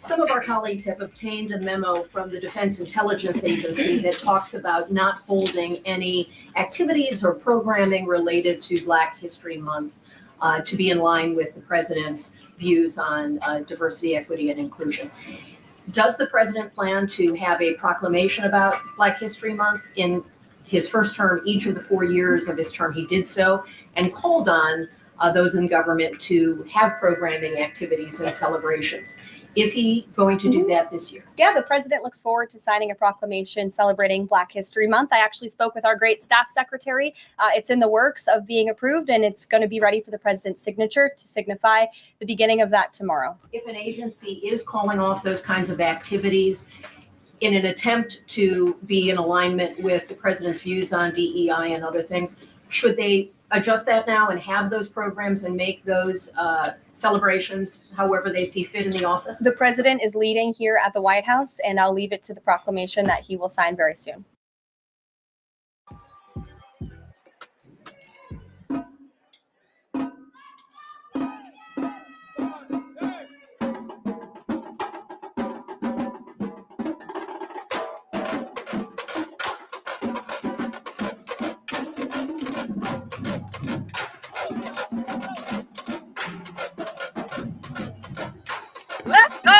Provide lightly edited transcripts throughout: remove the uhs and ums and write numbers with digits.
Some of our colleagues have obtained a memo from the Defense Intelligence Agency that talks about not holding any activities or programming related to Black History Month to be in line with the president's views on diversity, equity, and inclusion. Does the president plan to have a proclamation about Black History Month? In his first term, each of the 4 years of his term, he did so and called on those in government to have programming activities and celebrations. Is he going to do that this year? Yeah, the president looks forward to signing a proclamation celebrating Black History Month. I actually spoke with our great staff secretary. It's in the works of being approved, and it's going to be ready for the president's signature to signify the beginning of that tomorrow. If an agency is calling off those kinds of activities in an attempt to be in alignment with the president's views on DEI and other things, should they adjust that now and have those programs and make those celebrations however they see fit in the office? The president is leading here at the White House, and I'll leave it to the proclamation that he will sign very soon. Let's go!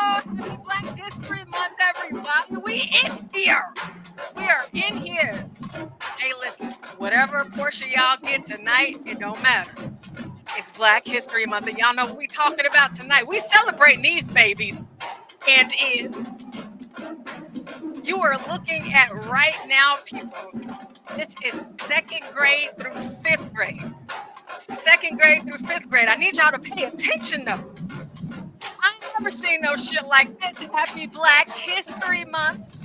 Happy Black History Month, everybody. We in here. We are in here. Hey, listen, whatever Porsha y'all get tonight, it don't matter. It's Black History Month, and y'all know what we talking about tonight. We celebrating these babies, and you are looking at right now, people. This is 2nd grade through 5th grade. 2nd grade through 5th grade. I need y'all to pay attention though. I ain't never seen no shit like this. Happy Black History Month.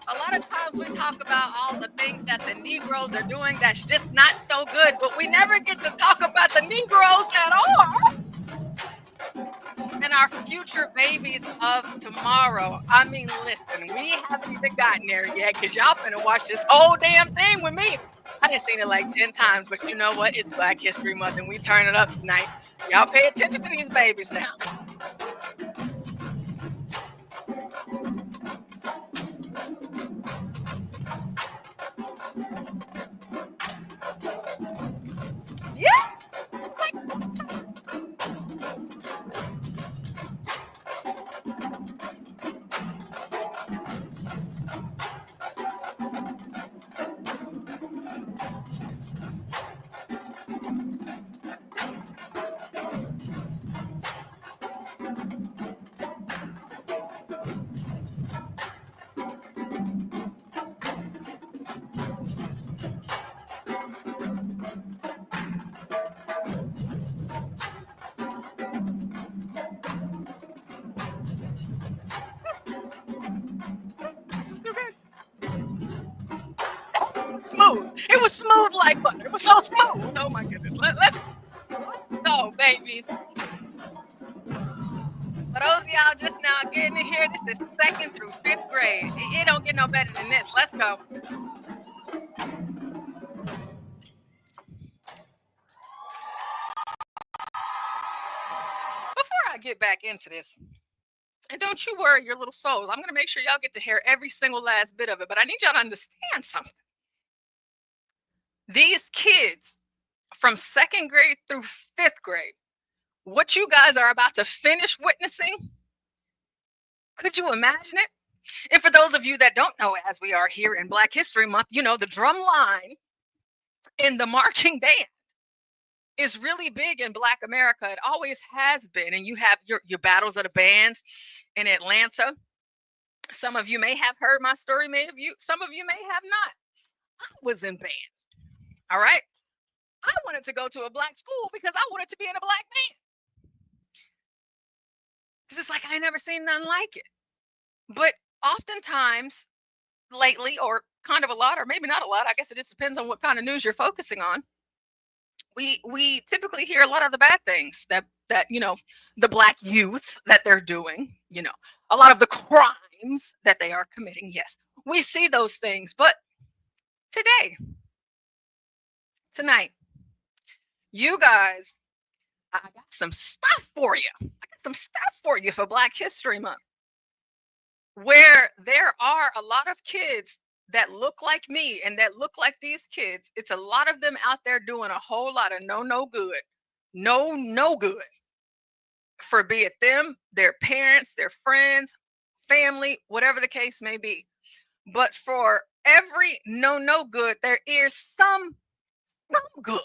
A lot of times we talk about all the things that the Negroes are doing that's just not so good, but we never get to talk about the Negroes at all. And our future babies of tomorrow. I mean, listen, we haven't even gotten there yet because y'all finna watch this whole damn thing with me. I done seen it like 10 times, but you know what? It's Black History Month and we turn it up tonight. Y'all pay attention to these babies now. Yeah. Smooth. It was smooth like butter. It was so smooth. Oh my goodness. Let's go, babies. For those of y'all just now getting in here, this is 2nd through 5th grade. It don't get no better than this. Let's go. Before I get back into this, and don't you worry your little souls, I'm going to make sure y'all get to hear every single last bit of it, but I need y'all to understand something. These kids from 2nd grade through 5th grade, what you guys are about to finish witnessing, could you imagine it? And for those of you that don't know, as we are here in Black History Month, you know, the drum line in the marching band is really big in Black America. It always has been. And you have your battles of the bands in Atlanta. Some of you may have heard my story, some of you may have not. I was in band. All right. I wanted to go to a Black school because I wanted to be in a Black band. Because it's like, I ain't never seen nothing like it. But oftentimes lately, or kind of a lot, or maybe not a lot, I guess it just depends on what kind of news you're focusing on. We typically hear a lot of the bad things that you know, the Black youth that they're doing, you know, a lot of the crimes that they are committing. Yes, we see those things. But tonight, you guys, I got some stuff for you. I some stuff for you for Black History Month, where there are a lot of kids that look like me and that look like these kids. It's a lot of them out there doing a whole lot of no good, no good for be it them, their parents, their friends, family, whatever the case may be. But for every no good, there is some good.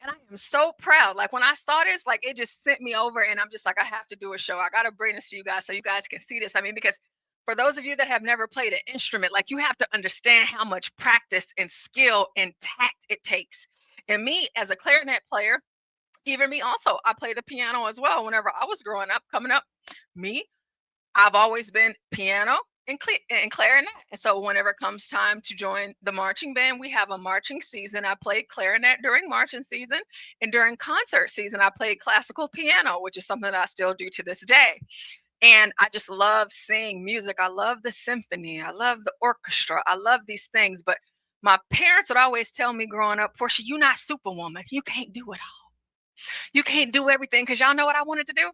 And I am so proud. Like when I saw this, like it just sent me over, and I'm just like, I have to do a show. I got to bring this to you guys so you guys can see this. I mean, because for those of you that have never played an instrument, like you have to understand how much practice and skill and tact it takes. And me as a clarinet player, even me also, I play the piano as well. Whenever I was growing up, coming up, I've always been piano and clarinet. And so whenever it comes time to join the marching band, we have a marching season. I played clarinet during marching season, and during concert season, I played classical piano, which is something that I still do to this day. And I just love seeing music. I love the symphony. I love the orchestra. I love these things. But my parents would always tell me growing up, Porsha, you're not Superwoman. You can't do it all. You can't do everything. Because y'all know what I wanted to do?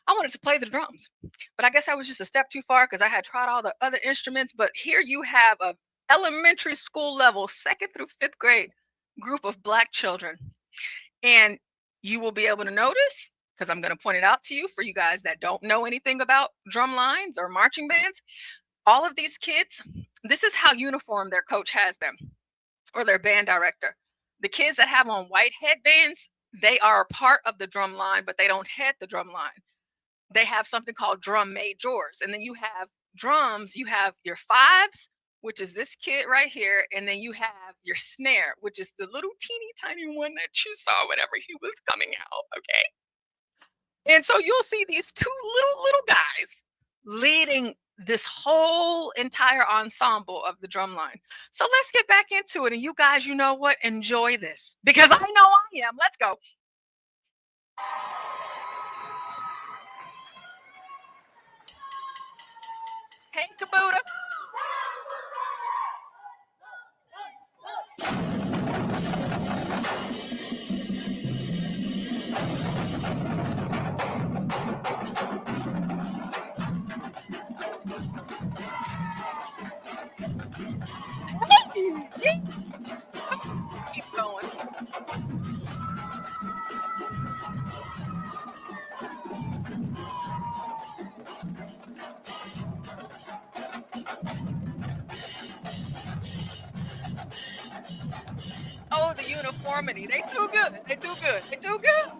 I wanted to play the drums, but I guess I was just a step too far because I had tried all the other instruments. But here you have a elementary school level, 2nd through 5th grade group of Black children. And you will be able to notice, because I'm going to point it out to you for you guys that don't know anything about drum lines or marching bands, all of these kids, this is how uniform their coach has them or their band director. The kids that have on white headbands, they are a part of the drum line, but they don't head the drum line. They have something called drum majors. And then you have drums, you have your fives, which is this kid right here. And then you have your snare, which is the little teeny tiny one that you saw whenever he was coming out. Okay. And so you'll see these two little guys leading this whole entire ensemble of the drum line. So let's get back into it. And you guys, you know what? Enjoy this, because I know I am. Let's go. Hey, Kabuta. Hey, keep going. Oh, the uniformity. They do good. They do good. They do good.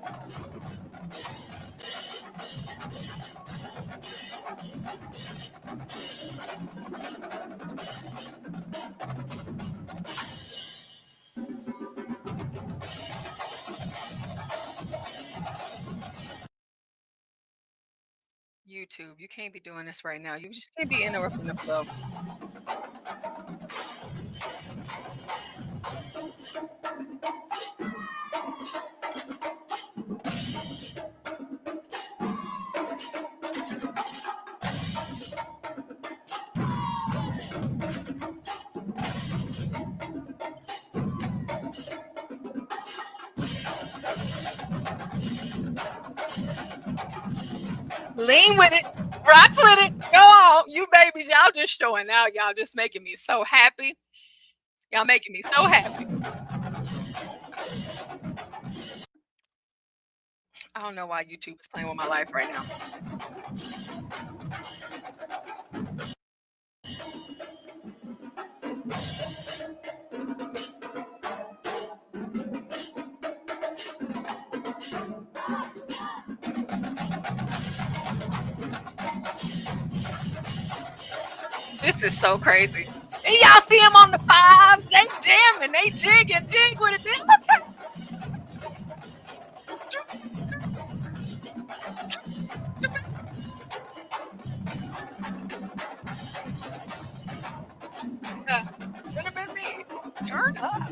YouTube, you can't be doing this right now. You just can't be interrupting the flow. Lean with it, rock with it, go on. You babies, y'all just showing out. Y'all just making me so happy. Y'all making me so happy. I don't know why YouTube is playing with my life right now. This is so crazy. And y'all see them on the fives. They jamming. They jig with it. Could have been me. Turn up.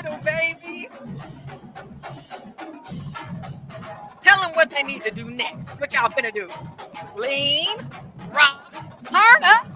little baby. Tell them what they need to do next. What y'all finna do? Lean, rock, turn up.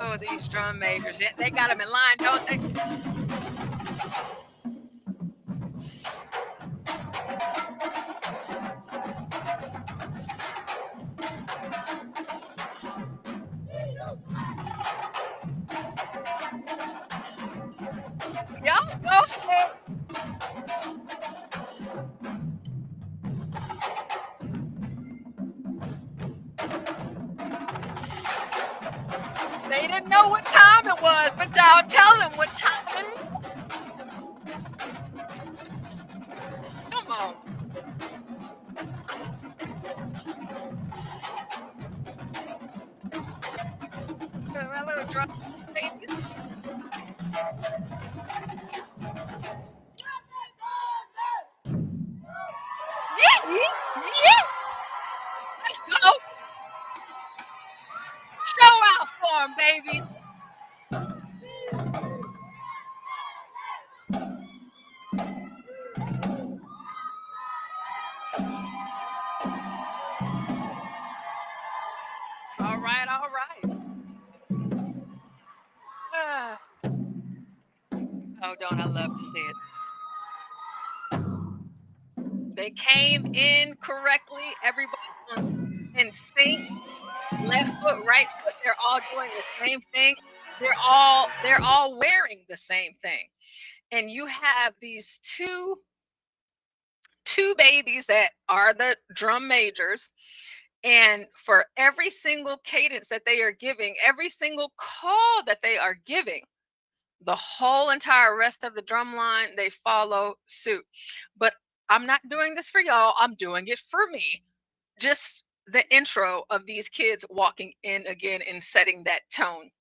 Oh, these drum majors. Yeah, they got them in line, don't they? Y'all go ahead. They didn't know what time it was, but y'all tell them what time it is. Come on. My little drum baby. Yeah, yeah. Let's go. Show out for them, babies. All right, all right. Oh, don't I love to see it. They came in correctly. Everybody in sync. Left foot, right foot. They're all doing the same thing. They're all wearing the same thing. And you have these two babies that are the drum majors. And for every single cadence that they are giving, every single call that they are giving, the whole entire rest of the drum line, they follow suit. But I'm not doing this for y'all. I'm doing it for me. Just the intro of these kids walking in again and setting that tone.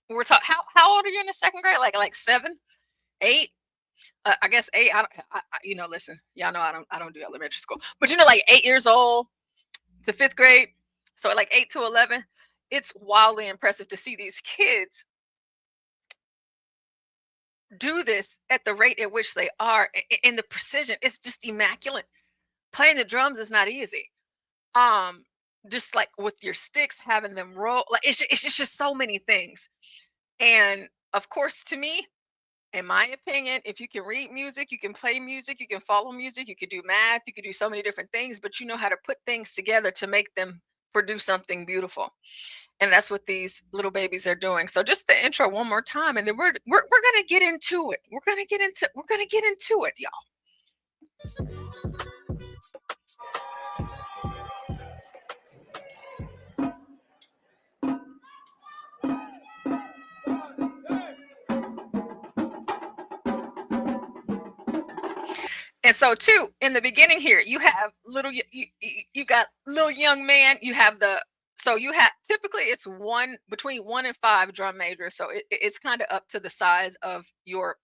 We're talking. How old are you in the second grade? Like 7, 8? I guess 8. Listen, y'all know I don't do elementary school, but like 8 years old to 5th grade. So like 8 to 11, it's wildly impressive to see these kids do this at the rate at which they are, and the precision. It's just immaculate. Playing the drums is not easy. Just like with your sticks, having them roll, like it's just so many things. And of course, to me, in my opinion, if you can read music, you can play music, you can follow music, you can do math, you can do so many different things, but you know how to put things together to make them produce something beautiful. And that's what these little babies are doing. So just the intro one more time, and then we're gonna get into it. We're gonna get into it, y'all. And so too, in the beginning here, you have you got little young man, you have you have typically it's between 1 and 5 drum majors. So it's kind of up to the size of your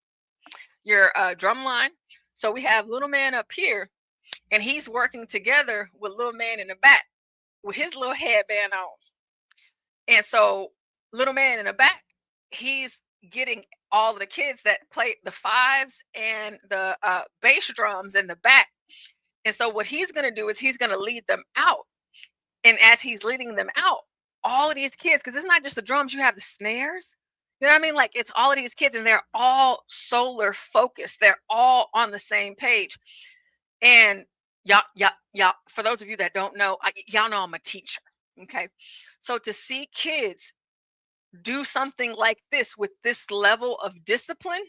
drum line. So we have little man up here, and he's working together with little man in the back with his little headband on. And so little man in the back, he's getting all of the kids that play the 5s and the bass drums in the back. And so what he's going to do is he's going to lead them out. And as he's leading them out, all of these kids, because it's not just the drums, you have the snares. You know what I mean? Like it's all of these kids, and they're all solar focused. They're all on the same page. And y'all, for those of you that don't know, y'all know I'm a teacher. Okay. So to see kids do something like this with this level of discipline,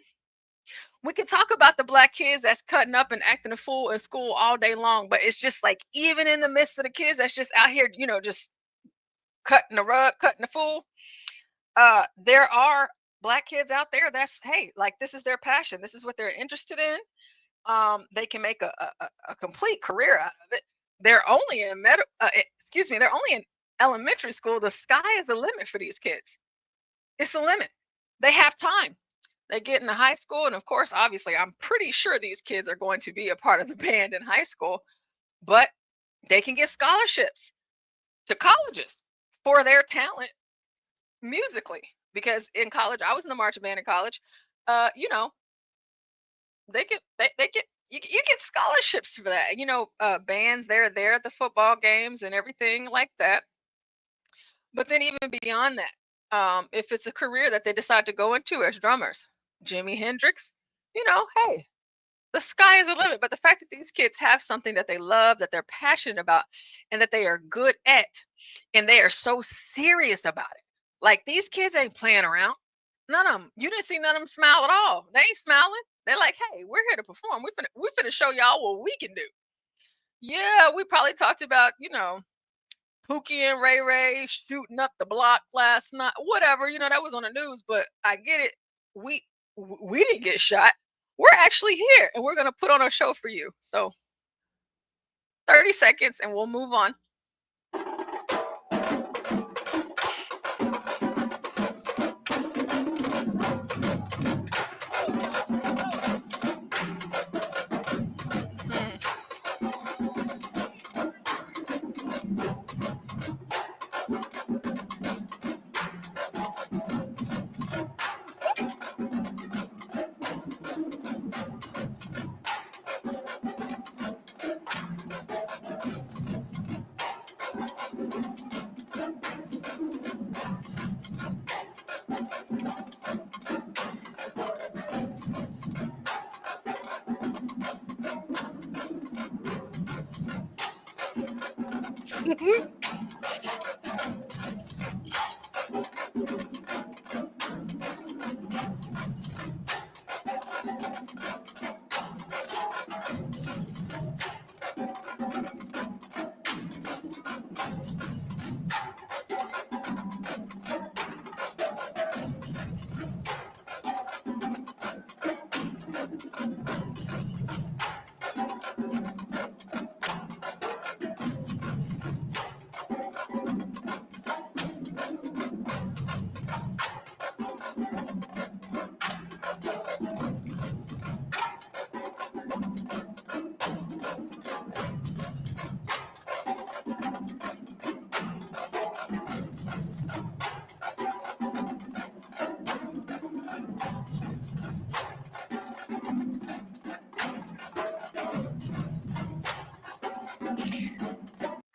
we can talk about the Black kids that's cutting up and acting a fool in school all day long, but it's just like, even in the midst of the kids that's just out here, just cutting the rug, cutting the fool. There are Black kids out there that's, hey, like this is their passion. This is what they're interested in. They can make a complete career out of it. They're only in they're only in elementary school. The sky is the limit for these kids. It's the limit. They have time. They get into high school, and of course, obviously, I'm pretty sure these kids are going to be a part of the band in high school, but they can get scholarships to colleges for their talent musically. Because in college, I was in the marching band in college. You know, they get you get scholarships for that. You know, bands they're there at the football games and everything like that. But then even beyond that, if it's a career that they decide to go into as drummers, Jimi Hendrix, you know, hey, the sky is the limit. But the fact that these kids have something that they love, that they're passionate about, and that they are good at, and they are so serious about it. Like these kids ain't playing around. None of them. You didn't see none of them smile at all. They ain't smiling. They're like, hey, we're here to perform. We finna show y'all what we can do. Yeah, we probably talked about, you know, Pookie and Ray Ray shooting up the block last night. Whatever, you know, that was on the news, but I get it. We didn't get shot. We're actually here and we're gonna put on a show for you. So 30 seconds and we'll move on.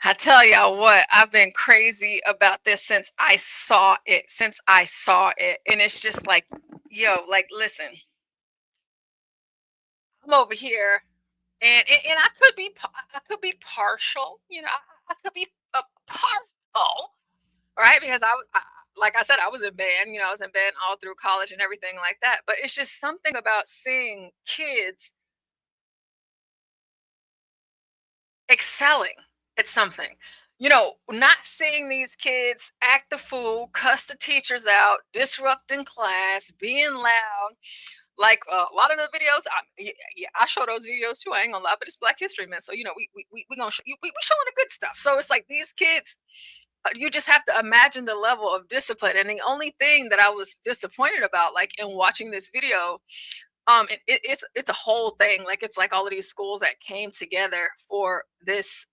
I tell y'all what, I've been crazy about this since I saw it. And it's just like, yo, like, listen, I'm over here and I could be partial, you know, I could be partial, right? Because like I said, I was in band, you know, I was in band all through college and everything like that. But it's just something about seeing kids excelling at something. You know, not seeing these kids act the fool, cuss the teachers out, disrupting class, being loud. Like a lot of the videos, I show those videos too. I ain't gonna lie, but it's Black History Month, so you know we gonna show you. We showing the good stuff. So it's like these kids, you just have to imagine the level of discipline. And the only thing that I was disappointed about, like in watching this video, it's a whole thing. Like it's like all of these schools that came together for this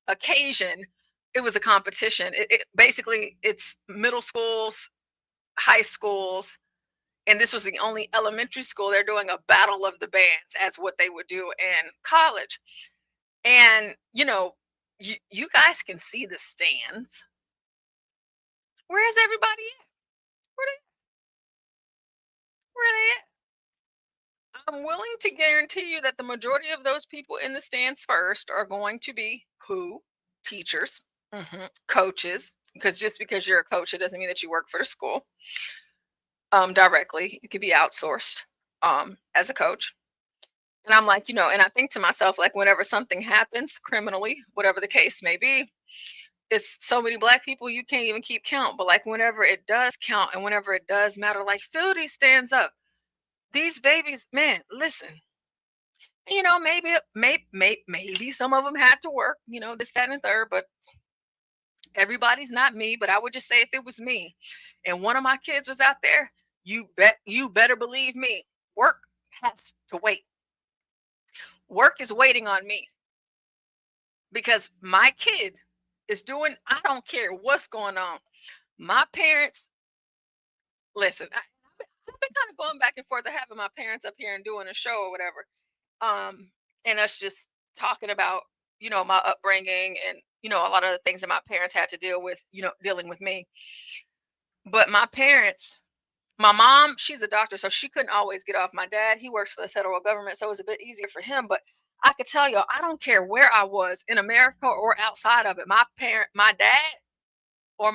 occasion. It was a competition. Basically it's middle schools, high schools, and this was the only elementary school. They're doing a battle of the bands as what they would do in college. And you know, you guys can see the stands. Where is everybody at? Where they at? I'm willing to guarantee you that the majority of those people in the stands first are going to be who? Teachers, coaches, because just because you're a coach, it doesn't mean that you work for the school directly. You could be outsourced as a coach. And I'm like, you know, and I think to myself, like, whenever something happens criminally, whatever the case may be, it's so many black people you can't even keep count. But like whenever it does count and whenever it does matter, like Fieldy stands up. These babies, man, listen. Maybe some of them had to work, this, that, and the third, but everybody's not me. But I would just say if it was me and one of my kids was out there, you better believe me, work has to wait. Work is waiting on me because my kid is doing, I don't care what's going on. My parents, listen, I've been kind of going back and forth of having my parents up here and doing a show or whatever. And us just talking about, my upbringing and, a lot of the things that my parents had to deal with, dealing with me. But my parents, my mom, she's a doctor, so she couldn't always get off. My dad, he works for the federal government, so it was a bit easier for him. But I could tell y'all, I don't care where I was in America or outside of it. My dad, or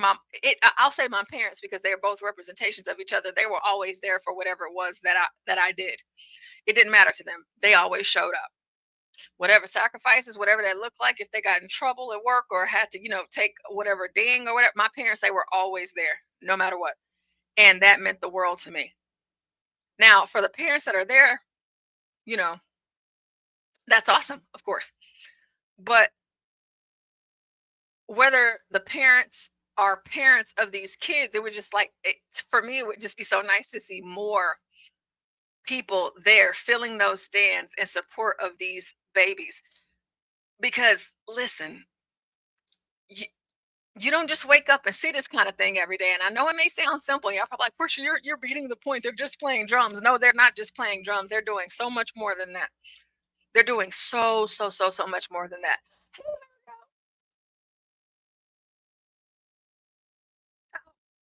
I'll say my parents because they are both representations of each other. They were always there for whatever it was that I did. It didn't matter to them. They always showed up. Whatever sacrifices, whatever that looked like, if they got in trouble at work or had to, take whatever ding or whatever, my parents, they were always there, no matter what. And that meant the world to me. Now, for the parents that are there, that's awesome, of course. But whether the parents are parents of these kids, it would just for me, it would just be so nice to see more people there filling those stands in support of these babies. Because listen, you don't just wake up and see this kind of thing every day. And I know it may sound simple. Y'all probably like, Porsha, you're beating the point. They're just playing drums. No, they're not just playing drums. They're doing so much more than that. They're doing so much more than that.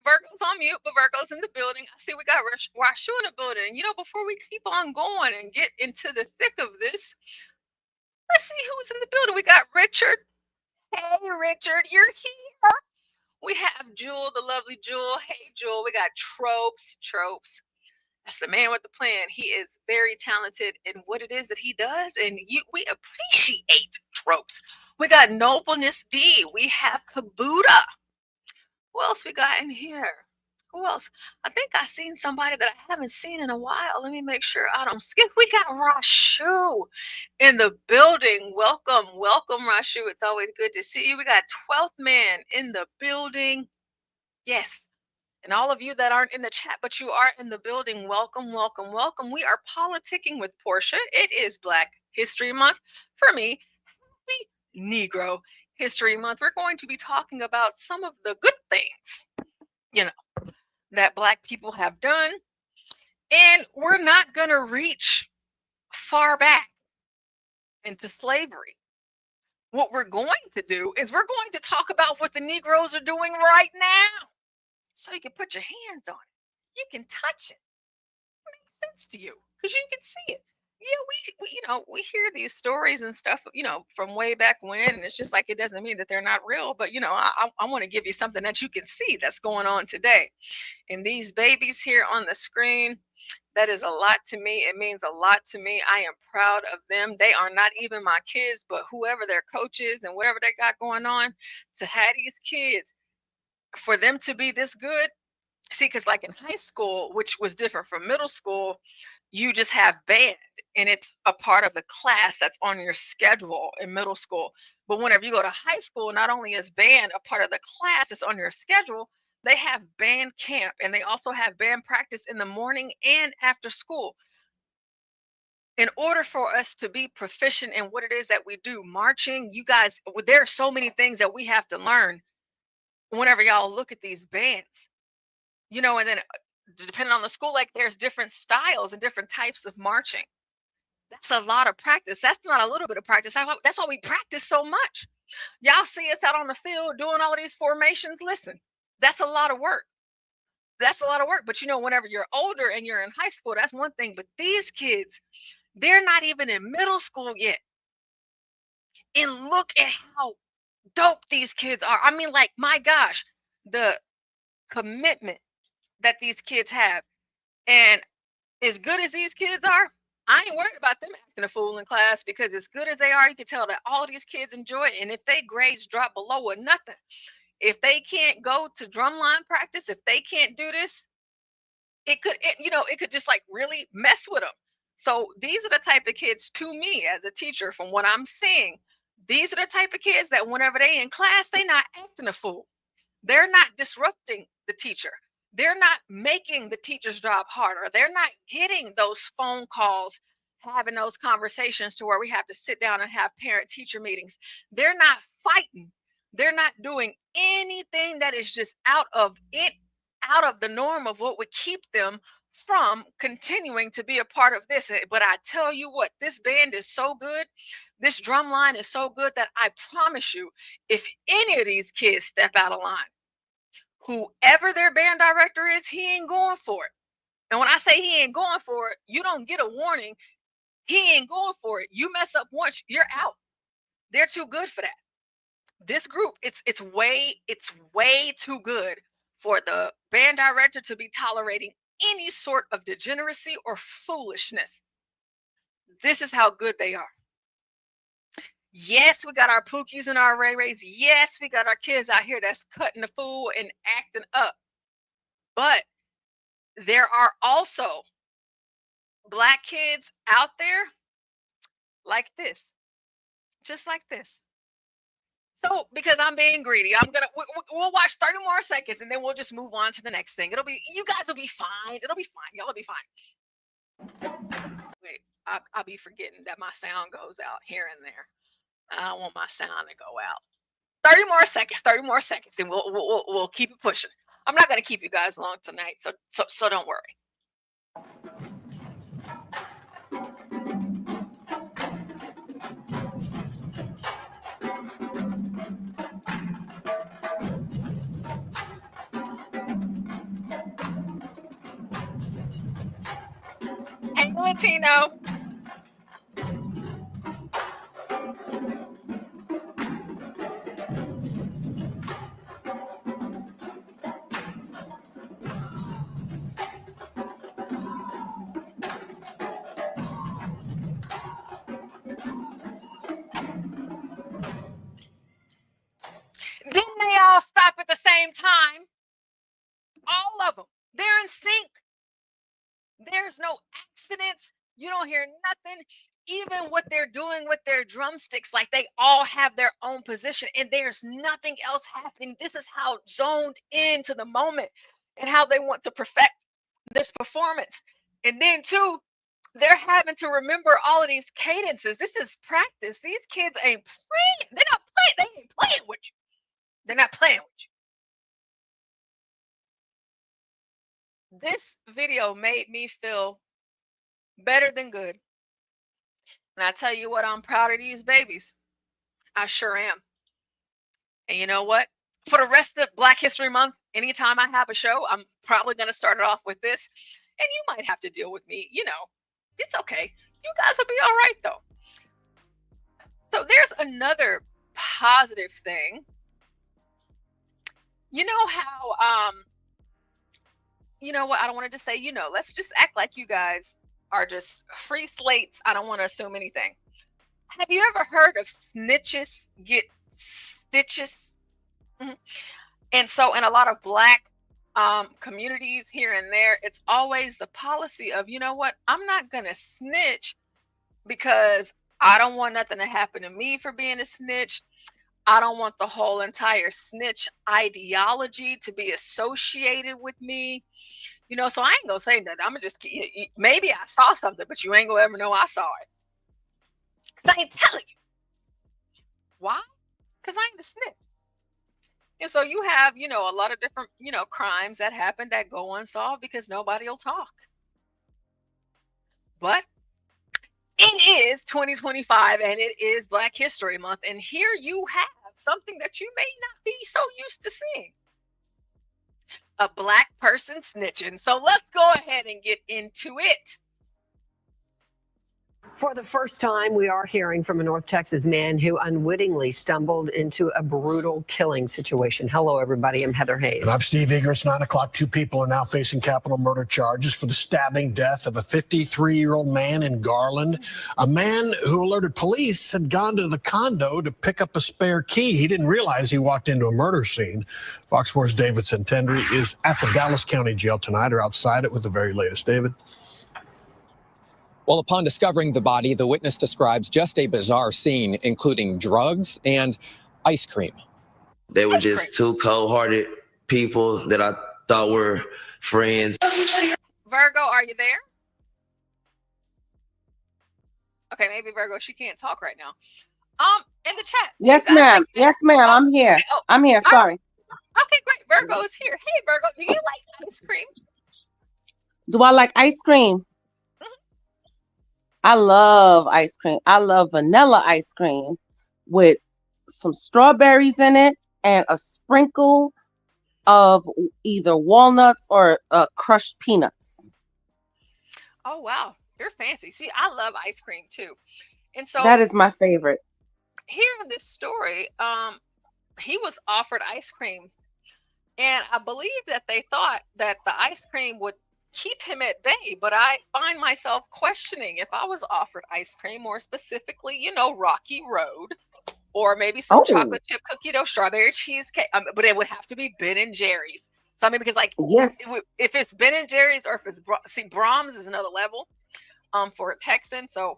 Virgo's on mute, but Virgo's in the building. I see we got Rashu in the building. Before we keep on going and get into the thick of this, let's see who's in the building. We got Richard. Hey, Richard, you're here. We have Jewel, the lovely Jewel. Hey, Jewel. We got Tropes. That's the man with the plan. He is very talented in what it is that he does, and we appreciate Tropes. We got Nobleness D. We have Kabuta. Who else we got in here? Who else? I think I seen somebody that I haven't seen in a while. Let me make sure I don't skip. We got Rashu in the building. Welcome, Rashu. It's always good to see you. We got 12th man in the building. Yes. And all of you that aren't in the chat, but you are in the building, welcome. We are politicking with Porsha. It is Black History Month. For me, happy Negro History Month. We're going to be talking about some of the good things, that Black people have done. And we're not going to reach far back into slavery. What we're going to do is we're going to talk about what the Negroes are doing right now. So you can put your hands on it. You can touch it. It makes sense to you because you can see it. Yeah, we hear these stories and stuff, from way back when, and it's just like it doesn't mean that they're not real. But I want to give you something that you can see that's going on today. And these babies here on the screen, that is a lot to me. It means a lot to me. I am proud of them. They are not even my kids, but whoever their coach is and whatever they got going on, to have these kids, for them to be this good. See, because like in high school, which was different from middle school, you just have band and it's a part of the class that's on your schedule in middle school. But whenever you go to high school, not only is band a part of the class that's on your schedule, they have band camp and they also have band practice in the morning and after school. In order for us to be proficient in what it is that we do, marching, you guys, there are so many things that we have to learn whenever y'all look at these bands. And then depending on the school, like there's different styles and different types of marching. That's a lot of practice. That's not a little bit of practice. That's why we practice so much. Y'all see us out on the field doing all of these formations. Listen, that's a lot of work. But whenever you're older and you're in high school, that's one thing. But these kids, they're not even in middle school yet. And look at how dope these kids are. I mean, like, my gosh, the commitment that these kids have. And as good as these kids are, I ain't worried about them acting a fool in class, because as good as they are, you can tell that all of these kids enjoy it. And if they grades drop below a nothing, if they can't go to drumline practice, if they can't do this, it could just like really mess with them. So these are the type of kids, to me as a teacher, from what I'm seeing, these are the type of kids that whenever they in class, they not acting a fool. They're not disrupting the teacher. They're not making the teacher's job harder. They're not getting those phone calls, having those conversations to where we have to sit down and have parent teacher meetings. They're not fighting. They're not doing anything that is just out of the norm of what would keep them from continuing to be a part of this. But I tell you what, this band is so good. This drum line is so good that I promise you, if any of these kids step out of line, whoever their band director is, he ain't going for it. And when I say he ain't going for it, you don't get a warning. He ain't going for it. You mess up once, you're out. They're too good for that. This group, it's way too good for the band director to be tolerating any sort of degeneracy or foolishness. This is how good they are. Yes, we got our Pookies and our Ray Rays. Yes, we got our kids out here that's cutting the fool and acting up. But there are also Black kids out there like this, just like this. So because I'm being greedy, we'll watch 30 more seconds and then we'll just move on to the next thing. You guys will be fine. It'll be fine. Y'all will be fine. Wait, I'll be forgetting that my sound goes out here and there. I don't want my sound to go out. 30 more seconds, and we'll keep it pushing. I'm not going to keep you guys long tonight, so don't worry. Hey, Latino. Didn't they all stop at the same time? All of them. They're in sync. There's no accidents. You don't hear nothing. Even what they're doing with their drumsticks, like they all have their own position and there's nothing else happening. This is how zoned into the moment and how they want to perfect this performance. And then too, they're having to remember all of these cadences. This is practice. These kids ain't playing. They're not playing. They ain't playing with you. They're not playing with you. This video made me feel better than good. And I tell you what, I'm proud of these babies. I sure am. And you know what? For the rest of Black History Month, anytime I have a show, I'm probably going to start it off with this. And you might have to deal with me. It's okay. You guys will be all right, though. So there's another positive thing. You know how, you know what? I don't want to just say, let's just act like you guys are just free slates. I don't want to assume anything. Have you ever heard of snitches get stitches? Mm-hmm. And so in a lot of Black communities here and there, it's always the policy of, you know what, I'm not going to snitch because I don't want nothing to happen to me for being a snitch. I don't want the whole entire snitch ideology to be associated with me. So I ain't gonna say nothing. I'm gonna just, maybe I saw something, but you ain't gonna ever know I saw it. Because I ain't telling you. Why? Because I ain't a snitch. And so you have, a lot of different, crimes that happen that go unsolved because nobody will talk. But it is 2025 and it is Black History Month. And here you have something that you may not be so used to seeing. A Black person snitching. So let's go ahead and get into it. For the first time, we are hearing from a North Texas man who unwittingly stumbled into a brutal killing situation. Hello, everybody. I'm Heather Hayes. And I'm Steve Eager. It's 9 o'clock. 2 people are now facing capital murder charges for the stabbing death of a 53-year-old man in Garland. A man who alerted police had gone to the condo to pick up a spare key. He didn't realize he walked into a murder scene. Fox 4's David Santendri is at the Dallas County Jail tonight, or outside it with the very latest. David? Well, upon discovering the body, the witness describes just a bizarre scene, including drugs and ice cream. They were just two cold-hearted people that I thought were friends. Virgo, are you there? Okay, maybe Virgo, she can't talk right now. In the chat. Yes, ma'am. Yes, ma'am. I'm here. Okay, I'm here. Sorry. Okay, great. Virgo is here. Hey, Virgo, do you like ice cream? Do I like ice cream? I love ice cream. I love vanilla ice cream with some strawberries in it and a sprinkle of either walnuts or crushed peanuts. Oh, wow. You're fancy. See, I love ice cream too. And so that is my favorite. Here in this story, he was offered ice cream. And I believe that they thought that the ice cream would keep him at bay, but I find myself questioning if I was offered ice cream, more specifically, Rocky Road, or maybe some chocolate chip cookie dough, strawberry cheesecake, but it would have to be Ben and Jerry's. So I mean, because yes, if it's Ben and Jerry's, or if it's Brahms is another level, for a Texan. So,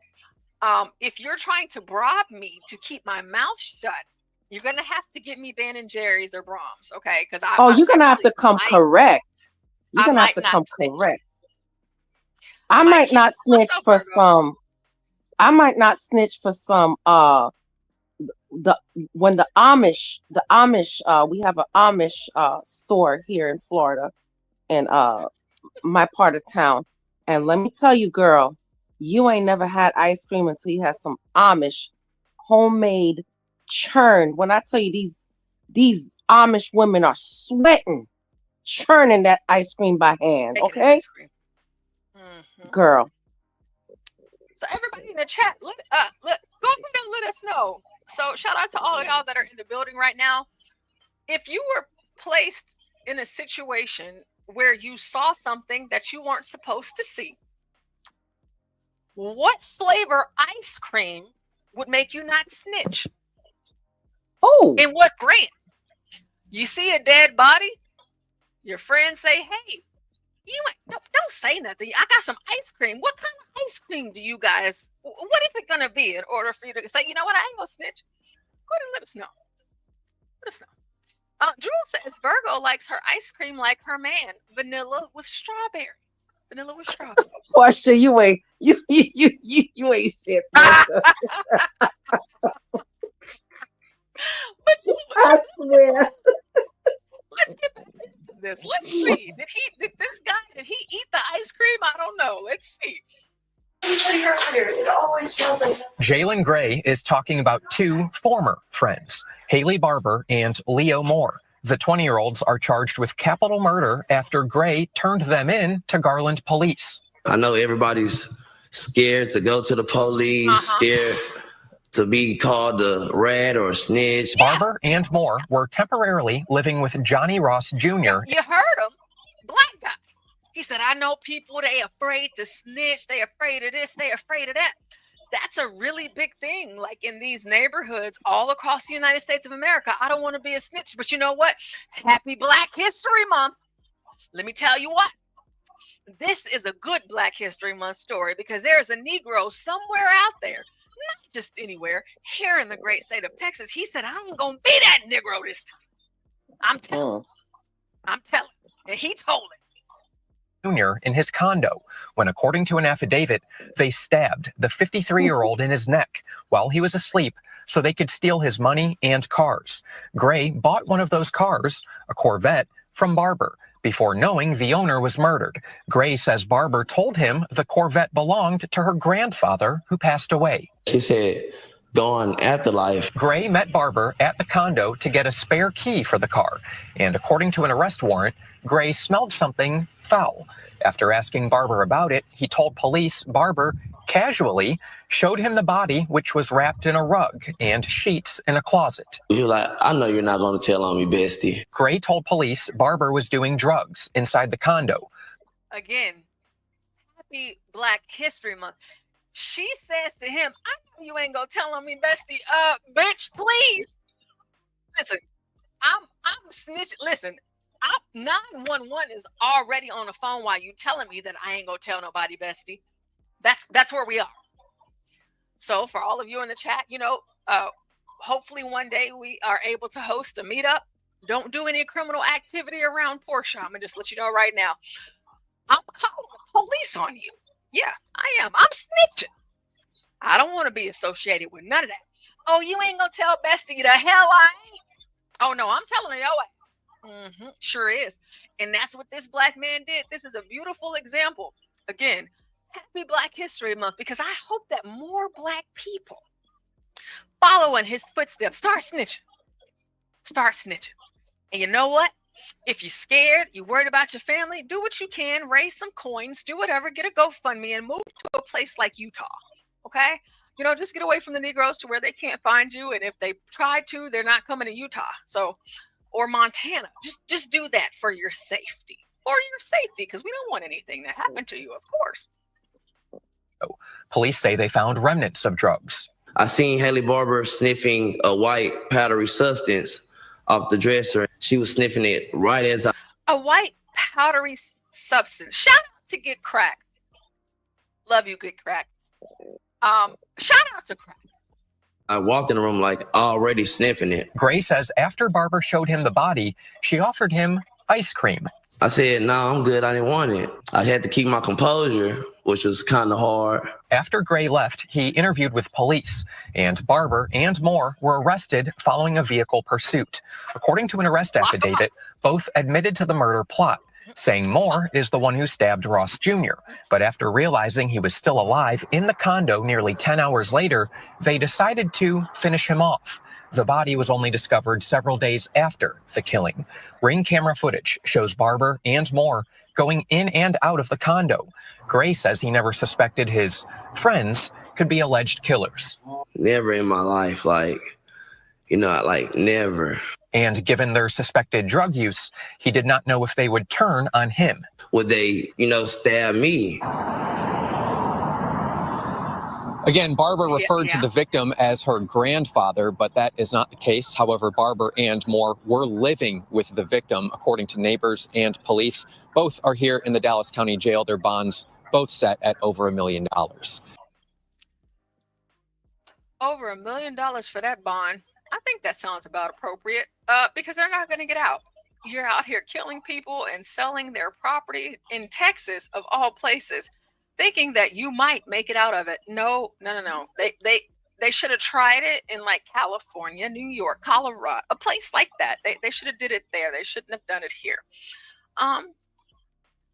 if you're trying to bribe me to keep my mouth shut, you're gonna have to give me Ben and Jerry's or Brahms, okay? Because you're gonna have to come correct. You're gonna have to come correct. I might not snitch for some. I might not snitch for some. When the Amish, we have an Amish store here in Florida, in my part of town. And let me tell you, girl, you ain't never had ice cream until you had some Amish homemade churn. When I tell you these Amish women are sweating, churning that ice cream by hand, okay? Girl. So everybody in the chat, go ahead and let us know. So shout out to all of y'all that are in the building right now. If you were placed in a situation where you saw something that you weren't supposed to see, what flavor ice cream would make you not snitch? Oh. In what brand? You see a dead body, your friends say, hey, don't say nothing. I got some ice cream. What kind of ice cream do you guys, what is it going to be in order for you to say, you know what, I ain't going to snitch? Go ahead and let us know. Let us know. Jewel says Virgo likes her ice cream like her man, vanilla with strawberry. Vanilla with strawberry. Porsha, you ain't shit. But I swear. Let's get back into this. Let's see. Did this guy eat the ice cream? I don't know. Let's see. It always smells like Jalen Gray is talking about two former friends, Haley Barber and Leo Moore. The 20-year-olds are charged with capital murder after Gray turned them in to Garland police. I know everybody's scared to go to the police, scared to be called a rat or a snitch. Barber and Moore were temporarily living with Johnny Ross Jr. You heard him. Black guy. He said, I know people, they afraid to snitch. They afraid of this. They afraid of that. That's a really big thing. Like in these neighborhoods all across the United States of America. I don't want to be a snitch, but you know what? Happy Black History Month. Let me tell you what. This is a good Black History Month story because there's a Negro somewhere out there, not just anywhere, here in the great state of Texas. He said, I ain't going to be that Negro this time. I'm telling. I'm telling. And he told it. Jr. in his condo when, according to an affidavit, they stabbed the 53-year-old in his neck while he was asleep so they could steal his money and cars. Gray bought one of those cars, a Corvette, from Barber before knowing the owner was murdered. Gray says Barber told him the Corvette belonged to her grandfather who passed away. She said, go on afterlife. Gray met Barber at the condo to get a spare key for the car, and according to an arrest warrant, Gray smelled something foul. After asking Barber about it, he told police Barber casually showed him the body, which was wrapped in a rug and sheets in a closet. You're like, I know you're not going to tell on me, bestie. Gray told police Barber was doing drugs inside the condo. Again, happy Black History Month. She says to him, I know you ain't gonna tell on me, bestie. Bitch, please. Listen, I'm snitching. Listen, 911 is already on the phone while you telling me that I ain't gonna tell nobody, bestie. That's where we are. So for all of you in the chat, you know, hopefully one day we are able to host a meetup. Don't do any criminal activity around Porsha. I'm gonna just let you know right now. I'm calling the police on you. Yeah, I am. I'm snitching. I don't want to be associated with none of that. Oh, you ain't gonna tell bestie the hell I ain't. Oh no, I'm telling your ass. Sure is. And that's what this Black man did. This is a beautiful example. Again, happy Black History Month, because I hope that more Black people follow in his footsteps. Start snitching. Start snitching. And you know what? If you're scared, you're worried about your family, do what you can, raise some coins, do whatever, get a GoFundMe and move to a place like Utah. Okay? You know, just get away from the Negroes to where they can't find you. And if they try to, they're not coming to Utah. So, or Montana. Just do that for your safety. For your safety, because we don't want anything to happen to you, of course. Police say they found remnants of drugs. I seen Haley Barber sniffing a white powdery substance off the dresser. She was sniffing it right as I... A white powdery substance. Shout out to Get Crack. Love you, Get Crack. Shout out to Crack. I walked in the room like already sniffing it. Gray says after Barber showed him the body, she offered him ice cream. I said, no, I'm good. I didn't want it. I had to keep my composure, which was kind of hard. After Gray left, he interviewed with police, and Barber and Moore were arrested following a vehicle pursuit. According to an arrest affidavit, both admitted to the murder plot, saying Moore is the one who stabbed Ross Jr. But after realizing he was still alive in the condo nearly 10 hours later, they decided to finish him off. The body was only discovered several days after the killing. Ring camera footage shows Barber and Moore going in and out of the condo. Gray says he never suspected his friends could be alleged killers. Never in my life, like never. And given their suspected drug use, he did not know if they would turn on him. Would they, stab me? Again, Barber referred to the victim as her grandfather, but that is not the case. However, Barber and Moore were living with the victim, according to neighbors and police. Both are here in the Dallas County Jail. Their bonds both set at over $1 million. Over $1 million for that bond. I think that sounds about appropriate, because they're not going to get out. You're out here killing people and selling their property in Texas, of all places, thinking that you might make it out of it. No. They should have tried it in like California, New York, Colorado, a place like that. They should have did it there. They shouldn't have done it here.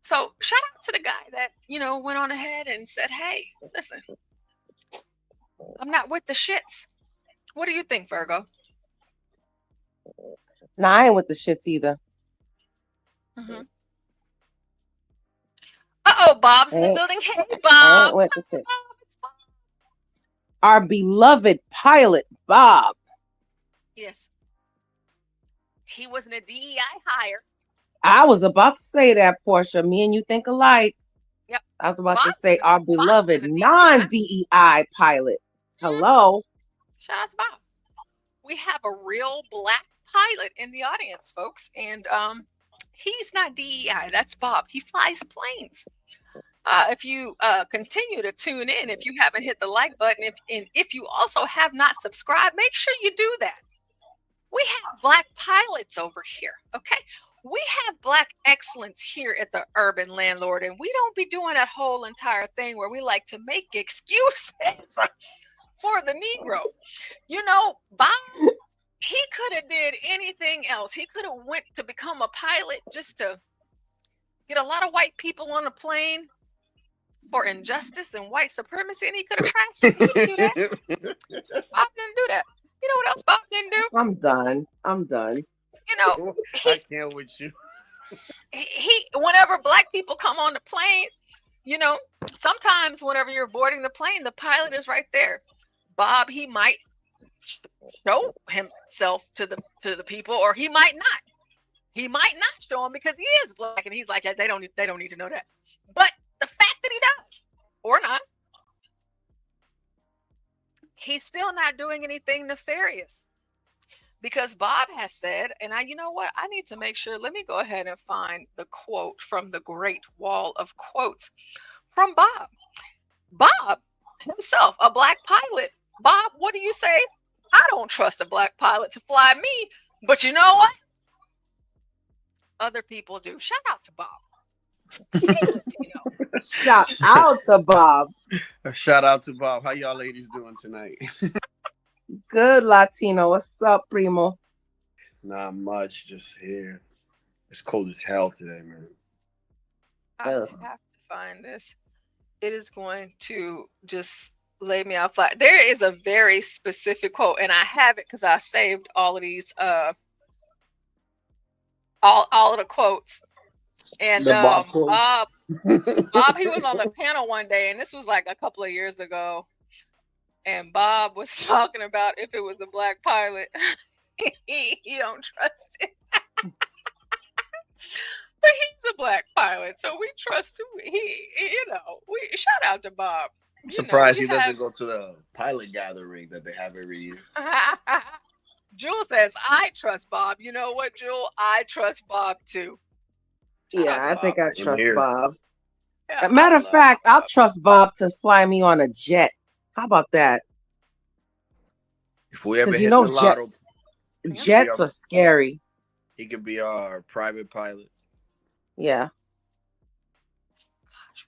So shout out to the guy that, went on ahead and said, hey, listen, I'm not with the shits. What do you think, Virgo? Nah, I ain't with the shits either. Uh-oh, Bob's in the building. Hey, Bob. I ain't with the shits. Our beloved pilot, Bob. Yes. He wasn't a DEI hire. I was about to say that, Porsha. Me and you think alike. Yep. I was about to say our beloved non-DEI pilot. Hello. Shout out to Bob. We have a real Black pilot in the audience, folks. And he's not DEI. That's Bob. He flies planes. If you continue to tune in, if you haven't hit the like button, if you also have not subscribed, make sure you do that. We have Black pilots over here, okay? We have Black excellence here at the Urban Landlord, and we don't be doing that whole entire thing where we like to make excuses for the Negro. Bob, he could have did anything else. He could have went to become a pilot just to get a lot of white people on a plane for injustice and white supremacy, and he could have crashed. He didn't do that. Bob didn't do that. You know what else Bob didn't do? I'm done. I can't with you. He whenever Black people come on the plane, you know, sometimes whenever you're boarding the plane, the pilot is right there. Bob, he might show himself to the people, or he might not. He might not show him because he is black, and he's like, they don't need to know that. But the fact that he does, or not, he's still not doing anything nefarious. Because Bob has said, and you know what? I need to make sure. Let me go ahead and find the quote from the great wall of quotes from Bob. Bob himself, a black pilot. Bob, what do you say? I don't trust a black pilot to fly me, but you know what? Other people do. Shout out to Bob. Hey, Shout out to Bob. Shout out to Bob. How y'all ladies doing tonight? Good, Latino. What's up, primo? Not much, just here. It's cold as hell today, man. I have to find this. It is going to just lay me out flat. There is a very specific quote, and I have it because I saved all of these, all of the quotes. And Bob, Bob, he was on the panel one day, and this was like a couple of years ago. And Bob was talking about if it was a black pilot, he don't trust it. But he's a black pilot, so we trust him. We shout out to Bob. I'm surprised he doesn't go to the pilot gathering that they have every year. Jewel says, I trust Bob. You know what, Jewel? I trust Bob too. I think I trust Bob. Yeah, Matter of fact, I'll trust Bob to fly me on a jet. How about that? If we ever hit the lotto, jets are scary. He could be our private pilot. Yeah. Gosh,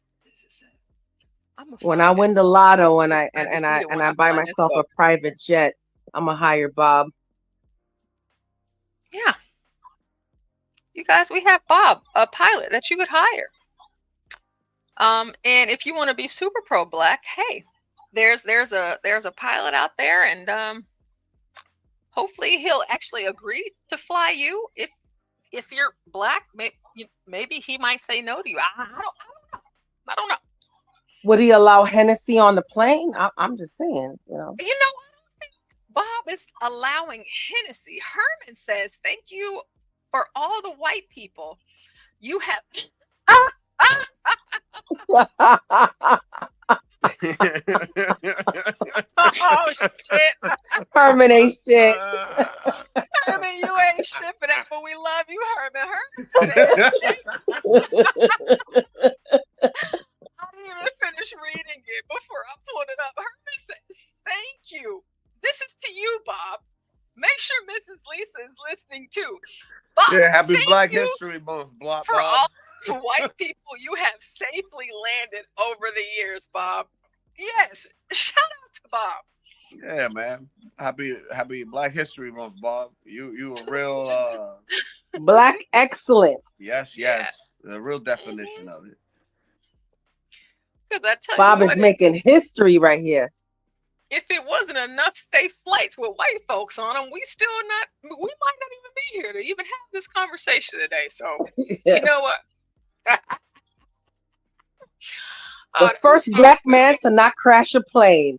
when I win the lotto and I buy myself a private jet, I'm gonna hire Bob. Yeah. You guys, we have Bob, a pilot that you could hire. And if you want to be super pro black, hey, there's a pilot out there, and hopefully he'll actually agree to fly you. If you're black, maybe he might say no to you. I don't know. Would he allow Hennessy on the plane? I'm just saying, I don't think Bob is allowing Hennessy. Herman says, thank you for all the white people you have. Oh shit. Herman ain't shit. Herman, you ain't shit for that, but we love you, Herman. Herman says, I didn't even finish reading it before I pulled it up. Herman says, thank you. This is to you, Bob. Make sure Mrs. Lisa is listening too. Bob, yeah, happy Black History Month, for Bob. all the white people you have safely landed over the years, Bob. Yes, shout out to Bob. Yeah, man. Happy Black History Month, Bob. You a real Black excellence. Yes. The real definition of it. Bob is making history right here. If it wasn't enough safe flights with white folks on them, we might not even be here to even have this conversation today. So You know what? The first black man to not crash a plane,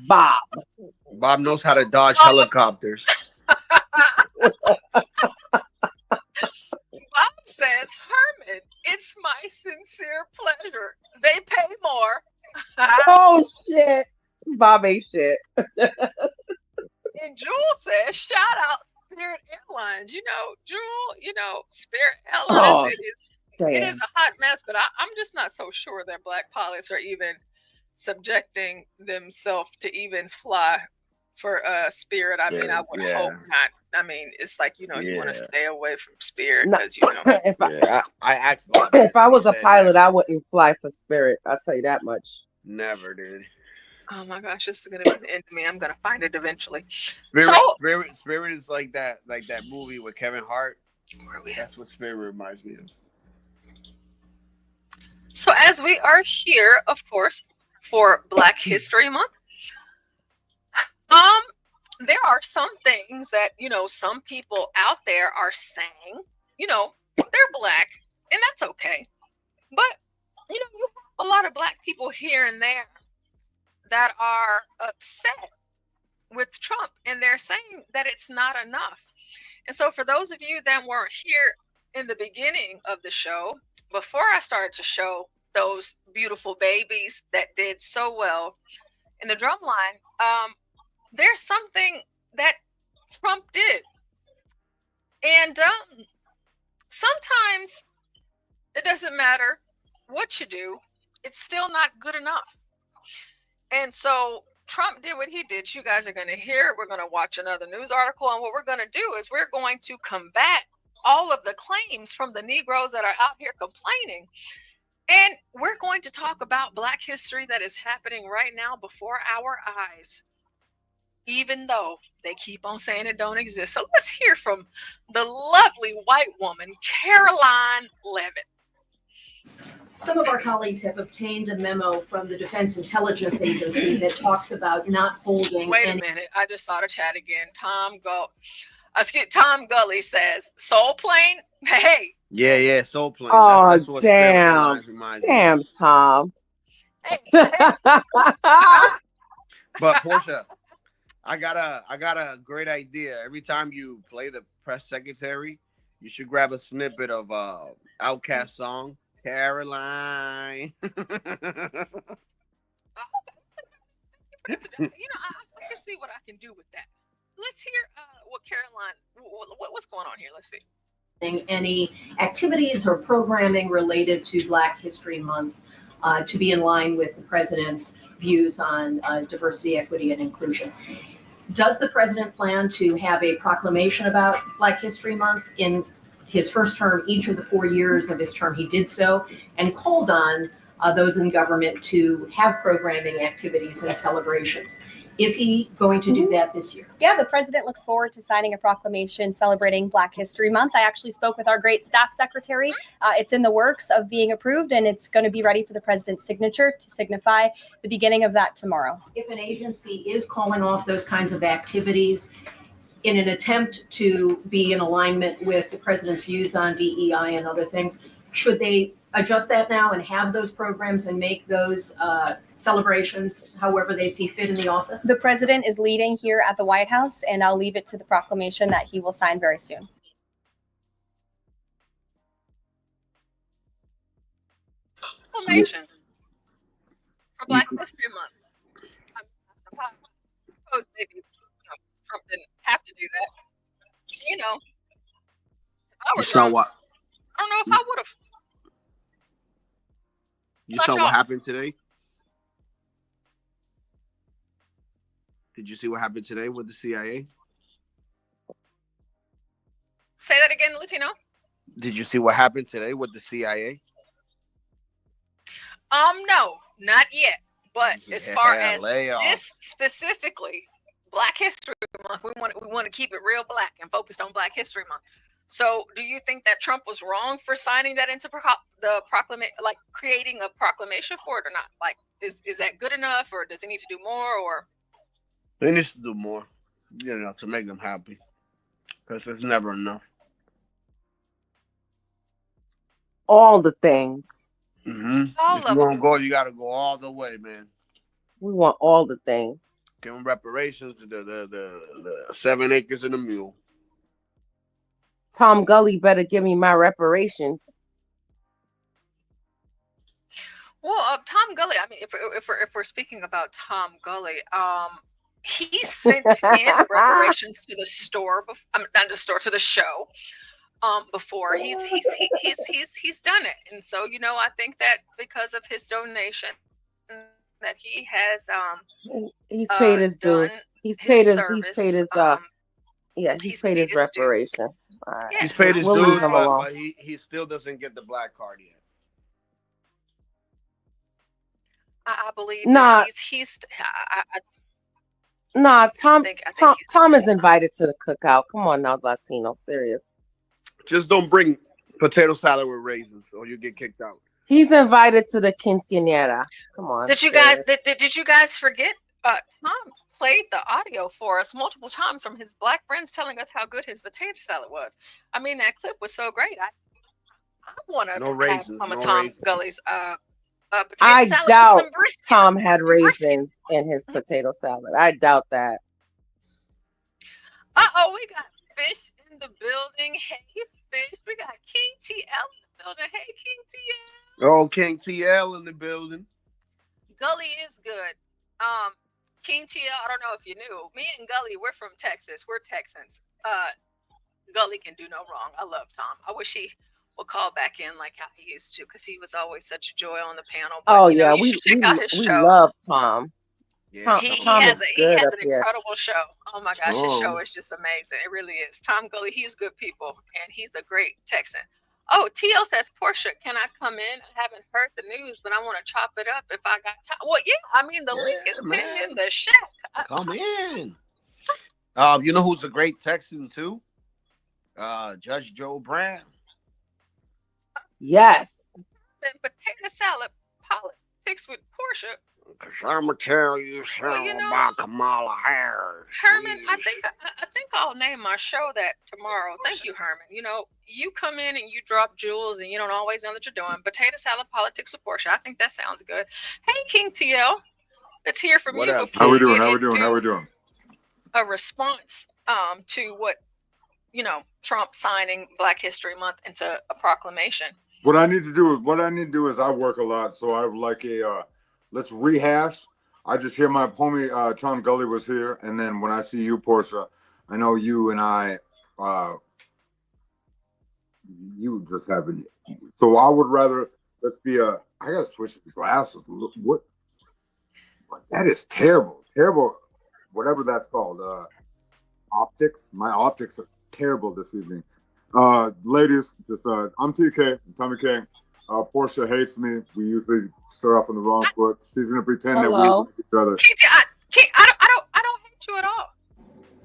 Bob. Bob knows how to dodge helicopters. Bob says, Herman, it's my sincere pleasure. They pay more. Oh shit. Bob ain't shit. And Jewel says, shout out Spirit Airlines. Jewel, Spirit Airlines, it is a hot mess, but I'm just not so sure that black pilots are even subjecting themselves to even fly for Spirit. I mean, I would hope not. I mean, it's like, you want to stay away from Spirit because, I asked Bob, if I was a pilot, I wouldn't fly for Spirit. I'll tell you that much. Never, dude. Oh my gosh, this is gonna be the end of me. I'm gonna find it eventually. Spirit is like that movie with Kevin Hart. That's what Spirit reminds me of. So as we are here, of course, for Black History Month, there are some things that some people out there are saying. They're black, and that's okay. But you have a lot of Black people here and there that are upset with Trump, and they're saying that it's not enough. And so for those of you that weren't here in the beginning of the show, before I started to show those beautiful babies that did so well in the drum line, there's something that Trump did. And sometimes it doesn't matter what you do, it's still not good enough. And so Trump did what he did. You guys are going to hear it. We're going to watch another news article. And what we're going to do is we're going to combat all of the claims from the Negroes that are out here complaining. And we're going to talk about Black history that is happening right now before our eyes, even though they keep on saying it don't exist. So let's hear from the lovely white woman, Caroline Levitt. Some of our colleagues have obtained a memo from the Defense Intelligence Agency that talks about not holding. Wait a minute, I just saw the chat again. Tom Gully says, Soul Plane? Hey. Yeah, Soul Plane. Oh, that's what damn. Damn, Tom. Hey. But Porsha, I got a great idea. Every time you play the press secretary, you should grab a snippet of Outkast song, Caroline. You know, I can see what I can do with that. Let's hear what Caroline, what's going on here? Let's see. Any activities or programming related to Black History Month to be in line with the president's views on diversity, equity, and inclusion. Does the president plan to have a proclamation about Black History Month? In his first term, each of the 4 years of his term, he did so and called on those in government to have programming activities and celebrations. Is he going to do that this year? Yeah, the president looks forward to signing a proclamation celebrating Black History Month. I actually spoke with our great staff secretary. It's in the works of being approved, and it's going to be ready for the president's signature to signify the beginning of that tomorrow. If an agency is calling off those kinds of activities in an attempt to be in alignment with the president's views on DEI and other things, should they adjust that now and have those programs and make those celebrations however they see fit in the office? The president is leading here at the White House, and I'll leave it to the proclamation that he will sign very soon. Proclamation for Black History Month. I suppose maybe Trump didn't have to do that. You know, if I were Trump, what? I don't know if I would have. You saw what happened today? Did you see what happened today with the CIA? Say that again, Latino. Did you see what happened today with the CIA? No, not yet. But as far as layoff. this specifically, Black History Month, we want to keep it real Black and focused on Black History Month. So, do you think that Trump was wrong for signing that into the proclamation, like creating a proclamation for it, or not? Like, is that good enough, or does he need to do more, or? He needs to do more, you know, to make them happy, because it's never enough. All the things. Mm-hmm. All if of you want to them. go, you got to go all the way, man. We want all the things. Give them reparations to the 7 acres and a mule. Tom Gully better give me my reparations. Well, Tom Gully. I mean, if we're speaking about Tom Gully, he sent in reparations to the store. Not the store, to the show. Before he's done it, and so I think that because of his donation, that he has he's paid his dues. He's paid his reparations. Right. Yes. He's paid his We'll dues, leave him alone. but he still doesn't get the black card yet. I believe Nah. Tom is invited to the cookout. Come on now, Latino, serious. Just don't bring potato salad with raisins, or you get kicked out. He's invited to the quinceañera. Come on. Did you guys forget? Tom played the audio for us multiple times from his black friends telling us how good his potato salad was. I mean, that clip was so great. I want to have some of Tom Gully's potato I salad with doubt some brisket. Tom had raisins in his potato salad. I doubt that. Uh-oh, we got Fish in the building. Hey, Fish. We got King TL in the building. Hey, King TL. Oh, King TL in the building. Gully is good. King TL, I don't know if you knew. Me and Gully, we're from Texas. We're Texans. Gully can do no wrong. I love Tom. I wish he would call back in like how he used to, because he was always such a joy on the panel. But, Oh you know, yeah, you should check out his we show. love Tom. Yeah, He Tom has is an good up here. incredible show. Oh my gosh, his Oh. show is just amazing. It really is. Tom Gully, he's good people, and he's a great Texan. Oh, TL says, Porsha, can I come in? I haven't heard the news, but I want to chop it up if I got time. Well, yeah, I mean, the link is pinned in the shack. Come in. You know who's a great Texan too? Judge Joe Brown. Yes. And potato salad politics with Porsha. I'm gonna tell you something about Kamala Harris. Herman, I think I'll name my show that tomorrow. Thank you, Herman. You know, you come in and you drop jewels and you don't always know what you're doing. Potato salad politics with Porsha. I think that sounds good. Hey, King TL. Let's hear from What you up, before How we we doing? get How we doing? into How we doing? a response to what, you know, Trump signing Black History Month into a proclamation. What I need to do is I work a lot, so I would like a let's rehash. I just hear my homie Tom Gully was here, and then when I see you, Porsha, I know you and I, you just have it. So I would rather let's be I gotta switch the glasses. Look, what that is terrible, whatever that's called. Optics. My optics are terrible this evening. Ladies, just I'm TK, Tommy King. Porsha hates me. We usually start off on the wrong foot. She's gonna pretend that we like each other. I don't hate you at all.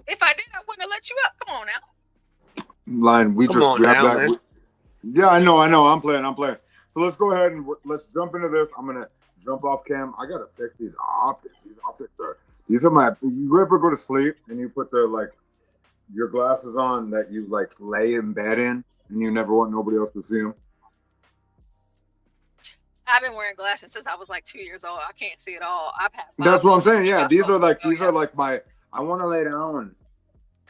If I did, I wouldn't have let you up. Come on now. Line, we Come just on we have now, that. man. Yeah, I know. I'm playing. So let's go ahead and let's jump into this. I'm gonna jump off cam. I gotta fix these optics. These are my. You ever go to sleep and you put the your glasses on that you lay in bed in and you never want nobody else to see them? I've been wearing glasses since I was like 2 years old. I can't see it all. I've had. That's what I'm saying. Yeah, these are like my. I want to lay down.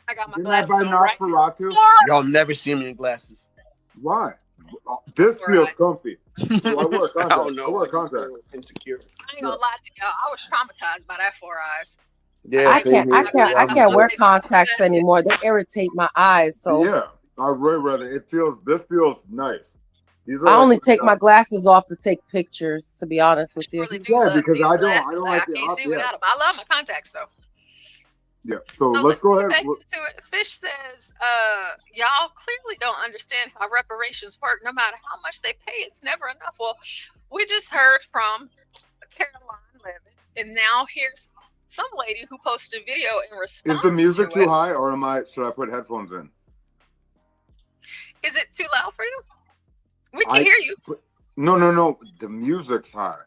I got my Didn't glasses I buy on right Nosferatu? Y'all never see me in glasses. Why? This feels comfy. So I wear contacts. I don't know. I wear I just contacts. feel insecure. I ain't gonna lie to y'all. I was traumatized by that 4 eyes. Yeah, I can't wear contacts anymore. They irritate my eyes. So Yeah, I'd rather. This feels nice. These are I only take my glasses off to take pictures, to be honest with you. Really do Yeah, love because these I don't glasses. like I the can't see yeah. without them. I love my contacts though. Yeah. So let's let's go get ahead. back into it. Fish says, y'all clearly don't understand how reparations work. No matter how much they pay, it's never enough. Well, we just heard from Caroline Levitt, and now here's some lady who posted a video in response. Is the music to too high, or should I put headphones in? Is it too loud for you? We can hear you. No. The music's high.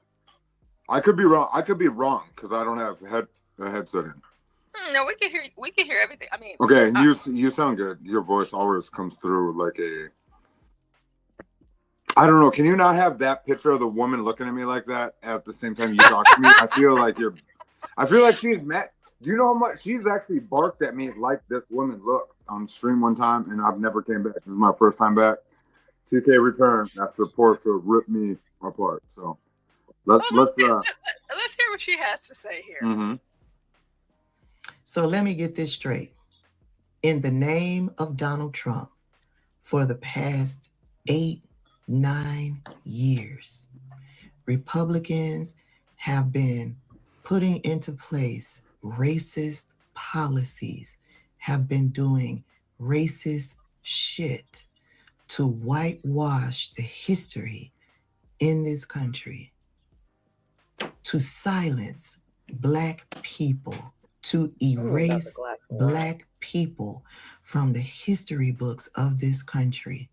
I could be wrong because I don't have a headset in. No, we can hear. We can hear everything. I mean, Okay, and you sound good. Your voice always comes through like a. I don't know. Can you not have that picture of the woman looking at me like that at the same time you talk to me? I feel like she's mad. Do you know how much she's actually barked at me like this woman looked on stream one time, and I've never came back. This is my first time back. 2K return after Porsha ripped me apart. So let's hear what she has to say here. Mm-hmm. So let me get this straight. In the name of Donald Trump, for the past 8-9 years, Republicans have been putting into place racist policies, have been doing racist shit to whitewash the history in this country, to silence Black people, to erase Black people from the history books of this country.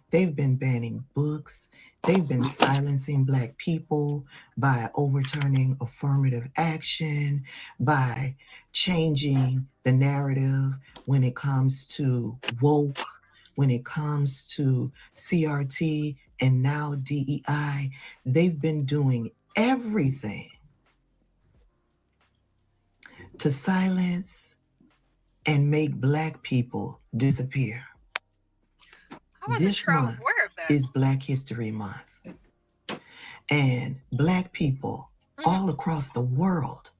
They've been banning books. They've been silencing Black people by overturning affirmative action, by changing the narrative when it comes to woke, when it comes to CRT and now DEI, they've been doing everything to silence and make Black people disappear. I wasn't This sure I was month aware of that. is Black History Month. And Black people all across the world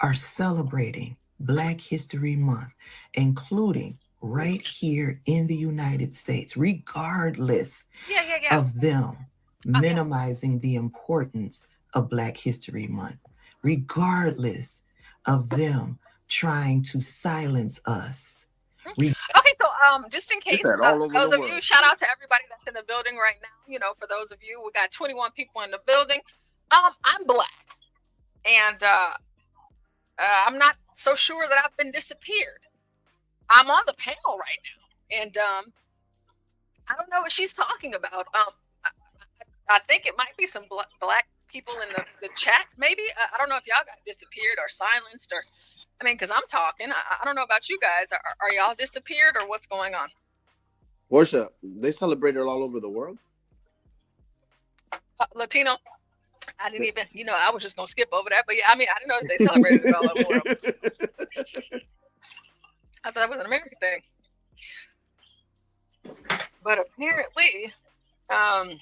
are celebrating Black History Month, including right here in the United States, regardless of them minimizing the importance of Black History Month, regardless of them trying to silence us. Okay, so just in case, said all over those the of you, world. shout out to everybody that's in the building right now. You know, for those of you, we got 21 people in the building. I'm Black, and I'm not so sure that I've been disappeared. I'm on the panel right now, and I don't know what she's talking about. I think it might be some Black people in the chat, maybe. I don't know if y'all got disappeared or silenced, or I mean, because I'm talking. I don't know about you guys. Are y'all disappeared or what's going on? Porsha, they celebrate it all over the world. Latino, I didn't even, I was just going to skip over that. But yeah, I mean, I didn't know that they celebrated it all over the world. I thought that was an American thing. But apparently, I'm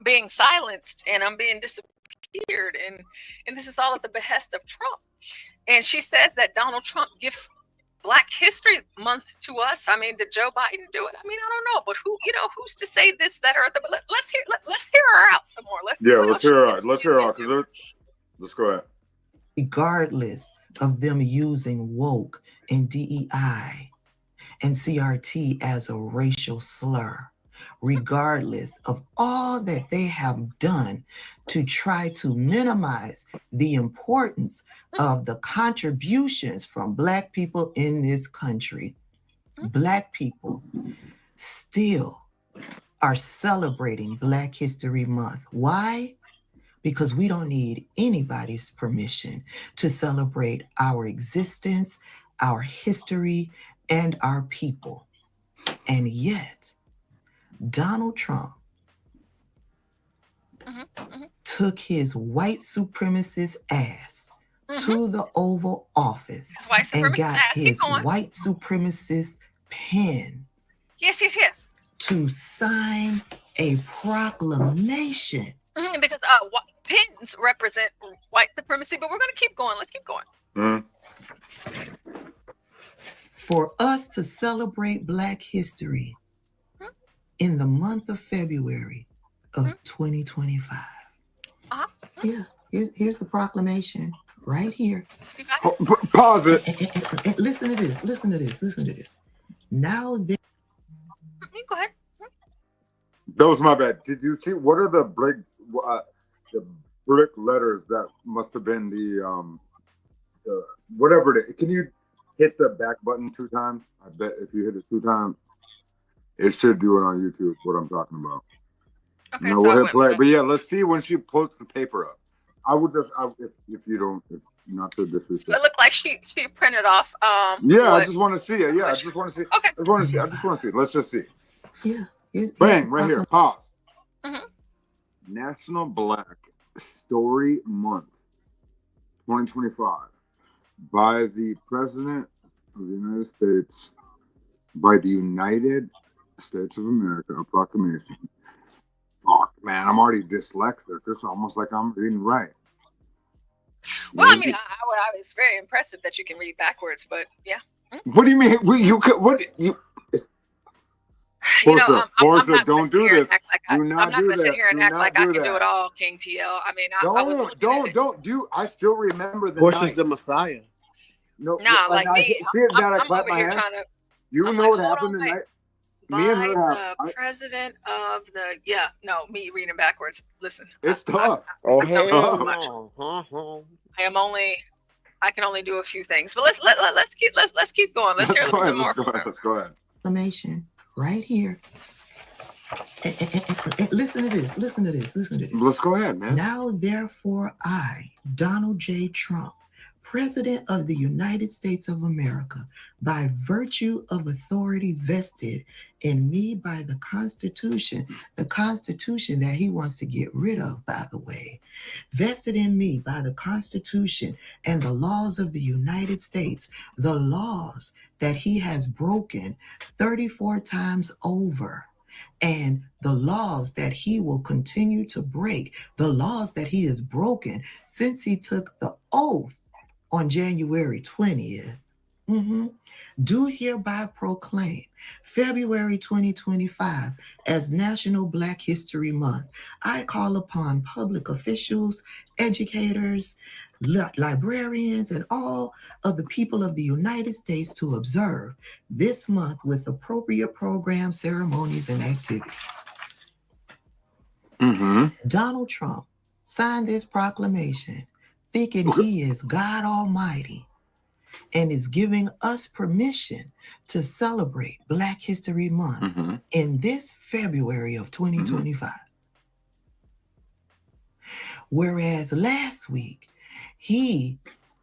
being silenced and I'm being disappeared. And this is all at the behest of Trump. And she says that Donald Trump gives Black History Month to us. I mean, did Joe Biden do it? I mean, I don't know, but who's to say this, that, or other? But let's hear her out some more. Let's hear her out. Let's hear her out. Let's go ahead. Regardless of them using woke and DEI and CRT as a racial slur, regardless of all that they have done to try to minimize the importance of the contributions from Black people in this country, Black people still are celebrating Black History Month. Why? Because we don't need anybody's permission to celebrate our existence, our history, and our people. And yet, Donald Trump took his white supremacist ass to the Oval Office and got his white supremacist pen to sign a proclamation. Because pins represent white supremacy, but we're going to keep going. Let's keep going. For us to celebrate Black history in the month of February of 2025. Yeah, here's the proclamation right here. Pause it. And listen to this. Listen to this. Now Go ahead. That was my bad. Did you see what are the brick letters that must have been the whatever it is? Can you hit the back button 2 times? I bet if you hit it 2 times, it should do it on YouTube. What I'm talking about. Okay, no, we'll hit play. But yeah, let's see when she posts the paper up. I would just, if not to disrespect. It looked like she printed off. I just want to see it. Yeah, I just want to see. Okay. I just want to see. Let's just see. Yeah. Bang! Right here. Pause. National Black Story Month, 2025, by the President of the United States, by the United States of America, a proclamation. Fuck, man, I'm already dyslexic. This is almost like I'm reading right. Well, I mean, it's very impressive that you can read backwards, but yeah. What do you mean? Porsha, don't do this. I'm not going to sit here and act like I can do it all, King TL. I mean, don't. I still remember the Porsha's the Messiah. No, like me. I'm over here trying to. You know what happened tonight? Me and her have the president of the me reading backwards. Listen, it's tough. I can only do a few things, but let's keep going. Let's hear some more. Let's go ahead. Proclamation right here. And listen to this. Listen to this. Let's go ahead, man. Now, therefore, I, Donald J. Trump, President of the United States of America, by virtue of authority vested in me by the Constitution that he wants to get rid of, by the way, vested in me by the Constitution and the laws of the United States, the laws that he has broken 34 times over, and the laws that he will continue to break, the laws that he has broken since he took the oath on January 20th, do hereby proclaim February 2025 as National Black History Month. I call upon public officials, educators, librarians, and all of the people of the United States to observe this month with appropriate programs, ceremonies, and activities. Donald Trump signed this proclamation thinking he is God Almighty and is giving us permission to celebrate Black History Month in this February of 2025. Whereas last week, he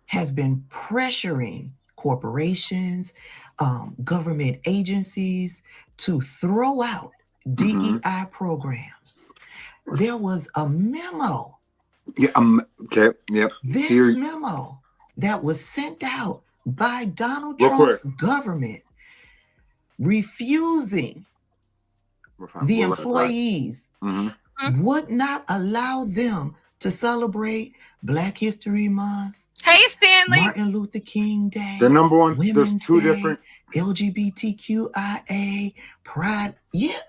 has been pressuring corporations, government agencies to throw out DEI programs. There was a memo. This memo that was sent out by Donald Trump's government refusing the employees would not allow them to celebrate Black History Month. Hey, Stanley. Martin Luther King Day. The number one, Women's there's two Day, different LGBTQIA, Pride. Yeah.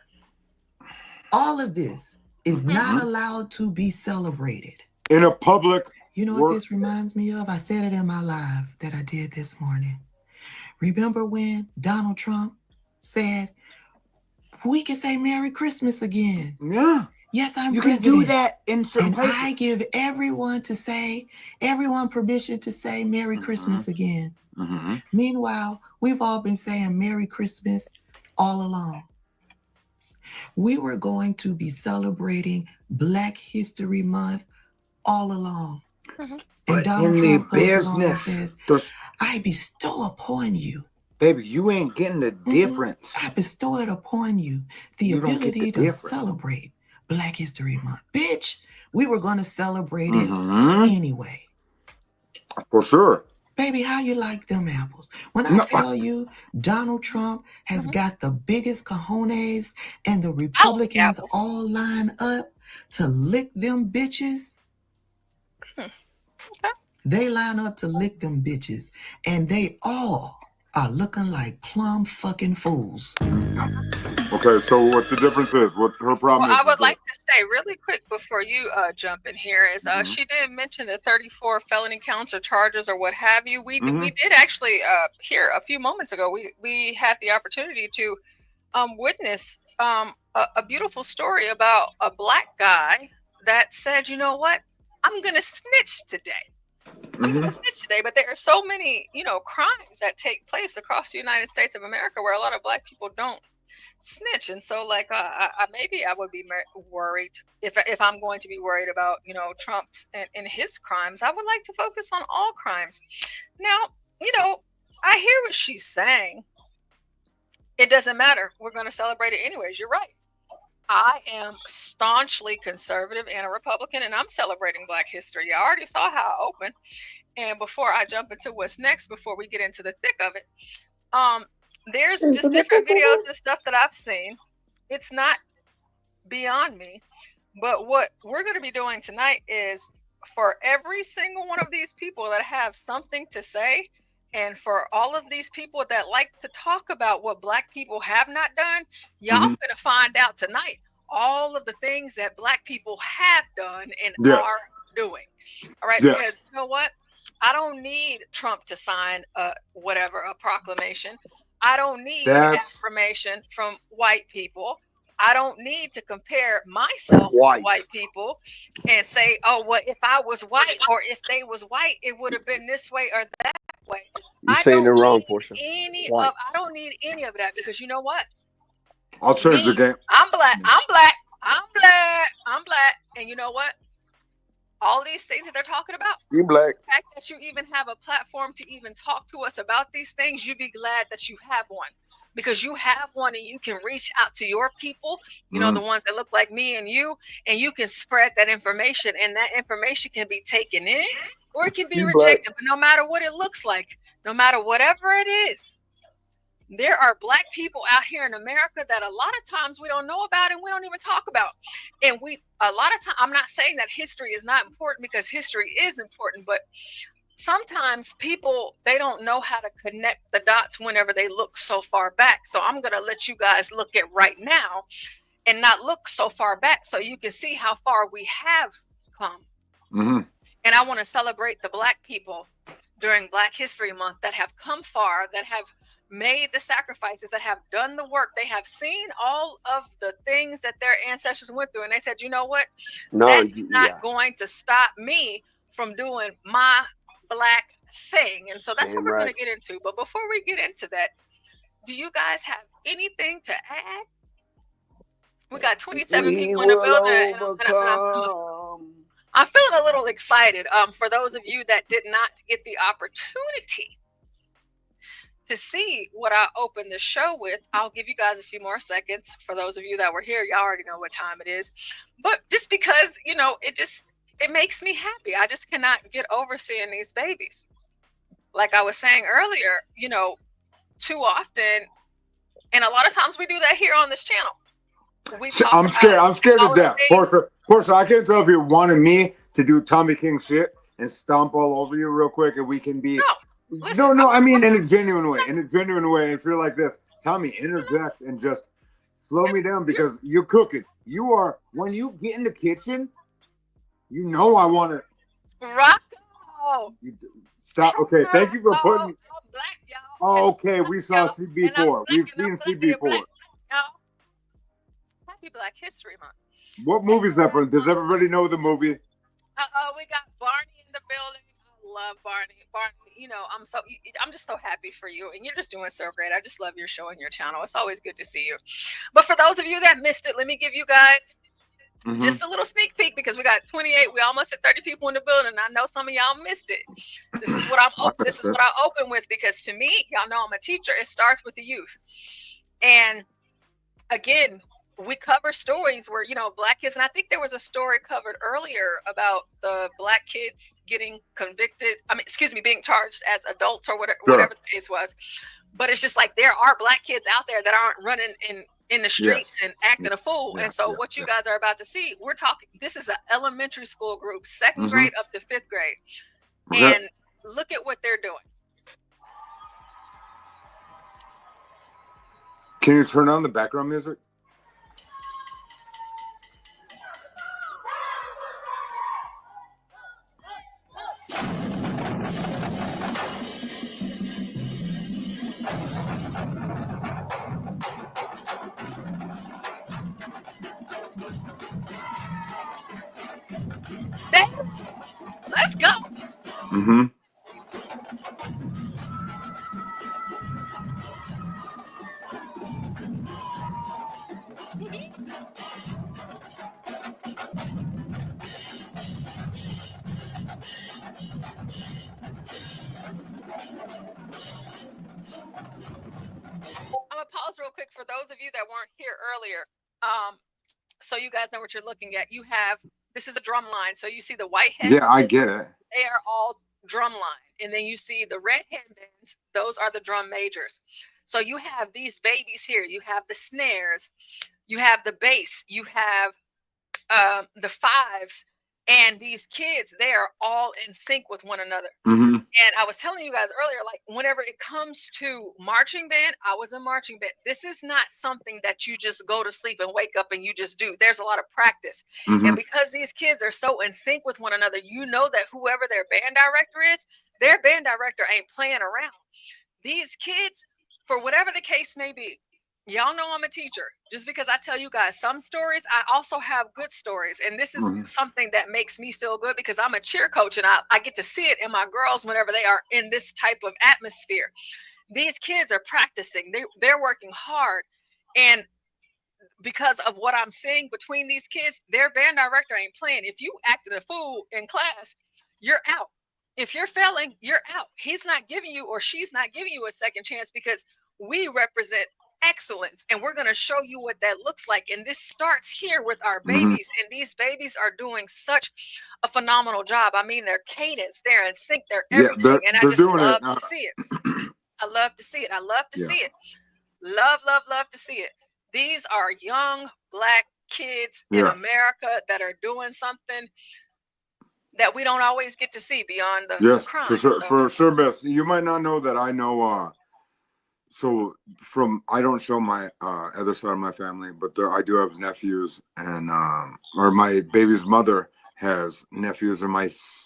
All of this is not allowed to be celebrated in a public. You know what this reminds me of? I said it in my live that I did this morning. Remember when Donald Trump said, we can say Merry Christmas again? Yeah. Yes, I'm you president. can do that in certain places. I give everyone permission to say Merry Christmas again. Meanwhile, we've all been saying Merry Christmas all along. We were going to be celebrating Black History Month all along. And Donald Trump says, I bestow upon you. Baby, you ain't getting the difference. I bestow it upon you the ability to celebrate Black History Month. Bitch, we were going to celebrate it anyway. For sure. Baby, how you like them apples? When I tell you Donald Trump has got the biggest cojones and the Republicans all line up to lick them bitches. They line up to lick them bitches, and they all are looking like plum fucking fools. Okay, so what the difference is, what her problem is. I would like to say really quick before you jump in here is she did mention the 34 felony counts or charges or what have you. We did actually hear a few moments ago, we had the opportunity to witness a beautiful story about a Black guy that said, you know what, I'm going to snitch today. I'm going to snitch today, but there are so many, crimes that take place across the United States of America where a lot of Black people don't snitch. And so like, maybe I would be worried if I'm going to be worried about, Trump's and his crimes, I would like to focus on all crimes. Now, I hear what she's saying. It doesn't matter. We're going to celebrate it anyways. You're right. I am staunchly conservative and a Republican, and I'm celebrating Black history. I already saw how I open. And before I jump into what's next, before we get into the thick of it, there's just different videos and stuff that I've seen. It's not beyond me. But what we're going to be doing tonight is for every single one of these people that have something to say, and for all of these people that like to talk about what Black people have not done, y'all gonna find out tonight all of the things that Black people have done and are doing. All right, because you know what? I don't need Trump to sign a proclamation. I don't need affirmation from white people. I don't need to compare myself to white people and say, oh, well, if I was white or if they was white, it would have been this way or that way. You're saying it wrong, Porsha. I don't need any of that because you know what? I'll change the game. I'm black. And you know what? all these things that they're talking about, You black. the fact that you even have a platform to even talk to us about these things, you be glad that you have one, because you have one and you can reach out to your people, you know, the ones that look like me and you can spread that information, and that information can be taken in or it can be You black. rejected. But no matter what it looks like, no matter whatever it is, there are Black people out here in America that a lot of times we don't know about and we don't even talk about. And a lot of times, I'm not saying that history is not important, because history is important, but sometimes people, they don't know how to connect the dots whenever they look so far back. So I'm going to let you guys look at right now and not look so far back, so you can see how far we have come. And I want to celebrate the Black people during Black History Month that have come far, that have made the sacrifices, that have done the work. They have seen all of the things that their ancestors went through, and they said, you know what, that's not going to stop me from doing my Black thing. And so that's what we're going to get into. But before we get into that, do you guys have anything to add? We got 27 people in the building, and I'm feeling a little excited. For those of you that did not get the opportunity to see what I opened the show with, I'll give you guys a few more seconds. For those of you that were here, y'all already know what time it is. But just because, you know, it makes me happy. I just cannot get over seeing these babies. Like I was saying earlier, you know, too often, and a lot of times we do that here on this channel. I'm scared to death. Porsha, I can't tell if you're wanting me to do Tommy King shit and stomp all over you real quick, and we can be. No, I mean in a genuine way. And if you're like this, Tommy, interject and just slow me down, because you're cooking. You are, when you get in the kitchen, you know I want to. Rocco. Stop. Okay, thank you for putting. Oh, okay, we saw CB4. We've seen CB4. Happy Black History Month. What movie is that from? Does everybody know the movie? We got Barney in the building. I love Barney. Barney, you know, I'm just so happy for you, and you're just doing so great. I just love your show and your channel. It's always good to see you. But for those of you that missed it, let me give you guys just a little sneak peek, because we got 28. We almost at 30 people in the building. I know some of y'all missed it. This is what I open with, because to me, y'all know I'm a teacher. It starts with the youth. And again, we cover stories where, you know, Black kids, and I think there was a story covered earlier about the Black kids getting convicted. Being charged as adults or whatever the case was. But it's just like, there are Black kids out there that aren't running in the streets and acting a fool. And so what you guys are about to see, we're talking, this is an elementary school group, 2nd grade up to 5th grade. And look at what they're doing. Can you turn on the background music? Let's go. I'm gonna pause real quick for those of you that weren't here earlier. So you guys know what you're looking at. This is a drum line. So you see the white heads. Yeah, I get it. They are all drum line. And then you see the red headbands. Those are the drum majors. So you have these babies here. You have the snares. You have the bass. You have the fives. And these kids, they are all in sync with one another. And I was telling you guys earlier, like, whenever it comes to marching band, I was a marching band. This is not something that you just go to sleep and wake up and you just do. There's a lot of practice. And because these kids are so in sync with one another, you know that whoever their band director is, their band director ain't playing around. These kids, for whatever the case may be, y'all know I'm a teacher. Just because I tell you guys some stories, I also have good stories. And this is something that makes me feel good, because I'm a cheer coach, and I get to see it in my girls whenever they are in this type of atmosphere. These kids are practicing. They're working hard. And because of what I'm seeing between these kids, their band director ain't playing. If you acted a fool in class, you're out. If you're failing, you're out. He's not giving you, or she's not giving you a second chance, because we represent excellence, and we're going to show you what that looks like. And this starts here with our babies, and these babies are doing such a phenomenal job. I mean, their cadence, they're in sync, they're Yeah, everything, and I they're just doing love it. to see it. I love to see it. I love to Yeah. see it. Love, love, love to see it. These are young Black kids in Yeah. America that are doing something that we don't always get to see beyond the Yes, crime. for sure, So, Miss. You might not know that I know. So I don't show my other side of my family, but I do have nephews, and or my baby's mother has nephews, and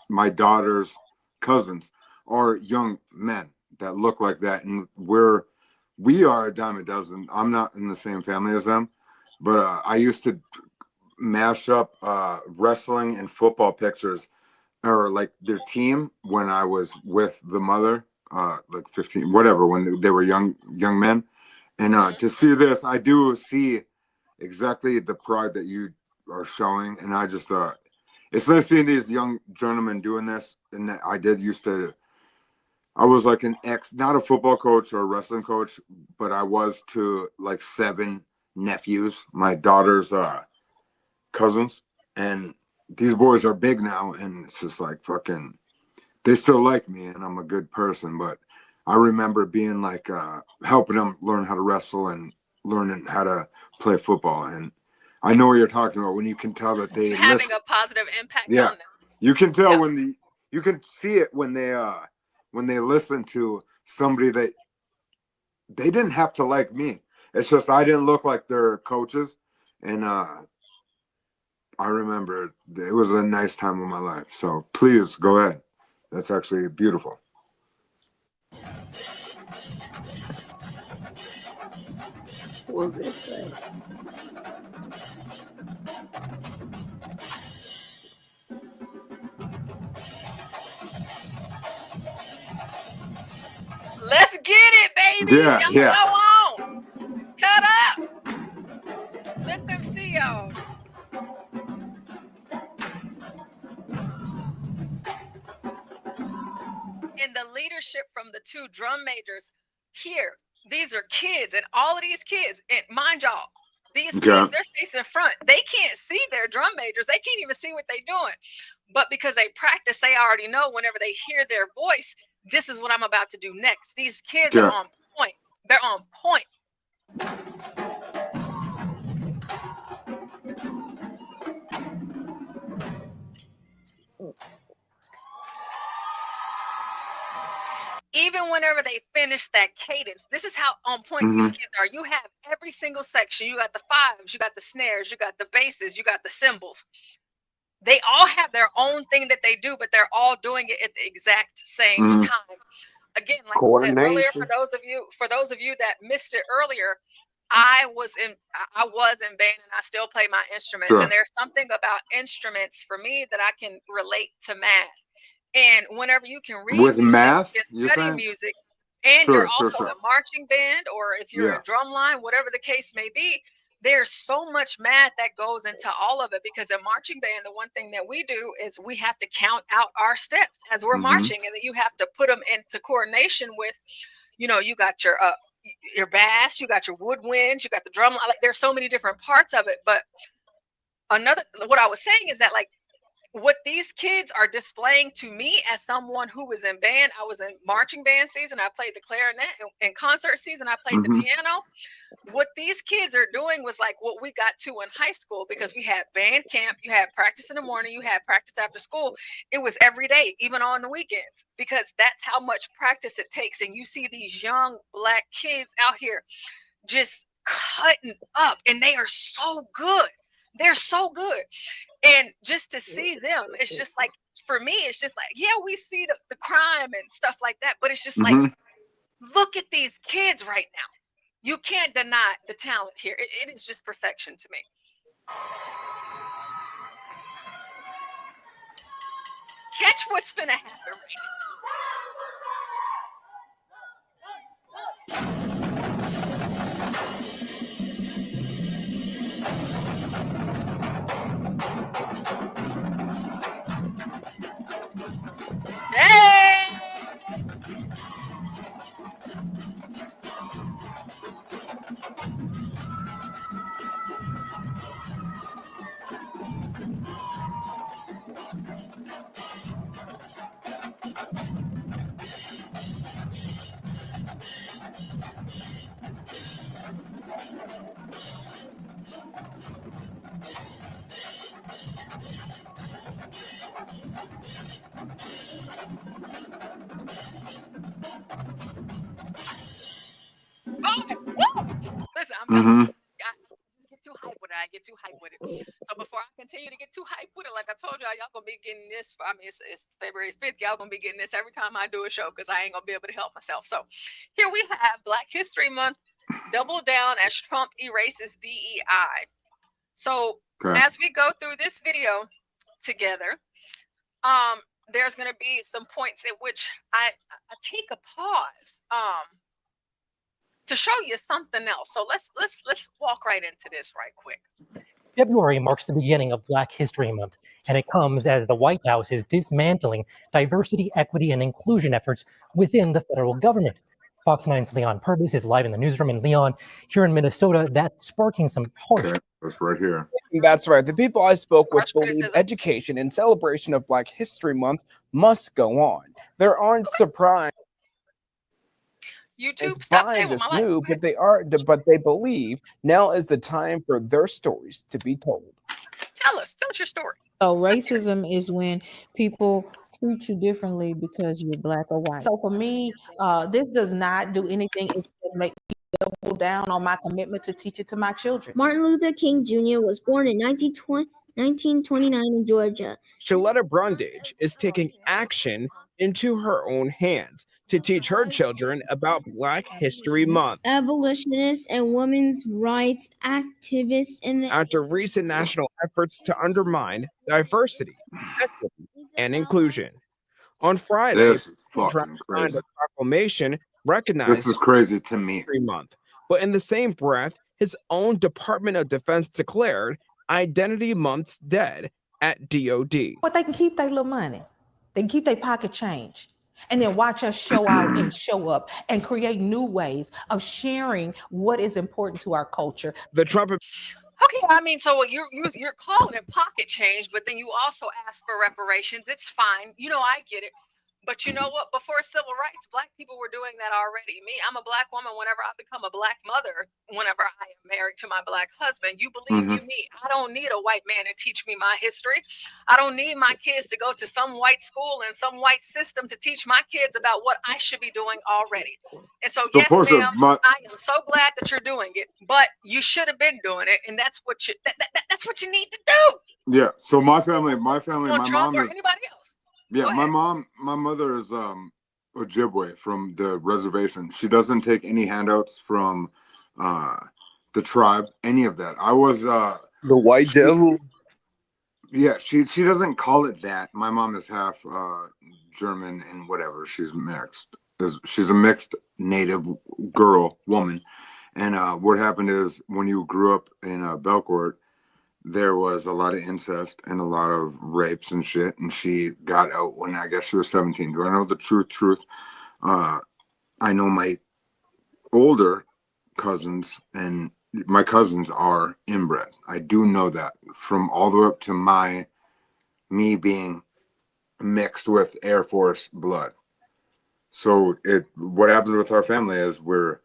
my daughter's cousins are young men that look like that, and we are a dime a dozen. I'm not in the same family as them, but I used to mash up wrestling and football pictures, or like their team, when I was with the mother, like 15, whatever, when they were young men. And to see this, I do see exactly the pride that you are showing. And I just, it's nice seeing these young gentlemen doing this. And I was like not a football coach or a wrestling coach, but I was to like 7 nephews, my daughter's cousins. And these boys are big now, and it's just like fucking, they still like me, and I'm a good person. But I remember being like helping them learn how to wrestle and learning how to play football. And I know what you're talking about, when you can tell that they having listen. a positive impact Yeah, on them. you can tell you can see it when they listen to somebody that they didn't have to like me. It's just I didn't look like their coaches, and I remember it was a nice time of my life. So please go ahead. That's actually beautiful. What was it say? Let's get it, baby. Yeah, Y'all yeah. go on. Cut up. Let them see y'all. And the leadership from the 2 drum majors here, these are kids, and all of these kids, and mind y'all, these kids, they're facing front. They can't see their drum majors. They can't even see what they're doing. But because they practice, they already know whenever they hear their voice, this is what I'm about to do next. These kids are on point. They're on point. Even whenever they finish that cadence, this is how on point these kids are. You have every single section. You got the 5s, you got the snares, you got the basses, you got the cymbals. They all have their own thing that they do, but they're all doing it at the exact same time. Again, like I said earlier, for those of you that missed it earlier, I was in band, and I still play my instruments. And there's something about instruments for me that I can relate to math. And whenever you can read With music, math, you can study music, and you're also a marching band, or if you're a drum line, whatever the case may be, there's so much math that goes into all of it. Because in marching band, the one thing that we do is we have to count out our steps as we're marching, and then you have to put them into coordination with, you got your bass, you got your woodwinds, you got the drum line. Like, there's so many different parts of it. But what I was saying is that, like, what these kids are displaying to me as someone who was in band, I was in marching band season, I played the clarinet. In concert season, I played the piano. What these kids are doing was like what we got to in high school, because we had band camp, you had practice in the morning, you had practice after school. It was every day, even on the weekends, because that's how much practice it takes. And you see these young Black kids out here just cutting up, and they are so good. They're so good. And just to see them, it's just like, for me, it's just like, yeah, we see the crime and stuff like that, but it's just like, look at these kids right now. You can't deny the talent here. It is just perfection to me. Catch what's finna happen right now. Listen, I'm Mm-hmm. I just get too hyped with it. I get too hyped with it. So before I continue to get too hyped with it, like I told y'all gonna be getting this. I mean, it's February 5th. Y'all gonna be getting this every time I do a show because I ain't gonna be able to help myself. So here we have Black History Month. Double down as Trump erases DEI. So as we go through this video together, there's gonna be some points at which I take a pause. To show you something else. So let's walk right into this right quick. February marks the beginning of Black History Month, and it comes as the White House is dismantling diversity, equity, and inclusion efforts within the federal government. Fox 9's Leon Purvis is live in the newsroom. And Leon, here in Minnesota, that's sparking some harsh. That's right here. That's right. The people I spoke with believe education in celebration of Black History Month must go on. There aren't surprised YouTube, by this move, but they believe now is the time for their stories to be told. Tell us your story. So racism is when people treat you differently because you're Black or white. So for me, this does not do anything except make me double down on my commitment to teach it to my children. Martin Luther King Jr. was born in 1929 in Georgia. Shaletta Brundage is taking action into her own hands to teach her children about Black History Month. Abolitionists and women's rights activists after recent national efforts to undermine diversity, equity, and inclusion. On Friday, This is fucking crazy. a proclamation recognized This is crazy to me. History Month. But in the same breath, his own Department of Defense declared Identity Month's dead at DOD. But they can keep their little money. They can keep their pocket change. And then watch us show out and show up and create new ways of sharing what is important to our culture. The Trump. Okay, I mean, so you're calling it pocket change, but then you also ask for reparations. It's fine. You know, I get it. But you know what? Before civil rights, Black people were doing that already. Me, I'm a Black woman. Whenever I become a Black mother, whenever I am married to my Black husband, you believe you me. I don't need a white man to teach me my history. I don't need my kids to go to some white school and some white system to teach my kids about what I should be doing already. And so yes, Porsha, ma'am, I am so glad that you're doing it, but you should have been doing it, and that's what you that's what you need to do. Yeah. So my family, my Trump mom or is anybody else. yeah, my mother is Ojibwe from the reservation. She doesn't take any handouts from the tribe, any of that. I was the white devil. Yeah, she doesn't call it that. My mom is half German and whatever. She's mixed. She's a mixed native woman. And what happened is when you grew up in Belcourt, there was a lot of incest and a lot of rapes and shit. And she got out when I guess she was 17. Do I know the truth? I know my older cousins and my cousins are inbred. I do know that from all the way up to me being mixed with Air Force blood. So what happened with our family is we're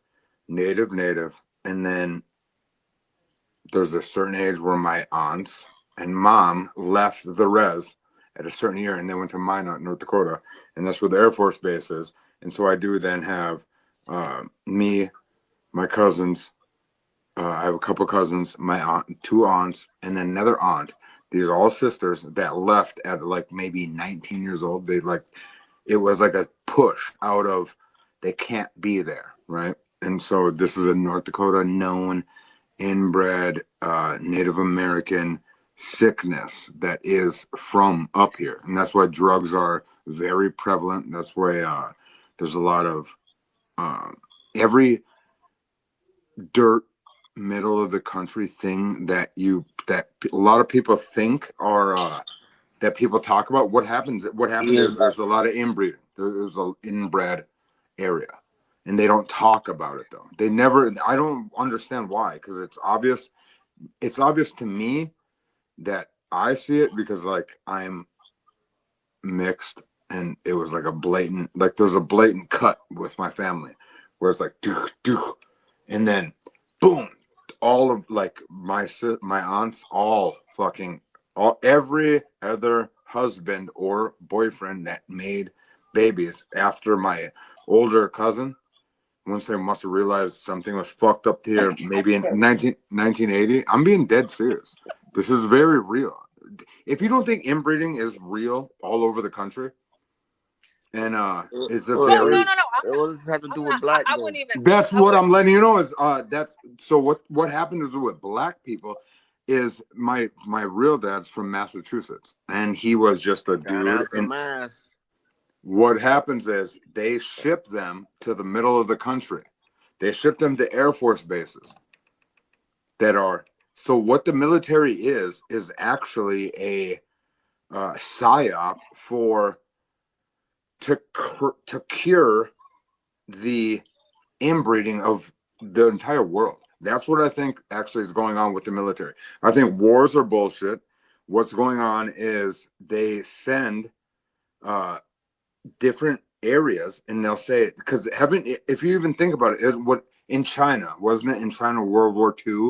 native, and then there's a certain age where my aunts and mom left the res at a certain year and they went to Minot, North Dakota, and that's where the Air Force base is. And so I do then have me, my cousins. I have a couple cousins, my aunt, 2 aunts, and then another aunt. These are all sisters that left at like maybe 19 years old. It was like a push out of they can't be there, right? And so this is a North Dakota known inbred Native American sickness that is from up here, and that's why drugs are very prevalent. That's why there's a lot of every dirt middle of the country thing that a lot of people think are that people talk about. What happened is there's a lot of inbreeding. There's an inbred area, and they don't talk about it though. I don't understand why, because it's obvious to me that I see it because like I'm mixed, and it was like there's a blatant cut with my family where it's like do, and then boom, all of like my aunts, every other husband or boyfriend that made babies after my older cousin, once they must have realized something was fucked up here, maybe in 1980. I'm being dead serious. This is very real. If you don't think inbreeding is real all over the country, and it's a very No. What does this have to do with black? I wouldn't even. that's what I'm letting you know is that's so what happened is with black people is my real dad's from Massachusetts, and he was just a dude. And what happens is they ship them to the middle of the country. They ship them to Air Force bases that are. So what the military is actually a psyop to cure the inbreeding of the entire world. That's what I think actually is going on with the military. I think wars are bullshit. What's going on is they send different areas, and they'll say, because if you even think about it, is what in China, wasn't it in China World War II?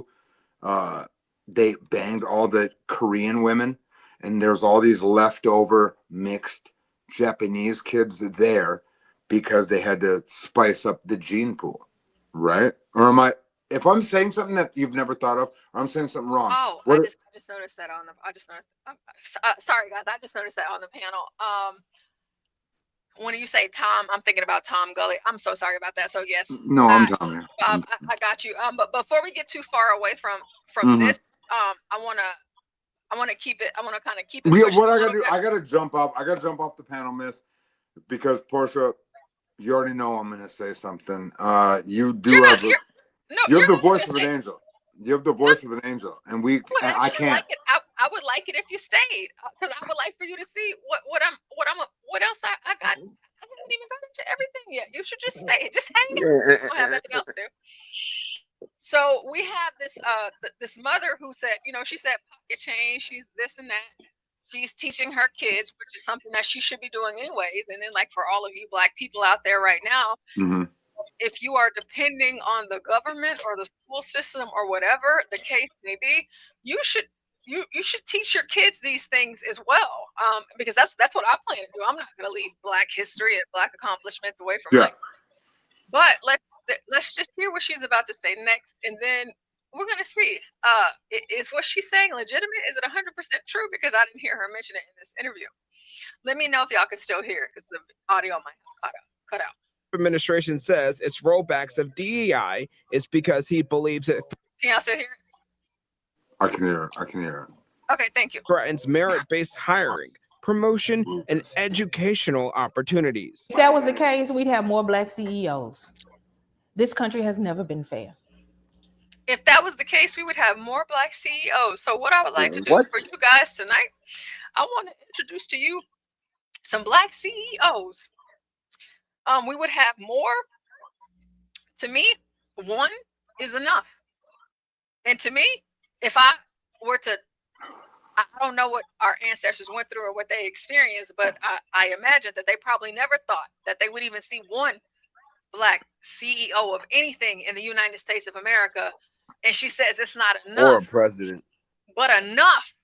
They banged all the Korean women, and there's all these leftover mixed Japanese kids there because they had to spice up the gene pool, right? Or if I'm saying something that you've never thought of, or I'm saying something wrong. Oh, I just noticed that on the. Sorry guys, I just noticed that on the panel. When you say Tom, I'm thinking about Tom Gully. I'm so sorry about that. So yes. No, I'm telling you. I got you. But before we get too far away from this, I want to keep it. I want to kind of keep it. What I gotta do? I gotta jump off. I gotta jump off the panel, miss, because Porsha, you already know I'm gonna say something. You have the voice of an angel. You have the voice of an angel, and I can't. Like it. I would like it if you stayed, because I would like for you to see what else I got. I haven't even got into everything yet. You should just stay, just hang out. I don't have nothing else to do. So we have this mother who said, she said pocket change. She's this and that. She's teaching her kids, which is something that she should be doing anyways. And then, like, for all of you Black people out there right now, if you are depending on the government or the school system or whatever the case may be, you should teach your kids these things as well, because that's what I plan to do. I'm not going to leave Black history and Black accomplishments away from my. But let's just hear what she's about to say next, and then we're going to see. Is what she's saying legitimate? Is it 100% true? Because I didn't hear her mention it in this interview. Let me know if y'all can still hear it, because the audio might have cut out. Administration says its rollbacks of DEI is because he believes it. Can y'all still hear it? I can hear it. Okay, thank you. Threatens merit-based hiring, promotion, and educational opportunities. If that was the case, we'd have more Black CEOs. This country has never been fair. If that was the case, we would have more Black CEOs. So what I would like to do for you guys tonight, I want to introduce to you some Black CEOs. We would have more. To me, one is enough. And to me, if I were to, I don't know what our ancestors went through or what they experienced, but I imagine that they probably never thought that they would even see one Black CEO of anything in the United States of America. And she says it's not enough. Or a president. But enough.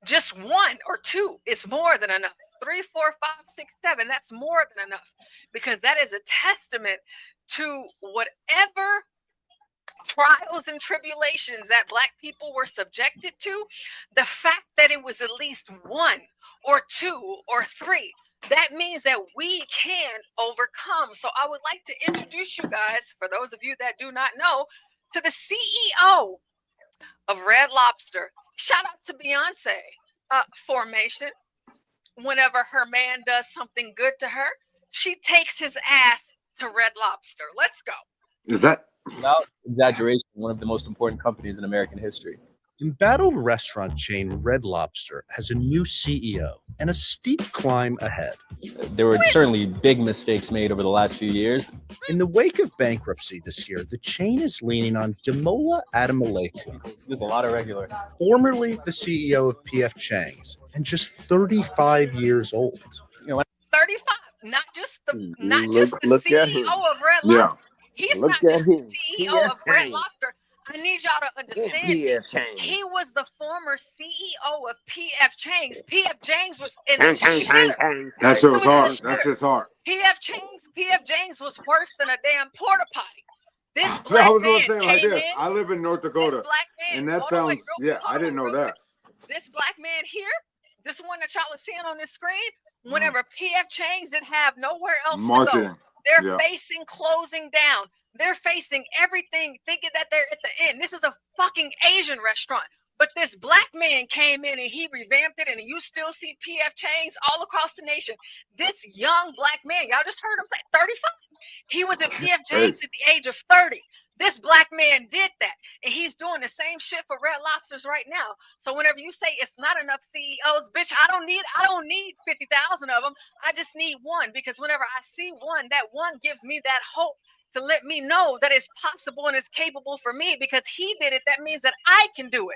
Just one or two is more than enough. 3, 4, 5, 6, 7. That's more than enough, because that is a testament to whatever trials and tribulations that Black people were subjected to. The fact that it was at least 1 or 2 or 3, that means that we can overcome. So I would like to introduce you guys, for those of you that do not know, to the CEO of Red Lobster. Shout out to Beyonce. Formation. Whenever her man does something good to her, she takes his ass to Red Lobster. Let's go. Is that, without exaggeration, one of the most important companies in American history? Embattled restaurant chain Red Lobster has a new CEO and a steep climb ahead. There were certainly big mistakes made over the last few years. In the wake of bankruptcy this year, the chain is leaning on Damola Adamaleku. There's a lot of regulars. Formerly the CEO of P.F. Chang's and just 35 years old. 35, not just the CEO of Red Lobster. He's not just the CEO of Red Lobster. I need y'all to understand. PF Chang's. He was the former CEO of PF Chang's. PF Chang's was in the shitter. That shit was hard. That's just hard. PF Chang's was worse than a damn porta potty. This I black was man gonna say like came this. in. I live in North Dakota, This black man, and that hold on, wait, sounds. real Yeah, quick, I didn't know real that. quick. This black man here, this one that y'all are seeing on this screen, whenever PF Chang's didn't have nowhere else to go, Marketing. they're Yeah. facing closing down. They're facing everything, thinking that they're at the end. This is a fucking Asian restaurant. But this black man came in and he revamped it, and you still see PF Chang's all across the nation. This young black man, y'all just heard him say 35. He was at PF Chang's at the age of 30. This black man did that, and he's doing the same shit for Red Lobsters right now. So whenever you say it's not enough CEOs, bitch, I don't need 50,000 of them. I just need one, because whenever I see one, that one gives me that hope to let me know that it's possible and it's capable for me, because he did it. That means that I can do it.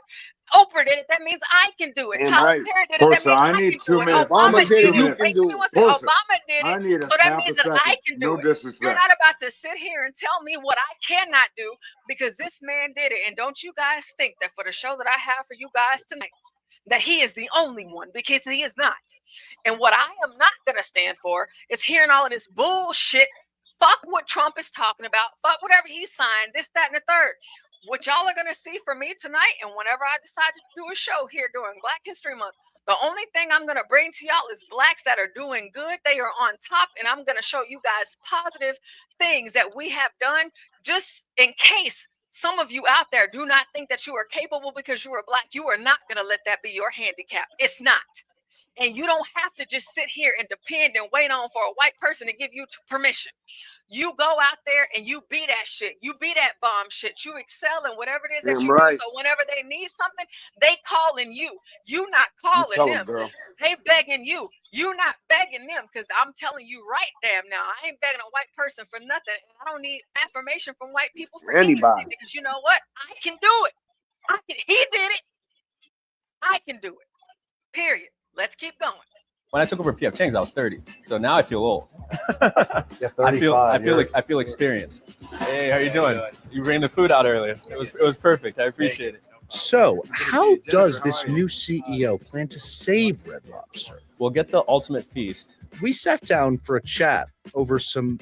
Oprah did it. That means I can do it. Damn Tyler right. Perry did it. That Porsha, means I I need can 2 do it. minutes. Obama did it. You Wait, can give do me it. one second. Porsha, Obama did I it. need a So that half means a that I second. can do No it. disrespect. You're not about to sit here and tell me what I cannot do, because this man did it. And don't you guys think that for the show that I have for you guys tonight, that he is the only one, because he is not. And what I am not going to stand for is hearing all of this bullshit. Fuck what Trump is talking about. Fuck whatever he signed, this, that, and the third. What y'all are going to see from me tonight, and whenever I decide to do a show here during Black History Month, the only thing I'm going to bring to y'all is blacks that are doing good. They are on top, and I'm going to show you guys positive things that we have done, just in case some of you out there do not think that you are capable because you are black. You are not going to let that be your handicap. It's not. And you don't have to just sit here and depend and wait on for a white person to give you permission. You go out there and you be that shit. You be that bomb shit. You excel in whatever it is that Damn you right. do. So whenever they need something, they calling you. You not calling tell 'em, them. girl. They begging you. You not begging them, because I'm telling you right damn now, I ain't begging a white person for nothing. And I don't need affirmation from white people for anything, Anybody. because you know what? I can do it. He did it. I can do it. Period. Let's keep going. When I took over PF Chang's, I was 30. So now I feel old. Yeah, 35. I feel experienced. Hey, how you doing? You bring the food out earlier. It was perfect. I appreciate it. So, how does this new CEO plan to save Red Lobster? We'll get the ultimate feast. We sat down for a chat over some,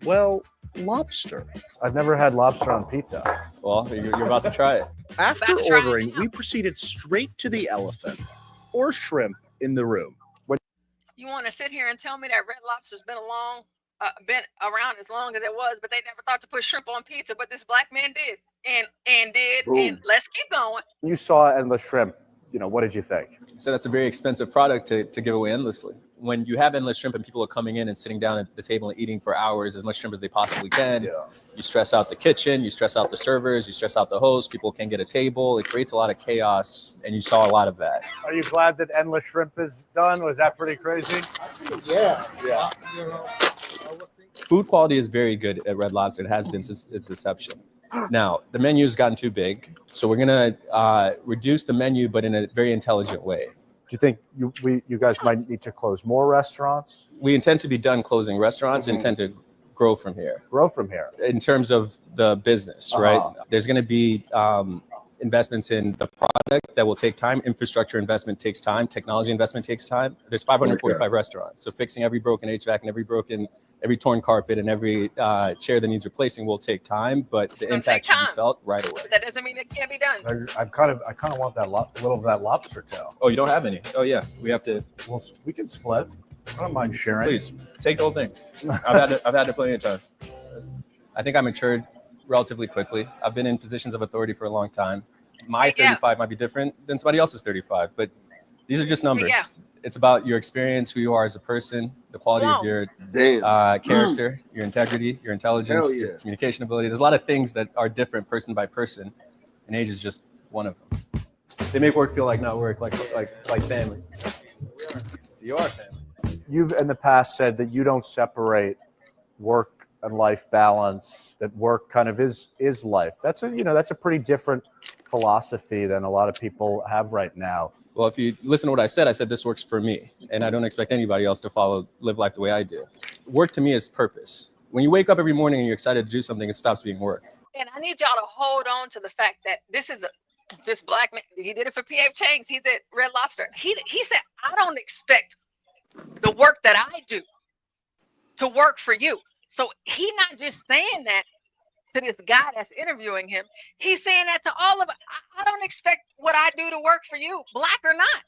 well, lobster. I've never had lobster on pizza. Well, you're about to try it. After ordering, we proceeded straight to the elephant, or shrimp, in the room. You want to sit here and tell me that Red Lobster's been around as long as it was, but they never thought to put shrimp on pizza, but this black man did, and let's keep going. You saw endless shrimp. What did you think? So that's a very expensive product to give away endlessly. When you have endless shrimp and people are coming in and sitting down at the table and eating for hours, as much shrimp as they possibly can, you stress out the kitchen, you stress out the servers, you stress out the host, people can't get a table. It creates a lot of chaos, and you saw a lot of that. Are you glad that endless shrimp is done? Was that pretty crazy? Yeah. Food quality is very good at Red Lobster. It has been since its inception. Now, the menu's gotten too big, so we're going to reduce the menu, but in a very intelligent way. Do you think you guys might need to close more restaurants? We intend to be done closing restaurants, intend to grow from here. Grow from here. In terms of the business, right? There's going to be investments in the product that will take time. Infrastructure investment takes time. Technology investment takes time. There's 545 restaurants. So fixing every broken HVAC and every torn carpet and every chair that needs replacing will take time, but the impact should be felt right away. But that doesn't mean it can't be done. I kind of want that little of that lobster tail. Oh, you don't have any? Oh yeah, we have to. Well, we can split. I don't mind sharing. Please take the whole thing. I've had it plenty of times. I think I matured relatively quickly. I've been in positions of authority for a long time. My 35 might be different than somebody else's 35, but these are just numbers. Yeah. It's about your experience, who you are as a person, the quality of your character, your integrity, your intelligence, your communication ability. There's a lot of things that are different person by person, and age is just one of them. They make work feel like not work, like family. You are family. You've in the past said that you don't separate work and life balance, that work kind of is life. That's a pretty different philosophy than a lot of people have right now. Well, if you listen to what I said this works for me, and I don't expect anybody else to live life the way I do. Work to me is purpose. When you wake up every morning and you're excited to do something, it stops being work. And I need y'all to hold on to the fact that this black man, he did it for PF Chang's. He's at Red Lobster. He said, I don't expect the work that I do to work for you. So he not just saying that to this guy that's interviewing him. He's saying that to all of us. I don't expect what I do to work for you, black or not.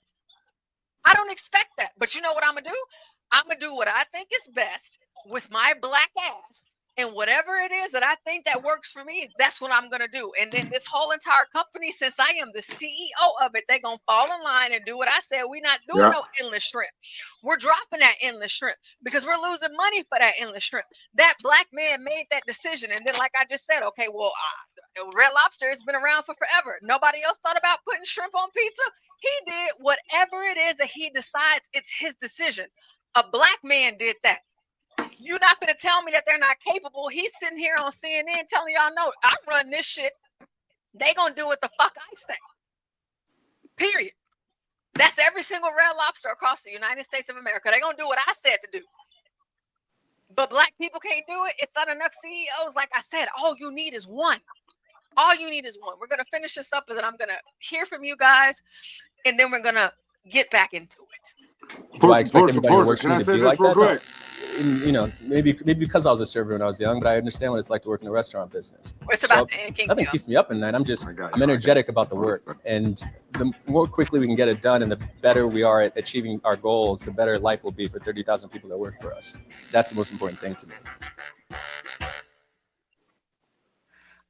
I don't expect that. But you know what I'm going to do? I'm going to do what I think is best with my black ass. And whatever it is that I think that works for me, that's what I'm going to do. And then this whole entire company, since I am the CEO of it, they're going to fall in line and do what I said. We're not doing no endless shrimp. We're dropping that endless shrimp because we're losing money for that endless shrimp. That black man made that decision. And then, like I just said, okay, well, Red Lobster has been around for forever. Nobody else thought about putting shrimp on pizza. He did whatever it is that he decides. It's his decision. A black man did that. You're not going to tell me that they're not capable. He's sitting here on CNN telling y'all, no, I run this shit. They going to do what the fuck I say. Period. That's every single Red Lobster across the United States of America. They're going to do what I said to do. But black people can't do it. It's not enough CEOs. Like I said, all you need is one. All you need is one. We're going to finish this up and then I'm going to hear from you guys. And then we're going to get back into it. Do I expect everybody who works can for I me to say be this like real that? quick? You know, maybe because I was a server when I was young, but I understand what it's like to work in the restaurant business. It's about to end, King Nothing Theo. keeps me up at night. I'm energetic about the work, and the more quickly we can get it done, and the better we are at achieving our goals, the better life will be for 30,000 people that work for us. That's the most important thing to me.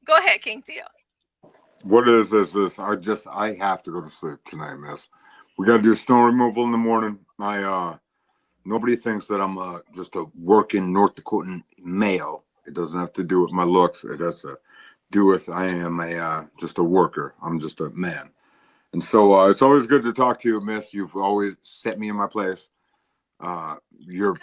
Go ahead, King Theo. What is this? I have to go to sleep tonight, miss. We got to do snow removal in the morning. Nobody thinks that I'm just a working North Dakotan male. It doesn't have to do with my looks. It has to do with I am just a worker. I'm just a man. And so it's always good to talk to you, miss. You've always set me in my place. Your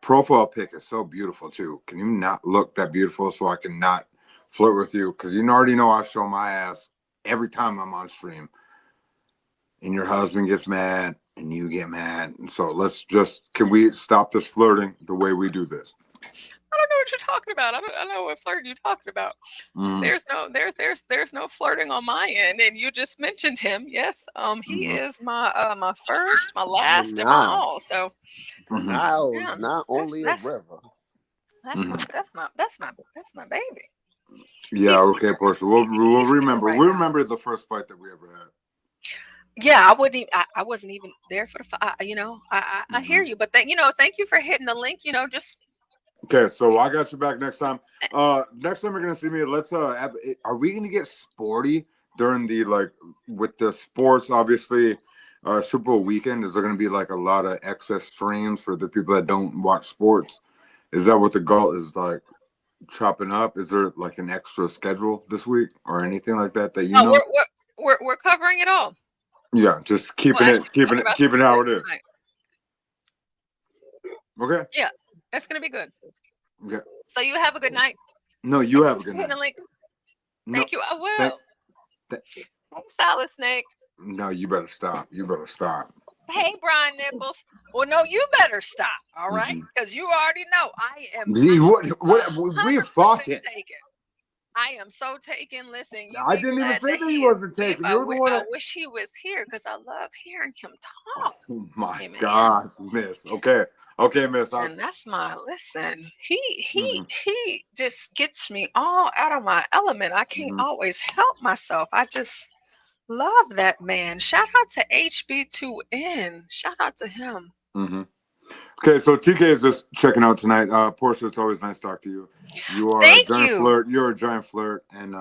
profile pic is so beautiful too. Can you not look that beautiful so I can not flirt with you? Because you already know I show my ass every time I'm on stream. And your husband gets mad and you get mad. And so can we stop this flirting the way we do this? I don't know what you're talking about. I don't know what flirting you're talking about. There's no flirting on my end. And you just mentioned him. Yes. He is my first, my last, and my all. So Denial is not only a river. That's my baby. Yeah, okay, Porsha. We'll remember. Right we now. remember the first fight that we ever had. Yeah, I wasn't even there for the fight. I hear you, but thank you for hitting the link. Just Okay, so I got you back next time. Next time you're gonna see me, let's are we gonna get sporty during the with the sports? Obviously, Super Bowl weekend. Is there gonna be a lot of excess streams for the people that don't watch sports? Is that what the Galt is chopping up? Is there an extra schedule this week or anything like that you know? We're covering it all. Yeah, just keeping it how it is. Tonight. Okay. Yeah, it's gonna be good. Okay. So you have a good night. No, you have a good Hit the night. link. No, Thank you. I will. Hey, Salad Snake. No, you better stop. You better stop. Hey, Brian Nichols. Well, no, you better stop. All right, because you already know I am. We fought it. Taken. I am so taken. Listen, I didn't even say that he wasn't taken. You're the one. I wish he was here because I love hearing him talk. Oh my God, miss. Okay, miss. And that's listen. He just gets me all out of my element. I can't always help myself. I just love that man. Shout out to HB2N. Shout out to him. Okay, so TK is just checking out tonight. Porsha, it's always nice to talk to you. You are a giant flirt. You're a giant flirt, and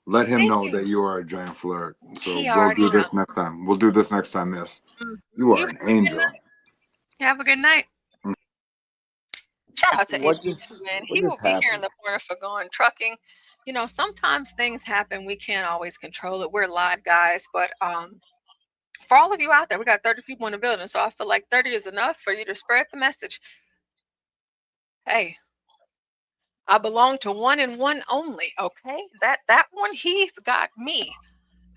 let him know that you are a giant flirt. So we'll do this next time. We'll do this next time, miss. You are an angel. Have a good night. Shout out to HB2N. He will be here in the corner for going trucking. Sometimes things happen. We can't always control it. We're live guys, but for all of you out there, we got 30 people in the building, so I feel like 30 is enough for you to spread the message. Hey, I belong to one and one only, okay? That one, he's got me.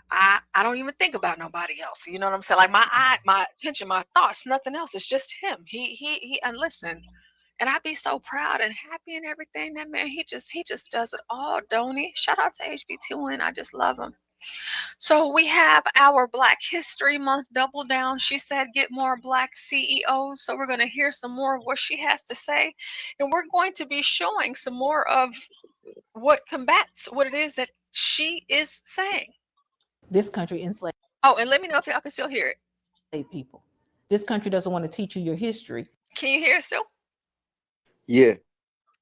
I don't even think about nobody else. You know what I'm saying? Like my attention, my thoughts, nothing else. It's just him. He and listen, And I'd be so proud and happy and everything. That man, he just does it all, don't he? Shout out to HBT1. I just love him. So we have our Black History Month double down. She said get more Black CEOs. So we're going to hear some more of what she has to say. And we're going to be showing some more of what combats what it is that she is saying. This country enslaved. Oh, and let me know if y'all can still hear it. People. This country doesn't want to teach you your history. Can you hear it still? Yeah.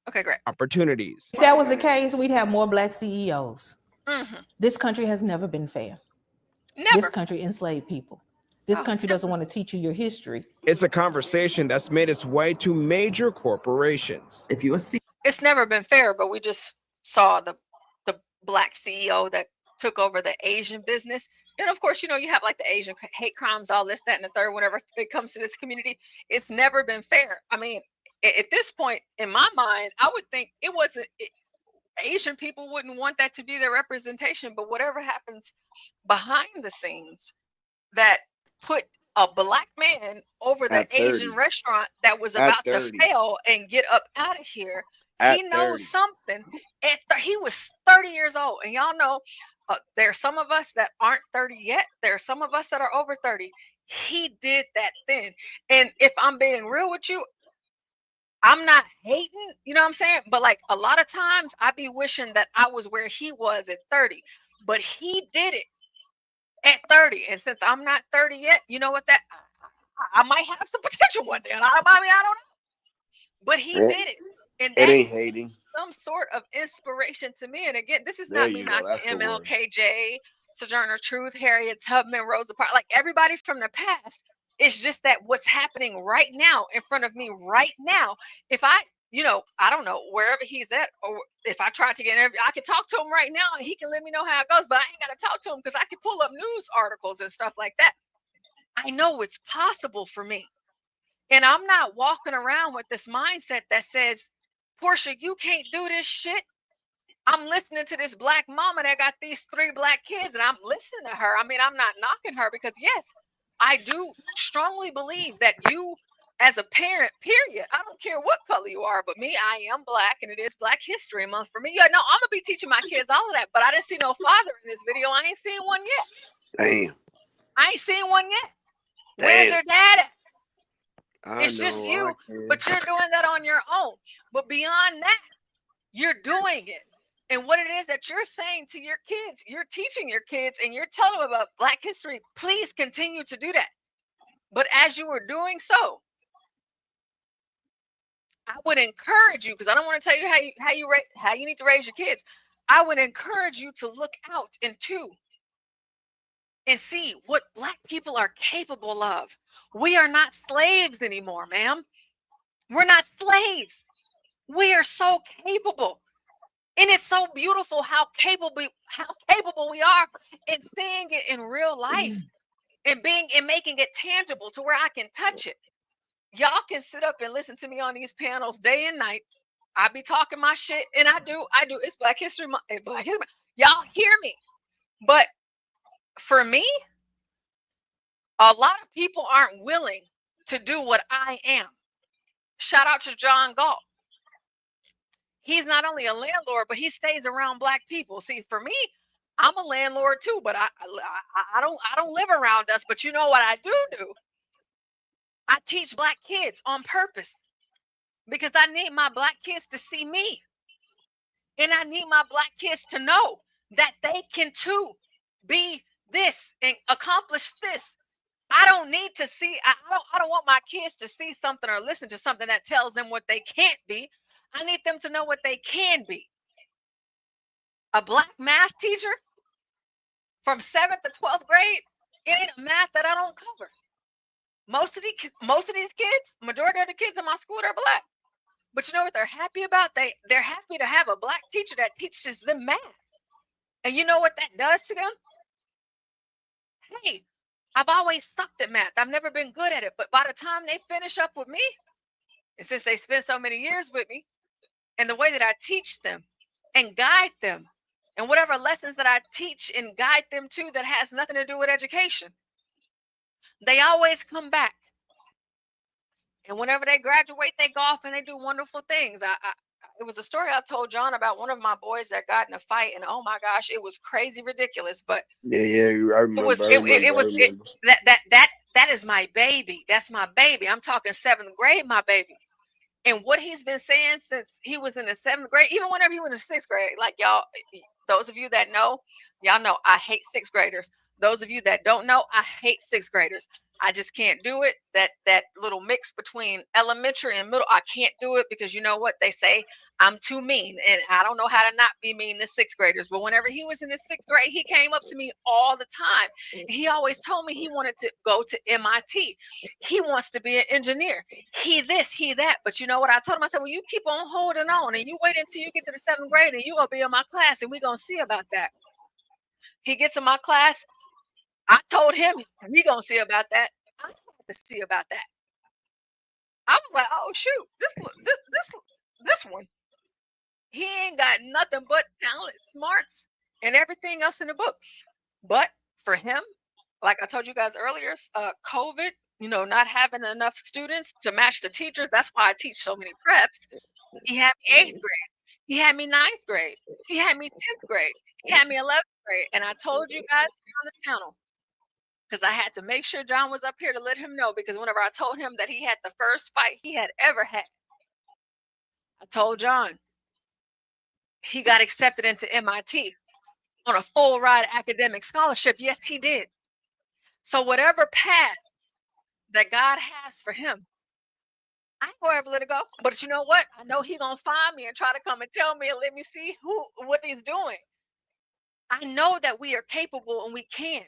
Okay, great. Opportunities. If that was the case, we'd have more Black CEOs. Mm-hmm. This country has never been fair. Never. This country enslaved people. This country doesn't want to teach you your history. It's a conversation that's made its way to major corporations. If you see, it's never been fair, but we just saw the Black CEO that took over the Asian business. And of course, you know, you have like the Asian hate crimes, all this, that, and the third, whenever it comes to this community. It's never been fair. I mean, at this point, in my mind, I would think it wasn't, Asian people wouldn't want that to be their representation, but whatever happens behind the scenes that put a Black man over the Asian restaurant that was about to fail and get up out of here, he knows something. He was 30 years old. And y'all know, there are some of us that aren't 30 yet. There are some of us that are over 30. He did that then. And if I'm being real with you, I'm not hating, you know what I'm saying? But like a lot of times I be wishing that I was where he was at 30, but he did it at 30. And since I'm not 30 yet, you know what, that I might have some potential one day. And I mean, I don't know, but he did it. And that ain't hating. Some sort of inspiration to me. And again, this is not me knocking MLKJ, Sojourner Truth, Harriet Tubman, Rosa Parks, like everybody from the past. It's just that what's happening right now in front of me right now. If I, you know, I don't know, wherever he's at, or if I tried to get an interview, I could talk to him right now and he can let me know how it goes, but I ain't got to talk to him because I can pull up news articles and stuff like that. I know it's possible for me. And I'm not walking around with this mindset that says, Porsha, you can't do this shit. I'm listening to this Black mama that got these 3 Black kids and I'm listening to her. I mean, I'm not knocking her because yes, I do strongly believe that you as a parent, period, I don't care what color you are, but me, I am Black and it is Black History Month for me. Yeah, no, I'm gonna be teaching my kids all of that, but I didn't see no father in this video. I ain't seen one yet. Damn. I ain't seen one yet. Damn. Where's their dad at? It's know, just you, but you're doing that on your own. But beyond that, you're doing it. And what it is that you're saying to your kids, you're teaching your kids and you're telling them about Black history, please continue to do that. But as you were doing so, I would encourage you, because I don't want to tell you how you need to raise your kids. I would encourage you to look out into and see what Black people are capable of. We are not slaves anymore, ma'am. We're not slaves. We are so capable. And it's so beautiful how capable we are in seeing it in real life and making it tangible to where I can touch it. Y'all can sit up and listen to me on these panels day and night. I be talking my shit, and I do. It's Black History Month. Black History Month. Y'all hear me. But for me, a lot of people aren't willing to do what I am. Shout out to John Galt. He's not only a landlord, but he stays around Black people. See, for me, I'm a landlord too, but I don't live around us. But you know what I do? I teach Black kids on purpose because I need my Black kids to see me. And I need my Black kids to know that they can too be this and accomplish this. I don't need to see, I don't want my kids to see something or listen to something that tells them what they can't be. I need them to know what they can be. A Black math teacher from 7th to 12th grade, it ain't a math that I don't cover. Most of these kids, majority of the kids in my school, they're Black. But you know what they're happy about? They're happy to have a Black teacher that teaches them math. And you know what that does to them? Hey, I've always sucked at math. I've never been good at it. But by the time they finish up with me, and since they spend so many years with me, and the way that I teach them and guide them, and whatever lessons that I teach and guide them to that has nothing to do with education, they always come back And whenever they graduate, they go off and they do wonderful things. It was a story I told John about one of my boys that got in a fight, and oh my gosh, it was crazy ridiculous. But Yeah, yeah, I it was remember. I it, remember. it I was it, remember. that is my baby. That's my baby. I'm talking 7th grade, my baby. And what he's been saying since he was in the 7th grade, even whenever he was in the 6th grade, like y'all, those of you that know, y'all know I hate 6th graders. Those of you that don't know, I hate 6th graders. I just can't do it. That little mix between elementary and middle, I can't do it because you know what they say, I'm too mean, and I don't know how to not be mean to 6th graders. But whenever he was in the 6th grade, he came up to me all the time. He always told me he wanted to go to MIT. He wants to be an engineer. He this, he that. But you know what I told him? I said, well, you keep on holding on, and you wait until you get to the 7th grade, and you're gonna be in my class, and we're gonna see about that. He gets in my class. I told him we gonna see about that. I had to see about that. I was like, oh shoot, this one. He ain't got nothing but talent, smarts, and everything else in the book. But for him, like I told you guys earlier, COVID, not having enough students to match the teachers. That's why I teach so many preps. He had me 8th grade. He had me 9th grade. He had me 10th grade. He had me 11th grade. And I told you guys on the channel, because I had to make sure John was up here to let him know, because whenever I told him that he had the first fight he had ever had, I told John he got accepted into MIT on a full ride academic scholarship. Yes, he did. So whatever path that God has for him, I ain't gonna ever let it go. But you know what? I know he gonna find me and try to come and tell me and let me see what he's doing. I know that we are capable and we can.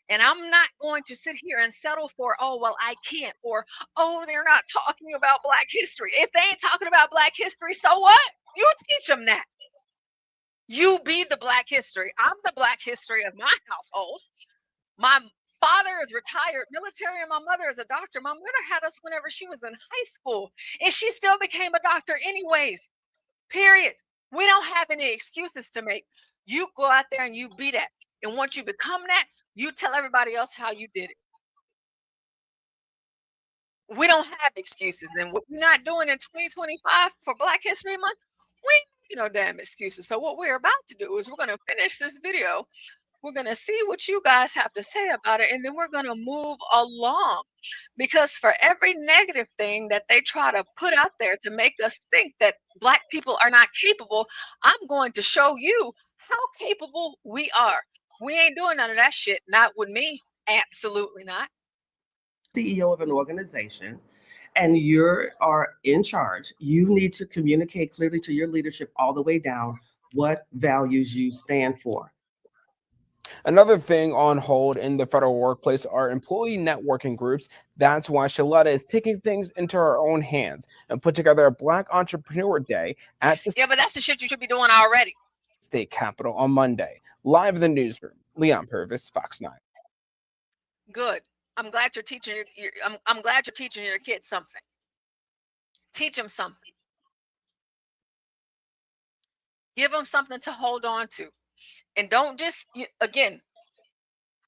And I'm not going to sit here and settle for, oh, well, I can't, or, oh, they're not talking about Black history. If they ain't talking about Black history, so what? You teach them that. You be the Black history. I'm the Black history of my household. My father is retired military and my mother is a doctor. My mother had us whenever she was in high school, and she still became a doctor anyways, period. We don't have any excuses to make. You go out there and you be that. And once you become that, you tell everybody else how you did it. We don't have excuses. And what we're not doing in 2025 for Black History Month, we ain't making no damn excuses. So what we're about to do is we're going to finish this video. We're going to see what you guys have to say about it, and then we're going to move along. Because for every negative thing that they try to put out there to make us think that Black people are not capable, I'm going to show you how capable we are. We ain't doing none of that shit. Not with me. Absolutely not. CEO of an organization and you are in charge, you need to communicate clearly to your leadership all the way down what values you stand for. Another thing on hold in the federal workplace are employee networking groups. That's why Shaletta is taking things into her own hands and put together a Black Entrepreneur Day at the Yeah, but that's the shit you should be doing already. state capitol on Monday. Live in the newsroom, Leon Purvis, Fox 9. Good. I'm glad you're teaching I'm glad you're teaching your kids something. Teach them something. Give them something to hold on to. And don't just, again,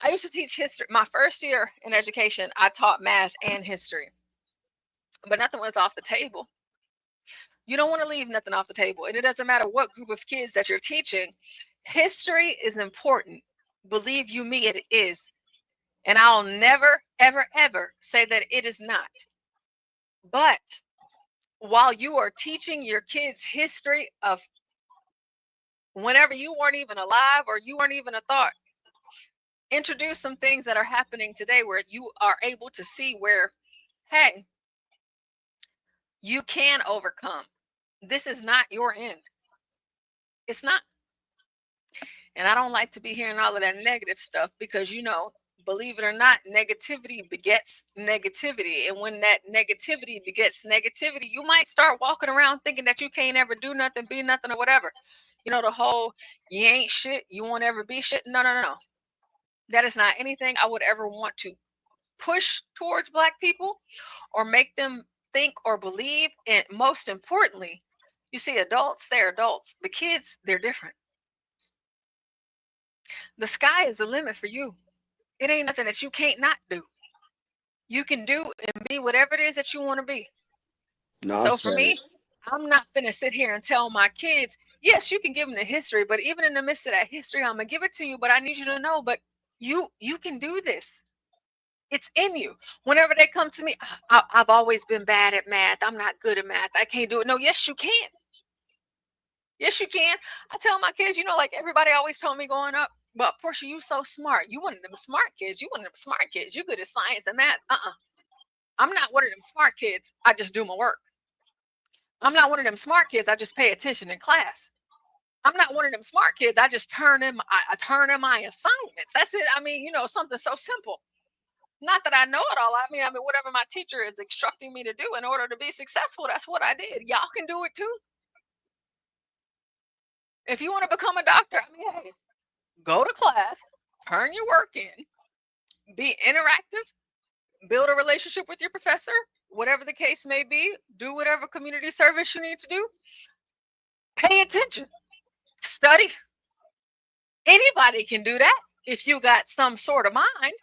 I used to teach history. My first year in education, I taught math and history, but nothing was off the table. You don't want to leave nothing off the table. And it doesn't matter what group of kids that you're teaching. History is important. Believe you me, it is. And I'll never, ever, ever say that it is not. But while you are teaching your kids history of whenever you weren't even alive or you weren't even a thought, introduce some things that are happening today where you are able to see where, hey, you can overcome. This is not your end. It's not. And I don't like to be hearing all of that negative stuff because, believe it or not, negativity begets negativity. And when that negativity begets negativity, you might start walking around thinking that you can't ever do nothing, be nothing, or whatever. The whole, you ain't shit, you won't ever be shit. No, no, no. That is not anything I would ever want to push towards Black people or make them think or believe. And most importantly, you see, adults, they're adults. The kids, they're different. The sky is the limit for you. It ain't nothing that you can't not do. You can do and be whatever it is that you want to be. No, So for me, I'm not gonna sit here and tell my kids, yes, you can give them the history, but even in the midst of that history, I'm gonna give it to you. But I need you to know, but you can do this. It's in you. Whenever they come to me, I've always been bad at math. I'm not good at math. I can't do it. No, yes, you can. Yes, you can. I tell my kids, like everybody always told me growing up, but Porsha, you so smart. You one of them smart kids. You one of them smart kids. You good at science and math. I'm not one of them smart kids. I just do my work. I'm not one of them smart kids. I just pay attention in class. I'm not one of them smart kids. I just turn in my assignments. That's it. I mean, something so simple. Not that I know it all. I mean, whatever my teacher is instructing me to do in order to be successful, that's what I did. Y'all can do it too. If you want to become a doctor, hey, go to class, turn your work in, be interactive, build a relationship with your professor, whatever the case may be, do whatever community service you need to do. Pay attention, study. Anybody can do that if you got some sort of mind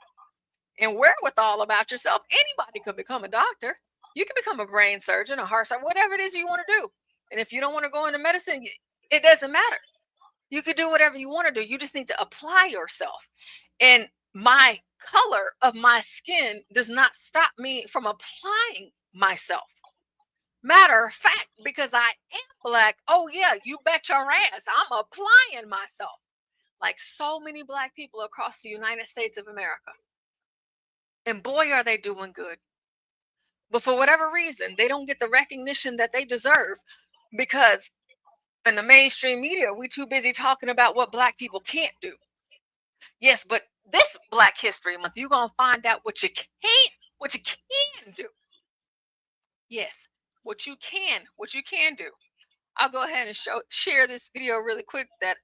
and wherewithal about yourself. Anybody could become a doctor. You can become a brain surgeon, a heart surgeon, whatever it is you want to do. And if you don't want to go into medicine, it doesn't matter. You could do whatever you want to do. You just need to apply yourself. And my color of my skin does not stop me from applying myself. Matter of fact, because I am Black, oh yeah, you bet your ass I'm applying myself. Like so many Black people across the United States of America. And boy, are they doing good. But for whatever reason, they don't get the recognition that they deserve because in the mainstream media, we're too busy talking about what Black people can't do. Yes, but this Black History Month, you're going to find out what you can do. Yes, what you can do. I'll go ahead and share this video really quick that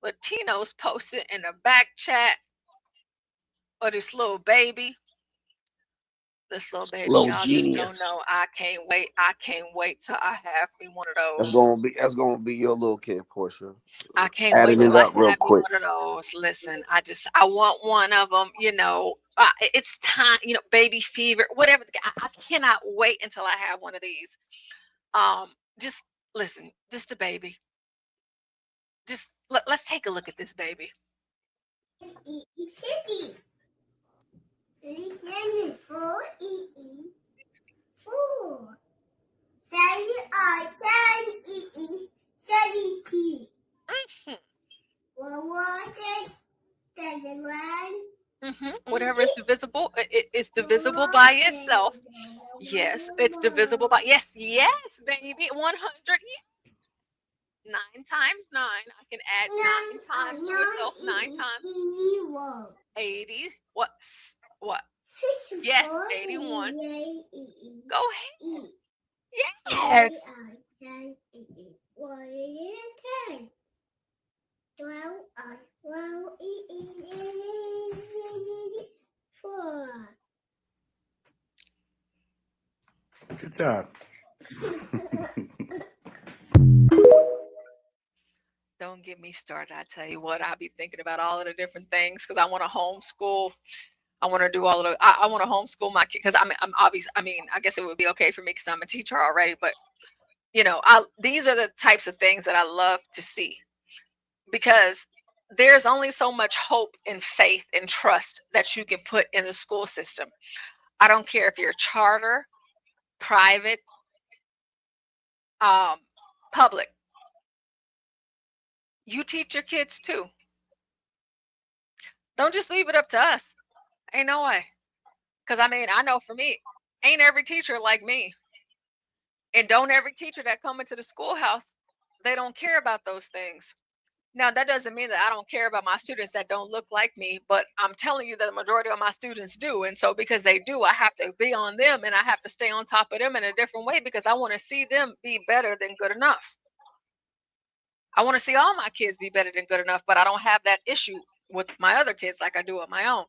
Latinos posted in the back chat of this little baby. This little baby, little y'all genius. just don't know. I can't wait till I have me one of That's those. gonna be your little kid, Porsha. I can't Adding wait till it I up real have me quick. one of those. Listen, I want one of them. It's time. Baby fever, whatever. I cannot wait until I have one of these. Just listen, just a baby. Just let's take a look at this baby. Whatever is divisible, it's divisible by itself. Yes, it's divisible by yes, baby. 100. 9 times 9. I can add 9 times to itself. 9 times 80. What? Yes, 81. Go ahead. Yes. Good job. Don't get me started. I tell you what, I'll be thinking about all of the different things because I want to homeschool. I want to do all of the. I want to homeschool my kid because I'm obvious. I mean, I guess it would be okay for me because I'm a teacher already. But these are the types of things that I love to see because there's only so much hope and faith and trust that you can put in the school system. I don't care if you're charter, private, public. You teach your kids too. Don't just leave it up to us. Ain't no way. Because I know for me, ain't every teacher like me. And don't every teacher that come into the schoolhouse, they don't care about those things. Now, that doesn't mean that I don't care about my students that don't look like me, but I'm telling you that the majority of my students do. And so because they do, I have to be on them and I have to stay on top of them in a different way because I want to see them be better than good enough. I want to see all my kids be better than good enough, but I don't have that issue with my other kids like I do with my own.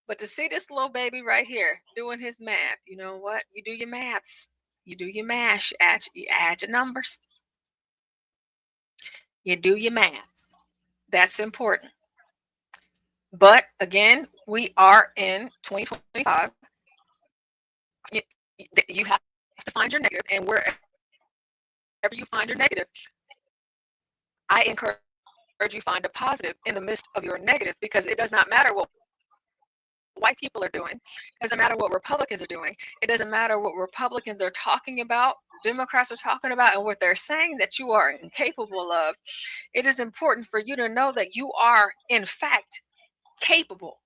But to see this little baby right here doing his math, you know what? You do your maths. You do your mash. You add your numbers. You do your maths. That's important. But again, we are in 2025. You have to find your negative, and wherever you find your negative, I encourage you find a positive in the midst of your negative, because it does not matter what white people are doing. It doesn't matter what Republicans are doing. It doesn't matter what Republicans are talking about, Democrats are talking about, and what they're saying that you are incapable of. It is important for you to know that you are, in fact, capable.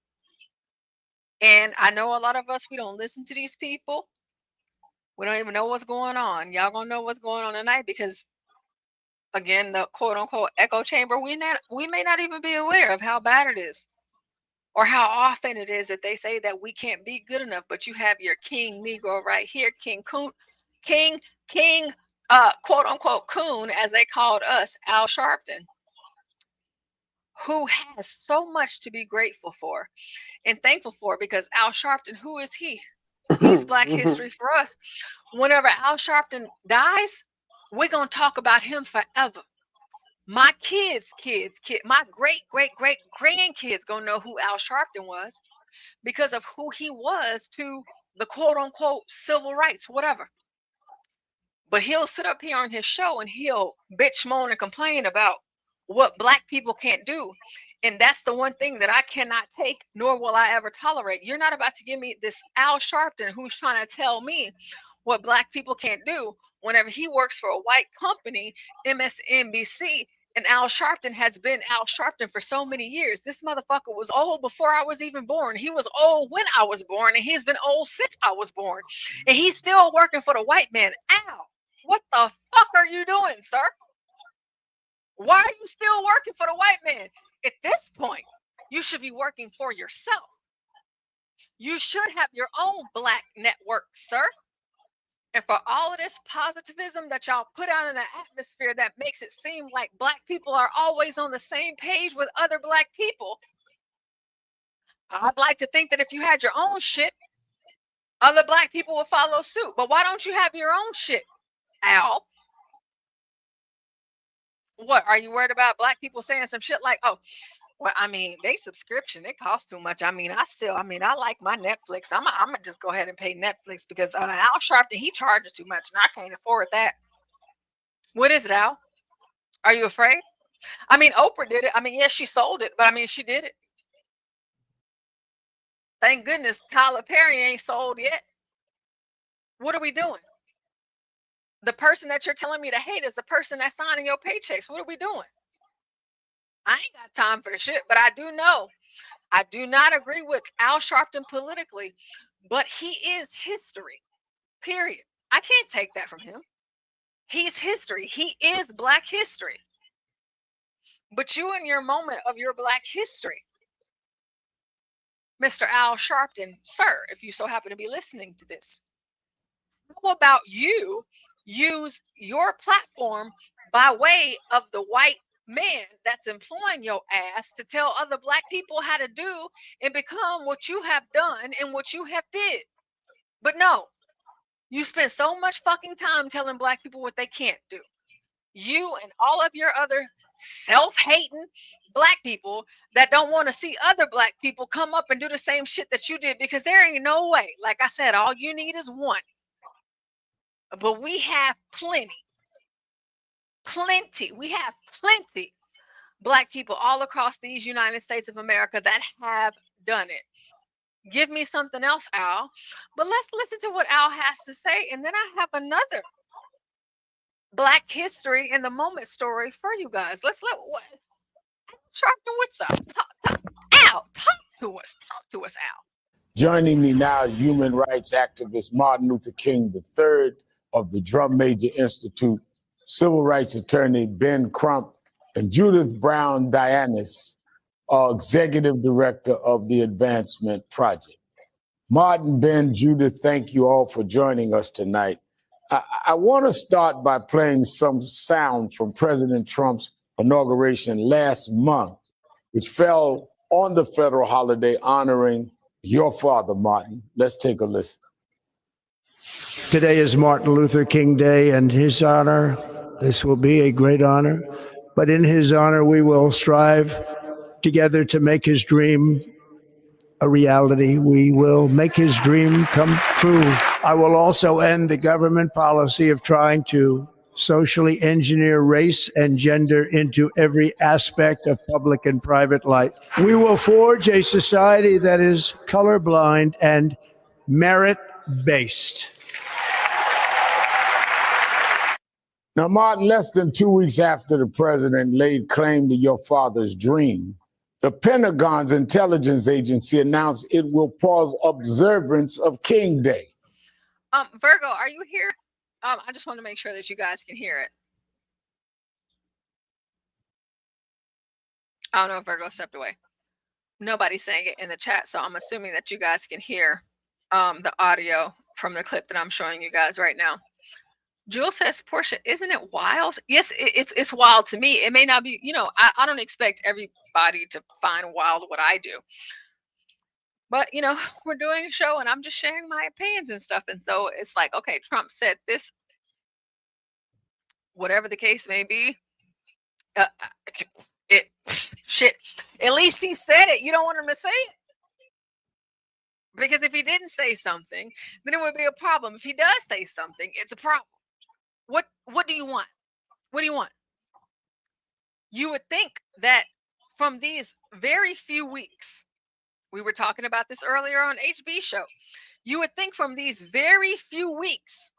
And I know a lot of us, we don't listen to these people. We don't even know what's going on. Y'all gonna know what's going on tonight, because again, the quote unquote echo chamber, we may not even be aware of how bad it is, or how often it is that they say that we can't be good enough. But you have your king Negro right here, King Coon, King quote unquote Coon, as they called us, Al Sharpton, who has so much to be grateful for and thankful for, because Al Sharpton, who is he? He's Black history for us. Whenever Al Sharpton dies, we're gonna talk about him forever. My kids, my great grandkids gonna know who Al Sharpton was, because of who he was to the quote unquote civil rights, whatever. But he'll sit up here on his show and he'll bitch, moan, and complain about what Black people can't do. And that's the one thing that I cannot take, nor will I ever tolerate. You're not about to give me this Al Sharpton who's trying to tell me what Black people can't do, whenever he works for a white company, MSNBC, and Al Sharpton has been Al Sharpton for so many years. This motherfucker was old before I was even born. He was old when I was born, and he's been old since I was born. And he's still working for the white man. Al, what the fuck are you doing, sir? Why are you still working for the white man? At this point, you should be working for yourself. You should have your own Black network, sir. And for all of this positivism that y'all put out in the atmosphere that makes it seem like Black people are always on the same page with other Black people, I'd like to think that if you had your own shit, other Black people would follow suit. But why don't you have your own shit, Al? What, are you worried about Black people saying some shit like, oh, well, I mean, they subscription, it costs too much. I mean, I like my Netflix. I'm gonna just go ahead and pay Netflix, because Al Sharpton, he charges too much and I can't afford that. What is it, Al? Are you afraid? I mean, Oprah did it. I mean, yes, she sold it, but I mean, she did it. Thank goodness Tyler Perry ain't sold yet. What are we doing? The person that you're telling me to hate is the person that's signing your paychecks. What are we doing? I ain't got time for the shit, but I do know I do not agree with Al Sharpton politically, but he is history, period. I can't take that from him. He's history. He is Black history. But you, in your moment of your Black history, Mr. Al Sharpton, sir, if you so happen to be listening to this, how about you use your platform by way of the white man that's employing your ass to tell other Black people how to do and become what you have done and what you have did? But no, you spend so much fucking time telling Black people what they can't do. You and all of your other self-hating Black people that don't want to see other Black people come up and do the same shit that you did, because there ain't no way. Like I said, all you need is one. But we have plenty. We have plenty Black people all across these United States of America that have done it. Give me something else, Al. But let's listen to what Al has to say. And then I have another Black history in the moment story for you guys. Let's Sharpton, what's up? Al, talk to us, Al. Joining me now is human rights activist Martin Luther King III of the Drum Major Institute, civil rights attorney Ben Crump, and Judith Brown Dianis, executive director of the Advancement Project. Martin, Ben, Judith, thank you all for joining us tonight. I want to start by playing some sound from President Trump's inauguration last month, which fell on the federal holiday honoring your father, Martin. Let's take a listen. Today is Martin Luther King Day, and his honor, this will be a great honor, but in his honor we will strive together to make his dream a reality. We will make his dream come true. I will also end the government policy of trying to socially engineer race and gender into every aspect of public and private life. We will forge a society that is colorblind and merit-based. Now, Martin, less than 2 weeks after the president laid claim to your father's dream, the Pentagon's intelligence agency announced it will pause observance of King Day. Virgo, are you here? I just want to make sure that you guys can hear it. Oh no, Virgo stepped away. Nobody's saying it in the chat, so I'm assuming that you guys can hear the audio from the clip that I'm showing you guys right now. Jewel says, Porsha, isn't it wild? Yes, it's wild to me. It may not be, I don't expect everybody to find wild what I do. But, we're doing a show and I'm just sharing my opinions and stuff. And so it's like, okay, Trump said this, whatever the case may be. Shit, at least he said it. You don't want him to say it? Because if he didn't say something, then it would be a problem. If he does say something, it's a problem. What do you want? What do you want? You would think that from these very few weeks, we were talking about this earlier on HB show, you would think from these very few weeks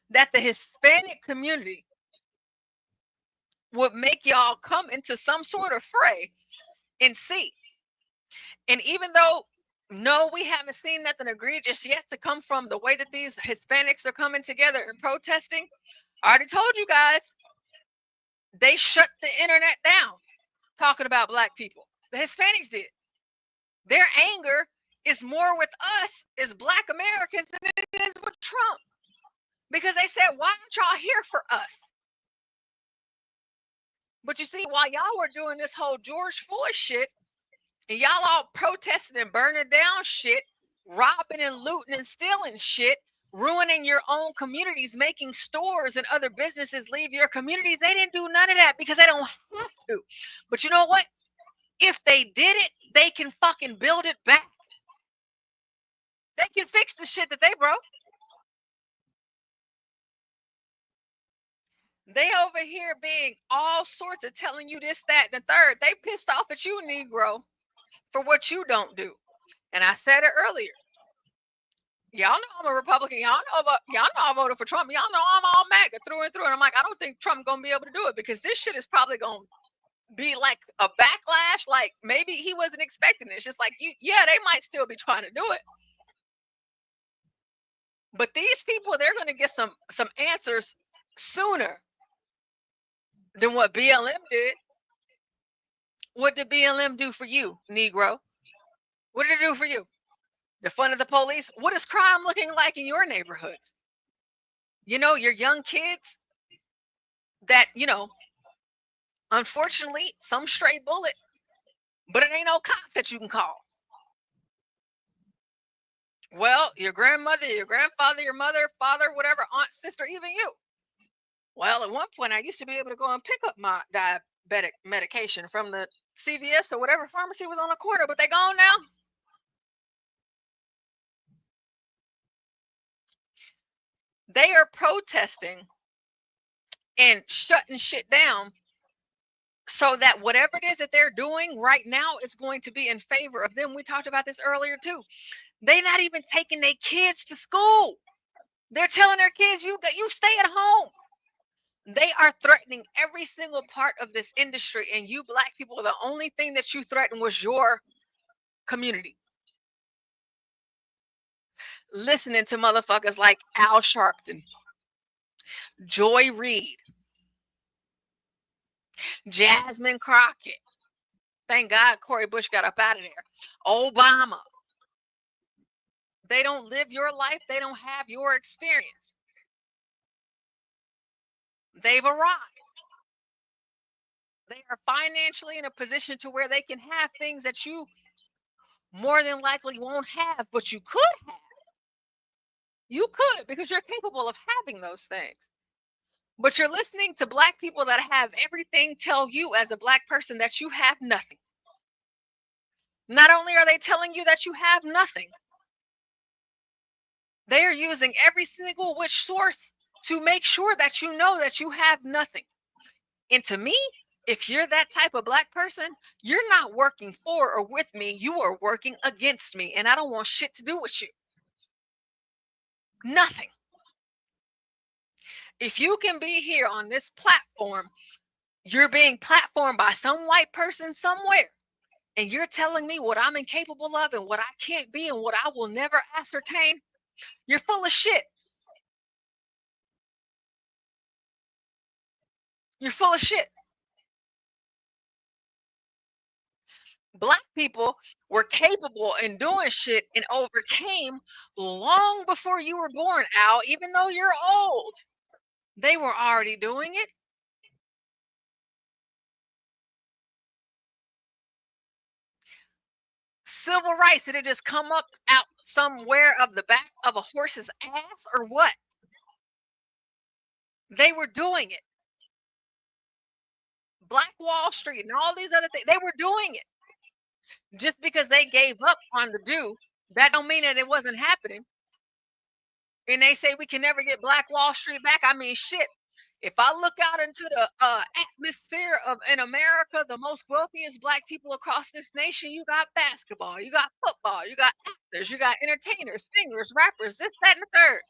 that the Hispanic community would make y'all come into some sort of fray and see. And even though, no, we haven't seen nothing egregious yet to come from the way that these Hispanics are coming together and protesting, I already told you guys, they shut the internet down talking about black people. The Hispanics did. Their anger is more with us as black Americans than it is with Trump. Because they said, why aren't y'all here for us? But you see, while y'all were doing this whole George Floyd shit, and y'all all protesting and burning down shit, robbing and looting and stealing shit, ruining your own communities, making stores and other businesses leave your communities, they didn't do none of that because they don't have to. But you know what? If they did it, they can fucking build it back. They can fix the shit that they broke. They over here being all sorts of telling you this, that, and the third. They pissed off at you, Negro, for what you don't do. And I said it earlier. Y'all know I'm a Republican. Y'all know I voted for Trump. Y'all know I'm all MAGA through and through. And I'm like, I don't think Trump's gonna be able to do it because this shit is probably gonna be like a backlash. Like maybe he wasn't expecting it. It's just like yeah, they might still be trying to do it. But these people, they're gonna get some answers sooner than what BLM did. What did BLM do for you, Negro? What did it do for you? The fun of the police? What is crime looking like in your neighborhoods? Your young kids that, unfortunately, some stray bullet, but it ain't no cops that you can call. Well, your grandmother, your grandfather, your mother, father, whatever, aunt, sister, even you. Well, at one point, I used to be able to go and pick up my diabetic medication from the CVS or whatever pharmacy was on the corner, but they gone now. They are protesting and shutting shit down so that whatever it is that they're doing right now is going to be in favor of them. We talked about this earlier too. They're not even taking their kids to school. They're telling their kids, you stay at home. They are threatening every single part of this industry, and you black people, the only thing that you threatened was your community. Listening to motherfuckers like Al Sharpton, Joy Reid, Jasmine Crockett. Thank God Cori Bush got up out of there. Obama. They don't live your life. They don't have your experience. They've arrived. They are financially in a position to where they can have things that you more than likely won't have, but you could have. You could, because you're capable of having those things. But you're listening to black people that have everything tell you as a black person that you have nothing. Not only are they telling you that you have nothing, they are using every single which source to make sure that you know that you have nothing. And to me, if you're that type of Black person, you're not working for or with me. You are working against me. And I don't want shit to do with you. Nothing. If you can be here on this platform, you're being platformed by some white person somewhere, and you're telling me what I'm incapable of and what I can't be and what I will never ascertain, you're full of shit. You're full of shit. Black people were capable in doing shit and overcame long before you were born, Al, even though you're old. They were already doing it. Civil rights, did it just come up out somewhere of the back of a horse's ass or what? They were doing it. Black Wall Street and all these other things, they were doing it. Just because they gave up on the do, that don't mean that it wasn't happening. And they say we can never get Black Wall Street back. I mean, shit. If I look out into the atmosphere of in America, the most wealthiest Black people across this nation, you got basketball, you got football, you got actors, you got entertainers, singers, rappers, this, that, and the third.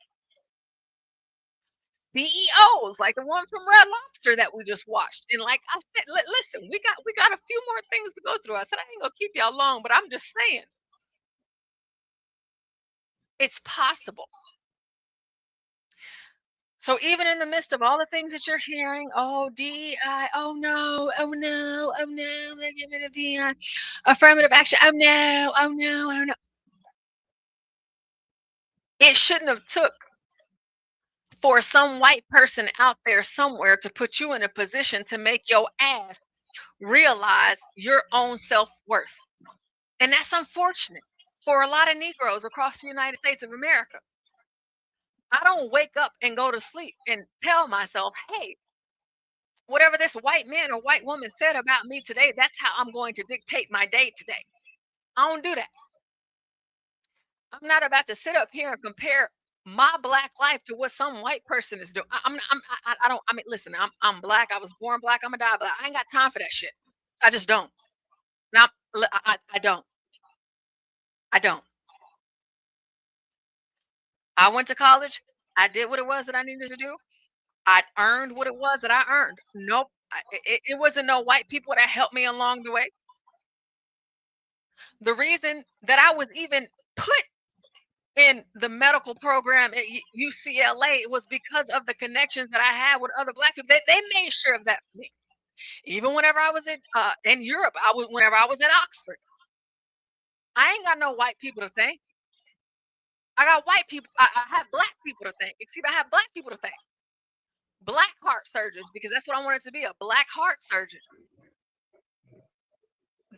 CEOs like the one from Red Lobster that we just watched. And like I said, listen, we got a few more things to go through. I said I ain't gonna keep y'all long, but I'm just saying it's possible. So even in the midst of all the things that you're hearing, oh, DEI, oh no, oh no, oh no, they're getting rid of DEI, affirmative action, oh no, oh no, oh no. It shouldn't have took for some white person out there somewhere to put you in a position to make your ass realize your own self-worth. And that's unfortunate for a lot of Negroes across the United States of America. I don't wake up and go to sleep and tell myself, hey, whatever this white man or white woman said about me today, that's how I'm going to dictate my day today. I don't do that. I'm not about to sit up here and compare my Black life to what some white person is doing. I mean, listen, I'm Black. I was born Black. I'm gonna die Black. I ain't got time for that shit. I just don't. Now, I don't. I don't. I went to college. I did what it was that I needed to do. I earned what it was that I earned. Nope. It wasn't no white people that helped me along the way. The reason that I was even put in the medical program at UCLA was because of the connections that I had with other Black people. They made sure of that for me. Even whenever I was in Europe, whenever I was at Oxford. I ain't got no white people to thank. I got white people. I have Black people to thank. Excuse me, I have Black people to thank. Black heart surgeons, because that's what I wanted to be, a Black heart surgeon.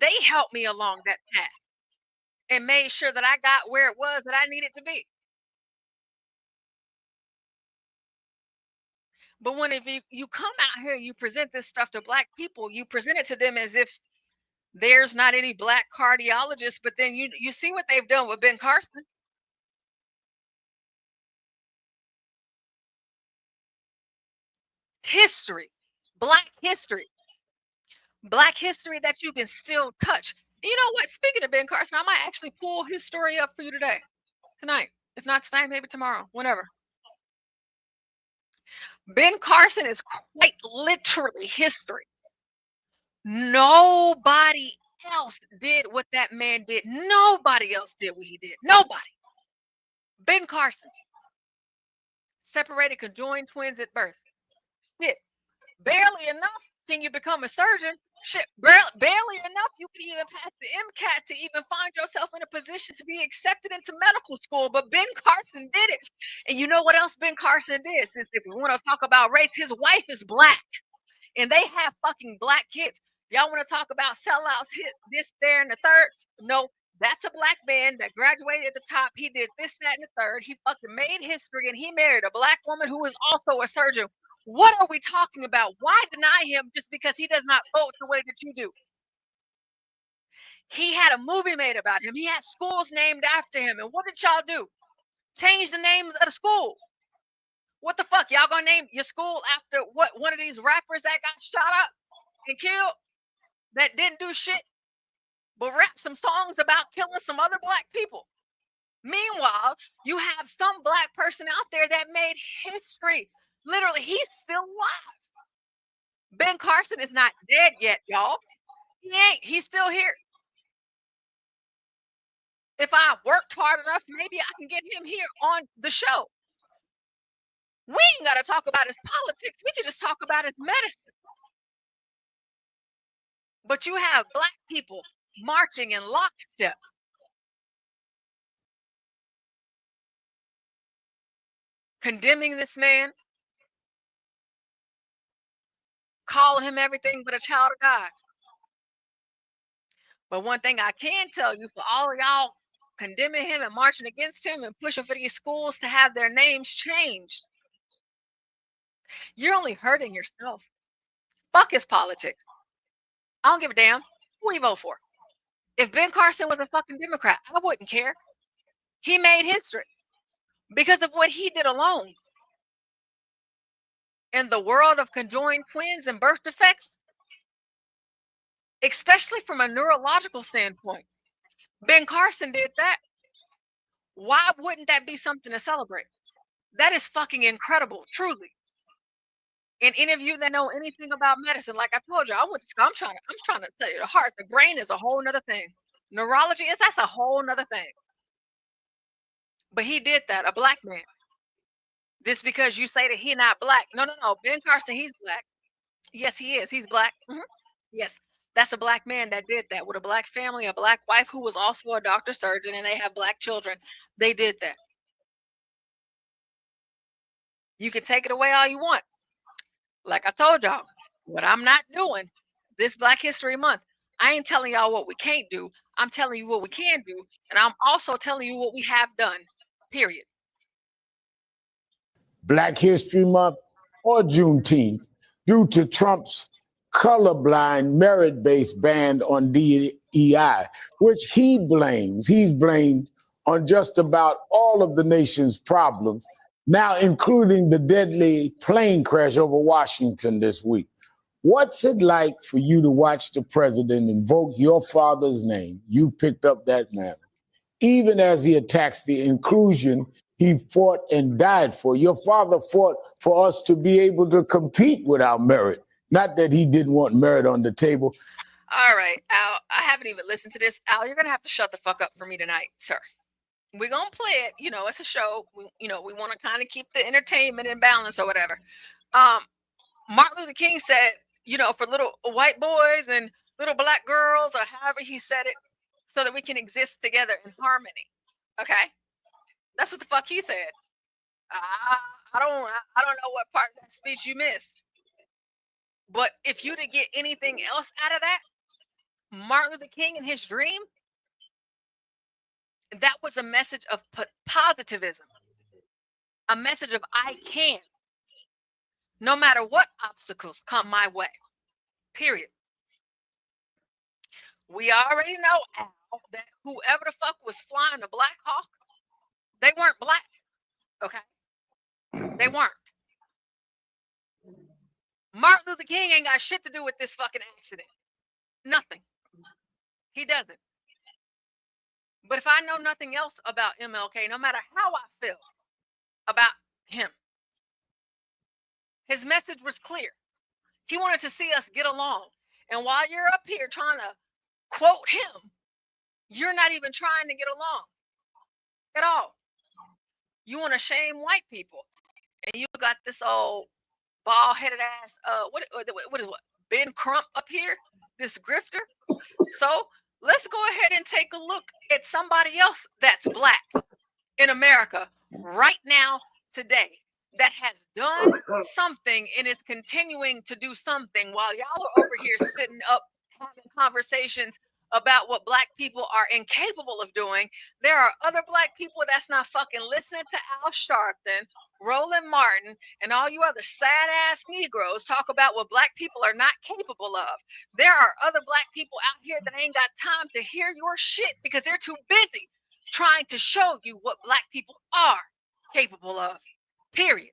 They helped me along that path and made sure that I got where it was that I needed to be. But when if you come out here and you present this stuff to Black people, you present it to them as if there's not any Black cardiologists, but then you see what they've done with Ben Carson. History, Black history that you can still touch. You know what? Speaking of Ben Carson, I might actually pull his story up for you tonight. If not tonight, maybe tomorrow, whenever. Ben Carson is quite literally history. Nobody else did what that man did. Nobody else did what he did. Nobody. Ben Carson. Separated conjoined twins at birth. Shit. Barely enough can you become a surgeon. Shit, barely enough you can even pass the MCAT to even find yourself in a position to be accepted into medical school. But Ben Carson did it. And you know what else Ben Carson did? Since if we want to talk about race, his wife is Black. And they have fucking Black kids. Y'all want to talk about sellouts, hit this, there, and the third? No, that's a Black man that graduated at the top. He did this, that, and the third. He fucking made history, and he married a Black woman who is also a surgeon. What are we talking about? Why deny him just because he does not vote the way that you do? He had a movie made about him. He had schools named after him. And what did y'all do? Change the names of the school. What the fuck? Y'all gonna name your school after what? One of these rappers that got shot up and killed that didn't do shit, but rap some songs about killing some other black people. Meanwhile, you have some black person out there that made history. Literally, he's still alive. Ben Carson is not dead yet, y'all. He ain't. He's still here. If I worked hard enough, maybe I can get him here on the show. We ain't got to talk about his politics. We can just talk about his medicine. But you have black people marching in lockstep. Condemning this man. Calling him everything but a child of God. But one thing I can tell you, for all of y'all condemning him and marching against him and pushing for these schools to have their names changed, you're only hurting yourself. Fuck his politics. I don't give a damn who he vote for. If Ben Carson was a fucking Democrat, I wouldn't care. He made history because of what he did alone. In the world of conjoined twins and birth defects, especially from a neurological standpoint, Ben Carson did that. Why wouldn't that be something to celebrate? That is fucking incredible, truly. And any of you that know anything about medicine, like I told you, I'm trying to study the heart. The brain is a whole nother thing. Neurology that's a whole nother thing. But he did that, a black man. Just because you say that he not black. No. Ben Carson, he's black. Yes, he is. He's black. Yes, that's a black man that did that with a black family, a black wife who was also a doctor surgeon, and they have black children. They did that. You can take it away all you want. Like I told y'all, what I'm not doing this Black History Month, I ain't telling y'all what we can't do. I'm telling you what we can do. And I'm also telling you what we have done, period. Black History Month or Juneteenth, due to Trump's colorblind merit-based ban on DEI, which he's blamed on just about all of the nation's problems, now including the deadly plane crash over Washington this week. What's it like for you to watch the president invoke your father's name? You picked up that man. Even as he attacks the inclusion he fought and died for. Your father fought for us to be able to compete without merit. Not that he didn't want merit on the table. All right, Al, I haven't even listened to this. Al, you're going to have to shut the fuck up for me tonight, sir. We're going to play it. You know, it's a show. We want to kind of keep the entertainment in balance or whatever. Martin Luther King said, for little white boys and little black girls, or however he said it, so that we can exist together in harmony. Okay? That's what the fuck he said. I don't know what part of that speech you missed. But if you didn't get anything else out of that, Martin Luther King and his dream, that was a message of positivism. A message of I can. No matter what obstacles come my way. Period. We already know, Al, that whoever the fuck was flying the Black Hawk, they weren't black. Okay? They weren't. Martin Luther King ain't got shit to do with this fucking accident. Nothing. He doesn't. But if I know nothing else about MLK, no matter how I feel about him, his message was clear. He wanted to see us get along. And while you're up here trying to quote him, you're not even trying to get along at all. You want to shame white people. And you got this old bald-headed ass, what is Ben Crump up here? This grifter? So let's go ahead and take a look at somebody else that's black in America right now, today, that has done something and is continuing to do something while y'all are over here sitting up having conversations about what black people are incapable of doing, there are other black people that's not fucking listening to Al Sharpton, Roland Martin, and all you other sad ass Negroes talk about what black people are not capable of. There are other black people out here that ain't got time to hear your shit because they're too busy trying to show you what black people are capable of. Period.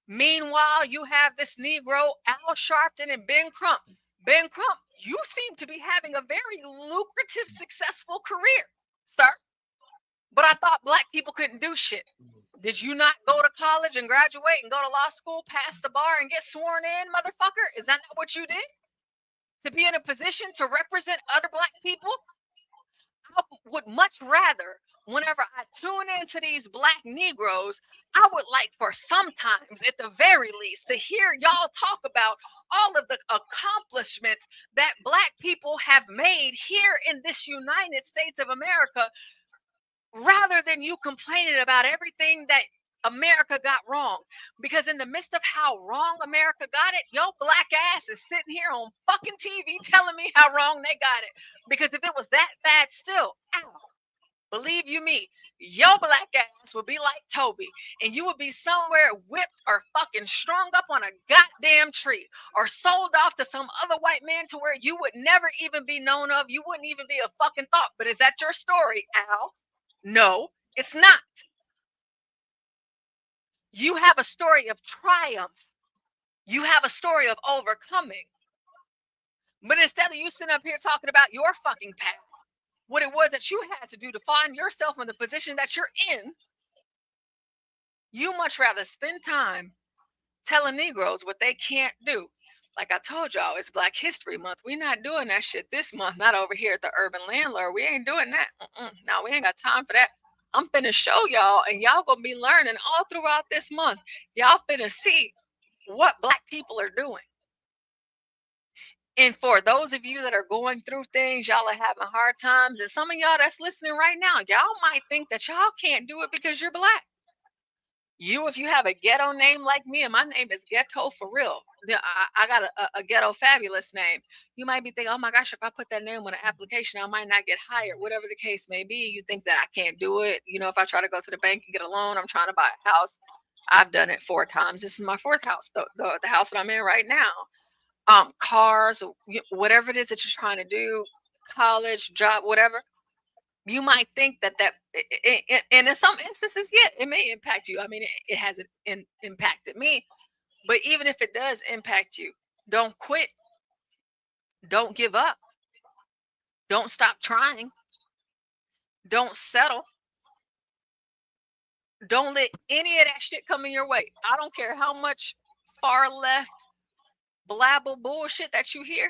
Meanwhile, you have this Negro, Al Sharpton and Ben Crump. Ben Crump, you seem to be having a very lucrative, successful career, sir. But I thought black people couldn't do shit. Did you not go to college and graduate and go to law school, pass the bar, and get sworn in, motherfucker? Is that not what you did? To be in a position to represent other black people? I would much rather, whenever I tune into these black Negroes, I would like for sometimes, at the very least, to hear y'all talk about all of the accomplishments that black people have made here in this United States of America, rather than you complaining about everything that America got wrong. Because in the midst of how wrong America got it, your black ass is sitting here on fucking TV telling me how wrong they got it. Because if it was that bad still, ow, believe you me, your black ass would be like Toby, and you would be somewhere whipped or fucking strung up on a goddamn tree, or sold off to some other white man to where you would never even be known of. You wouldn't even be a fucking thought. But is that your story, Al? No, it's not. You have a story of triumph. You have a story of overcoming. But instead of you sitting up here talking about your fucking path, what it was that you had to do to find yourself in the position that you're in, you much rather spend time telling Negroes what they can't do. Like I told y'all, it's Black History Month. We're not doing that shit this month. Not over here at the Urban Landlord. We ain't doing that. No, we ain't got time for that. I'm finna show y'all, and y'all gonna be learning all throughout this month. Y'all finna see what black people are doing. And for those of you that are going through things, y'all are having hard times, and some of y'all that's listening right now, y'all might think that y'all can't do it because you're black. You, if you have a ghetto name like me, and my name is Ghetto for real, I got a ghetto fabulous name. You might be thinking, oh my gosh, if I put that name on an application, I might not get hired. Whatever the case may be, you think that I can't do it. You know, if I try to go to the bank and get a loan, I'm trying to buy a house. I've done it 4 times. This is my 4th house, the house that I'm in right now. Cars, whatever it is that you're trying to do, college, job, whatever. You might think that and in some instances, yeah, it may impact you. I mean, it hasn't impacted me, but even if it does impact you, don't quit. Don't give up. Don't stop trying. Don't settle. Don't let any of that shit come in your way. I don't care how much far left blabble bullshit that you hear.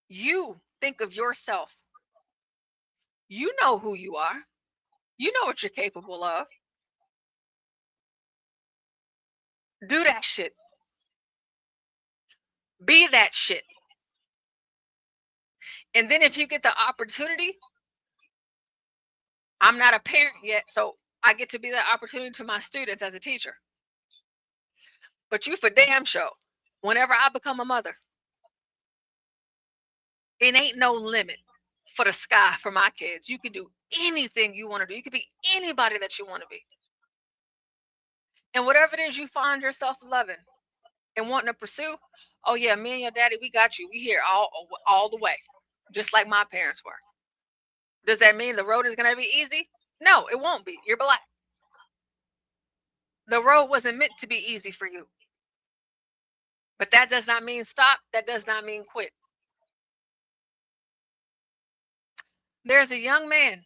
You think of yourself. You know who you are. You know what you're capable of. Do that shit. Be that shit. And then if you get the opportunity, I'm not a parent yet, so I get to be that opportunity to my students as a teacher. But you for damn sure, whenever I become a mother, it ain't no limit for the sky for my kids. You can do anything you want to do. You can be anybody that you want to be. And whatever it is you find yourself loving and wanting to pursue, oh yeah, me and your daddy, we got you. We here all the way, just like my parents were. Does that mean the road is going to be easy? No, it won't be. You're black. The road wasn't meant to be easy for you. But that does not mean stop. That does not mean quit. There's a young man.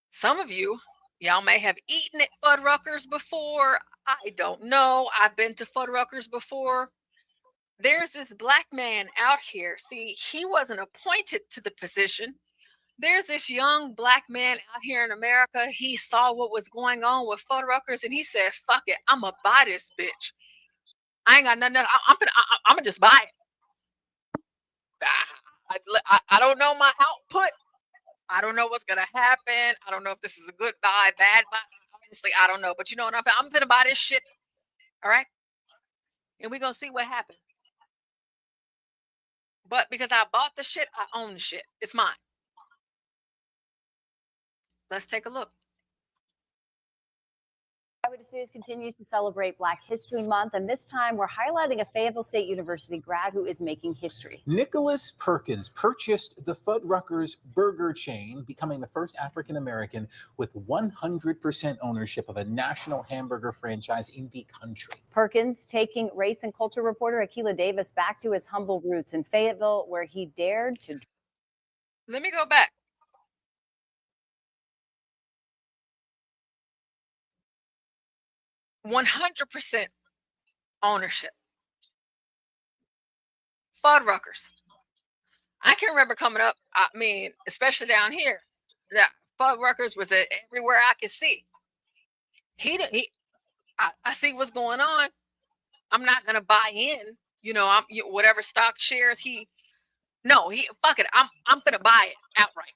Some of you, y'all may have eaten at Fuddruckers before. I don't know. I've been to Fuddruckers before. There's this black man out here. See, he wasn't appointed to the position. There's this young black man out here in America. He saw what was going on with Fuddruckers, and he said, fuck it, I'm going to buy this bitch. I ain't got nothing else. I'm gonna just buy it. I don't know my output. I don't know what's gonna happen. I don't know if this is a good buy, bad buy. Honestly, I don't know. But you know what I'm gonna buy this shit. All right, and we're gonna see what happens. But because I bought the shit, I own the shit. It's mine. Let's take a look. Eyewitness News continues to celebrate Black History Month, and this time we're highlighting a Fayetteville State University grad who is making history. Nicholas Perkins purchased the Fuddruckers burger chain, becoming the first African American with 100% ownership of a national hamburger franchise in the country. Perkins taking race and culture reporter Akilah Davis back to his humble roots in Fayetteville, where he dared to. Let me go back. "100% ownership. Fuddruckers." I can remember coming up, I mean, especially down here, that Fuddruckers was everywhere I could see. I see what's going on. I'm not gonna buy in, whatever stock shares fuck it. I'm gonna buy it outright.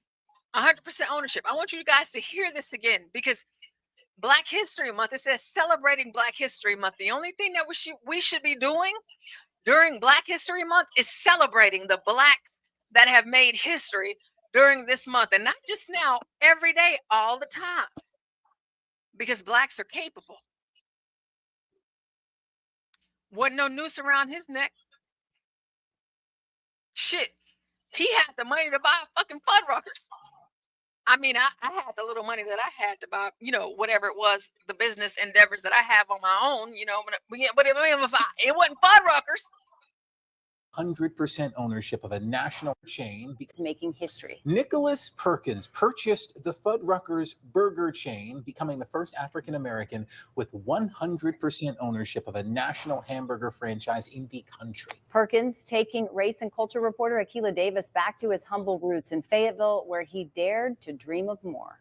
100% ownership. I want you guys to hear this again, because Black History Month, it says celebrating Black History Month. The only thing that we should be doing during Black History Month is celebrating the Blacks that have made history during this month, and not just now, every day, all the time, because Blacks are capable. Wasn't no noose around his neck. Shit, he had the money to buy fucking Fuddruckers. I mean, I had the little money that I had to buy, whatever it was, the business endeavors that I have on my own, but it wasn't Fuddruckers. 100% ownership of a national chain. Making history. Nicholas Perkins purchased the Fuddruckers burger chain, becoming the first African American with 100% ownership of a national hamburger franchise in the country. Perkins taking race and culture reporter Akilah Davis back to his humble roots in Fayetteville, where he dared to dream of more.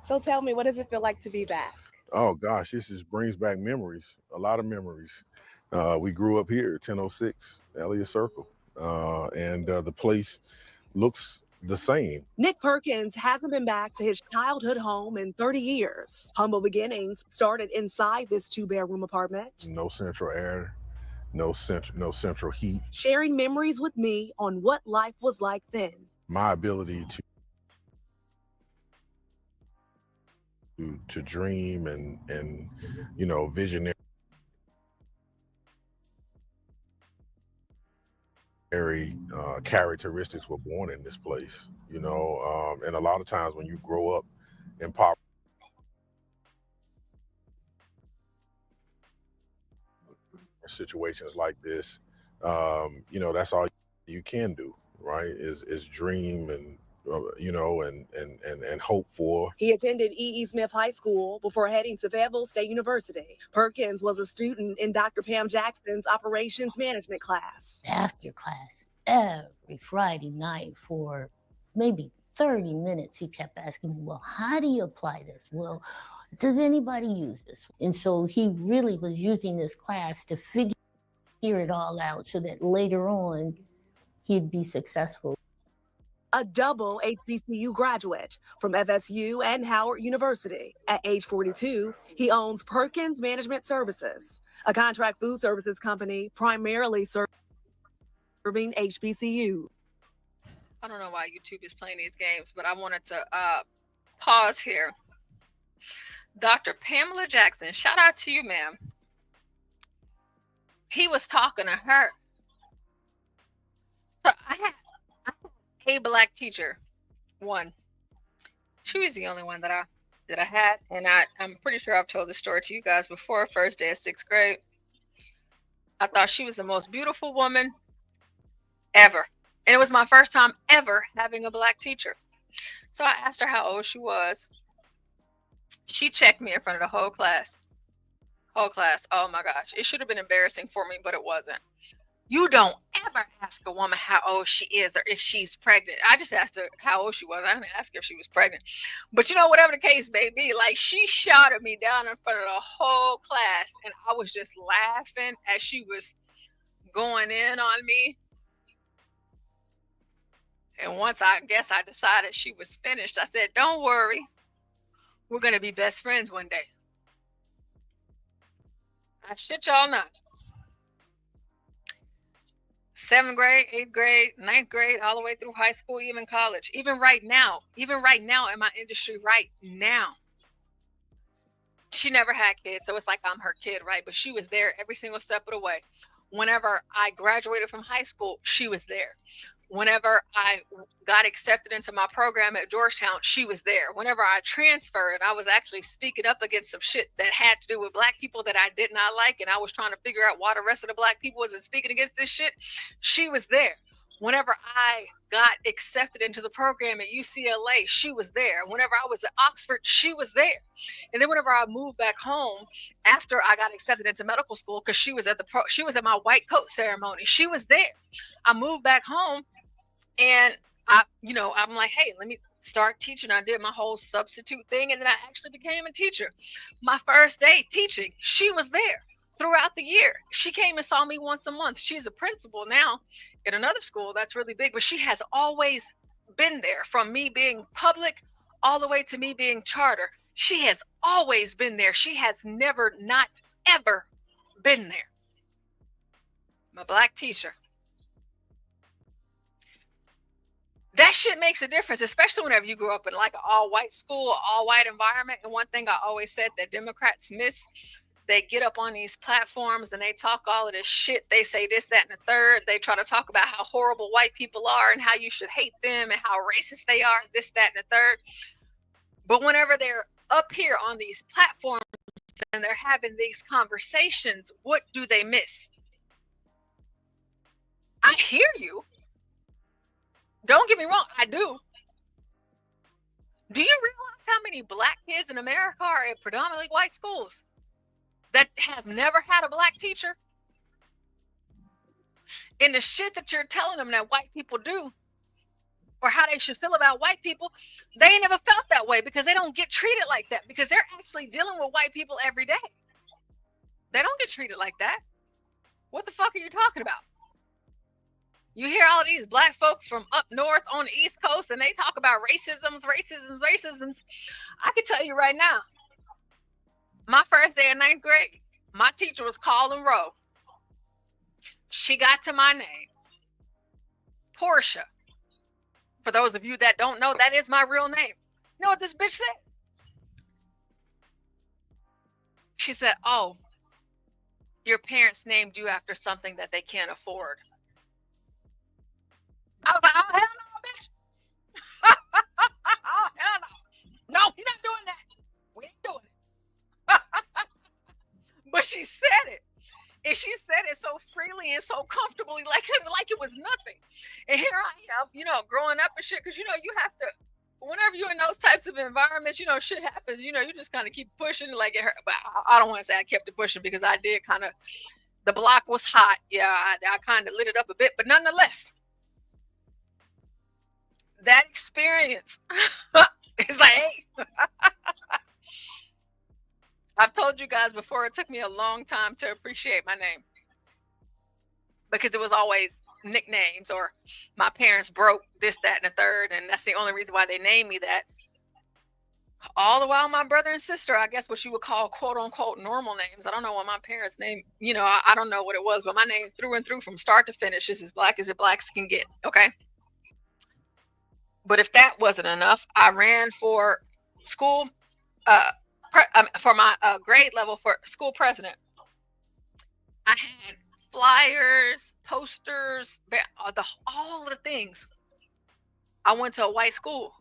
So tell me, what does it feel like to be back? Oh gosh, this just brings back memories, a lot of memories. We grew up here, 1006 Elliott Circle, and the place looks the same. Nick Perkins hasn't been back to his childhood home in 30 years. Humble beginnings started inside this 2-bedroom apartment. No central air, no central heat. Sharing memories with me on what life was like then. My ability to dream and visionary characteristics were born in this place, and a lot of times when you grow up in poverty, situations like this, that's all you can do, right? Is dream and and hope for. He attended E.E. Smith High School before heading to Fayetteville State University. Perkins was a student in Dr. Pam Jackson's operations management class. After class, every Friday night for maybe 30 minutes, he kept asking me, well, how do you apply this? Well, does anybody use this? And so he really was using this class to figure it all out so that later on he'd be successful. A double HBCU graduate from FSU and Howard University. At age 42, he owns Perkins Management Services, a contract food services company primarily serving HBCU. I don't know why YouTube is playing these games, but I wanted to pause here. Dr. Pamela Jackson, shout out to you, ma'am. He was talking to her. So I had a Black teacher, one. She was the only one that I had, and I'm pretty sure I've told this story to you guys before. First day of 6th grade, I thought she was the most beautiful woman ever, and it was my first time ever having a Black teacher. So I asked her how old she was. She checked me in front of the whole class. Oh my gosh, it should have been embarrassing for me, but it wasn't. You don't ever ask a woman how old she is or if she's pregnant. I just asked her how old she was. I didn't ask her if she was pregnant. But whatever the case may be, like, she shouted me down in front of the whole class, and I was just laughing as she was going in on me. And once I decided she was finished, I said, don't worry. We're going to be best friends one day. I shit y'all not. 7th grade, 8th grade, 9th grade, all the way through high school, even college, even right now in my industry right now. She never had kids, so it's like I'm her kid, right? But she was there every single step of the way. Whenever I graduated from high school, she was there. Whenever I got accepted into my program at Georgetown, she was there. Whenever I transferred and I was actually speaking up against some shit that had to do with Black people that I did not like, and I was trying to figure out why the rest of the Black people wasn't speaking against this shit, she was there. Whenever I got accepted into the program at UCLA, she was there. Whenever I was at Oxford, she was there. And then whenever I moved back home after I got accepted into medical school, because she was at my white coat ceremony, she was there. I moved back home and I'm like, hey, let me start teaching. I did my whole substitute thing, and then I actually became a teacher. My first day teaching, she was there throughout the year. She came and saw me once a month. She's a principal now at another school that's really big, but she has always been there, from me being public all the way to me being charter. She has always been there. She has never, not ever been there. My Black teacher. That shit makes a difference, especially whenever you grow up in like an all-white school, all-white environment. And one thing I always said that Democrats miss, they get up on these platforms and they talk all of this shit. They say this, that, and the third. They try to talk about how horrible white people are and how you should hate them and how racist they are, this, that, and the third. But whenever they're up here on these platforms and they're having these conversations, what do they miss? I hear you. Don't get me wrong, I do. Do you realize how many Black kids in America are at predominantly white schools that have never had a Black teacher? And the shit that you're telling them that white people do, or how they should feel about white people, they ain't never felt that way because they don't get treated like that, because they're actually dealing with white people every day. They don't get treated like that. What the fuck are you talking about? You hear all of these Black folks from up north on the East Coast and they talk about racisms. I can tell you right now, my first day of 9th grade, my teacher was calling Roe. She got to my name, Porsha. For those of you that don't know, that is my real name. You know what this bitch said? She said, oh, your parents named you after something that they can't afford. I was like, oh, hell no, bitch. Oh, hell no. No, you're not doing that. We ain't doing it. But she said it. And she said it so freely and so comfortably, like it was nothing. And here I am, growing up and shit, because, you have to, whenever you're in those types of environments, shit happens, you just kind of keep pushing like it hurt. But I don't want to say I kept it pushing, because I did kind of, the block was hot. Yeah, I kind of lit it up a bit, but nonetheless, that experience is like, hey, I've told you guys before, it took me a long time to appreciate my name, because it was always nicknames, or my parents broke this, that, and the third, and that's the only reason why they named me that. All the while, my brother and sister, I guess what you would call quote unquote normal names. I don't know what my parents' name, I don't know what it was, but my name through and through from start to finish is as black as blacks can get. Okay. But if that wasn't enough, I ran for school, for my grade level for school president. I had flyers, posters, all the things. I went to a white school.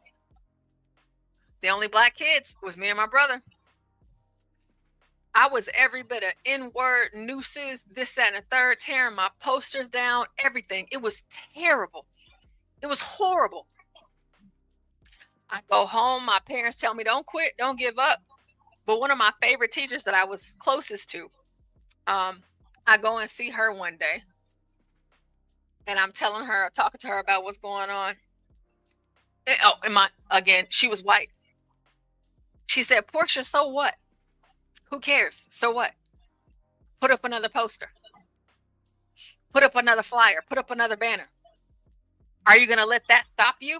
The only Black kids was me and my brother. I was every bit of N-word, nooses, this, that, and the third, tearing my posters down, everything. It was terrible. It was horrible. I go home, my parents tell me, don't quit, don't give up. But one of my favorite teachers that I was closest to, I go and see her one day, and I'm talking to her about what's going on. And she was white. She said, Porsha, so what? Who cares? So what? Put up another poster. Put up another flyer. Put up another banner. Are you going to let that stop you?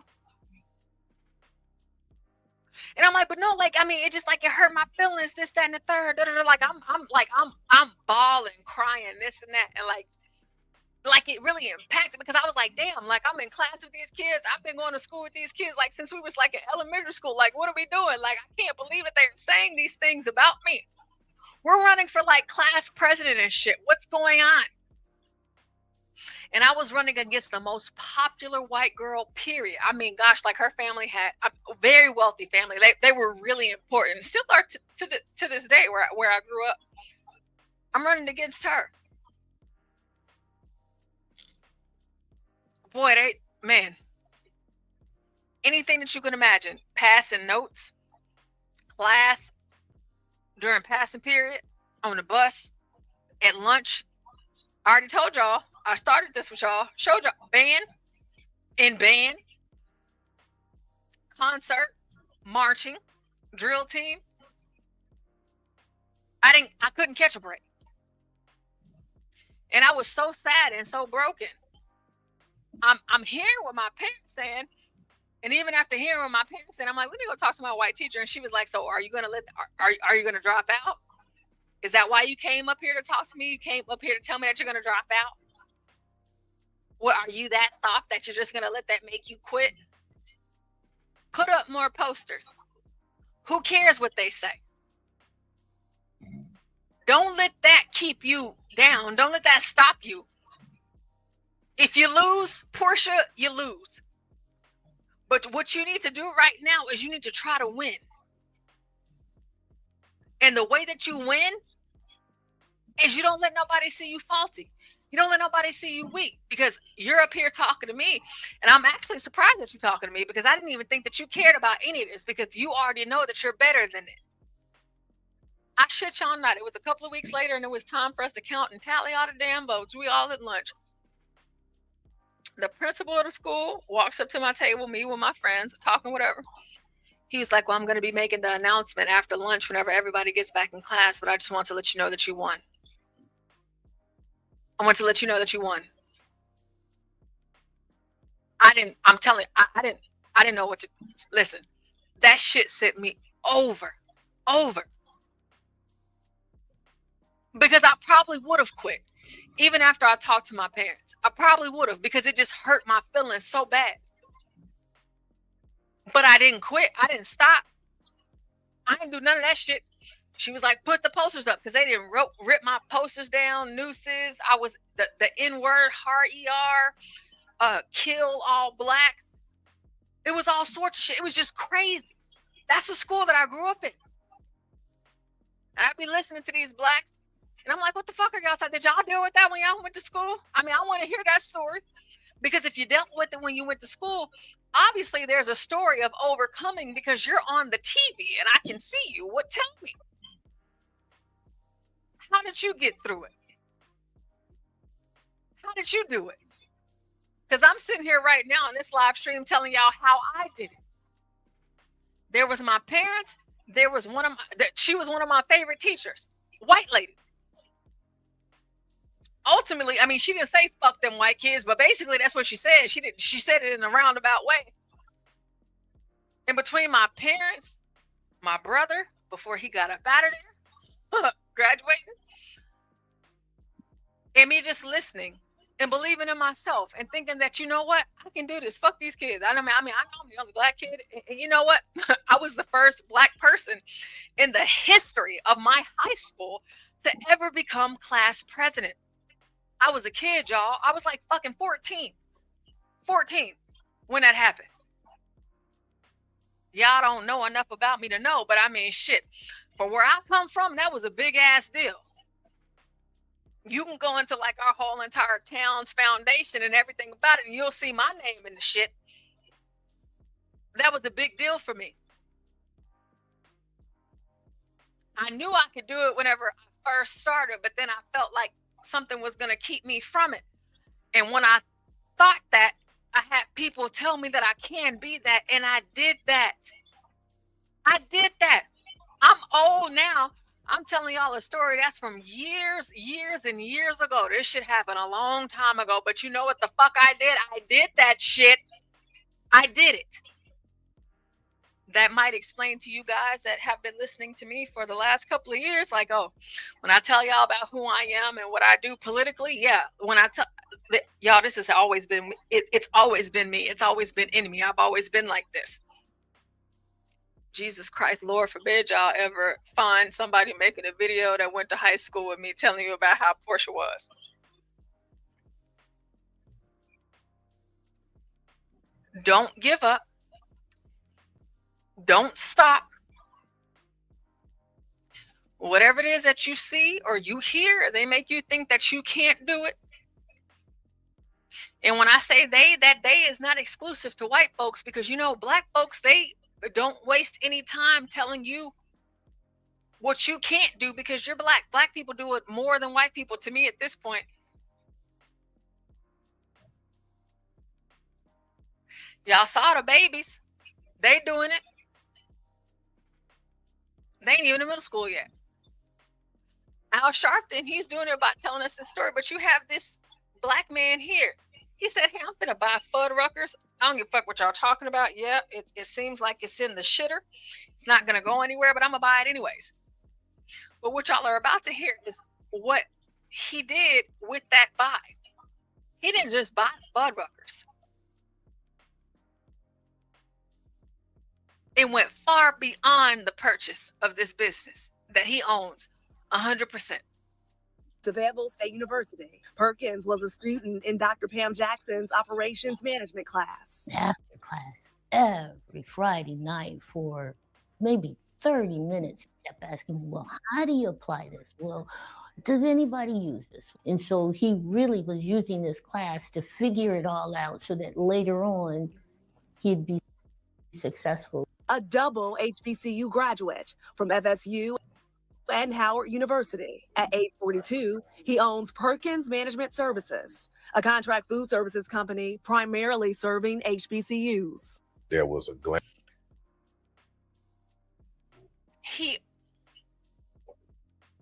And I'm like, but no, it just it hurt my feelings, this, that, and the third. I'm bawling, crying, this and that. And like it really impacted, because I was like, damn, like I'm in class with these kids. I've been going to school with these kids like since we was like in elementary school. Like, what are we doing? Like, I can't believe that they're saying these things about me. We're running for like class president and shit. What's going on? And I was running against the most popular white girl, period. I mean, gosh, like her family had a very wealthy family. They were really important. Still are to this day where I grew up. I'm running against her. Boy, man, anything that you can imagine, passing notes, class, during passing period, on the bus, at lunch. I already told y'all, I started this with y'all, showed y'all, band, concert, marching, drill team. I couldn't catch a break. And I was so sad and so broken. I'm hearing what my parents saying, and even after hearing what my parents said, I'm like, let me go talk to my white teacher. And she was like, so are you gonna are you gonna drop out? Is that why you came up here to talk to me? You came up here to tell me that you're gonna drop out? What, are you that soft that you're just gonna let that make you quit? Put up more posters. Who cares what they say? Don't let that keep you down. Don't let that stop you. If you lose, Porsha, you lose. But what you need to do right now is you need to try to win. And the way that you win is you don't let nobody see you faulty. You don't let nobody see you weak, because you're up here talking to me. And I'm actually surprised that you're talking to me, because I didn't even think that you cared about any of this, because you already know that you're better than it. I shit y'all not. It was a couple of weeks later, and it was time for us to count and tally all the damn votes. We all at lunch. The principal of the school walks up to my table, me with my friends, talking whatever. He was like, well, I'm going to be making the announcement after lunch whenever everybody gets back in class, but I just want to let you know that you won. I want to let you know that you won. I'm telling you, I didn't know what to, listen, that shit sent me over. Because I probably would have quit. Even after I talked to my parents, I probably would have, because it just hurt my feelings so bad. But I didn't quit. I didn't stop. I didn't do none of that shit. She was like, put the posters up, because they didn't rip my posters down, nooses. I was the N-word, hard ER, kill all blacks. It was all sorts of shit. It was just crazy. That's the school that I grew up in. And I'd be listening to these blacks, and I'm like, what the fuck are y'all talking? Did y'all deal with that when y'all went to school? I mean, I want to hear that story. Because if you dealt with it when you went to school, obviously there's a story of overcoming, because you're on the TV and I can see you. What? Tell me. How did you get through it? How did you do it? Because I'm sitting here right now in this live stream telling y'all how I did it. There was my parents. There was she was one of my favorite teachers, white lady. Ultimately, I mean, she didn't say fuck them white kids, but basically that's what she said. She said it in a roundabout way. And between my parents, my brother, before he got up out of there, graduating, and me just listening and believing in myself and thinking that, you know what, I can do this. Fuck these kids. I know I'm the only black kid. And you know what? I was the first black person in the history of my high school to ever become class president. I was a kid, y'all. I was like fucking 14 when that happened. Y'all don't know enough about me to know, but I mean, shit, for where I come from, that was a big ass deal. You can go into like our whole entire town's foundation and everything about it, and you'll see my name in the shit. That was a big deal for me. I knew I could do it whenever I first started, but then I felt like something was going to keep me from it. And when I thought that, I had people tell me that I can be that, and I did that. I'm old now. I'm telling y'all a story that's from years and years ago. This shit happened a long time ago, but you know what the fuck I did? I did that shit. I did it. that might explain to you guys that have been listening to me for the last couple of years, like, oh, when I tell y'all about who I am and what I do politically, yeah, when I tell y'all, this has always been, it's always been me. It's always been in me. I've always been like this. Jesus Christ, Lord forbid y'all ever find somebody making a video that went to high school with me telling you about how Porsha was. Don't give up. Don't stop. Whatever it is that you see or you hear, they make you think that you can't do it. And when I say they, that they is not exclusive to white folks, because, you know, black folks, they don't waste any time telling you what you can't do because you're black. Black people do it more than white people, to me, at this point. Y'all saw the babies. They doing it. They ain't even in middle school yet. Al Sharpton, he's doing it by telling us this story, but you have this black man here. He said, hey, I'm gonna buy Fuddruckers. I don't give a fuck what y'all talking about. Yeah, it seems like it's in the shitter. It's not gonna go anywhere, but I'm gonna buy it anyways. But what y'all are about to hear is what he did with that buy. He didn't just buy Fuddruckers. It went far beyond the purchase of this business that he owns 100%. Available State University. Perkins was a student in Dr. Pam Jackson's operations management class. After class, every Friday night for maybe 30 minutes, he kept asking me, well, how do you apply this? Well, does anybody use this? And so he really was using this class to figure it all out so that later on he'd be successful. A double HBCU graduate from FSU and Howard University. At age 42, he owns Perkins Management Services, a contract food services company primarily serving HBCUs. There was a glance. He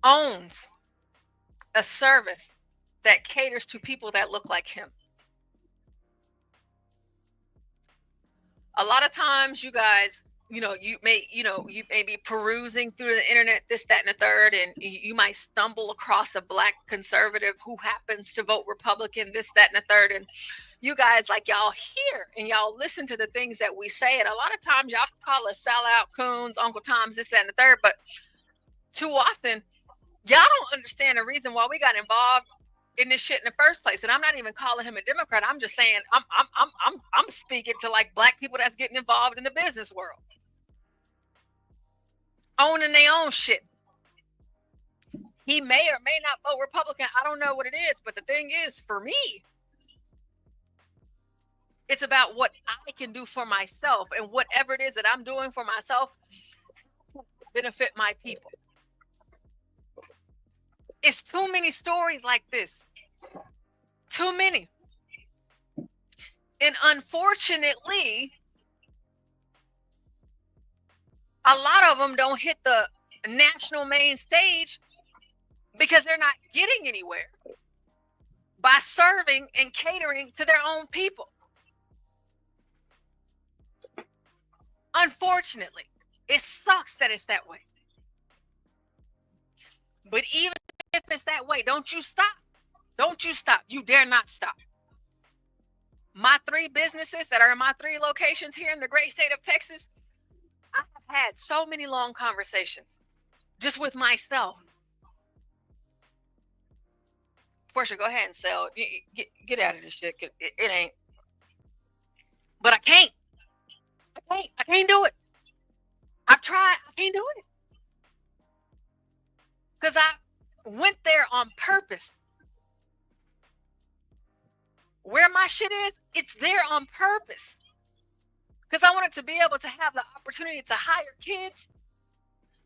owns a service that caters to people that look like him. A lot of times, you guys, you may be perusing through the internet, this, that, and the third, and you might stumble across a black conservative who happens to vote Republican, this, that, and the third. And you guys, like, y'all hear and y'all listen to the things that we say. And a lot of times y'all call us sellout coons, Uncle Toms, this, that, and the third. But too often, y'all don't understand the reason why we got involved in this shit in the first place. And I'm not even calling him a Democrat. I'm just saying I'm speaking to, like, black people that's getting involved in the business world, owning their own shit. He may or may not vote Republican. I don't know what it is, but the thing is, for me, it's about what I can do for myself, and whatever it is that I'm doing for myself benefit my people. It's too many stories like this. Too many. And unfortunately, a lot of them don't hit the national main stage because they're not getting anywhere by serving and catering to their own people. Unfortunately, it sucks that it's that way. But even if it's that way, don't you stop. Don't you stop. You dare not stop. My 3 businesses that are in my 3 locations here in the great state of Texas, I have had so many long conversations just with myself. Porsha, go ahead and sell. Get out of this shit. It ain't. But I can't. I can't do it. I've tried. I can't do it. Because I went there on purpose. Where my shit is, it's there on purpose. Because I wanted to be able to have the opportunity to hire kids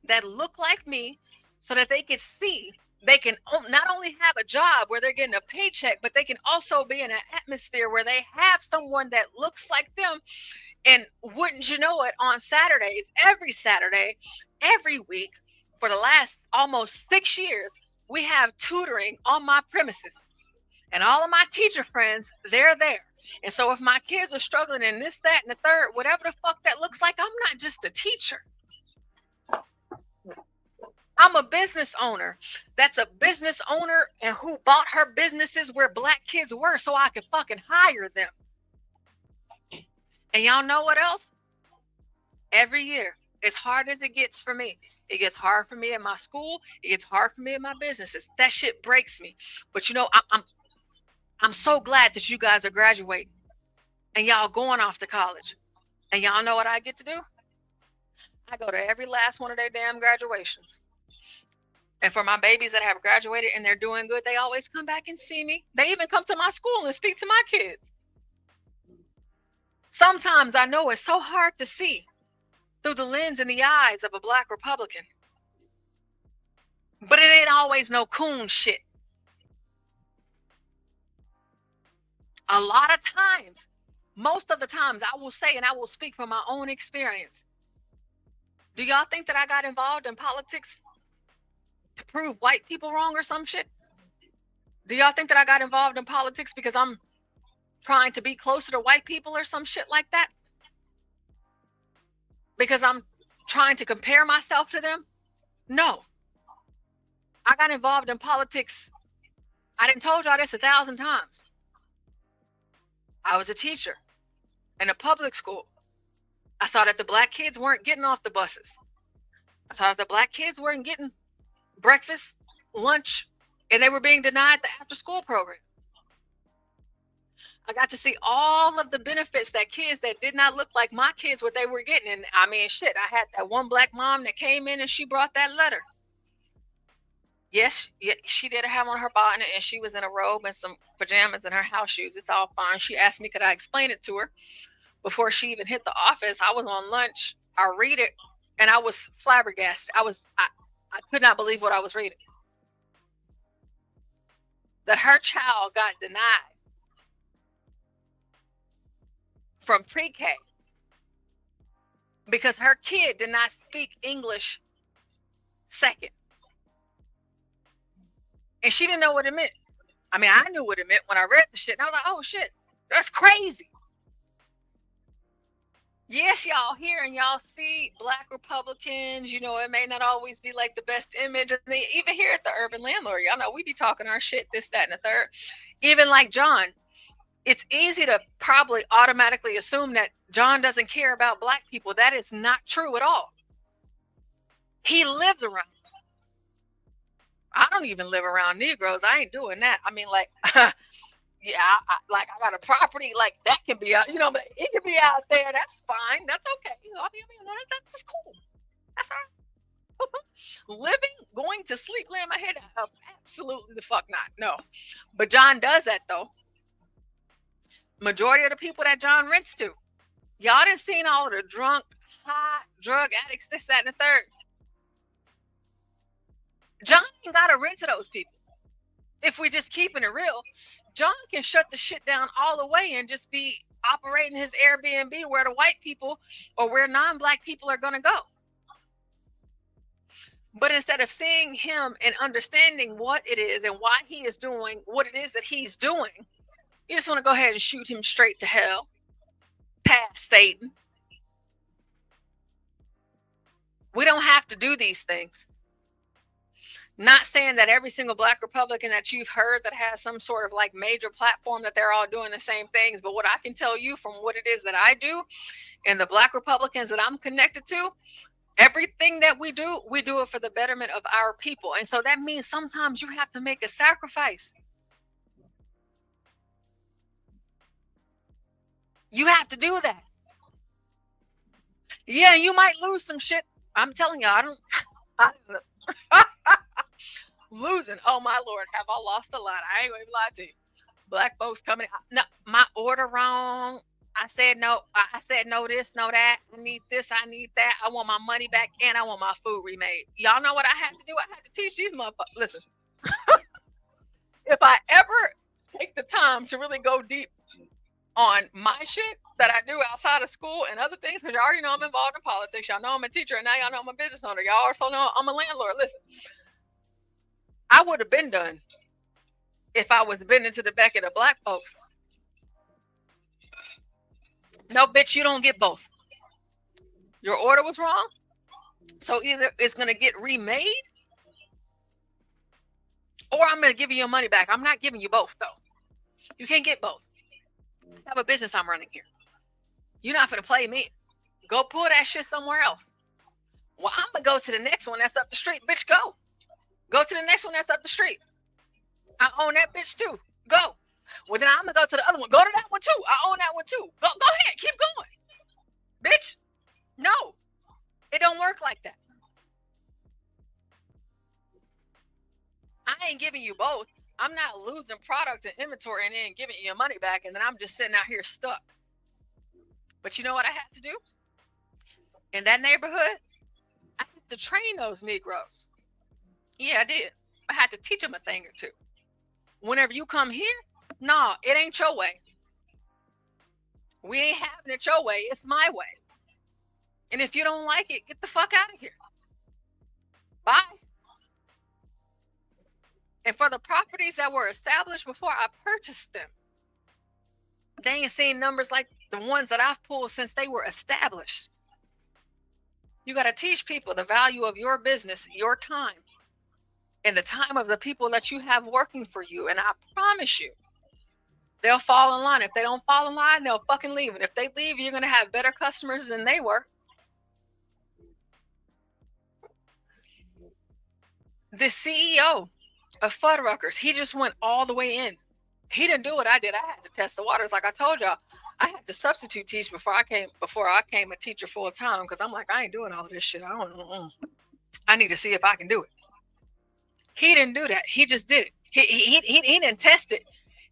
that look like me so that they can see they can not only have a job where they're getting a paycheck, but they can also be in an atmosphere where they have someone that looks like them. And wouldn't you know it, on Saturdays, every Saturday, every week, for the last almost 6 years, we have tutoring on my premises. And all of my teacher friends, they're there. And so if my kids are struggling in this, that, and the third, whatever the fuck that looks like, I'm not just a teacher. I'm a business owner. That's a business owner and who bought her businesses where black kids were so I could fucking hire them. And y'all know what else? Every year, as hard as it gets for me, it gets hard for me in my school. It gets hard for me in my businesses. That shit breaks me. But you know, I'm so glad that you guys are graduating and y'all going off to college. And y'all know what I get to do? I go to every last one of their damn graduations. And for my babies that have graduated and they're doing good, they always come back and see me. They even come to my school and speak to my kids. Sometimes I know it's so hard to see through the lens and the eyes of a black Republican. But it ain't always no coon shit. A lot of times, most of the times, I will say, and I will speak from my own experience. Do y'all think that I got involved in politics to prove white people wrong or some shit? Do y'all think that I got involved in politics because I'm trying to be closer to white people or some shit like that? Because I'm trying to compare myself to them? No. I got involved in politics. I done told y'all this 1,000 times. I was a teacher in a public school. I saw that the black kids weren't getting off the buses. I saw that the black kids weren't getting breakfast, lunch, and they were being denied the after-school program. I got to see all of the benefits that kids that did not look like my kids, what they were getting. And I mean, shit, I had that one black mom that came in and she brought that letter. Yes, she did have on her bonnet and she was in a robe and some pajamas and her house shoes. It's all fine. She asked me, could I explain it to her before she even hit the office? I was on lunch. I read it and I was flabbergasted. I could not believe what I was reading. That her child got denied from pre-K because her kid did not speak English second. And she didn't know what it meant. I mean, I knew what it meant when I read the shit. And I was like, oh shit, that's crazy. Yes, y'all hear and y'all see black Republicans, you know, it may not always be like the best image. And they, even here at the Urban Landlord, y'all know we be talking our shit, this, that, and the third. Even like John, it's easy to probably automatically assume that John doesn't care about black people. That is not true at all. He lives around. I don't even live around Negroes. I ain't doing that. I mean, like, yeah, I got a property like that can be out, you know, but it can be out there. That's fine. That's okay. You know, I mean, that's just cool. That's all right. Living, going to sleep, laying my head up, absolutely the fuck not. No. But John does that though. Majority of the people that John rents to, y'all done seen all of the drunk, high, drug addicts, this, that, and the third. John ain't got to rent to those people. If we just keeping it real, John can shut the shit down all the way and just be operating his Airbnb where the white people or where non-black people are going to go. But instead of seeing him and understanding what it is and why he is doing what it is that he's doing, you just want to go ahead and shoot him straight to hell, past Satan. We don't have to do these things. Not saying that every single black Republican that you've heard that has some sort of like major platform that they're all doing the same things. But what I can tell you from what it is that I do and the black Republicans that I'm connected to, everything that we do it for the betterment of our people. And so that means sometimes you have to make a sacrifice. You have to do that. Yeah, you might lose some shit. I'm telling you, I don't losing. Oh my Lord, have I lost a lot? I ain't gonna lie to you. Black folks coming. No, my order wrong. I said no. I said no this, no that. I need this. I need that. I want my money back and I want my food remade. Y'all know what I had to do? I had to teach these motherfuckers. Listen, if I ever take the time to really go deep on my shit that I do outside of school and other things, because you already know I'm involved in politics. Y'all know I'm a teacher, and now y'all know I'm a business owner. Y'all also know I'm a landlord. Listen. I would have been done if I was bending to the back of the black folks. No, bitch, you don't get both. Your order was wrong. So either it's going to get remade or I'm going to give you your money back. I'm not giving you both, though. You can't get both. I have a business I'm running here. You're not going to play me. Go pull that shit somewhere else. Well, I'm going to go to the next one that's up the street. Bitch, go. Go to the next one that's up the street. I own that bitch, too. Go. Well, then I'm going to go to the other one. Go to that one, too. I own that one, too. Go ahead. Keep going. Bitch. No. It don't work like that. I ain't giving you both. I'm not losing product and inventory and then giving you your money back, and then I'm just sitting out here stuck. But you know what I had to do? In that neighborhood, I had to train those Negroes. Yeah, I did. I had to teach them a thing or two. Whenever you come here, no, it ain't your way. We ain't having it your way. It's my way. And if you don't like it, get the fuck out of here. Bye. And for the properties that were established before I purchased them, they ain't seen numbers like the ones that I've pulled since they were established. You got to teach people the value of your business, your time, and the time of the people that you have working for you. And I promise you, they'll fall in line. If they don't fall in line, they'll fucking leave. And if they leave, you're going to have better customers than they were. The CEO of Fuddruckers, he just went all the way in. He didn't do what I did. I had to test the waters. Like I told y'all, I had to substitute teach before I came a teacher full time, because I'm like, I ain't doing all this shit. I need to see if I can do it. He didn't do that. He just did it. He didn't test it.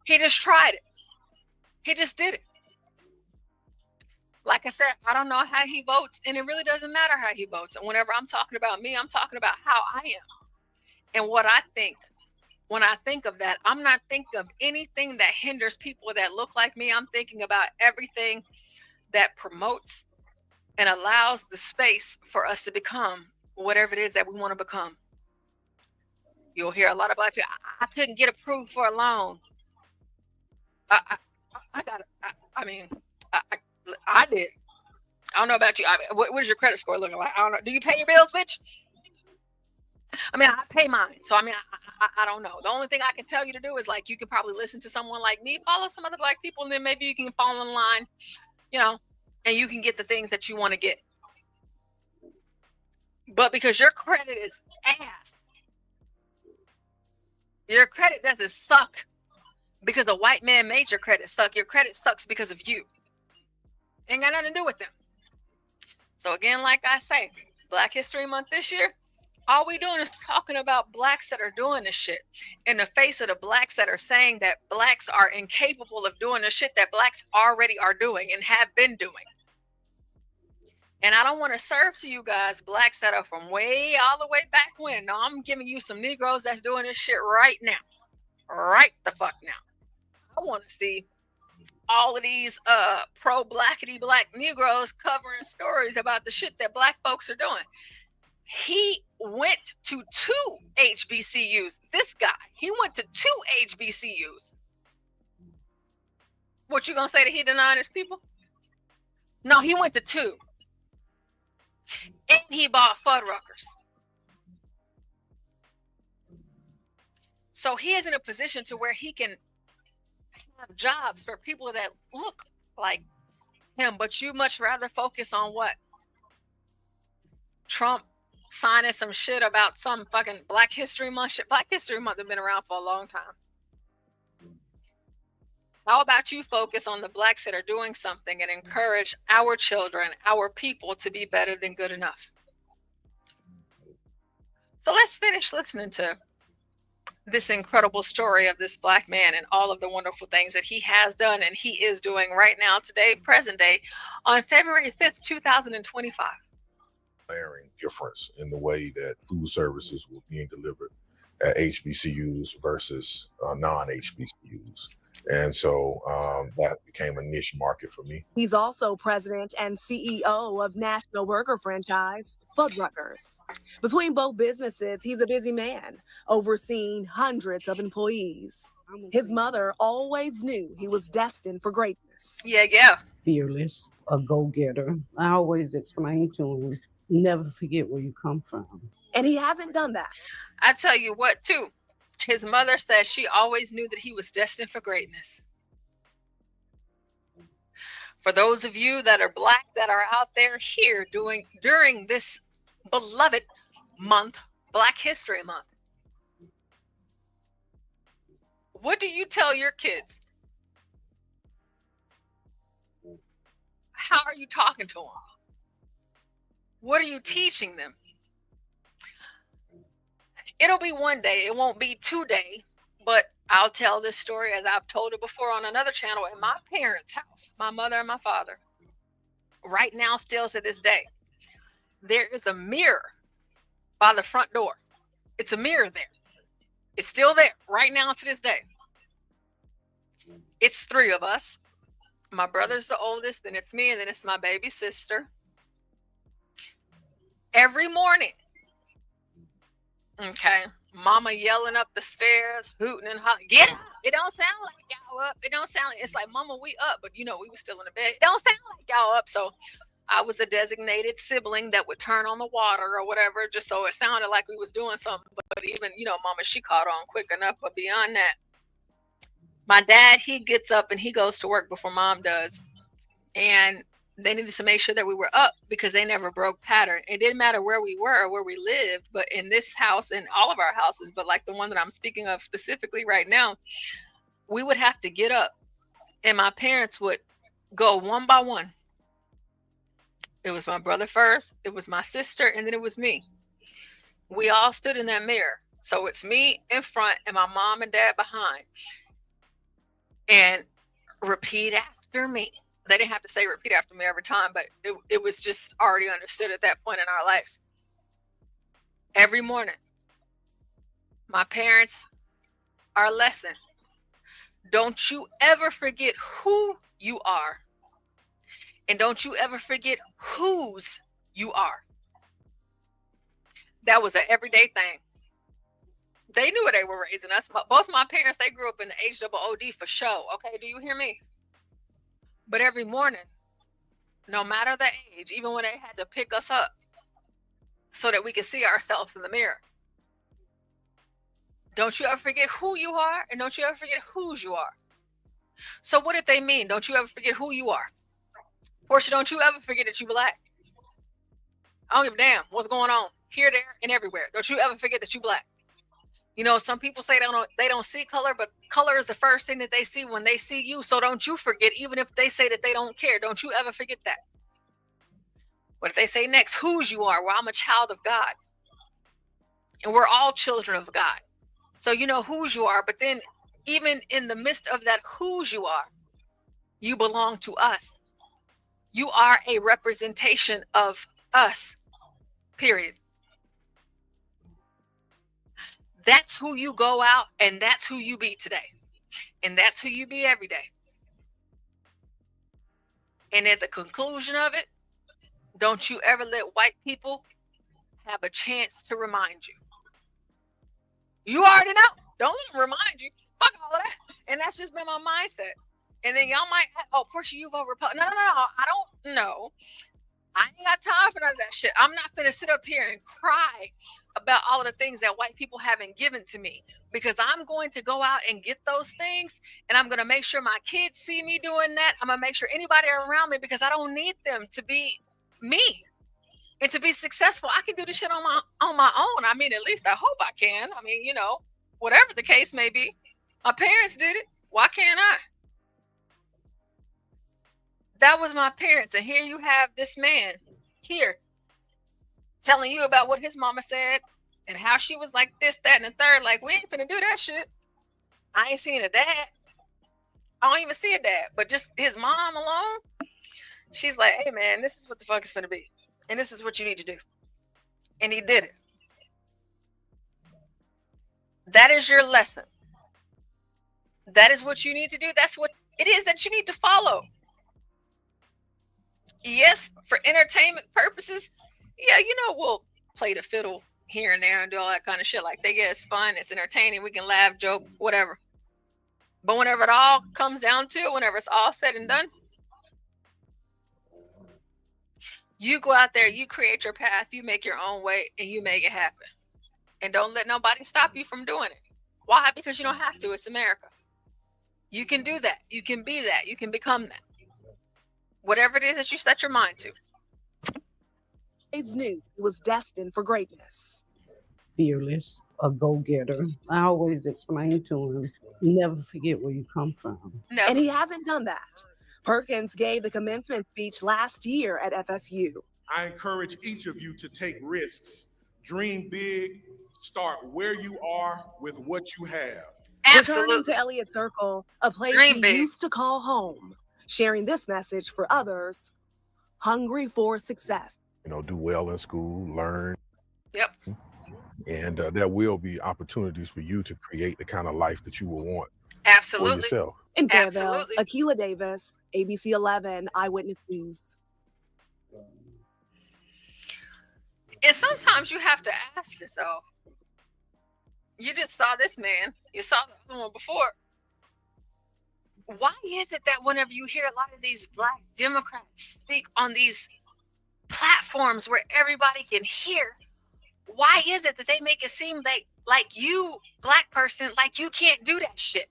He just tried it. He just did it. Like I said, I don't know how he votes, and it really doesn't matter how he votes. And whenever I'm talking about me, I'm talking about how I am and what I think. When I think of that, I'm not thinking of anything that hinders people that look like me. I'm thinking about everything that promotes and allows the space for us to become whatever it is that we want to become. You'll hear a lot of black people, I couldn't get approved for a loan. I did. I don't know about you. What is your credit score looking like? I don't know. Do you pay your bills, bitch? I mean, I pay mine. So, I mean, I don't know. The only thing I can tell you to do is, like, you can probably listen to someone like me, follow some other black people, and then maybe you can fall in line, you know, and you can get the things that you want to get. But because your credit is ass, your credit doesn't suck because a white man made your credit suck. Your credit sucks because of you. Ain't got nothing to do with them. So again, like I say, Black History Month this year, all we doing is talking about blacks that are doing this shit in the face of the blacks that are saying that blacks are incapable of doing the shit that blacks already are doing and have been doing. And I don't want to serve to you guys blacks that are from way all the way back when. No, I'm giving you some Negroes that's doing this shit right now. Right the fuck now. I want to see all of these pro-blackity black Negroes covering stories about the shit that black folks are doing. He went to 2 HBCUs. This guy, he went to 2 HBCUs. What you gonna say that he denied his people? No, he went to 2. And he bought Fuddruckers. So he is in a position to where he can have jobs for people that look like him, but you much rather focus on what? Trump signing some shit about some fucking Black History Month shit. Black History Month has been around for a long time. How about you focus on the blacks that are doing something and encourage our children, our people to be better than good enough? So let's finish listening to this incredible story of this black man and all of the wonderful things that he has done and he is doing right now, today, present day, on February 5th, 2025. Glaring difference in the way that food services were being delivered at HBCUs versus non-HBCUs. And so that became a niche market for me. He's also president and CEO of national burger franchise Fuddruckers. Between both businesses, he's a busy man, overseeing hundreds of employees. His mother always knew he was destined for greatness. Yeah. Fearless, a go-getter. I always explain to him, never forget where you come from. And he hasn't done that. I tell you what, too. His mother says she always knew that he was destined for greatness. For those of you that are Black that are out there here during this beloved month, Black History Month, what do you tell your kids? How are you talking to them? What are you teaching them? It'll be one day. It won't be today, but I'll tell this story as I've told it before on another channel in my parents' house, my mother and my father. Right now, still to this day, there is a mirror by the front door. It's a mirror there. It's still there right now to this day. It's 3 of us. My brother's the oldest, then it's me, and then it's my baby sister. Every morning, okay, mama yelling up the stairs, hooting and hollering, get up. It don't sound like y'all up. It don't sound like, it's like, mama, we up, but you know, we were still in the bed. It don't sound like y'all up. So I was a designated sibling that would turn on the water or whatever, just so it sounded like we was doing something. But even, you know, mama, she caught on quick enough. But beyond that, my dad, he gets up and he goes to work before mom does. And they needed to make sure that we were up because they never broke pattern. It didn't matter where we were or where we lived, but in this house and all of our houses, but like the one that I'm speaking of specifically right now, we would have to get up and my parents would go one by one. It was my brother first, it was my sister, and then it was me. We all stood in that mirror. So it's me in front and my mom and dad behind. And repeat after me. They didn't have to say repeat after me every time, but it was just already understood at that point in our lives. Every morning, my parents, our lesson, don't you ever forget who you are. And don't you ever forget whose you are. That was an everyday thing. They knew they were raising us. Both my parents, they grew up in the HOOD for show. Okay, do you hear me? But every morning, no matter the age, even when they had to pick us up so that we could see ourselves in the mirror. Don't you ever forget who you are, and don't you ever forget whose you are. So what did they mean? Don't you ever forget who you are. Porsha, don't you ever forget that you're Black. I don't give a damn what's going on here, there, and everywhere. Don't you ever forget that you're Black. You know, some people say they don't see color, but color is the first thing that they see when they see you. So don't you forget, even if they say that they don't care, don't you ever forget that. What if they say next, whose you are? Well, I'm a child of God. And we're all children of God. So you know whose you are, but then even in the midst of that whose you are, you belong to us. You are a representation of us, period. That's who you go out and that's who you be today. And that's who you be every day. And at the conclusion of it, don't you ever let white people have a chance to remind you. You already know. Don't let them remind you. Fuck all of that. And that's just been my mindset. And then y'all might, oh, Porsha, you vote Republican. No, I don't know. I ain't got time for none of that shit. I'm not gonna sit up here and cry about all of the things that white people haven't given to me, because I'm going to go out and get those things, and I'm gonna make sure my kids see me doing that. I'm gonna make sure anybody around me, because I don't need them to be me and to be successful. I can do this shit on my own. I mean, at least I hope I can. I mean, you know, whatever the case may be. My parents did it. Why can't I? That was my parents. And here you have this man here telling you about what his mama said and how she was like this, that, and the third. Like, we ain't finna do that shit. I ain't seen a dad. I don't even see a dad, but just his mom alone. She's like, hey man, this is what the fuck is finna be. And this is what you need to do. And he did it. That is your lesson. That is what you need to do. That's what it is that you need to follow. Yes, for entertainment purposes, yeah, you know, we'll play the fiddle here and there and do all that kind of shit. Like, they get it's fun, it's entertaining, we can laugh, joke, whatever. But whenever it all comes down to it, whenever it's all said and done, you go out there, you create your path, you make your own way, and you make it happen. And don't let nobody stop you from doing it. Why? Because you don't have to. It's America. You can do that. You can be that. You can become that. Whatever it is that you set your mind to. Aids knew he was destined for greatness. Fearless, a go-getter. I always explain to him, never forget where you come from. Never. And he hasn't done that. Perkins gave the commencement speech last year at FSU. I encourage each of you to take risks, dream big, start where you are with what you have. Absolutely. Returning to Elliott Circle, a place Dream he big. used to call home, sharing this message for others hungry for success. You know, do well in school, learn. Yep. And there will be opportunities for you to create the kind of life that you will want Absolutely. for yourself. In Fayetteville, Absolutely. Akilah Davis, ABC 11 Eyewitness News. And sometimes you have to ask yourself, you just saw this man, you saw the other one before. Why is it that whenever you hear a lot of these Black Democrats speak on these platforms where everybody can hear, why is it that they make it seem like you, Black person, like you can't do that shit?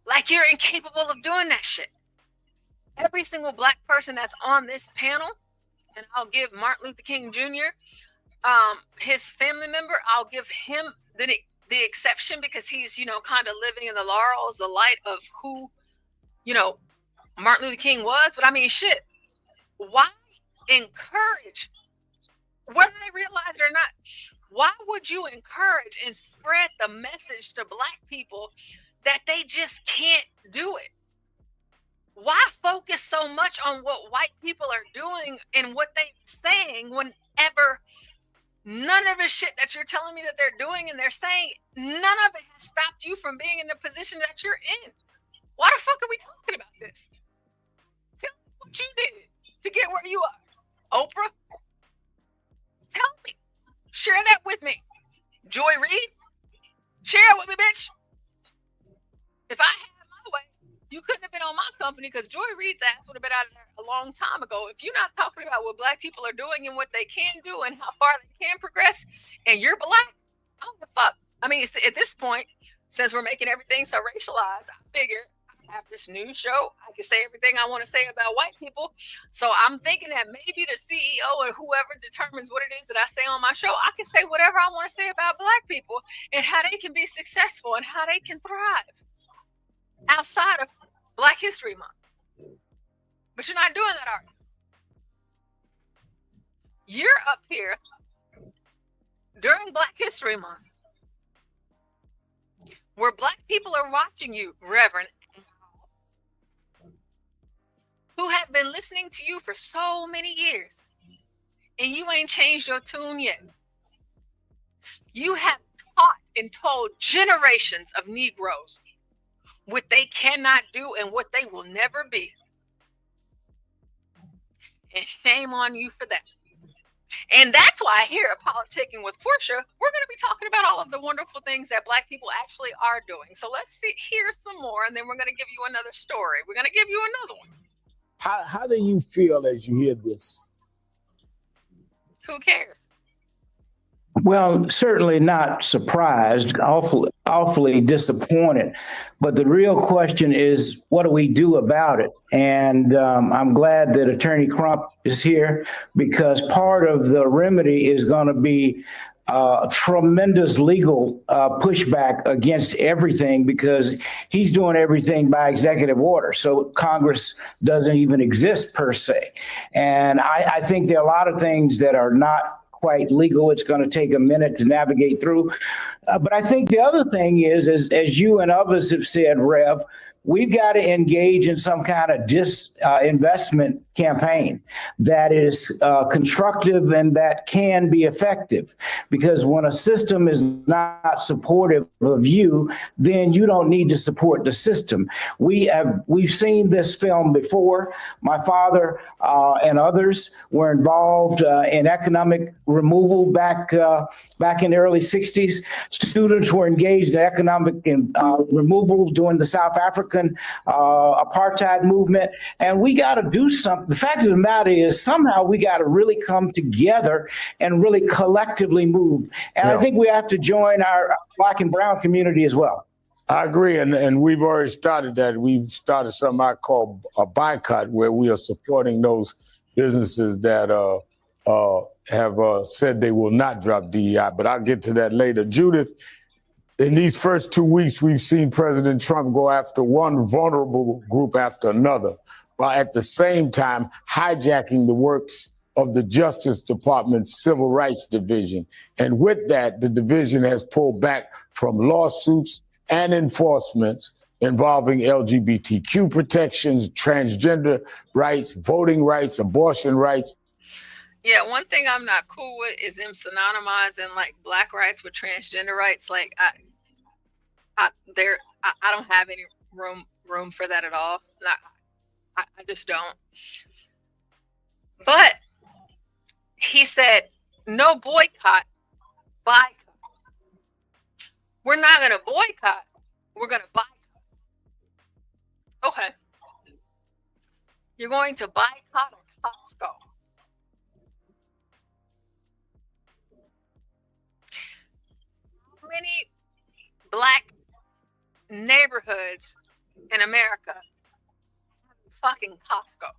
Like you're incapable of doing that shit. Every single Black person that's on this panel, and I'll give Martin Luther King Jr., his family member, I'll give him the exception because he's, you know, kind of living in the laurels, the light of who, you know, Martin Luther King was. But I mean, shit, why encourage, whether they realize it or not, why would you encourage and spread the message to Black people that they just can't do it? Why focus so much on what white people are doing and what they're saying whenever none of the shit that you're telling me that they're doing and they're saying, none of it has stopped you from being in the position that you're in? Why the fuck are we talking about this? Tell me what you did to get where you are. Oprah? Tell me. Share that with me. Joy Reid? Share it with me, bitch. If I had my way, you couldn't have been on my company because Joy Reid's ass would have been out of there a long time ago. If you're not talking about what Black people are doing and what they can do and how far they can progress, and you're Black, I don't give a fuck. I mean, at this point, since we're making everything so racialized, I figure I have this news show. I can say everything I want to say about white people. So I'm thinking that maybe the CEO or whoever determines what it is that I say on my show, I can say whatever I want to say about Black people and how they can be successful and how they can thrive outside of Black History Month. But you're not doing that, are you? You're up here during Black History Month where Black people are watching you, Reverend, who have been listening to you for so many years, and you ain't changed your tune yet. You have taught and told generations of Negroes what they cannot do and what they will never be. And shame on you for that. And that's why here at Politicking with Porsha, we're going to be talking about all of the wonderful things that Black people actually are doing. So let's hear some more, and then we're going to give you another story. We're going to give you another one. How do you feel as you hear this? Who cares? Well, certainly not surprised, awfully disappointed. But the real question is, what do we do about it? And I'm glad that Attorney Crump is here because part of the remedy is going to be tremendous legal pushback against everything because he's doing everything by executive order. So Congress doesn't even exist per se. And I think there are a lot of things that are not quite legal. It's going to take a minute to navigate through. But I think the other thing is, as you and others have said, Rev, we've got to engage in some kind of disinvestment campaign that is constructive and that can be effective. Because when a system is not supportive of you, then you don't need to support the system. We've seen this film before. My father and others were involved in economic removal back in the early 60s. Students were engaged in economic removal during the South African apartheid movement. And we got to do something. The fact of the matter is somehow we got to really come together and really collectively move. And I think we have to join our Black and brown community as well. I agree, and we've already started that. We've started something I call a boycott, where we are supporting those businesses that have said they will not drop DEI, but I'll get to that later. Judith, in these first 2 weeks, we've seen President Trump go after one vulnerable group after another, while at the same time hijacking the works of the Justice Department's Civil Rights Division. And with that, the division has pulled back from lawsuits and enforcements involving LGBTQ protections, transgender rights, voting rights, abortion rights. Yeah, one thing I'm not cool with is them synonymizing like Black rights with transgender rights. Like I don't have any room for that at all. I just don't. But he said, no boycott, boycott. We're not going to boycott. We're going to boycott. Okay. You're going to boycott a Costco. How many Black neighborhoods in America have a fucking Costco,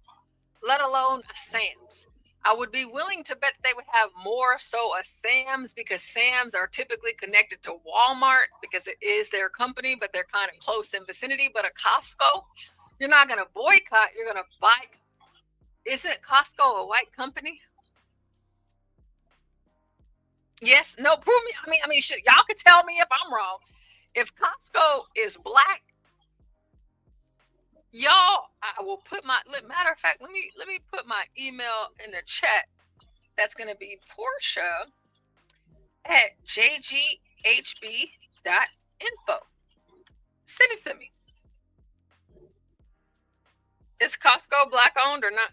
let alone a Sam's? I would be willing to bet they would have more so a Sam's, because Sam's are typically connected to Walmart because it is their company, but they're kind of close in vicinity. But a Costco, you're not going to boycott, you're going to buy. Isn't Costco a white company? Yes, no, prove me. I mean, shit, y'all could tell me if I'm wrong. If Costco is Black, y'all, I will put my, matter of fact, let me put my email in the chat. That's going to be Porsha at jghb.info. Send it to me. Is Costco Black owned or not?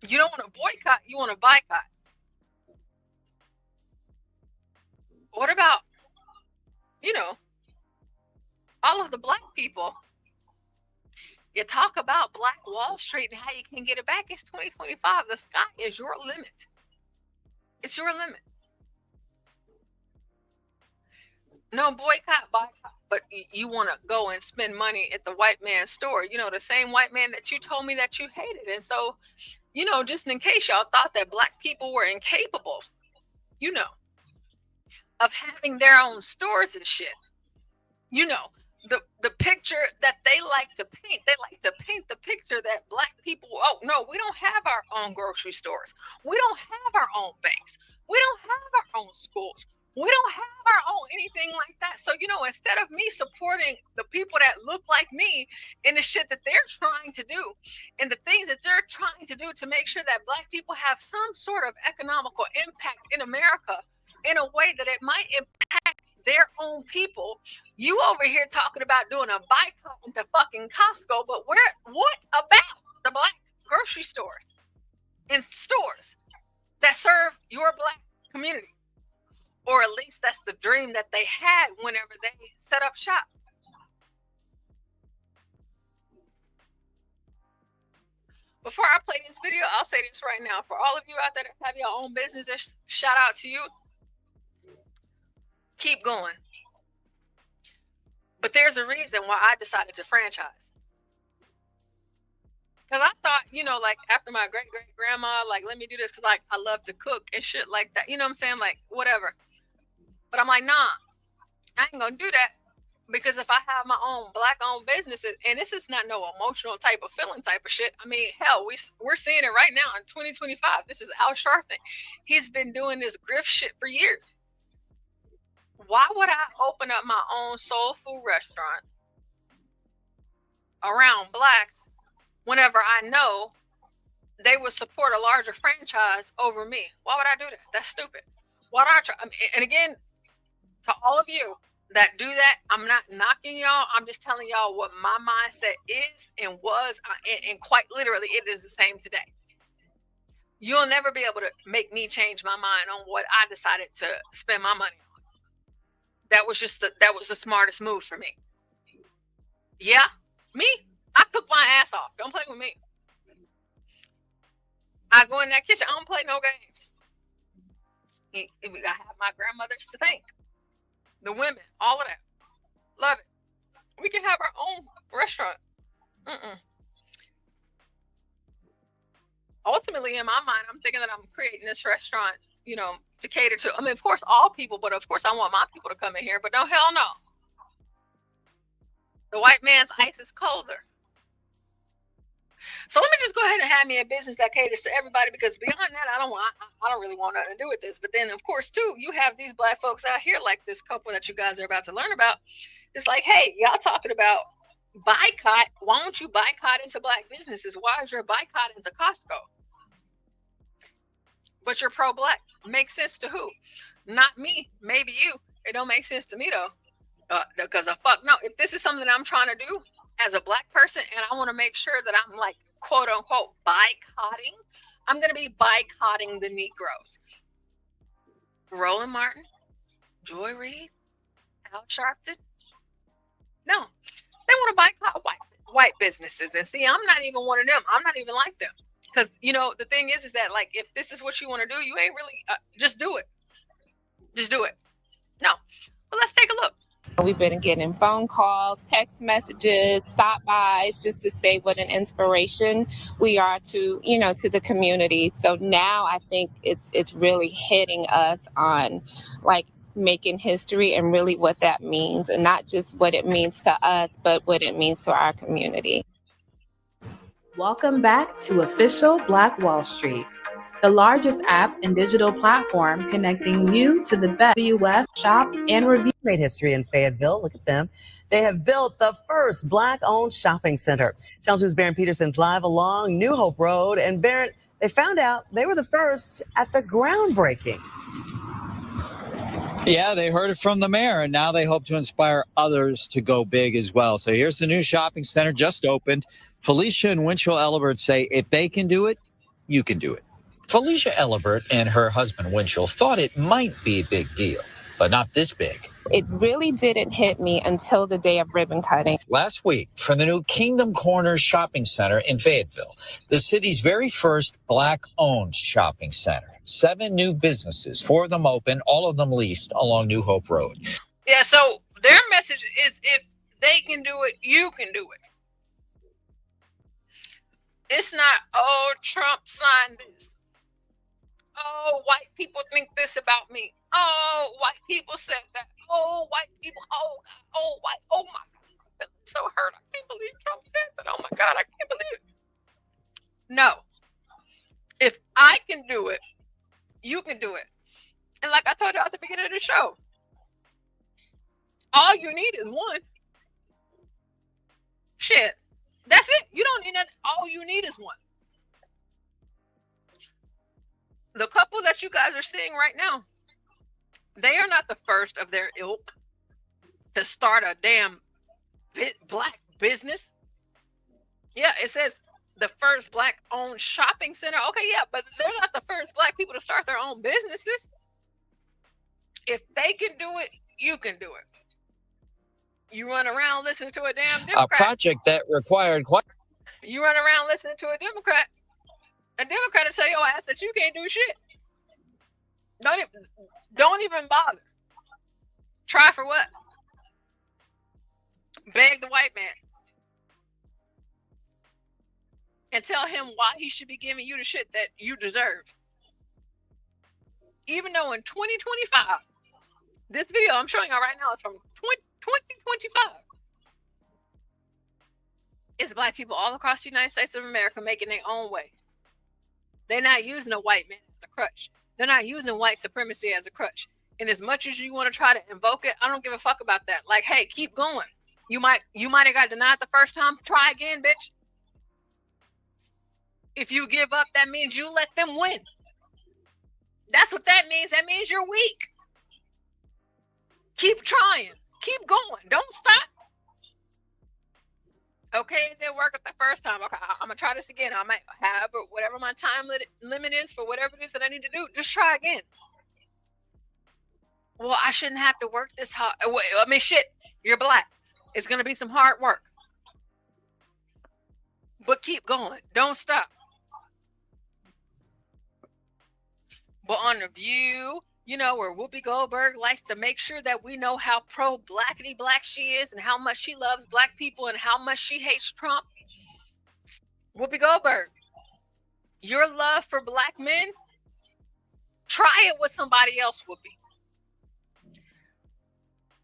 You don't want to boycott, you want to boycott. What about, all of the Black people? You talk about Black Wall Street and how you can get it back. It's 2025. The sky is your limit. It's your limit. No boycott, but you want to go and spend money at the white man's store. The same white man that you told me that you hated. And so, just in case y'all thought that Black people were incapable, of having their own stores and shit. The picture that they like to paint the picture that Black people, oh no, we don't have our own grocery stores. We don't have our own banks. We don't have our own schools. We don't have our own anything like that. So, instead of me supporting the people that look like me in the shit that they're trying to do and the things that they're trying to do to make sure that Black people have some sort of economical impact in America in a way that it might impact their own people, you over here talking about doing a boycott into fucking Costco, but what about the Black grocery stores and stores that serve your Black community? Or at least that's the dream that they had whenever they set up shop. Before I play this video, I'll say this right now. For all of you out there that have your own businesses, shout out to you. Keep going. But there's a reason why I decided to franchise. Because I thought, like after my great-great-grandma, like, let me do this, like I love to cook and shit like that. You know what I'm saying? Like, whatever. But I'm like, nah, I ain't gonna do that. Because if I have my own Black-owned businesses, and this is not no emotional type of feeling type of shit. I mean, hell, we're seeing it right now in 2025. This is Al Sharpton. He's been doing this grift shit for years. Why would I open up my own soul food restaurant around Blacks whenever I know they would support a larger franchise over me. Why would I do that? That's stupid. Why do I try? I mean, and again, to all of you that do that, I'm not knocking y'all. I'm just telling y'all what my mindset is and was, and quite literally, it is the same today. You'll never be able to make me change my mind on what I decided to spend my money on. That was the smartest move for me. Yeah, me. I cook my ass off. Don't play with me. I go in that kitchen. I don't play no games. I have my grandmothers to thank. The women, all of that. Love it. We can have our own restaurant. Ultimately, in my mind, I'm thinking that I'm creating this restaurant, you know, to cater to, I mean, of course, all people, but of course, I want my people to come in here, but no, hell no. The white man's ice is colder. So let me just go ahead and have me a business that caters to everybody, because beyond that, I don't really want nothing to do with this. But then, of course, too, you have these black folks out here, like this couple that you guys are about to learn about. It's like, hey, y'all talking about boycott. Why don't you boycott into black businesses? Why is your boycott into Costco? But you're pro-black. Makes sense to who? Not me. Maybe you. It don't make sense to me, though. Because fuck no. If this is something that I'm trying to do as a black person, and I want to make sure that I'm like, quote unquote, boycotting, I'm going to be boycotting the Negroes. Roland Martin, Joy Reid, Al Sharpton. No, they want to boycott white businesses. And see, I'm not even one of them. I'm not even like them. Because, you know, the thing is that, like, if this is what you want to do, you ain't really, just do it. Just do it. No. But let's take a look. We've been getting phone calls, text messages, stop-bys, just to say what an inspiration we are to, you know, to the community. So now I think it's really hitting us on, like, making history and really what that means, and not just what it means to us, but what it means to our community. Welcome back to Official Black Wall Street, the largest app and digital platform connecting you to the best U.S. shop and review. Great history in Fayetteville. Look at them. They have built the first Black-owned shopping center. Channel 2's Barron Peterson's live along New Hope Road. And Barron, they found out they were the first at the groundbreaking. Yeah, they heard it from the mayor, and now they hope to inspire others to go big as well. So here's the new shopping center just opened. Felicia and Winchell Ellibert say if they can do it, you can do it. Felicia Ellibert and her husband Winchell thought it might be a big deal, but not this big. It really didn't hit me until the day of ribbon cutting. Last week, for the new Kingdom Corners Shopping Center in Fayetteville, the city's very first Black-owned shopping center. 7 new businesses, 4 of them open, all of them leased along New Hope Road. Yeah, so their message is if they can do it, you can do it. It's not, oh, Trump signed this. Oh, white people think this about me. Oh, white people said that. Oh, white people. Oh, God. Oh, white. Oh, my God. I'm so hurt. I can't believe Trump said that. Oh, my God. I can't believe it. No. If I can do it, you can do it. And like I told you at the beginning of the show, all you need is one. Shit. That's it. You don't need nothing. All you need is one. The couple that you guys are seeing right now, they are not the first of their ilk to start a damn black business. Yeah, it says the first black-owned shopping center. Okay, yeah, but they're not the first black people to start their own businesses. If they can do it, you can do it. You run around listening to a damn Democrat. A project that required quite... You run around listening to a Democrat will tell your ass that you can't do shit. Don't even bother. Try for what? Beg the white man. And tell him why he should be giving you the shit that you deserve. Even though in 2025, this video I'm showing y'all right now is from 2025. It's black people all across the United States of America making their own way. They're not using a white man as a crutch. They're not using white supremacy as a crutch. And as much as you want to try to invoke it, I don't give a fuck about that. Like, hey, keep going. You might have got denied the first time. Try again, bitch. If you give up, that means you let them win. That's what that means. That means you're weak. Keep trying. Keep going. Don't stop. Okay, it didn't work the first time. Okay, I'm going to try this again. I might have whatever my time limit is for whatever it is that I need to do. Just try again. Well, I shouldn't have to work this hard. I mean, shit, you're black. It's going to be some hard work. But keep going. Don't stop. But on The View, you know, where Whoopi Goldberg likes to make sure that we know how pro-blackity black she is and how much she loves black people and how much she hates Trump. Whoopi Goldberg, your love for black men, try it with somebody else, Whoopi.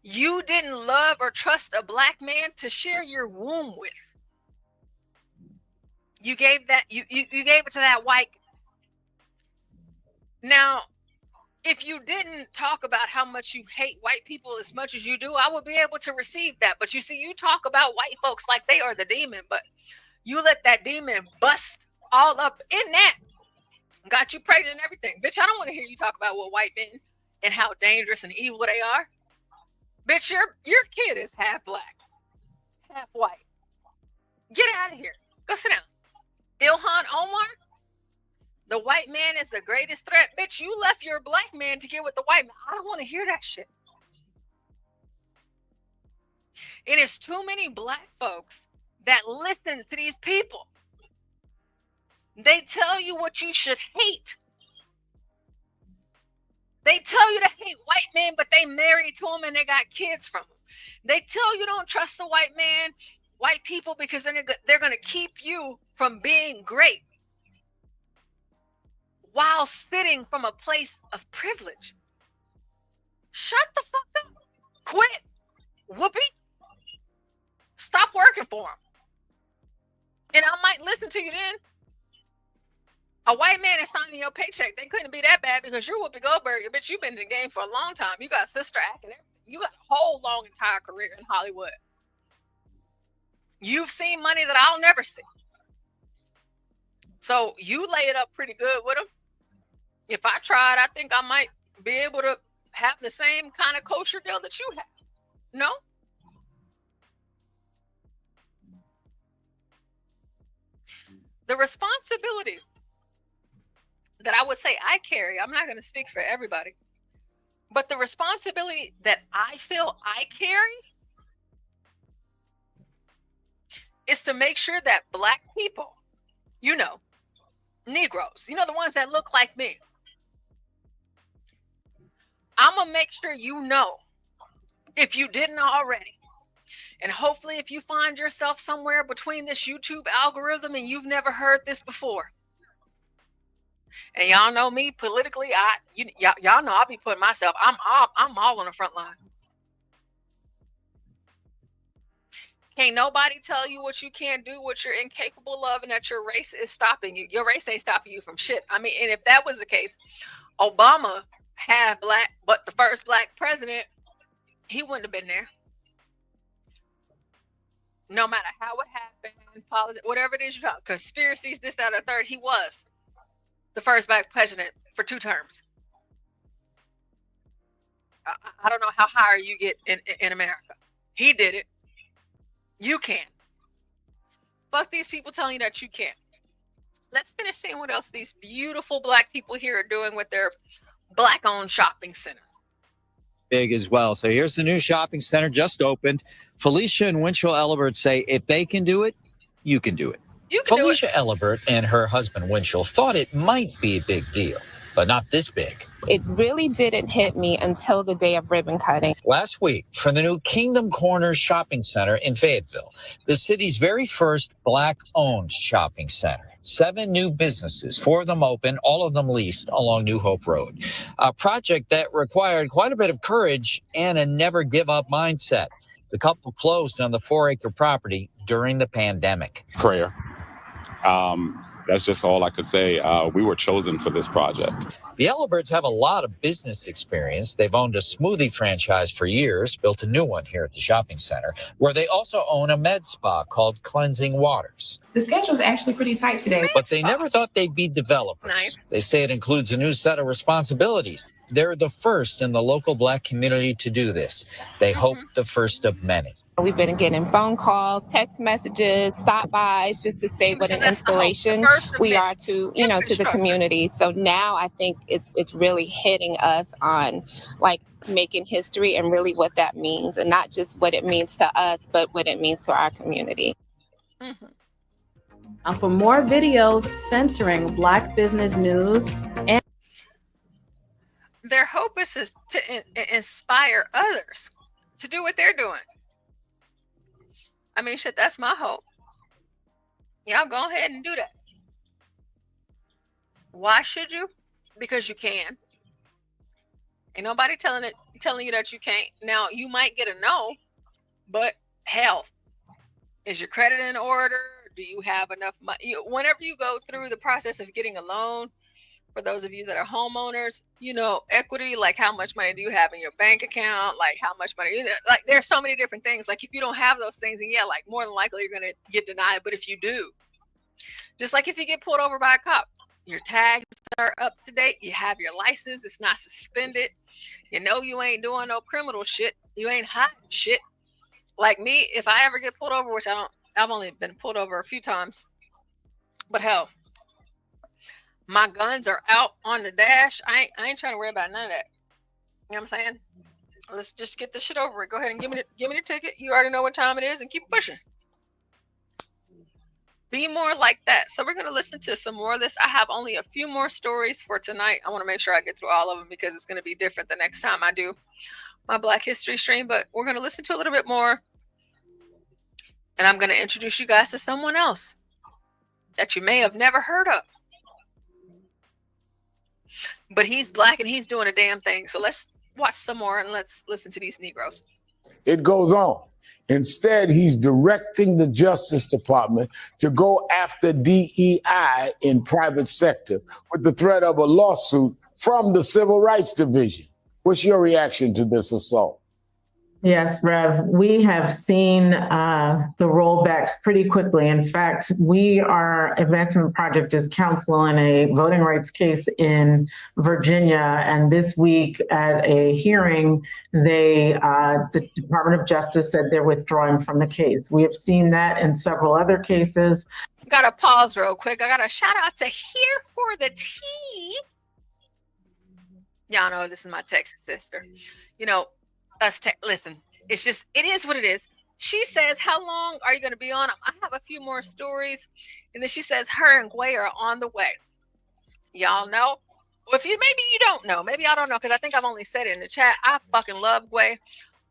You didn't love or trust a black man to share your womb with. You gave that, you gave it to that white. Now, if you didn't talk about how much you hate white people as much as you do, I would be able to receive that. But you see, you talk about white folks like they are the demon, but you let that demon bust all up in that. Got you pregnant and everything. Bitch, I don't want to hear you talk about what white men and how dangerous and evil they are. Bitch, your kid is half black, half white. Get out of here. Go sit down. Ilhan Omar, the white man is the greatest threat. Bitch, you left your black man to get with the white man. I don't want to hear that shit. It is too many black folks that listen to these people. They tell you what you should hate. They tell you to hate white men, but they married to them and they got kids from them. They tell you don't trust the white man, white people, because then they're going to keep you from being great while sitting from a place of privilege. Shut the fuck up. Quit. Whoopee. Stop working for them. And I might listen to you then. A white man is signing your paycheck. They couldn't be that bad because you're Whoopi Goldberg. Bitch, you've been in the game for a long time. You got Sister Act and everything. You got a whole long entire career in Hollywood. You've seen money that I'll never see. So you lay it up pretty good with them. If I tried, I think I might be able to have the same kind of kosher deal that you have. No? The responsibility that I would say I carry, I'm not going to speak for everybody, but the responsibility that I feel I carry is to make sure that black people, you know, Negroes, you know, the ones that look like me, I'm going to make sure you know, if you didn't already, and hopefully if you find yourself somewhere between this YouTube algorithm and you've never heard this before, and y'all know me politically, y'all know I'll be putting myself, I'm all on the front line. Can't nobody tell you what you can't do, what you're incapable of, and that your race is stopping you. Your race ain't stopping you from shit. I mean, and if that was the case, Obama half black, but the first black president, he wouldn't have been there. No matter how it happened, politics, whatever it is you're talking, conspiracies, this, that, or third, he was the first black president for 2 terms. I don't know how higher you get in America. He did it. You can. Fuck these people telling you that you can't. Let's finish seeing what else these beautiful black people here are doing with their black-owned shopping center. Big as well. So here's the new shopping center just opened. Felicia and Winchell Elibert say if they can do it, you can do it. Felicia Elibert and her husband Winchell thought it might be a big deal, but not this big. It really didn't hit me until the day of ribbon cutting. Last week, for the new Kingdom Corners Shopping Center in Fayetteville, the city's very first black-owned shopping center. 7 new businesses, 4 of them open, all of them leased along New Hope Road. A project that required quite a bit of courage and a never-give-up mindset. The couple closed on the 4-acre property during the pandemic. Prayer. that's just all I could say. We were chosen for this project. The Yellowbirds have a lot of business experience. They've owned a smoothie franchise for years, built a new one here at the shopping center, where they also own a med spa called Cleansing Waters. The schedule's actually pretty tight today. But they never thought they'd be developers. Nice. They say it includes a new set of responsibilities. They're the first in the local Black community to do this. They hope the first of many. We've been getting phone calls, text messages, stop bys, just to say what an inspiration we are to, you know, to the community. So now I think it's really hitting us on like making history and really what that means, and not just what it means to us, but what it means to our community. Now, for more videos censoring Black business news and Their hope is to inspire others to do what they're doing. I mean, shit, that's my hope. Y'all go ahead and do that. Why should you? Because you can. Ain't nobody telling you that you can't. Now, you might get a no, but hell, is your credit in order? Do you have enough money? Whenever you go through the process of getting a loan, for those of you that are homeowners, you know, equity, like how much money do you have in your bank account? Like how much money, you know, like there's so many different things. Like if you don't have those things, then yeah, like more than likely you're going to get denied. But if you do, just like if you get pulled over by a cop, your tags are up to date, you have your license, it's not suspended, you know you ain't doing no criminal shit, you ain't hiding shit. Like me, if I ever get pulled over, which I've only been pulled over a few times, but hell, my guns are out on the dash. I ain't trying to worry about none of that. You know what I'm saying? Let's just get this shit over with. Go ahead and give me the ticket. You already know what time it is, and keep pushing. Be more like that. So we're going to listen to some more of this. I have only a few more stories for tonight. I want to make sure I get through all of them because it's going to be different the next time I do my Black History stream. But we're going to listen to a little bit more. And I'm going to introduce you guys to someone else that you may have never heard of. But he's Black and he's doing a damn thing. So let's watch some more and let's listen to these Negroes. It goes on. Instead, he's directing the Justice Department to go after DEI in private sector with the threat of a lawsuit from the Civil Rights Division. What's your reaction to this assault? Yes, Rev, we have seen the rollbacks pretty quickly. In fact, we are advancing the project as counsel in a voting rights case in Virginia. And this week at a hearing, the Department of Justice said they're withdrawing from the case. We have seen that in several other cases. Gotta pause real quick. I got a shout out to Here for the Tea. Y'all know this is my Texas sister. You know, listen, it's just, it is what it is. She says, how long are you going to be on? I have a few more stories. And then she says, her and Gway are on the way. Y'all know? Well, maybe you don't know. Maybe I don't know, because I think I've only said it in the chat. I fucking love Gway.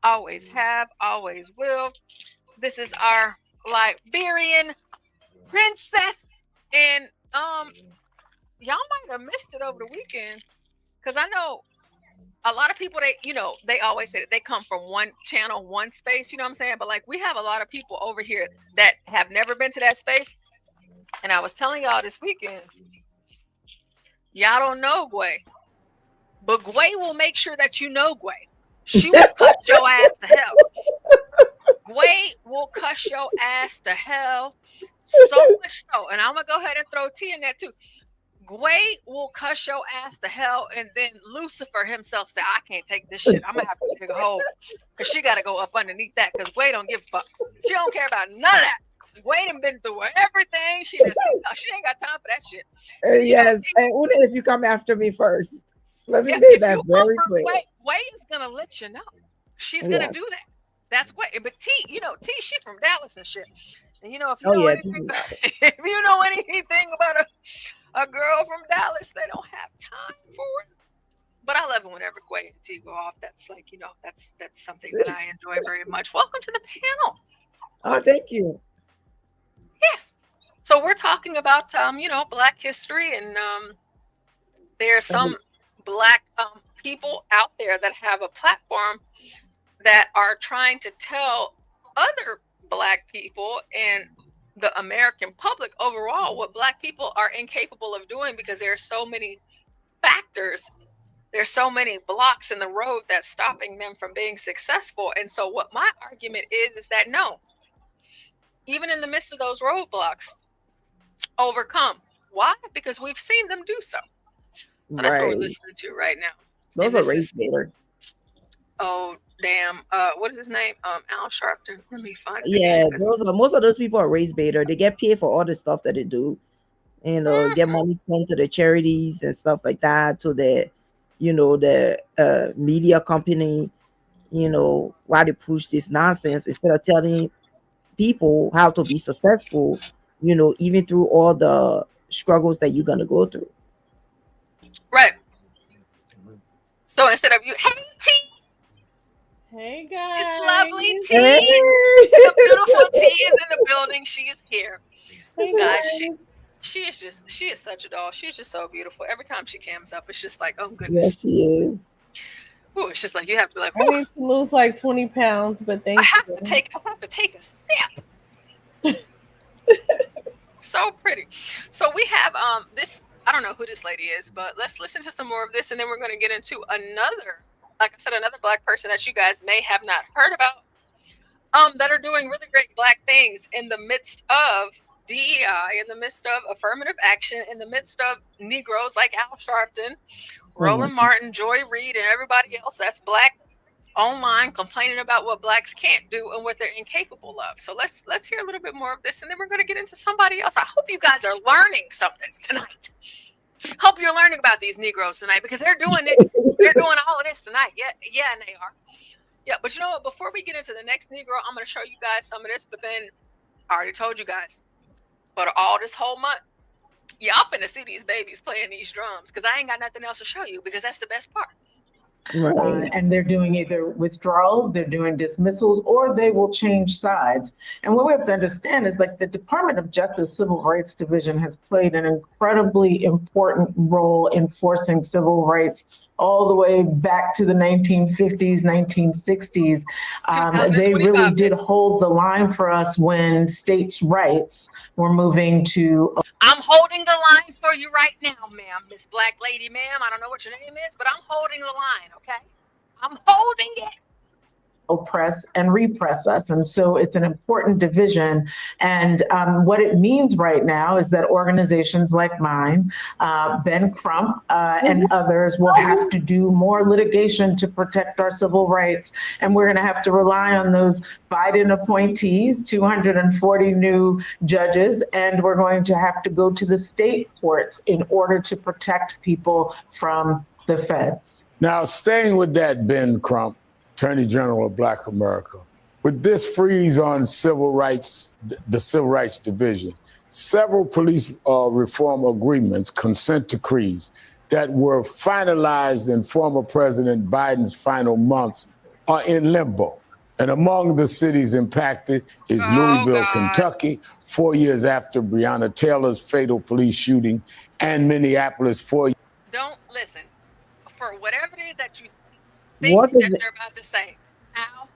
Always have, always will. This is our Liberian princess. And y'all might have missed it over the weekend, because I know a lot of people, they always say that they come from one channel, one space, you know what I'm saying? But like, we have a lot of people over here that have never been to that space. And I was telling y'all this weekend, y'all don't know Gway, but Gway will make sure that you know Gway. She will cut your ass to hell. Gway will cuss your ass to hell, so much so. And I'm going to go ahead and throw T in that too. Gway will cuss your ass to hell, and then Lucifer himself say, I can't take this shit. I'm going to have to dig a hole, because she got to go up underneath that, because Gway don't give a fuck. She don't care about none of that. Gway done been through everything. She ain't got time for that shit. Yes, and only if you come after me first. Let me make that very clear. Gway is going to let you know. She's going to do that. That's Gway. But T, she from Dallas and shit. And if you know anything about a girl from Dallas, they don't have time for it. But I love it whenever Gway and T go off. That's that's something that I enjoy very much. Welcome to the panel. Oh, thank you. Yes. So we're talking about Black history, and there are some Black people out there that have a platform that are trying to tell other Black people and the American public overall what Black people are incapable of doing, because there are so many factors. There's so many blocks in the road that's stopping them from being successful. And so what my argument is that no, even in the midst of those roadblocks, overcome. Why? Because we've seen them do so. So that's what we're Right. listening to right now. Those And are this race is, baiters. oh damn, what is his name? Al Sharpton. Let me find it Yeah, again. most of those people are race baiter. They get paid for all the stuff that they do. Get money spent to the charities and stuff like that, to the media company, why they push this nonsense instead of telling people how to be successful, even through all the struggles that you're gonna go through. Right. So instead of you, hey T, hey guys, it's lovely T. Hey. The beautiful T is in the building. She is here. Hey Guys, guys. she is such a doll. She's just so beautiful. Every time she cams up, it's just like, oh Yes, goodness. she is. Ooh, it's just like you have to be like, I need to lose like 20 pounds, but thank I have you. to take a step. So pretty. So we have this, I don't know who this lady is, but let's listen to some more of this, and then we're going to get into another, like I said, another Black person that you guys may have not heard about, that are doing really great Black things in the midst of DEI, in the midst of affirmative action, in the midst of Negroes like Al Sharpton, Roland Martin, Joy Reid, and everybody else that's Black online complaining about what Blacks can't do and what they're incapable of. So let's hear a little bit more of this, and then we're going to get into somebody else. I hope you guys are learning something tonight. Hope you're learning about these Negroes tonight, because they're doing it. They're doing all of this tonight. Yeah, and they are. Yeah, but you know what? Before we get into the next Negro, I'm going to show you guys some of this. But then I already told you guys, but all this whole month, y'all finna see these babies playing these drums, because I ain't got nothing else to show you, because that's the best part. And they're doing either withdrawals, they're doing dismissals, or they will change sides. And what we have to understand is, like, the Department of Justice Civil Rights Division has played an incredibly important role in enforcing civil rights all the way back to the 1950s, 1960s. They really did hold the line for us when states' rights were moving to. I'm holding the line for you right now, ma'am, Miss Black Lady, ma'am. I don't know what your name is, but I'm holding the line, okay? I'm holding it. Oppress and repress us. And so it's an important division. And what it means right now is that organizations like mine, Ben Crump and others, will have to do more litigation to protect our civil rights. And we're going to have to rely on those Biden appointees, 240 new judges, and we're going to have to go to the state courts in order to protect people from the feds. Now, staying with that, Ben Crump, Attorney General of Black America, with this freeze on civil rights, the Civil Rights Division, several police reform agreements, consent decrees that were finalized in former President Biden's final months are in limbo. And among the cities impacted is Louisville, Kentucky, 4 years after Breonna Taylor's fatal police shooting, and Minneapolis 4 years. Don't listen. For whatever it is that you think that they're about to say, Al,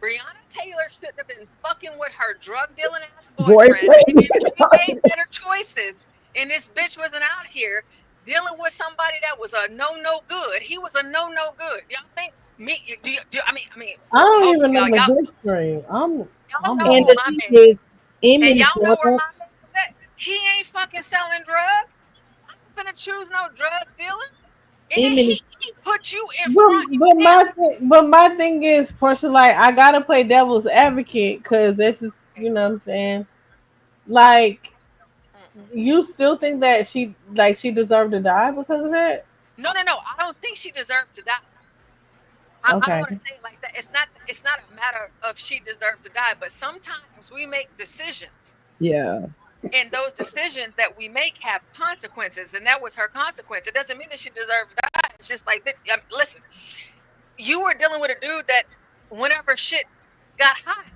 Breonna Taylor shouldn't have been fucking with her drug dealing ass boyfriend. Maybe she made better choices, and this bitch wasn't out here dealing with somebody that was a no good. He was a no good. Y'all think me? I mean, I don't even know the history. I'm know who my man is. And y'all know where my man is at. He ain't fucking selling drugs. I'm not gonna choose no drug dealer. And then he put you in front. But my thing is, Porsha, like, I gotta play devil's advocate, because this is, you know what I'm saying? Like, you still think that she deserved to die because of that? No. I don't think she deserved to die. I don't want to say it like that. It's not a matter of she deserved to die, but sometimes we make decisions. Yeah. And those decisions that we make have consequences, and that was her consequence. It doesn't mean that she deserved to die. It's just like, listen, you were dealing with a dude that whenever shit got hot,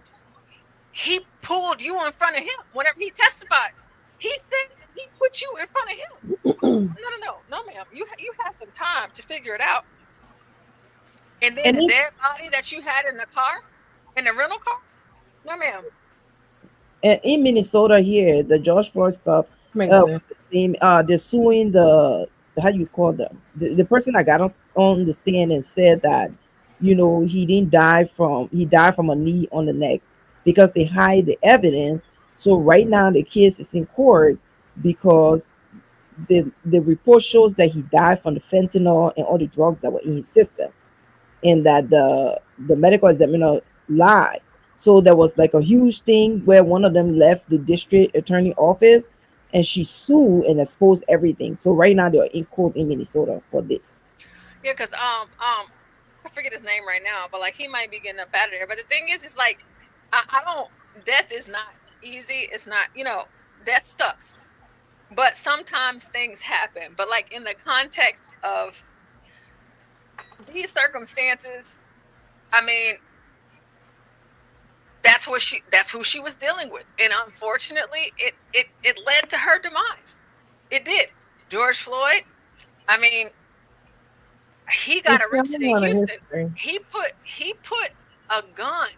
he pulled you in front of him. Whenever he testified, he said he put you in front of him. No, ma'am. You had some time to figure it out. And then the dead body that you had in the car, in the rental car, no, ma'am. And in Minnesota here, the George Floyd stuff, Makes sense. they're suing the how do you call them? The person that got on the stand and said that, he didn't die he died from a knee on the neck because they hide the evidence. So right now the case is in court because the report shows that he died from the fentanyl and all the drugs that were in his system, and that the medical examiner lied. So there was like a huge thing where one of them left the district attorney office and she sued and exposed everything. So right now they're in court in Minnesota for this. Yeah, because I forget his name right now, but like he might be getting up out of there. But the thing is like I don't. Death is not easy. It's not, death sucks. But sometimes things happen. But like in the context of these circumstances, I mean, that's who she was dealing with. And unfortunately, it led to her demise. It did. George Floyd, I mean, he got arrested in Houston. He put a gun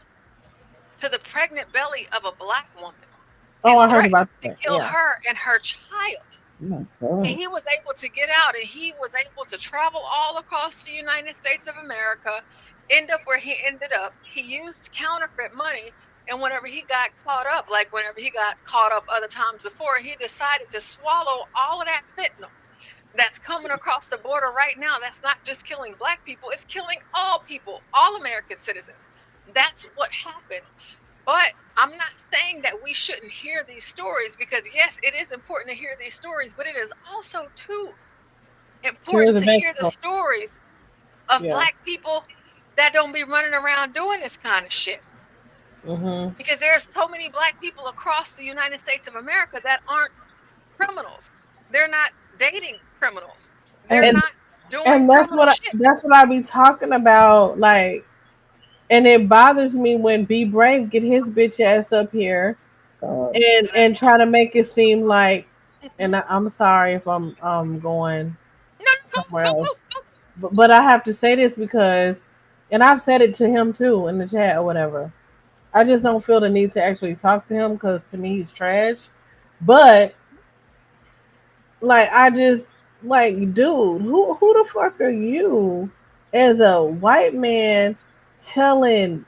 to the pregnant belly of a black woman. Oh, I heard about that. To kill her and her child. Oh my God. And he was able to get out, and he was able to travel all across the United States of America, end up where he ended up. He used counterfeit money, and whenever he got caught up, like whenever he got caught up other times before, he decided to swallow all of that fentanyl that's coming across the border right now. That's not just killing black people, it's killing all people, all American citizens. That's what happened. But I'm not saying that we shouldn't hear these stories, because yes, it is important to hear these stories, but it is also too important to hear the stories of black people that don't be running around doing this kind of shit. Mm-hmm. Because there's so many black people across the United States of America that aren't criminals. They're not dating criminals. They're not doing and that's criminal shit. That's what I be talking about, like. And it bothers me when Be Brave get his bitch ass up here and try to make it seem like, and I'm sorry if I'm going somewhere else, but I have to say this because, and I've said it to him too in the chat or whatever. I just don't feel the need to actually talk to him because to me he's trash. But like I just like, dude, who the fuck are you as a white man telling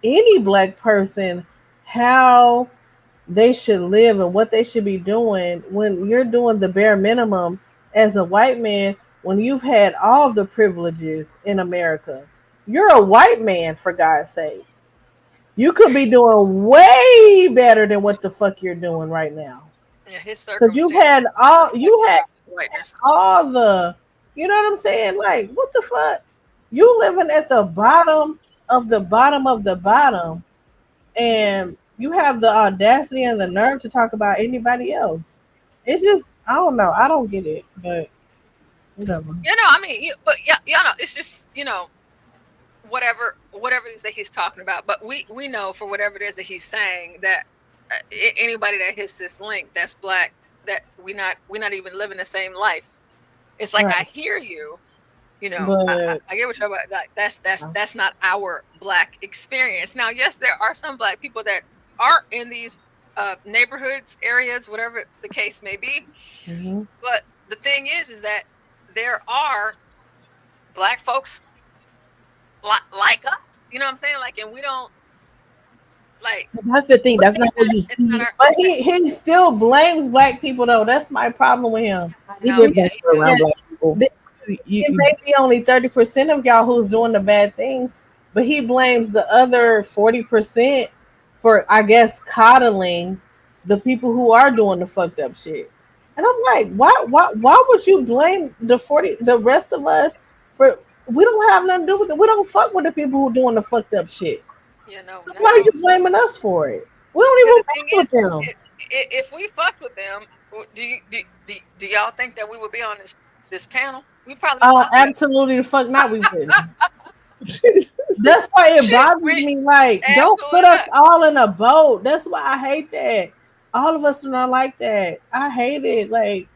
any black person how they should live and what they should be doing when you're doing the bare minimum as a white man, when you've had all the privileges in America? You're a white man, for God's sake. You could be doing way better than what the fuck you're doing right now. Yeah, his because you had all the, you know what I'm saying? Like, what the fuck? You living at the bottom of the bottom of the bottom, and you have the audacity and the nerve to talk about anybody else. It's just, I don't know. I don't get it, but whatever. I mean, it's just, whatever it is that he's talking about. But we know for whatever it is that he's saying that anybody that hits this link that's black, that we're not even living the same life. It's like, right. I hear you. I get what you're about. Like, that's not our black experience. Now, yes, there are some black people that are in these neighborhoods, areas, whatever the case may be. Mm-hmm. But the thing is that there are black folks like us. You know what I'm saying? Like, and we don't like. That's the thing. That's not what you see. But he still blames black people though. That's my problem with him. He around black people. It may be only 30% of y'all who's doing the bad things, but he blames the other 40% for, I guess, coddling the people who are doing the fucked up shit. And I'm like, why would you blame the rest of us for? We don't have nothing to do with it. We don't fuck with the people who doing the fucked up shit. Why are you blaming us for it? We don't even fuck with them. If we fucked with them, do y'all think that we would be on this panel? We probably. Oh, absolutely the fuck not. We wouldn't. That's why it bothers me. Like, don't put us all in a boat. That's why I hate that. All of us are not like that. I hate it. Like,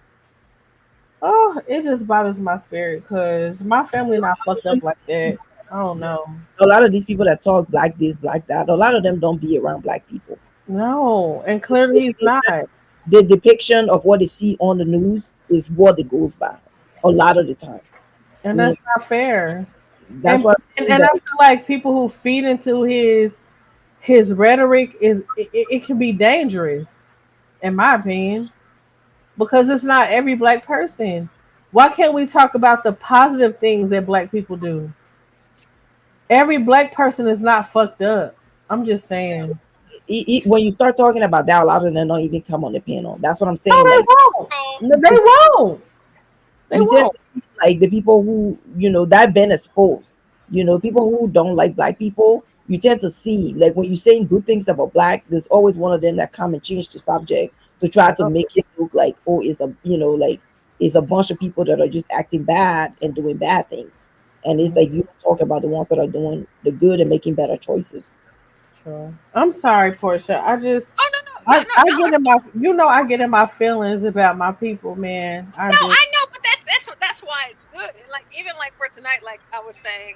oh, it just bothers my spirit because my family not fucked up like that. I don't know. A lot of these people that talk black this, black that, a lot of them don't be around black people. No, and clearly he's not. The depiction of what they see on the news is what it goes by a lot of the times. And Yeah, that's not fair. that's why I And I that feel like people who feed into his rhetoric it can be dangerous, in my opinion, because it's not every black person. Why can't we talk about the positive things that black people do? Every black person is not fucked up. I'm just saying. when you start talking about that, a lot of them don't even come on the panel. That's what I'm No, saying. they Like won't. No, they won't. They you tend won't. to see, like the people who that been exposed. People who don't like black people. You tend to see like when you're saying good things about black, there's always one of them that come and change the subject to try to make it look like it's a like it's a bunch of people that are just acting bad and doing bad things. And it's like you don't talk about the ones that are doing the good and making better choices. Sure. I'm sorry, Portia. I just Oh no, no, I no, get in my I get in my feelings about my people, man. I no. do. I know, but that's why it's good. And like even like for tonight, like I was saying,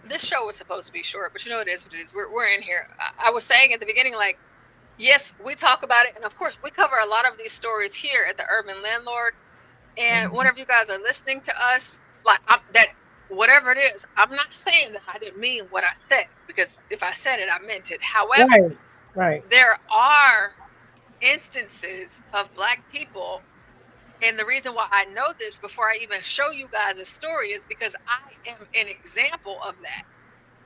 this show was supposed to be short, but it is what it is. We're in here. I was saying at the beginning, like, yes, we talk about it, and of course, we cover a lot of these stories here at the Urban Landlord. And whenever you guys are listening to us, like that, whatever it is, I'm not saying that I didn't mean what I said, because if I said it, I meant it. However, Right. there are instances of black people. And the reason why I know this before I even show you guys a story is because I am an example of that.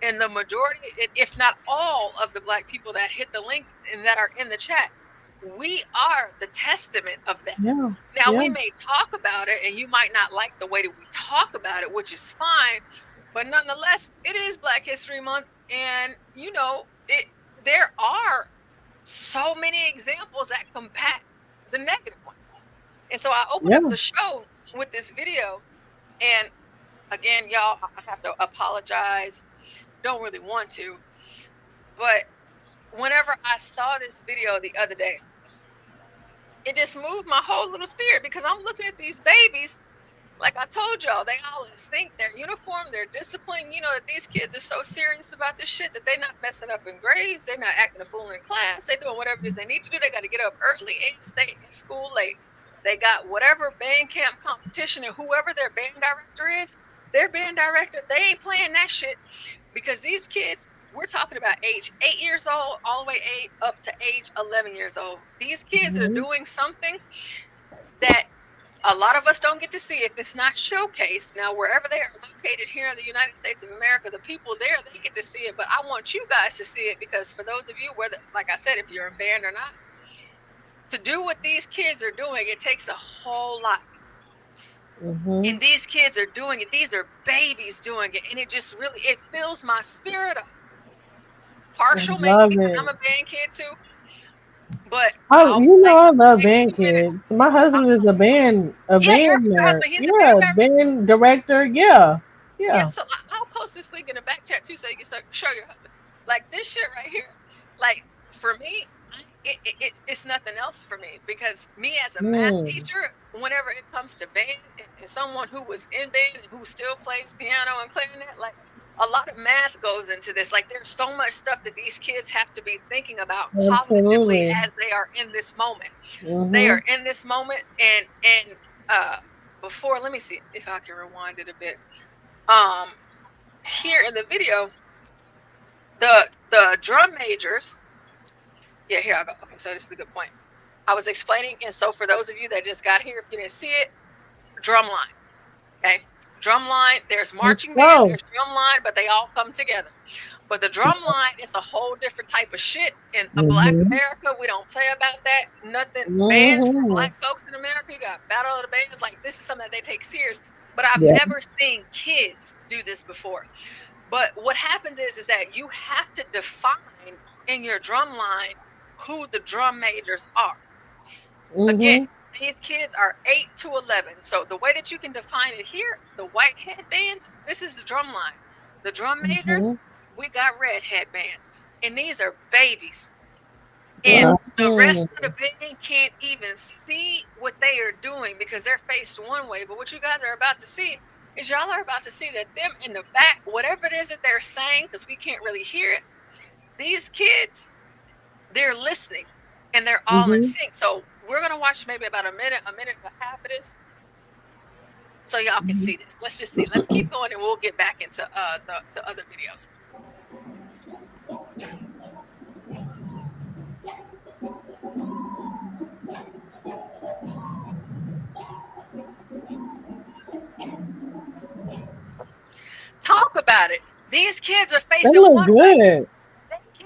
And the majority, if not all, of the black people that hit the link and that are in the chat, we are the testament of that. Yeah. Now, Yeah. we may talk about it, and you might not like the way that we talk about it, which is fine. But nonetheless, it is Black History Month, and there are so many examples that combat the negative ones. And so I opened up Yeah. the show with this video, and again, y'all, I have to apologize. Don't really want to, but whenever I saw this video the other day, it just moved my whole little spirit, because I'm looking at these babies. Like I told y'all, they all in sync, their uniform, their discipline. That these kids are so serious about this shit that they're not messing up in grades. They're not acting a fool in class. They're doing whatever it is they need to do. They got to get up early and stay in school late. They got whatever band camp competition, and whoever their band director is, their band director, they ain't playing that shit, because these kids, we're talking about age 8 years old, all the way up to age 11 years old. These kids are doing something that a lot of us don't get to see if it's not showcased. Now, wherever they are located here in the United States of America, the people there, they get to see it. But I want you guys to see it, because for those of you, whether, like I said, if you're in band or not, to do what these kids are doing, it takes a whole lot. And these kids are doing it. These are babies doing it. And it just really, it fills my spirit up. Partial maybe Love because it. I'm a band kid too. But I I'll play I love maybe band 2 minutes. kids. My husband is a band Yeah, your nerd. husband, he's a band Yeah, member. band director. Yeah. Yeah, Yeah. so I'll post this link in the back chat too, so you can show your husband. Like this shit right here. Like for me, it's nothing else for me, because me as a math teacher, whenever it comes to band, and someone who was in band and who still plays piano and clarinet, like a lot of math goes into this. Like there's so much stuff that these kids have to be thinking about cognitively Absolutely. as they are in this moment. They Mhm. are in this moment, and before, let me see if I can rewind it a bit. Here in the video, the drum majors. Yeah, here I go. Okay, so this is a good point. I was explaining, and so for those of you that just got here, if you didn't see it, drum line. Okay, drum line. There's marching band, there's drum line, but they all come together. But the drum line is a whole different type of shit. In a Black America, we don't play about that. Nothing. Band for Black folks in America, you got Battle of the Bands. Like this is something that they take serious. But I've Yeah. never seen kids do this before. But what happens is that you have to define in your drum line who the drum majors are. Again, these kids are 8 to 11. So the way that you can define it here, the white headbands, this is the drum line. The drum majors, we got red headbands. And these are babies. And the rest of the band can't even see what they are doing because they're faced one way. But what you guys are about to see is y'all are about to see that them in the back, whatever it is that they're saying, because we can't really hear it, these kids they're listening, and they're all in sync. So we're gonna watch maybe about a minute and a half of this, so y'all can see this. Let's just see. Let's keep going, and we'll get back into the other videos. Talk about it. These kids are They facing look one way. good.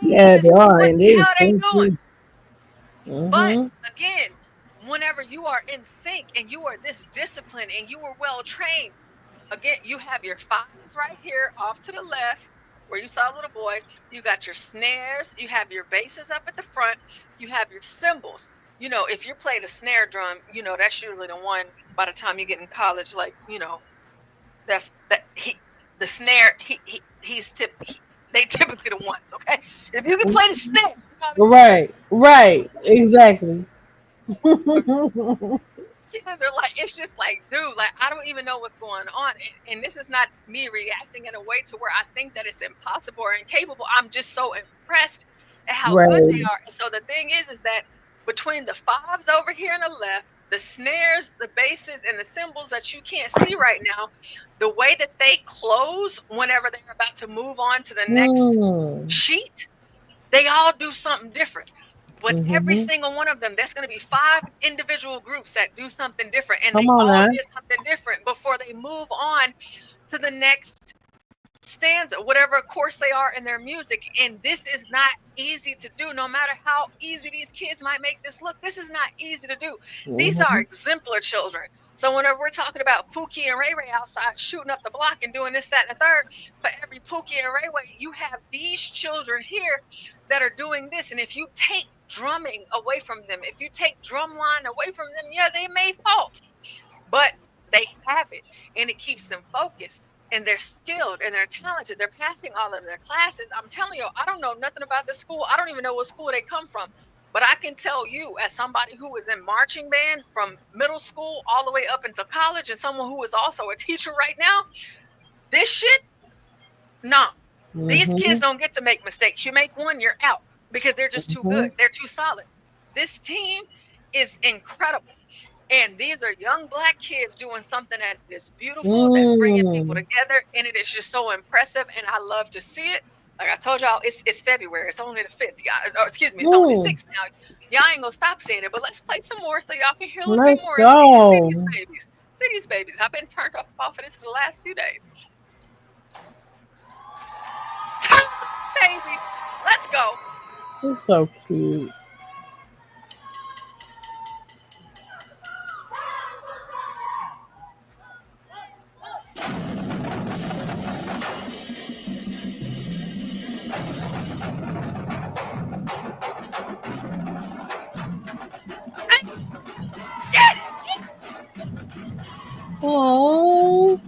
Yeah, they are, What and the they hell they doing? But Mhm. again, whenever you are in sync and you are this disciplined and you are well trained, again, you have your fives right here off to the left where you saw a little boy. You got your snares, you have your basses up at the front, you have your cymbals. You know, if you play the snare drum, you know, that's usually the one by the time you get in college, like, you know, the snare, they typically the ones, okay? If you can play the snare, you know what I mean? Right, exactly. Kids are like, it's just like, dude, like, I don't even know what's going on. And this is not me reacting in a way to where I think that it's impossible or incapable. I'm just so impressed at how good they Right. are. And so the thing is that between the fives over here on the left, the snares, the basses, and the cymbals that you can't see right now, the way that they close whenever they're about to move on to the next sheet, they all do something different. But every single one of them, there's going to be 5 individual groups that do something different, and they Come on all now. did something different before they move on to the next stanza, whatever course they are in their music. And this is not easy to do. No matter how easy these kids might make this look, this is not easy to do. These are exemplar children. So whenever we're talking about Pookie and Ray Ray outside shooting up the block and doing this, that, and the third, for every Pookie and Ray Ray, you have these children here that are doing this. And if you take drumming away from them, if you take drumline away from them, yeah, they may fault, but they have it, and it keeps them focused, and they're skilled, and they're talented. They're passing all of their classes. I'm telling you, I don't know nothing about the school. I don't even know what school they come from. But I can tell you, as somebody who was in marching band from middle school all the way up into college, and someone who is also a teacher right now, this shit, no. These kids don't get to make mistakes. You make one, you're out, because they're just too good. They're too solid. This team is incredible. And these are young Black kids doing something that is beautiful, that's bringing people together, and it is just so impressive, and I love to see it. Like I told y'all, it's February. It's only the 5th. Excuse me, it's only 6th now. Y'all ain't gonna stop seeing it, but let's play some more so y'all can hear a little bit Let's more and see go. these babies. See these babies. I've been turned up off of this for the last few days. Babies, let's go. He's so cute. Oh.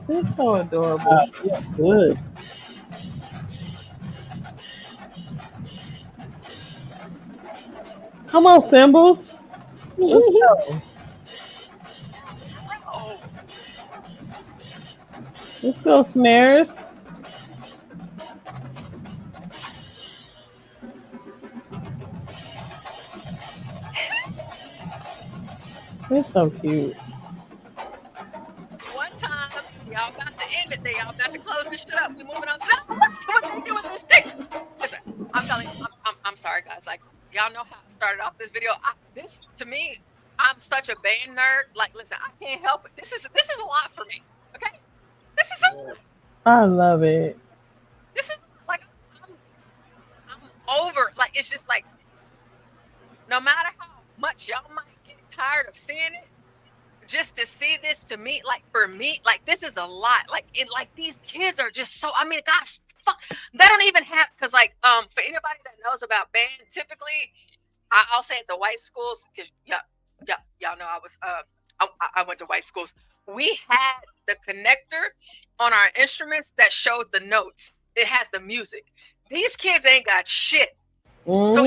He's so adorable. Yeah, good. Come on, cymbals. Let's go. Let's go, snares. He's so cute. One time, y'all got to end it. Y'all got to close this shit up. We moving on to what they do with this thing. Listen, I'm telling you, I'm sorry, guys. Like, y'all know how I started off this video. This, to me, I'm such a band nerd. Like, listen, I can't help it. This is a lot for me. Okay, this is a lot. I love it. This is like, I'm over. Like, it's just like, no matter how much y'all might get tired of seeing it, just to see this, to me, like, for me, like, this is a lot. Like, these kids are just so, I mean, gosh, fuck, they don't even have, because, like, for anybody that knows about band, typically, I'll say at the white schools, because y'all know I went to white schools. We had the connector on our instruments that showed the notes. It had the music. These kids ain't got shit. So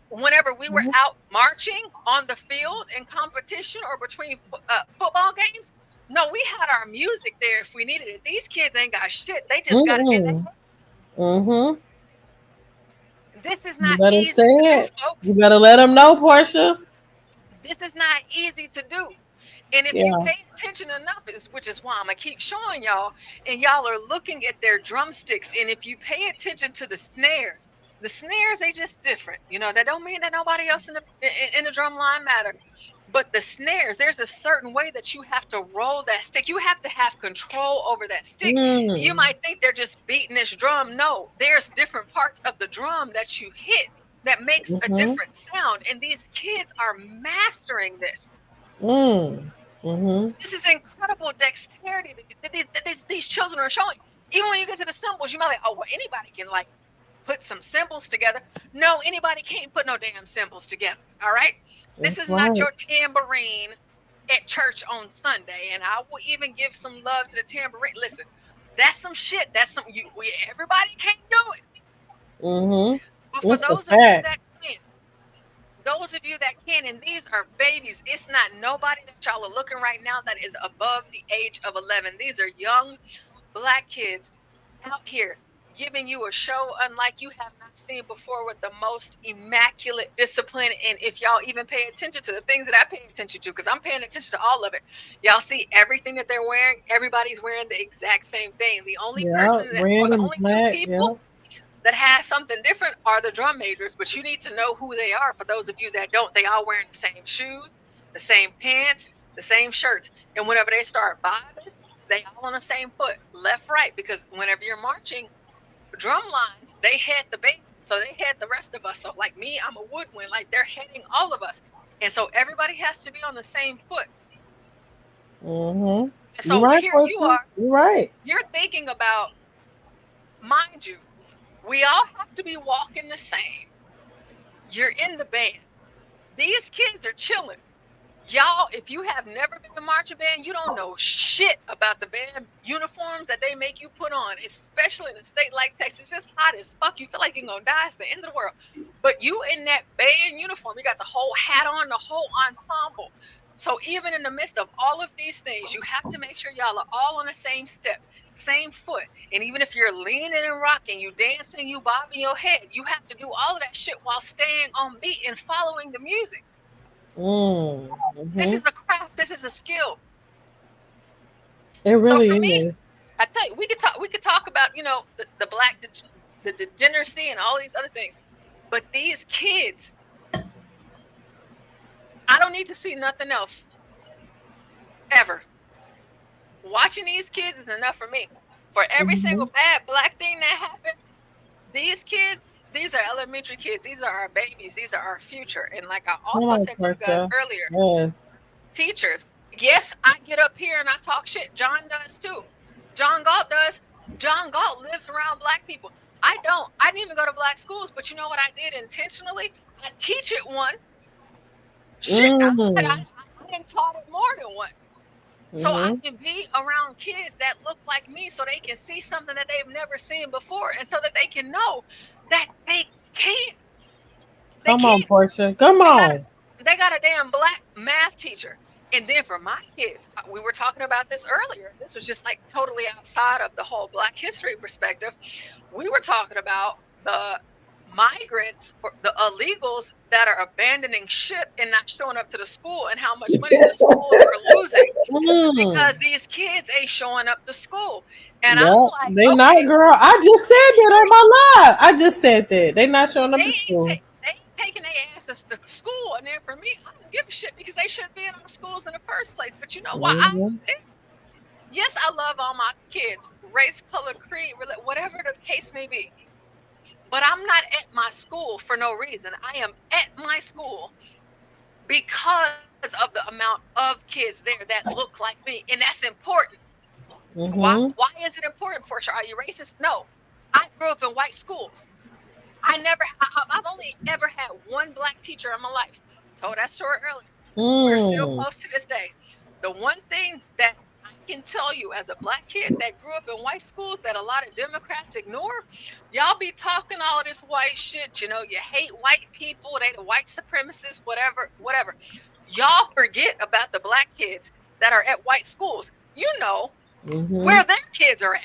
whenever we were out marching on the field in competition or between football games, no, we had our music there if we needed it. These kids ain't got shit. They just got it in their head. Mm-hmm. This is You not better easy say to do, it. folks. You better let them know, Porsha. This is not easy to do. And if you Yeah. pay attention enough, which is why I'm going to keep showing y'all, and y'all are looking at their drumsticks, and if you pay attention to the snares, they just different. You know, that don't mean that nobody else in the drum line matter. But the snares, there's a certain way that you have to roll that stick. You have to have control over that stick. You might think they're just beating this drum. No, there's different parts of the drum that you hit that makes a different sound. And these kids are mastering this. This is incredible dexterity that these children are showing. Even when you get to the cymbals, you might be like, oh, well, anybody can like put some cymbals together. No, anybody can't put no damn cymbals together. All right. This is not your tambourine at church on Sunday. And I will even give some love to the tambourine. Listen, that's some shit. That's some everybody can't do it. But for those of you that can, and these are babies. It's not nobody that y'all are looking right now that is above the age of 11. These are young Black kids out here giving you a show unlike you have not seen before, with the most immaculate discipline. And if y'all even pay attention to the things that I pay attention to, because I'm paying attention to all of it, y'all see everything that they're wearing. Everybody's wearing the exact same thing. The only person that, or the only two people that has something different are the drum majors, but you need to know who they are. For those of you that don't, they all wearing the same shoes, the same pants, the same shirts. And whenever they start vibing, they all on the same foot, left, right, because whenever you're marching drum lines, they head the band, so they head the rest of us. So like me, I'm a woodwind, like they're heading all of us. And so everybody has to be on the same foot. And so You're right, here Porsha. you are. You're right. You're thinking about, mind you, we all have to be walking the same. You're in the band. These kids are chilling. Y'all, if you have never been to marching band, you don't know shit about the band uniforms that they make you put on, especially in a state like Texas. It's hot as fuck. You feel like you're gonna die. It's the end of the world. But you in that band uniform, you got the whole hat on, the whole ensemble. So even in the midst of all of these things, you have to make sure y'all are all on the same step, same foot. And even if you're leaning and rocking, you dancing, you bobbing your head, you have to do all of that shit while staying on beat and following the music. This is a craft. This is a skill. It really so for me, is. I tell you, we could talk about, you know, the Black the degeneracy and all these other things, but these kids, I don't need to see nothing else ever. Watching these kids is enough for me. For every single bad Black thing that happened, these kids, these are elementary kids. These are our babies. These are our future. And like I also said to you guys earlier, Yes. teachers, yes, I get up here and I talk shit. John does too. John Galt does. John Galt lives around Black people. I don't. I didn't even go to Black schools, but you know what I did intentionally? I teach it one. Shit, I didn't taught it more than one. So I can be around kids that look like me, so they can see something that they've never seen before, and so that they can know that they can't. Come on, Porsha. Come on. They got a damn Black math teacher. And then for my kids, we were talking about this earlier. This was just like totally outside of the whole Black history perspective. We were talking about the migrants, or the illegals that are abandoning ship and not showing up to the school, and how much money the schools are losing because these kids ain't showing up to school. And I'm like, they not, girl. I just said that on my live. I just said that. They not showing up to school. They ain't taking their asses to school. And then for me, I don't give a shit, because they shouldn't be in our schools in the first place. But you know why? Yes, I love all my kids, race, color, creed, whatever the case may be. But I'm not at my school for no reason. I am at my school because of the amount of kids there that look like me. And that's important. Why is it important, Porsha? Are you racist? No. I grew up in white schools. I've only ever had one Black teacher in my life. Told that story earlier. We're still close to this day. The one thing that I can tell you, as a black kid that grew up in white schools that a lot of Democrats ignore, y'all be talking all of this white shit. You know, you hate white people, they the white supremacists, whatever. Y'all forget about the black kids that are at white schools. You know where their kids are at.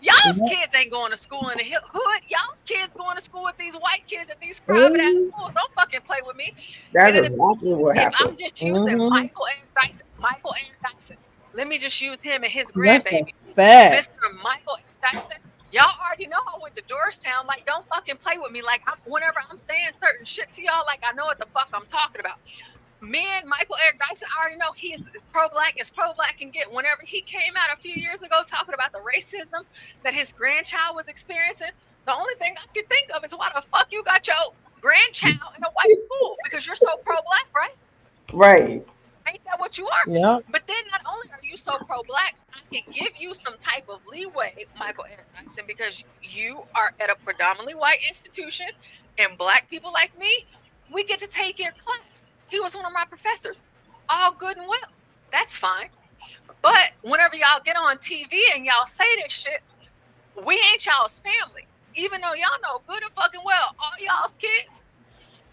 Y'all's kids ain't going to school in the hood. Y'all's kids going to school with these white kids at these private ass schools. Don't fucking play with me. That's And exactly what if happened. I'm just using Michael Aaron Dyson, let me just use him and his That's a grandbaby, fact. Mr. Michael Aaron Dyson. Y'all already know I went to Georgetown. Like, don't fucking play with me. Like, whenever I'm saying certain shit to y'all, like, I know what the fuck I'm talking about. Me and Michael Eric Dyson, I already know he's as pro-black can get. Whenever he came out a few years ago talking about the racism that his grandchild was experiencing, the only thing I could think of is why the fuck you got your grandchild in a white school, because you're so pro-black, right? Right. Ain't that what you are? Yeah. But then not only are you so pro-black, I can give you some type of leeway, Michael Eric Dyson, because you are at a predominantly white institution, and black people like me, we get to take your class. He was one of my professors. All good and well. That's fine. But whenever y'all get on TV and y'all say this shit, we ain't y'all's family. Even though y'all know good and fucking well, all y'all's kids,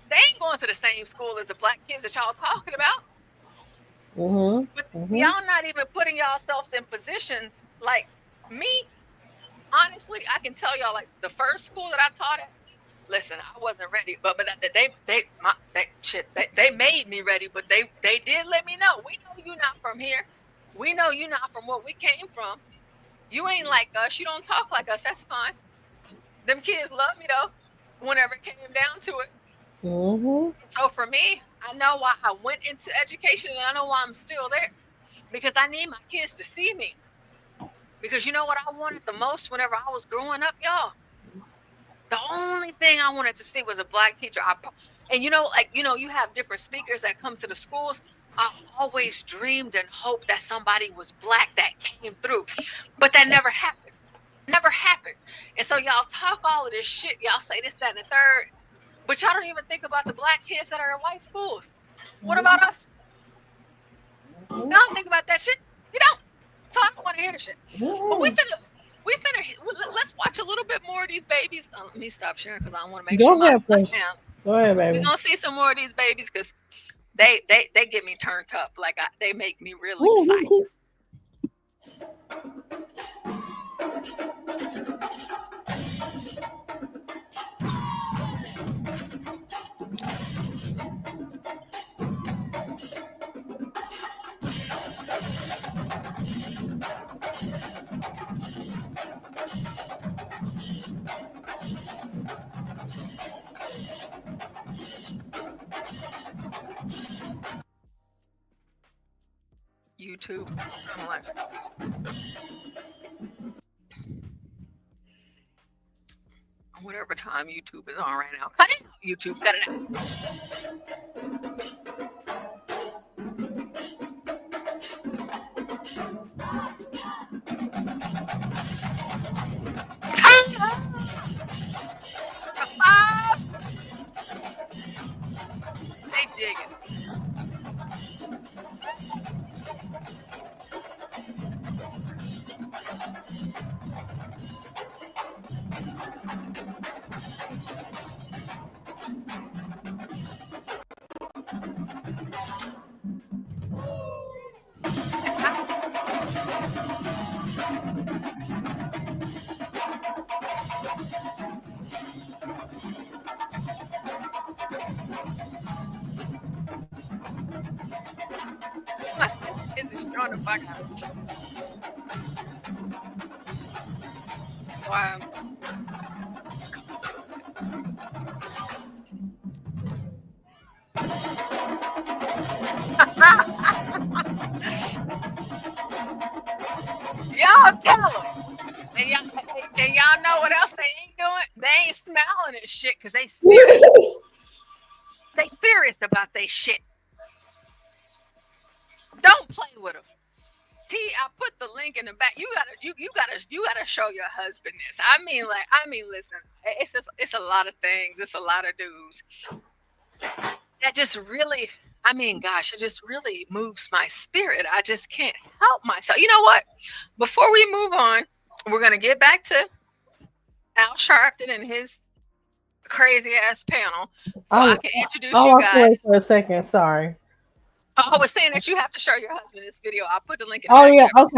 they ain't going to the same school as the black kids that y'all talking about. But y'all not even putting yourselves in positions like me. Honestly, I can tell y'all, like, the first school that I taught at, listen, I wasn't ready, but they made me ready, but they did let me know. We know you not from here. We know you not from what we came from. You ain't like us. You don't talk like us. That's fine. Them kids love me though. Whenever it came down to it. So for me, I know why I went into education, and I know why I'm still there, because I need my kids to see me. Because you know what I wanted the most whenever I was growing up, y'all? The only thing I wanted to see was a black teacher. And you know, like, you know, you have different speakers that come to the schools. I always dreamed and hoped that somebody was black that came through, but that never happened. Never happened. And so y'all talk all of this shit. Y'all say this, that, and the third, but y'all don't even think about the black kids that are in white schools. What about us? Y'all don't think about that shit. You don't. So I don't want to hear the shit. But let's watch a little bit more of these babies. Let me stop sharing because I don't want to make sure my sound. Go ahead, baby. We're gonna see some more of these babies because they get me turned up. Like, they make me really excited. YouTube. I'm like, whatever time YouTube is on right now. Cut it out, YouTube. Cut it out. They dig it. This is trying to fuck out. Wow. Y'all tell them. And y'all know what else they ain't doing? They ain't smiling and shit because they serious. They serious about they shit. Don't play with them. I put the link in the back. You gotta show your husband this. I mean, listen, it's a lot of things. It's a lot of dudes that just really I mean, gosh, it just really moves my spirit. I just can't help myself. You know what? Before we move on, we're going to get back to Al Sharpton and his crazy ass panel so I can introduce I you walked away guys. for a second. Sorry. I was saying that you have to show your husband this video. I'll put the link in the Oh back yeah. channel.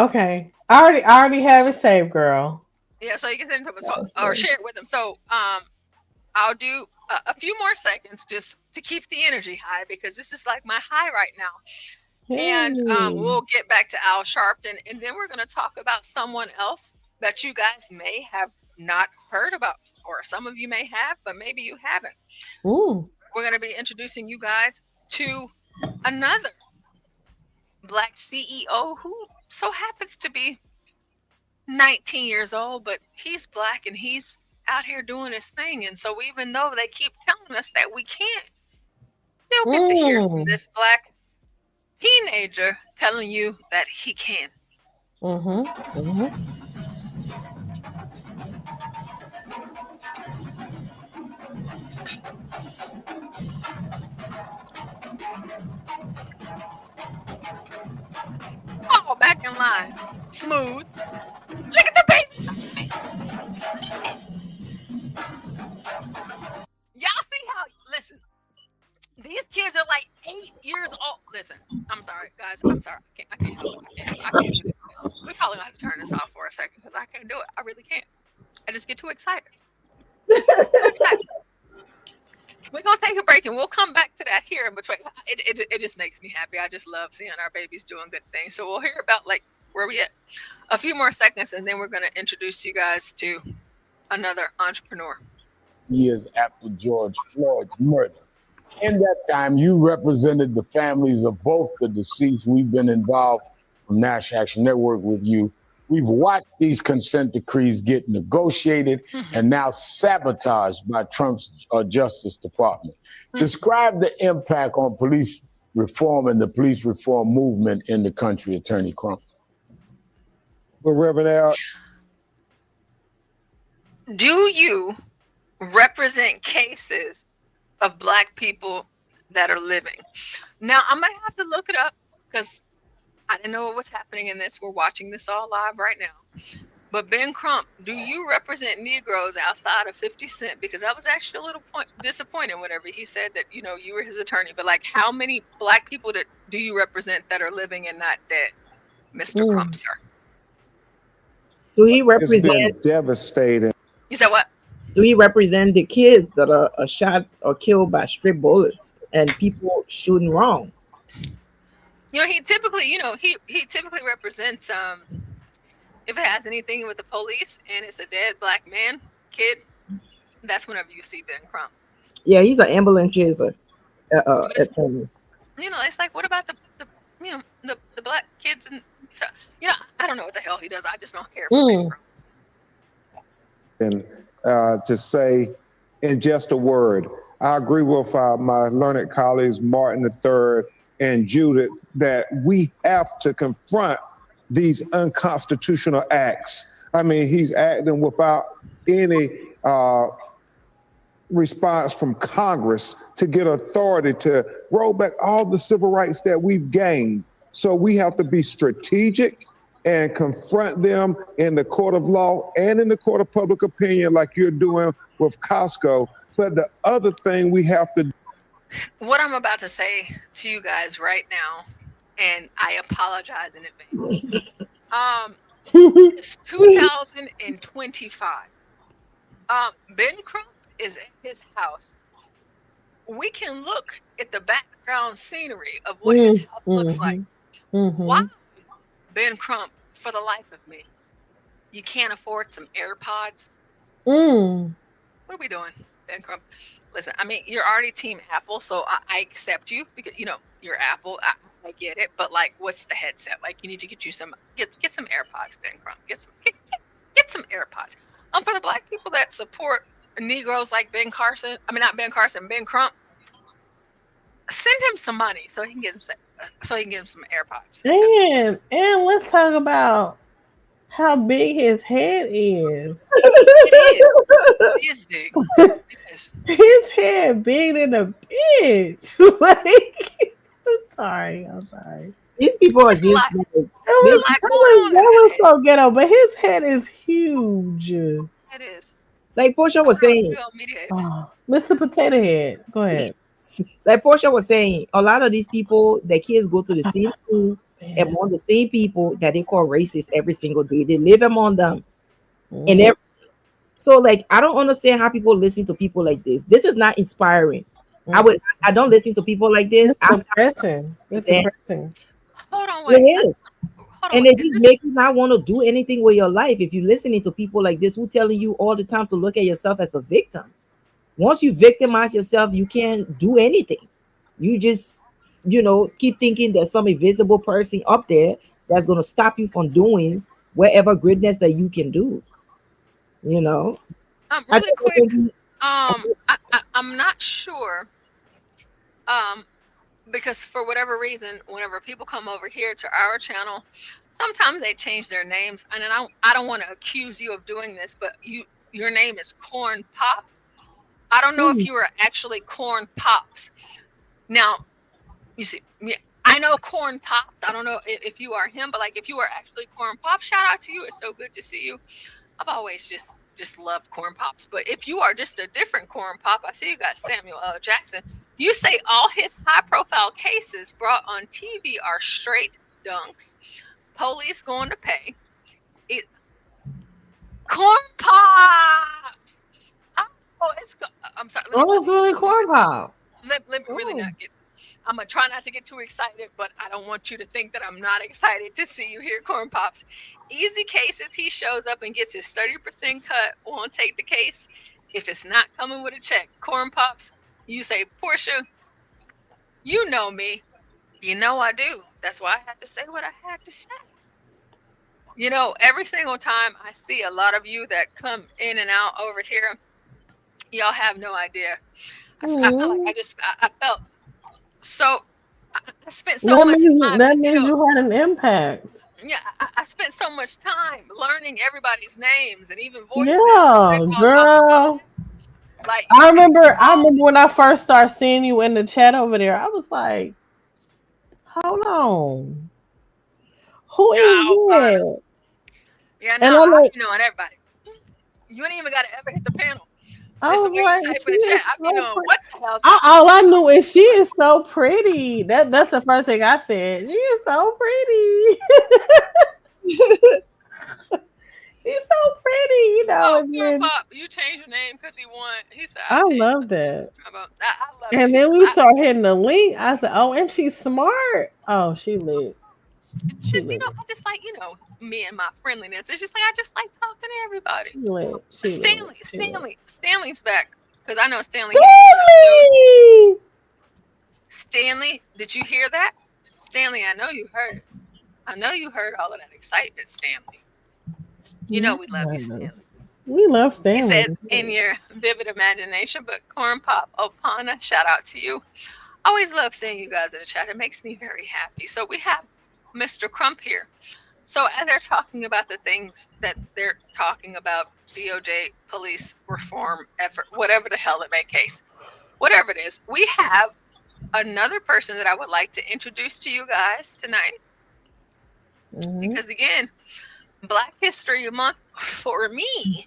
Okay. I already have it saved, girl. Yeah, so you can send it to him or share it with him. So I'll do a few more seconds just to keep the energy high because this is like my high right now. And we'll get back to Al Sharpton, and then we're going to talk about someone else that you guys may have not heard about, or some of you may have, but maybe you haven't. Ooh. We're going to be introducing you guys to another Black CEO who so happens to be 19 years old, but he's Black and he's out here doing his thing. And so even though they keep telling us that we can't, they'll get to hear from this Black teenager telling you that he can. Oh, back in line. Smooth. Look at the baby. Y'all see how, listen, these kids are like 8 years old. Listen, I'm sorry, guys. I'm sorry. I can't help it. I can't do this. We probably got to turn this off for a second because I can't do it. I really can't. I just get too excited. We're going to take a break and we'll come back to that here in between. It just makes me happy. I just love seeing our babies doing good things. So we'll hear about like where we at. A few more seconds and then we're going to introduce you guys to another entrepreneur. Years after George Floyd's murder. In that time, you represented the families of both the deceased. We've been involved from National Action Network with you. We've watched these consent decrees get negotiated and now sabotaged by Trump's Justice Department. Describe the impact on police reform and the police reform movement in the country, Attorney Crump. Well, Reverend Al, do you represent cases of Black people that are living? Now, I'm going to have to look it up because I didn't know what was happening in this. We're watching this all live right now. But Ben Crump, do you represent Negroes outside of 50 Cent? Because I was actually a little disappointed whenever he said that, you know, you were his attorney. But like, how many Black people do you represent that are living and not dead, Mr. Crump, sir? Do he represent? It's been devastating. You said what? Do he represent the kids that are shot or killed by straight bullets and people shooting wrong? You know, he typically represents if it has anything with the police and it's a dead Black man, kid, that's whenever you see Ben Crump. Yeah, he's an ambulance chaser. Attorney. You know, it's like, what about the Black kids? And so, you know, I don't know what the hell he does. I just don't care for Ben Crump. And to say in just a word, I agree with my learned colleagues, Martin III and Judith, that we have to confront these unconstitutional acts. I mean, he's acting without any response from Congress to get authority to roll back all the civil rights that we've gained. So we have to be strategic and confront them in the court of law and in the court of public opinion like you're doing with Costco. But the other thing we have to... What I'm about to say to you guys right now, and I apologize in advance. It's 2025. Ben Crump is at his house. We can look at the background scenery of what his house looks like. Why, Ben Crump, for the life of me, you can't afford some AirPods? What are we doing, Ben Crump? Listen, I mean, you're already Team Apple, so I accept you because, you know, you're Apple. I get it, but like, what's the headset? Like, you need to get some AirPods, Ben Crump. Get some AirPods. For the Black people that support Negroes like Ben Crump, send him some money so he can get some AirPods. And let's talk about how big his head is. It is big. It is. His head big than a bitch. Like, sorry. I'm sorry. These people are It's a just lot. like, That It's was a lot that going was on that in that was head. so ghetto, but his head is huge. It is. like Porsha was saying, We all media heads. Oh, Mr. Potato Head. Go ahead. like Porsha was saying, a lot of these people, their kids go to the same school among the same people that they call racist every single day. They live among them. And so like I don't understand how people listen to people like this. This is not inspiring. I don't listen to people like this. It's depressing. It's depressing. Hold on, It wait. is. Hold on, And wait. it just make you not want to do anything with your life if you're listening to people like this who telling you all the time to look at yourself as a victim. Once you victimize yourself, you can't do anything. You just, keep thinking there's some invisible person up there that's going to stop you from doing whatever greatness that you can do. I Really think quick. maybe- I'm not sure. Because for whatever reason, whenever people come over here to our channel, sometimes they change their names, and then I don't want to accuse you of doing this, but your name is Corn Pop. I don't know if you are actually Corn Pops. Now, you see, I know Corn Pops. I don't know if you are him, but like if you are actually Corn Pop, shout out to you. It's so good to see you. I've always just loved Corn Pops. But if you are just a different Corn Pop, I see you got Samuel L. Jackson. You say all his high-profile cases brought on TV are straight dunks. Police going to pay. Corn Pops. Oh, I'm sorry. It's really Corn Pop. Let me really not get. I'm gonna try not to get too excited, but I don't want you to think that I'm not excited to see you here, Corn Pops. Easy cases, he shows up and gets his 30% cut. Won't take the case if it's not coming with a check. Corn Pops, you say, Porsha, you know me. You know I do. That's why I had to say what I had to say. Every single time I see a lot of you that come in and out over here, y'all have no idea. I feel like I felt so. I spent so much time. That means you had an impact. Yeah, I spent so much time learning everybody's names and even voices. Yeah, girl. Like I remember when I first started seeing you in the chat over there. I was like, "Hold on, who is it?" Yeah, and no, I'm like, and everybody. You ain't even got to ever hit the panel. I was like, type in the chat. What the hell? All I knew is she is so pretty. That's the first thing I said. She is so pretty. She's so pretty, Corn Pop, you changed your name because he won. He said, I love that. I love and it. then we start hitting the link. I said, "Oh, and she's smart. Oh, she lit." I just like, me and my friendliness. It's just like I just like talking to everybody. Stanley's back because I know Stanley. Stanley, did you hear that? Stanley, I know you heard it. I know you heard all of that excitement, Stanley. We love you, Stanley. We love Stanley. He says in your vivid imagination, but Corn Pop Opana, shout out to you. Always love seeing you guys in the chat. It makes me very happy. So we have Mr. Crump here. So as they're talking about the things that they're talking about, DOJ police reform effort, whatever the hell it may case, whatever it is, we have another person that I would like to introduce to you guys tonight. Because again, Black History Month for me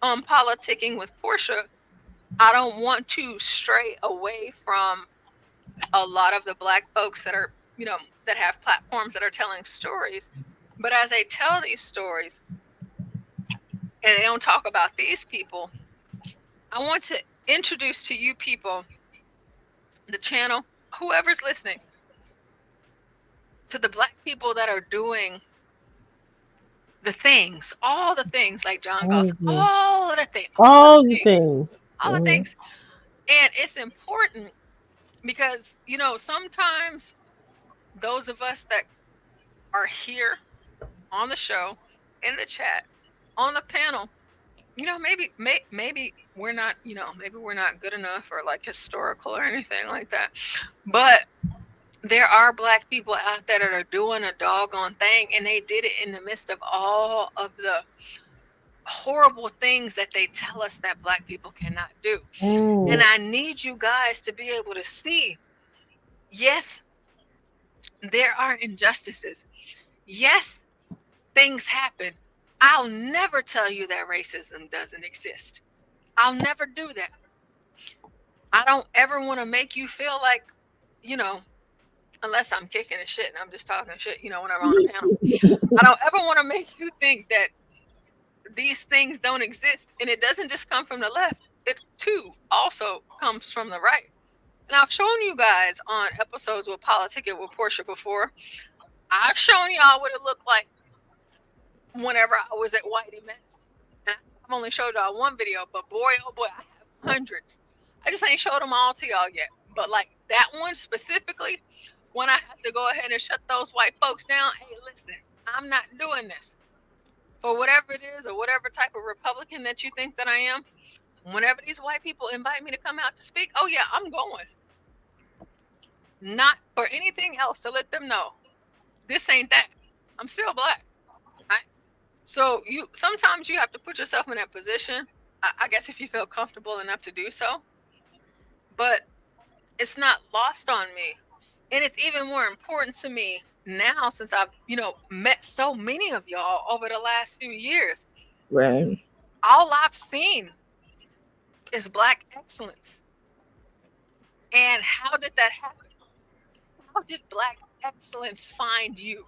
on Politicking with Porsha, I don't want to stray away from a lot of the Black folks that are, that have platforms that are telling stories. But as they tell these stories and they don't talk about these people, I want to introduce to you people, the channel, whoever's listening, to the Black people that are doing the things, all the things, like John Galt said, all the things. All the things. And it's important because, sometimes those of us that are here on the show, in the chat, on the panel, maybe we're not, maybe we're not good enough or like historical or anything like that. But there are Black people out there that are doing a doggone thing, and they did it in the midst of all of the horrible things that they tell us that Black people cannot do. And I need you guys to be able to see, yes, There are injustices. Yes, things happen. I'll never tell you that racism doesn't exist. I'll never do that. I don't ever want to make you feel like, you know, unless I'm kicking and shit and I'm just talking shit, you know, when I'm on a panel. I don't ever want to make you think that these things don't exist. And it doesn't just come from the left. It too also comes from the right. And I've shown you guys on episodes with Politicking with Porsha before. I've shown y'all what it looked like whenever I was at Whitey Mess. And I've only showed y'all one video, but boy, oh boy, I have hundreds. I just ain't showed them all to y'all yet. But like that one specifically, when I had to go ahead and shut those white folks down, hey, listen, I'm not doing this. For whatever it is or whatever type of Republican that you think that I am, whenever these white people invite me to come out to speak, oh yeah, I'm going. Not for anything else, to let them know this ain't that. I'm still black. Right? So sometimes you have to put yourself in that position. I guess if you feel comfortable enough to do so. But it's not lost on me. And it's even more important to me now since I've, met so many of y'all over the last few years. Right. All I've seen is Black excellence. And how did that happen? How did Black excellence find you?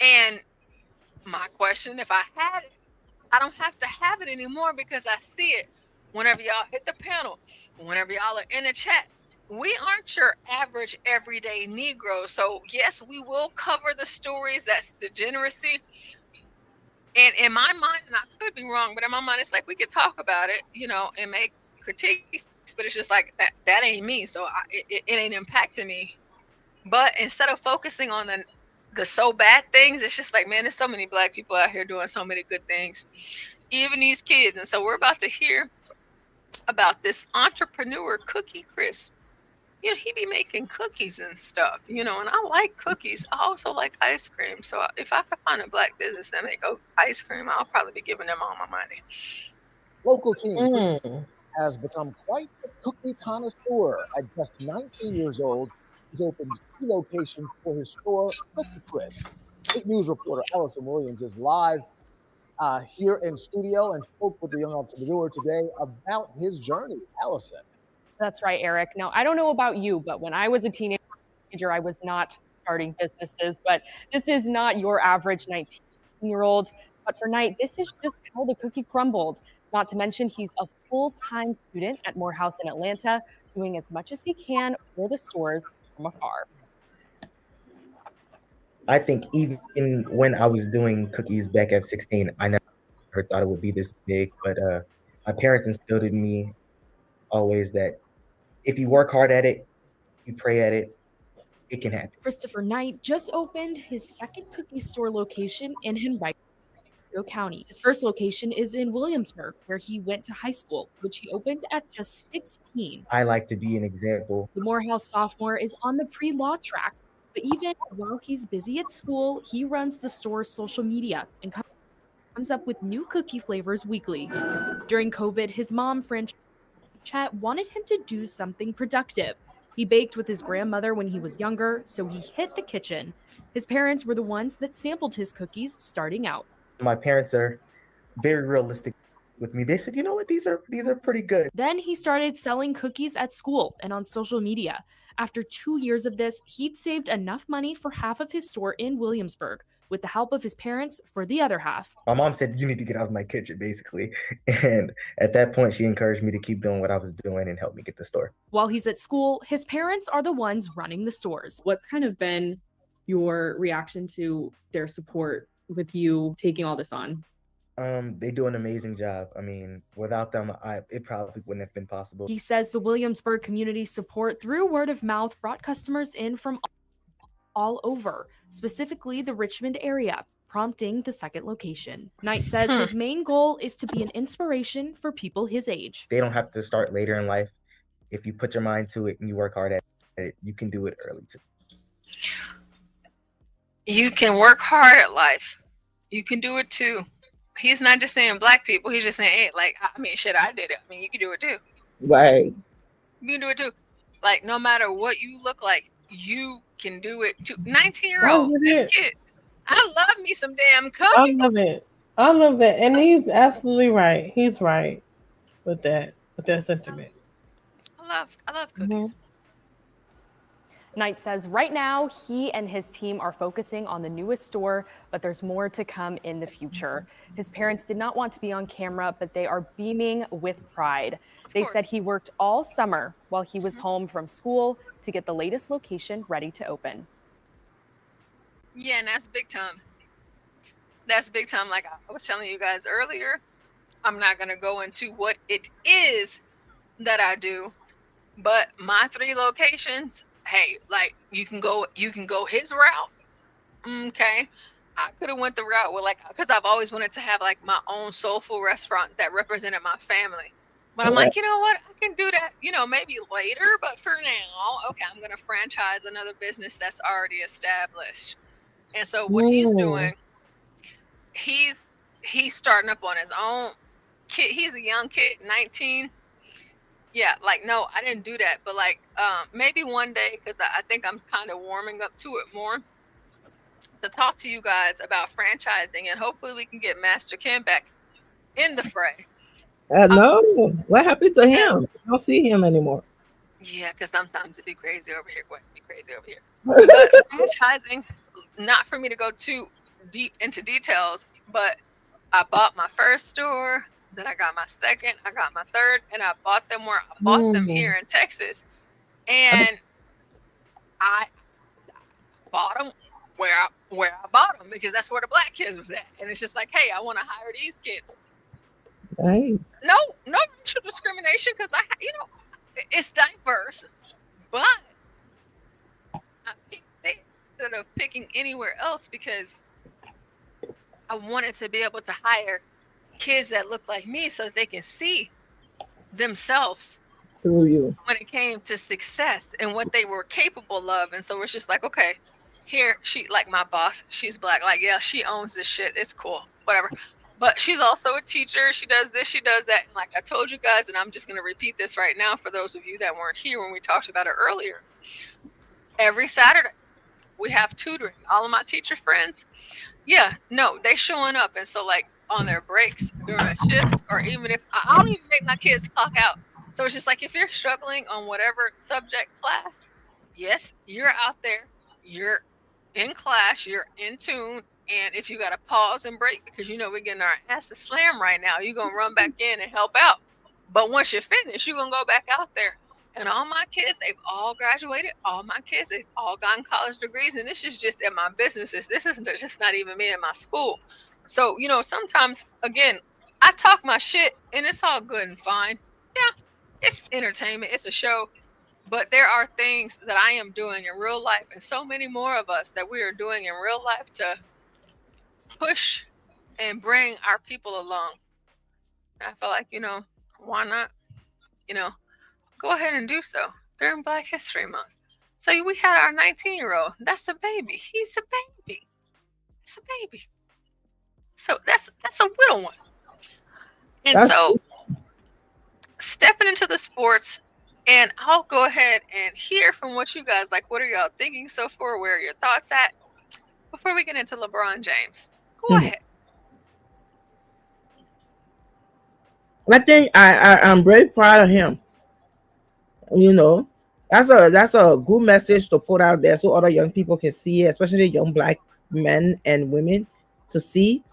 And my question, if I had it, I don't have to have it anymore because I see it whenever y'all hit the panel, whenever y'all are in the chat. We aren't your average everyday Negro. So yes, we will cover the stories that's degeneracy. And in my mind, and I could be wrong, but in my mind, it's like we could talk about it, and make critiques, but it's just like that ain't me. So it ain't impacting me. But instead of focusing on the so bad things, it's just like, man, there's so many Black people out here doing so many good things, even these kids. And so we're about to hear about this entrepreneur, Cookie Crisp. He be making cookies and stuff, and I like cookies. I also like ice cream. So if I could find a Black business that make ice cream, I'll probably be giving them all my money. Local teen has become quite a cookie connoisseur. At just 19 years old, he's opened 2 locations for his store, Cookie Crisp. 8 News reporter Allison Williams is live here in studio and spoke with the young entrepreneur today about his journey. Allison. That's right, Eric. Now, I don't know about you, but when I was a teenager, I was not starting businesses, but this is not your average 19-year-old. But for Knight, this is just how the cookie crumbled. Not to mention, he's a full-time student at Morehouse in Atlanta, doing as much as he can for the stores from afar. I think even when I was doing cookies back at 16, I never thought it would be this big, but my parents instilled in me always that if you work hard at it, you pray at it, it can happen. Christopher Knight just opened his second cookie store location in Henrico County. His first location is in Williamsburg, where he went to high school, which he opened at just 16. I like to be an example. The Morehouse sophomore is on the pre-law track, but even while he's busy at school, he runs the store's social media and comes up with new cookie flavors weekly. During COVID, his mom, Chat, wanted him to do something productive. He baked with his grandmother when he was younger, so he hit the kitchen. His parents were the ones that sampled his cookies starting out. My parents are very realistic with me. They said, you know what, these are pretty good. Then he started selling cookies at school and on social media. After 2 years of this, he'd saved enough money for half of his store in Williamsburg, with the help of his parents for the other half. My mom said, you need to get out of my kitchen, basically. And at that point, she encouraged me to keep doing what I was doing and help me get the store. While he's at school, his parents are the ones running the stores. What's kind of been your reaction to their support with you taking all this on? They do an amazing job. I mean, without them, it probably wouldn't have been possible. He says the Williamsburg community support through word of mouth brought customers in from all over, specifically the Richmond area, prompting the second location. Knight says his main goal is to be an inspiration for people his age. They don't have to start later in life. If you put your mind to it and you work hard at it, you can do it early too. You can work hard at life. You can do it too. He's not just saying Black people. He's just saying, hey, like, I mean, shit, I did it. I mean, you can do it too. Right. You can do it too. Like, no matter what you look like, you can do it too. I 19-year-old, get this it. kid, I love me some damn I cookies. love it. I love it. And he's absolutely right. He's right with that sentiment. I love Mhm. cookies. Knight says right now he and his team are focusing on the newest store, but there's more to come in the future. His parents did not want to be on camera, but they are beaming with pride. They said he worked all summer while he was home from school to get the latest location ready to open. Yeah, and that's big time. That's big time. Like I was telling you guys earlier, I'm not going to go into what it is that I do, but my 3 locations, hey, like you can go his route. Okay. I could have went the route with because I've always wanted to have like my own soulful restaurant that represented my family. But I'm like, you know what? I can do that, maybe later. But for now, okay, I'm going to franchise another business that's already established. And so what he's doing, he's starting up on his own. Kid, he's a young kid, 19. Yeah, like no, I didn't do that, but like maybe one day, because I think I'm kind of warming up to it more, to talk to you guys about franchising, and hopefully we can get Master Ken back in the fray. No, what happened to him? I don't see him anymore. Yeah, because sometimes it'd be crazy over here. What be crazy over here? But franchising, not for me to go too deep into details, but I bought my first store, then I got my second, I got my third, and I bought them here in Texas, and I bought them where I bought them, because that's where the black kids was at, and it's just like, hey, I want to hire these kids. Nice. No racial discrimination, because it's diverse, but I picked it instead of picking anywhere else because I wanted to be able to hire kids that look like me so that they can see themselves Through you. when it came to success and what they were capable of. And so it's just like, okay, here, she, like my boss, she's black. Like, yeah, she owns this shit. It's cool, whatever. But she's also a teacher. She does this, she does that. And like I told you guys, and I'm just going to repeat this right now for those of you that weren't here when we talked about it earlier. Every Saturday, we have tutoring. All of my teacher friends, they showing up. And so like on their breaks during shifts, or even if I don't even make my kids clock out. So it's just like, if you're struggling on whatever subject class, yes, you're out there, you're in class, you're in tune. And if you got to pause and break because we're getting our asses slammed right now, you're going to run back in and help out. But once you're finished, you're going to go back out there. And all my kids, they've all graduated. All my kids, they've all gotten college degrees. And this is just in my businesses. This isn't just not even me in my school. So, sometimes, again, I talk my shit and it's all good and fine. Yeah, it's entertainment. It's a show. But there are things that I am doing in real life, and so many more of us that we are doing in real life to push and bring our people along. And I feel like, why not, go ahead and do so during Black History Month. So we had our 19-year-old. That's a baby. He's a baby. It's a baby. So that's a little one. And so stepping into the sports, and I'll go ahead and hear from what you guys like. What are y'all thinking so far? Where are your thoughts at? Before we get into LeBron James, go ahead. I think I'm very proud of him. That's a good message to put out there so other young people can see it, especially young black men and women, to see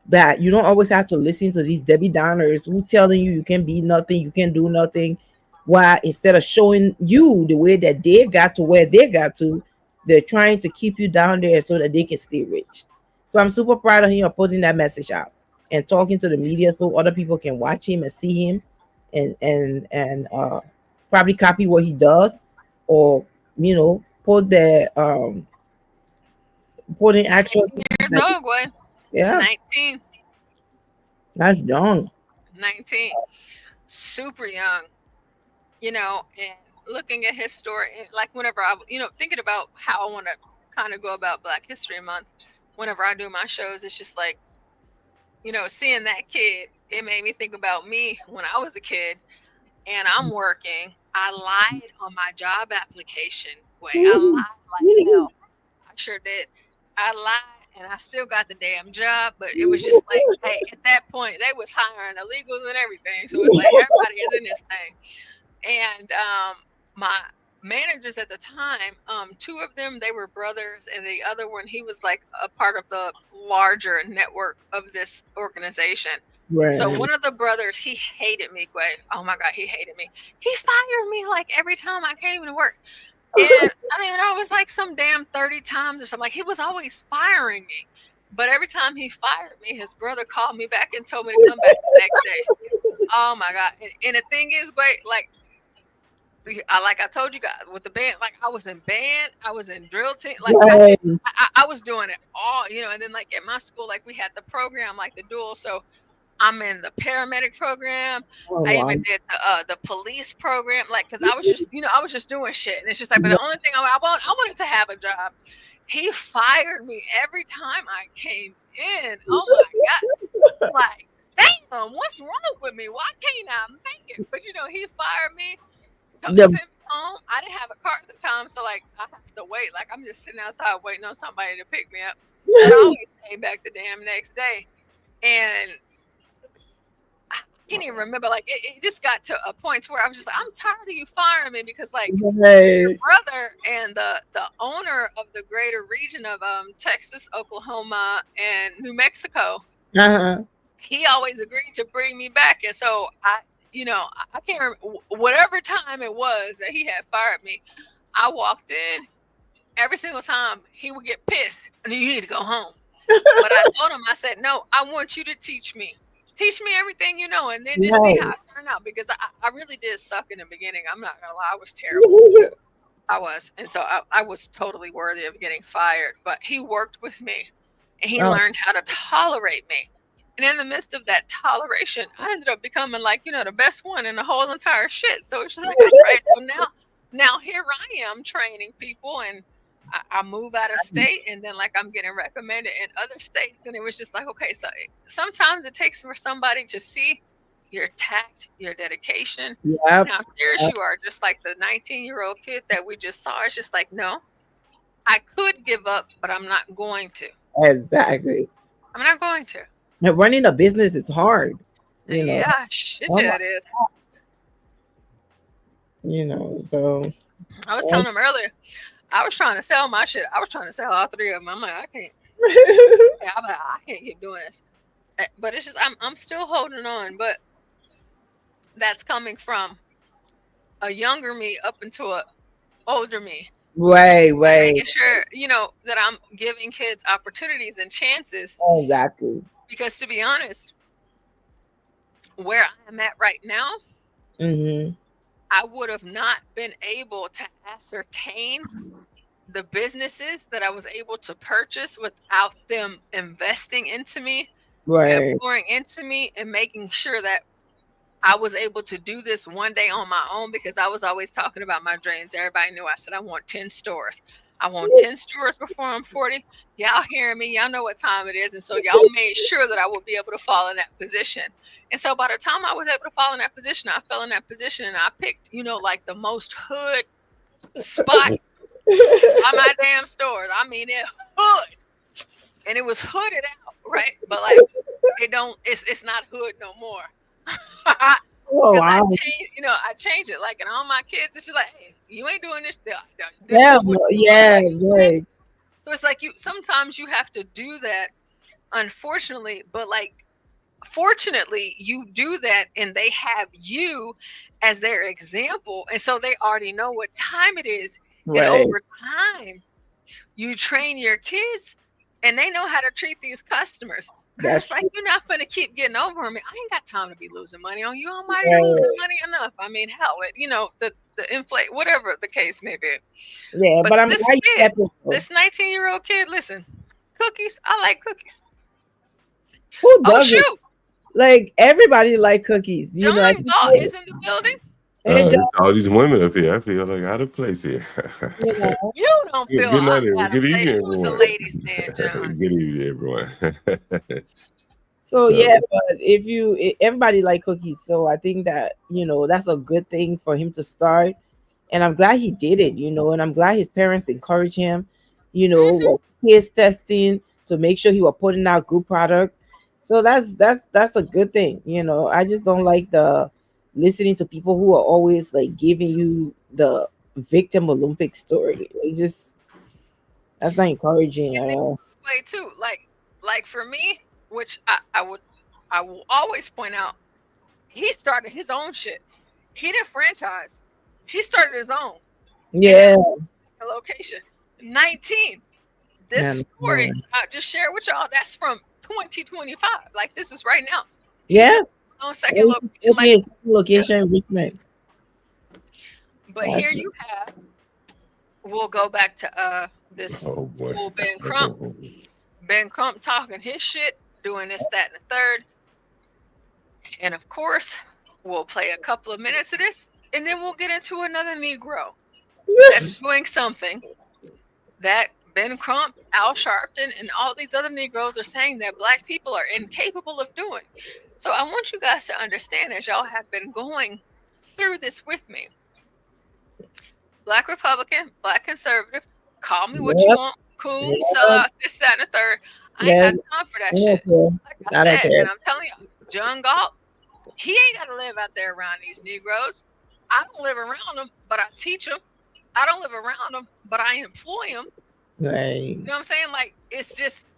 that you don't always have to listen to these Debbie Downers who telling you can be nothing, you can do nothing. Why, instead of showing you the way that they got to where they got to, they're trying to keep you down there so that they can stay rich. So I'm super proud of him putting that message out and talking to the media so other people can watch him and see him and probably copy what he does, or put the put in action. Years old, boy. Yeah. 19. That's young. 19. Super young. And looking at his story, like whenever I, thinking about how I want to kind of go about Black History Month, whenever I do my shows, it's just like, seeing that kid, it made me think about me when I was a kid and I'm working. I lied on my job application Wait, I lied like hell. I sure did. I lied and I still got the damn job, but it was just like, hey, at that point they was hiring illegals and everything. So it's like everybody is in this thing. And my managers at the time, two of them, they were brothers, and the other one, he was like a part of the larger network of this organization. So Right. one of the brothers, he hated me, Quay. Oh my God, he hated me. He fired me like every time I came to work. And I don't even know, it was like some damn 30 times or something. Like he was always firing me. But every time he fired me, his brother called me back and told me to come back the next day. Oh my God. And the thing is, wait, like I told you guys with the band, like I was in band, I was in drill team, like Right. I was doing it all, you know. And then like at my school, like we had the program, like the dual. So I'm in the paramedic program. Oh, I wow. even did the police program, like because I was just, you know, I was just doing shit. And it's just like, but the only thing I wanted to have a job. He fired me every time I came in. Oh my God. Like, damn, what's wrong with me? Why can't I make it? But you know, he fired me. Sent The me home. I didn't have a car at the time, so like I have to wait. Like I'm just sitting outside waiting on somebody to pick me up. But I always came back the damn next day. And I can't even remember. Like it just got to a point where I was just like, I'm tired of you firing me because like your Right. brother and the owner of the greater region of Texas, Oklahoma, and New Mexico, Uh-huh. he always agreed to bring me back. And so I can't remember whatever time it was that he had fired me. I walked in every single time he would get pissed and you need to go home. But I told him, I said, no, I want you to teach me everything you know, and then just see how it turned out, because I really did suck in the beginning. I'm not gonna lie, I was terrible. I was. And so I was totally worthy of getting fired, but he worked with me and he Oh. learned how to tolerate me. And in the midst of that toleration, I ended up becoming like, you know, the best one in the whole entire shit. So it's just like, all right, so now here I am training people, and I move out of state, and then like I'm getting recommended in other states. And it was just like, okay, so sometimes it takes for somebody to see your tact, your dedication, Yep. and how serious you are. Just like the 19-year-old kid that we just saw. It's just like, no, I could give up, but I'm not going to. Exactly. I'm not going to. And running a business is hard. You know. Yeah, shit, Oh yeah, my it is. You know, so I was telling him earlier, I was trying to sell my shit. I was trying to sell all three of them. I'm like, I can't. Yeah, I'm like, I can't keep doing this. But it's just I'm still holding on. But that's coming from a younger me up into a older me. right. Making sure, you know, that I'm giving kids opportunities and chances. Exactly. Because to be honest, where I am at right now, Mm-hmm. I would have not been able to ascertain the businesses that I was able to purchase without them investing into me Right. and pouring into me and making sure that I was able to do this one day on my own, because I was always talking about my dreams. Everybody knew. I said, I want 10 stores. I want 10 stores before I'm 40. Y'all hearing me? Y'all know what time it is. And so y'all made sure that I would be able to fall in that position. And so by the time I was able to fall in that position, I fell in that position, and I picked, you know, like the most hood spot on my damn stores. I mean, it hood. And it was hooded out, right? But like it's not hood no more. Oh, Because wow. I changed it. Like, and all my kids, it's just like, hey, you ain't doing this. This Yeah, is what yeah, right. So it's like sometimes you have to do that, unfortunately, but like fortunately you do that and they have you as their example. And so they already know what time it is. And Right. over time, you train your kids and they know how to treat these customers. Because That's it's like, you're not going to keep getting over them. I ain't got time to be losing money on you. I'm already Right. losing money enough. I mean, hell, the inflate, whatever the case may be. Yeah, But but I'm this glad you kid, kept it. this 19-year-old kid, listen, cookies, I like cookies. Who Oh, doesn't? shoot. Like everybody like cookies. You know, I John think Galt is in the building. and It's all these women up here. I feel like out of place here. you know, You don't feel Good night, out everyone. of Good place. evening, You was a everyone. ladies' man, John. Good evening, everyone. so So, yeah, but everybody like cookies, so I think that, you know, that's a good thing for him to start. And I'm glad he did it, and I'm glad his parents encouraged him, Mm-hmm. was taste testing to make sure he was putting out good product. So that's a good thing. I just don't like the listening to people who are always like giving you the victim Olympic story. Like, just that's not encouraging at all. Way too, like for me, which I will always point out, he started his own shit. He didn't franchise. He started his own and at Yeah. a location. 19. This Man, story I just shared with y'all, that's from 2025. Like this is right now. He yeah. just on second location. Like, Okay, location Richmond. but here you have. We'll go back to this Oh boy. fool Ben Crump. Ben Crump talking his shit, doing this, that, and the third. And of course, we'll play a couple of minutes of this, and then we'll get into another Negro that's doing something that Ben Crump, Al Sharpton, and all these other Negroes are saying that Black people are incapable of doing. So I want you guys to understand, as y'all have been going through this with me. Black Republican, Black conservative, call me what you Yep. want, coon, Yep. sellout, this, that, and the third. I ain't Yeah. got time for that I don't shit. care. Like I I don't said, care. and I'm telling you, John Galt, he ain't got to live out there around these Negroes. I don't live around them, but I teach them. I don't live around them, but I employ them. Right. You know what I'm saying? Like, it's just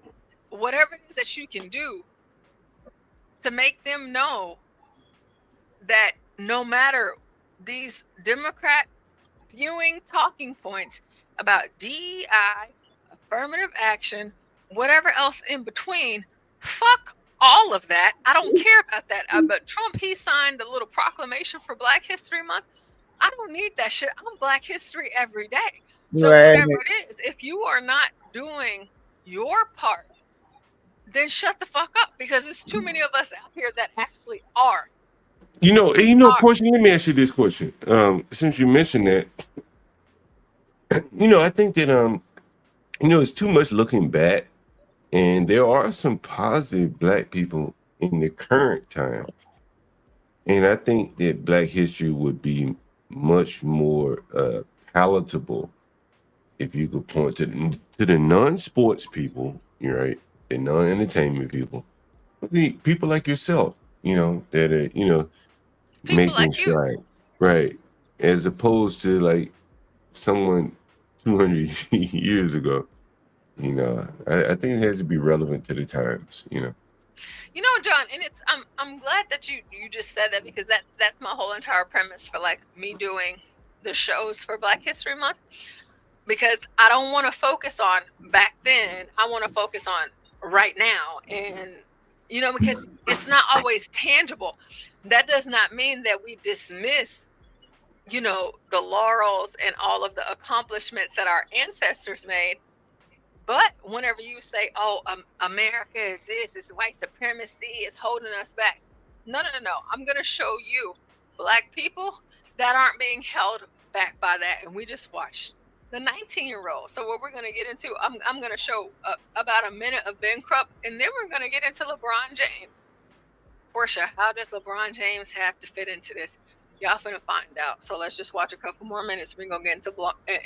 whatever it is that you can do to make them know that no matter these Democrats spewing talking points about DEI, affirmative action, whatever else in between, fuck all of that. I don't care about that. But Trump, he signed a little proclamation for Black History Month. I don't need that shit. I'm Black History every day. So Right. whatever it is, if you are not doing your part, then shut the fuck up, because there's too many of us out here that actually are. Porsha, let me ask you this question. Since you mentioned that, I think that it's too much looking back, and there are some positive Black people in the current time. And I think that Black history would be much more palatable if you could point to the non-sports people, right? The non-entertainment people. People like yourself, that are, People making like you. strides, right? As opposed to like someone 200 years ago. I think it has to be relevant to the times. You know, John, and I'm glad that you just said that, because that's my whole entire premise for like me doing the shows for Black History Month, because I don't want to focus on back then. I want to focus on right now, and because it's not always tangible. That does not mean that we dismiss the laurels and all of the accomplishments that our ancestors made. But whenever you say, oh, America is this, it's white supremacy, it's holding us back. No. I'm going to show you Black people that aren't being held back by that. And we just watched the 19-year-old. So what we're going to get into, I'm going to show about a minute of Ben Crump, and then we're going to get into LeBron James. Porsha, how does LeBron James have to fit into this? Y'all finna find out. So let's just watch a couple more minutes. We're going to get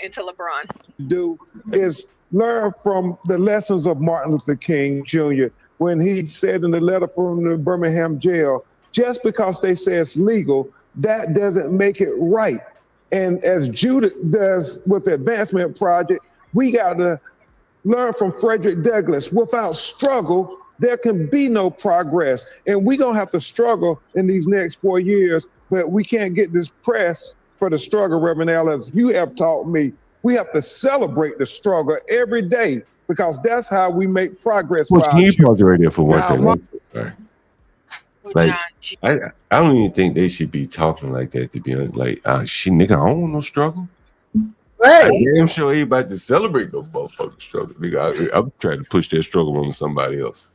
into LeBron. Do is learn from the lessons of Martin Luther King Jr. when he said in the letter from the Birmingham jail, just because they say it's legal, that doesn't make it right. And as Judith does with the Advancement Project, we got to learn from Frederick Douglass. Without struggle, there can be no progress. And we're going to have to struggle in these next 4 years, but we can't get this press for the struggle, Reverend Al, as you have taught me. We have to celebrate the struggle every day, because that's how we make progress. Well, can you pause it right there for 1 second? Sorry. Like, I don't even think they should be talking like that, to be honest. Like, shit, nigga, I don't want no struggle. Right. I damn sure ain't about to celebrate no motherfucking struggle. Nigga, I'm trying to push that struggle on somebody else.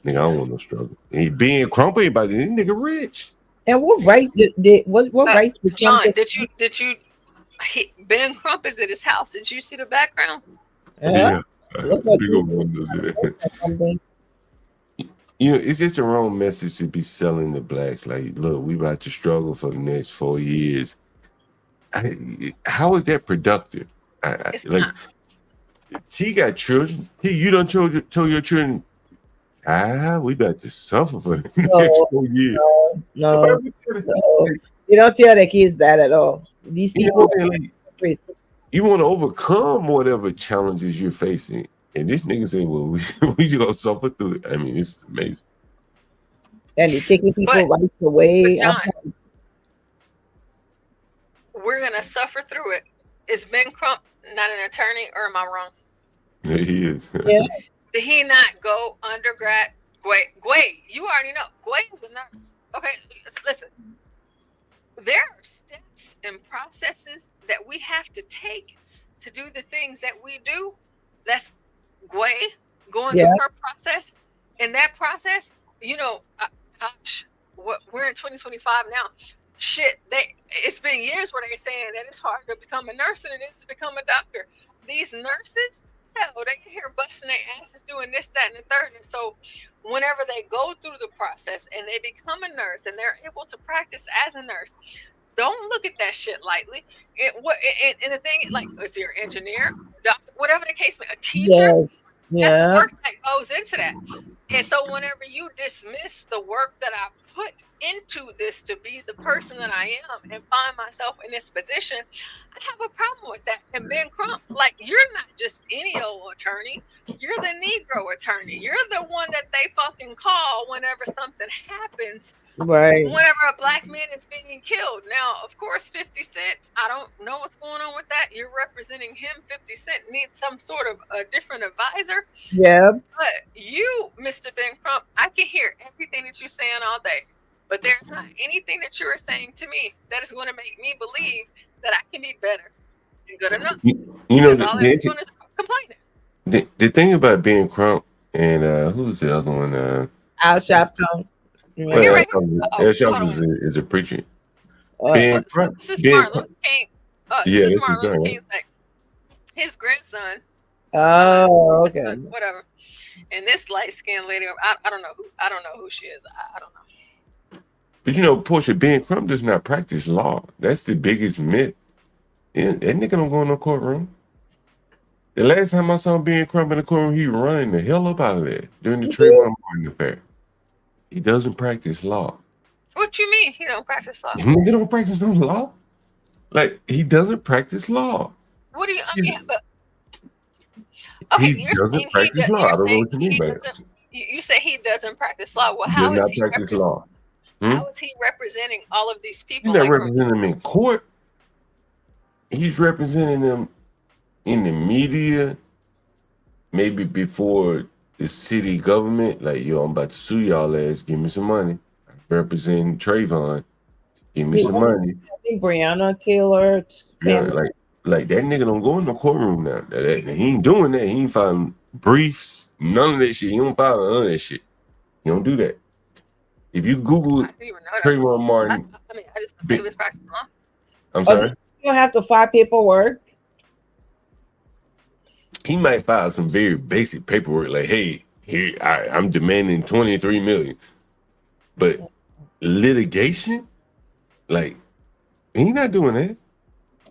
Nigga, I don't want no struggle. And being Crump ain't about this nigga rich. And what rights what rights did John, Trump did you Ben Crump is at his house. Did you see the background? Yeah. Look like Big old windows in it. It's just a wrong message to be selling the Blacks. Like, look, we about to struggle for the next 4 years. how is that productive? It's Like, not. she got children. You done told your children, we about to suffer for the next No, 4 years. no. You don't tell the kids that at all. These You know people what I'm saying? Like, you want to overcome whatever challenges you're facing. And this nigga say, well, we just gonna suffer through it. I mean, it's amazing. and they're taking people right But away. John, we're gonna suffer through it. Is Ben Crump not an attorney, or am I wrong? Yeah, he is. Did he not go undergrad? Gway, you already know. Gway is a nurse. Okay, listen. There are steps and processes that we have to take to do the things that we do. That's Gway going through her process. In that process, gosh, we're in 2025 now. Shit, it's been years where they're saying that it's harder to become a nurse than it is to become a doctor. These nurses, hell, they can hear busting their asses doing this, that, and the third. And so whenever they go through the process and they become a nurse and they're able to practice as a nurse, don't look at that shit lightly. And the thing, like, if you're an engineer, doctor, whatever the case may be, a teacher, that's work that goes into that. And so whenever you dismiss the work that I put into this to be the person that I am and find myself in this position, I have a problem with that. And Ben Crump, like, you're not just any old attorney. You're the Negro attorney. You're the one that they fucking call whenever something happens. Right. Whenever a black man is being killed. Now, of course, 50 Cent, I don't know what's going on with that. You're representing him. 50 Cent needs some sort of a different advisor. Yeah. But you, Mr. Ben Crump, I can hear everything that you're saying all day. But there's not anything that you're saying to me that is going to make me believe that I can be better and good enough. You know, all they're doing is complaining. The thing about Ben Crump and who's the other one? Al Sharpton. Al Sharpton is a preacher. Ben Crump. This is Martin Luther King. This is Martin Luther right? King's like his grandson. Oh, okay. Whatever. And this light skinned lady, I don't know who she is. I don't know. But you know, Porsha, Ben Crump does not practice law. That's the biggest myth. That nigga don't go in no courtroom. The last time I saw Ben Crump in the courtroom, he running the hell up out of there during the Trayvon Martin affair. He doesn't practice law. What you mean he don't practice law? Nigga don't practice no law. Like, he doesn't practice law. What do you? I mean, but okay, He doesn't practice law. I don't know what you mean by that. You say he doesn't practice law. Well, He how does is not he practice law. How is he representing all of these people? He's not representing them in court. He's representing them in the media, maybe before the city government. Like, yo, I'm about to sue y'all ass. Give me some money. Representing Trayvon. Give me some money. I think Breonna Taylor. Yeah, like that nigga don't go in the courtroom now. He ain't doing that. He ain't filing briefs. None of that shit. He don't file none of that shit. He don't do that. If you Google Trayvon Martin, I mean, I just think he was practicing law. I'm sorry. You don't have to file paperwork. He might file some very basic paperwork, like, "Hey, here I'm demanding $23 million," but litigation, like, he not doing that.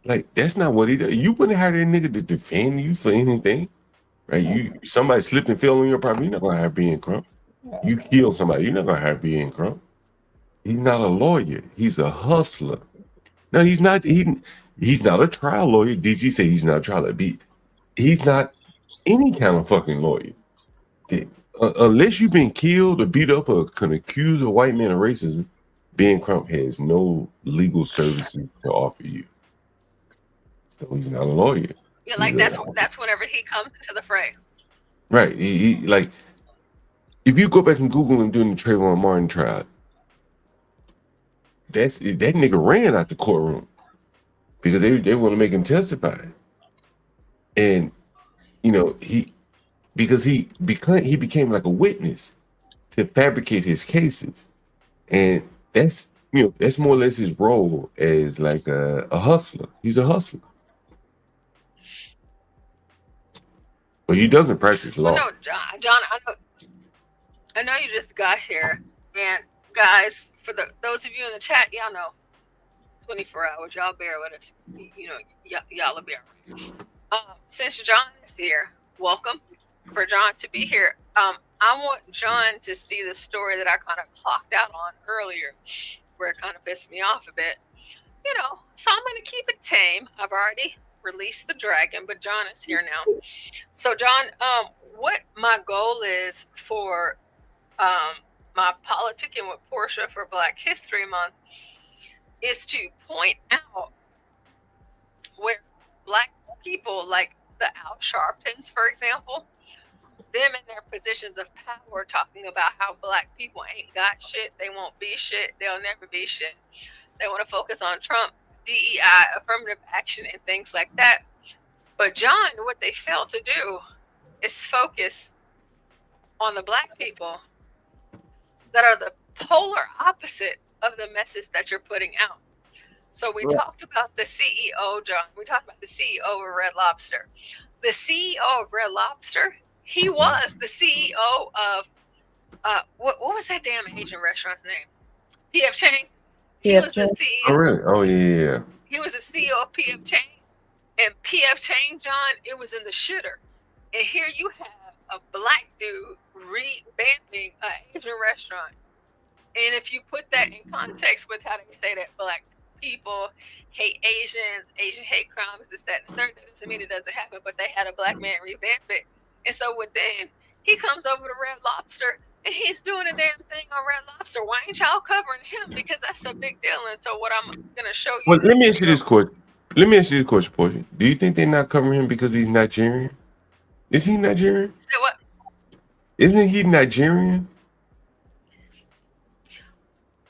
Like, that's not what he does. You wouldn't hire that nigga to defend you for anything, right? Somebody slipped and fell on your property, you're not gonna hire Ben Crump. You kill somebody, you're not gonna hire Ben Crump. He's not a lawyer. He's a hustler. No, he's not. He's not a trial lawyer. DG say he's not a trial lawyer. He's not any kind of fucking lawyer. Unless you've been killed or beat up or can accuse a white man of racism, Ben Crump has no legal services to offer you. So he's not a lawyer. Yeah, like that's whenever he comes into the fray. Right. He like, if you go back and Google him during the Trayvon Martin trial, that nigga ran out the courtroom because they want to make him testify. And you know, he became like a witness to fabricate his cases. And that's more or less his role as like a hustler. He's a hustler. But he doesn't practice law. Well, no, John, I know you just got here, and guys, for those of you in the chat, y'all know 24 hours. Y'all bear with us. You know, y'all will be all right. Since John is here, welcome for John to be here. I want John to see the story that I kind of clocked out on earlier, where it kind of pissed me off a bit. You know, so I'm going to keep it tame. I've already released the dragon, but John is here now. So, John, what my goal is for my Politicking with Porsha for Black History Month is to point out where Black people, like the Al Sharptons, for example, them in their positions of power talking about how Black people ain't got shit, they won't be shit, they'll never be shit. They want to focus on Trump, DEI, affirmative action, and things like that. But John, what they fail to do is focus on the Black people that are the polar opposite of the message that you're putting out. So we talked about the CEO, John. We talked about the CEO of Red Lobster. The CEO of Red Lobster, he was the CEO of, what was that damn Asian restaurant's name? P.F. Chang. He was the CEO. Oh, really? Oh, yeah. He was the CEO of P.F. Chang. And P.F. Chang, John, it was in the shitter. And here you have a Black dude revamping an Asian restaurant. And if you put that in context with how they say that Black people hate Asians, Asian hate crimes, this, that, and the third, that doesn't mean it doesn't happen, but they had a Black man revamp it. And so then he comes over to Red Lobster and he's doing a damn thing on Red Lobster. Why ain't y'all covering him? Because that's a big deal. And so what I'm going to show you. Well, let me ask you this question. Porsha. Do you think they're not covering him because he's Nigerian? Is he Nigerian? Say what? Isn't he Nigerian?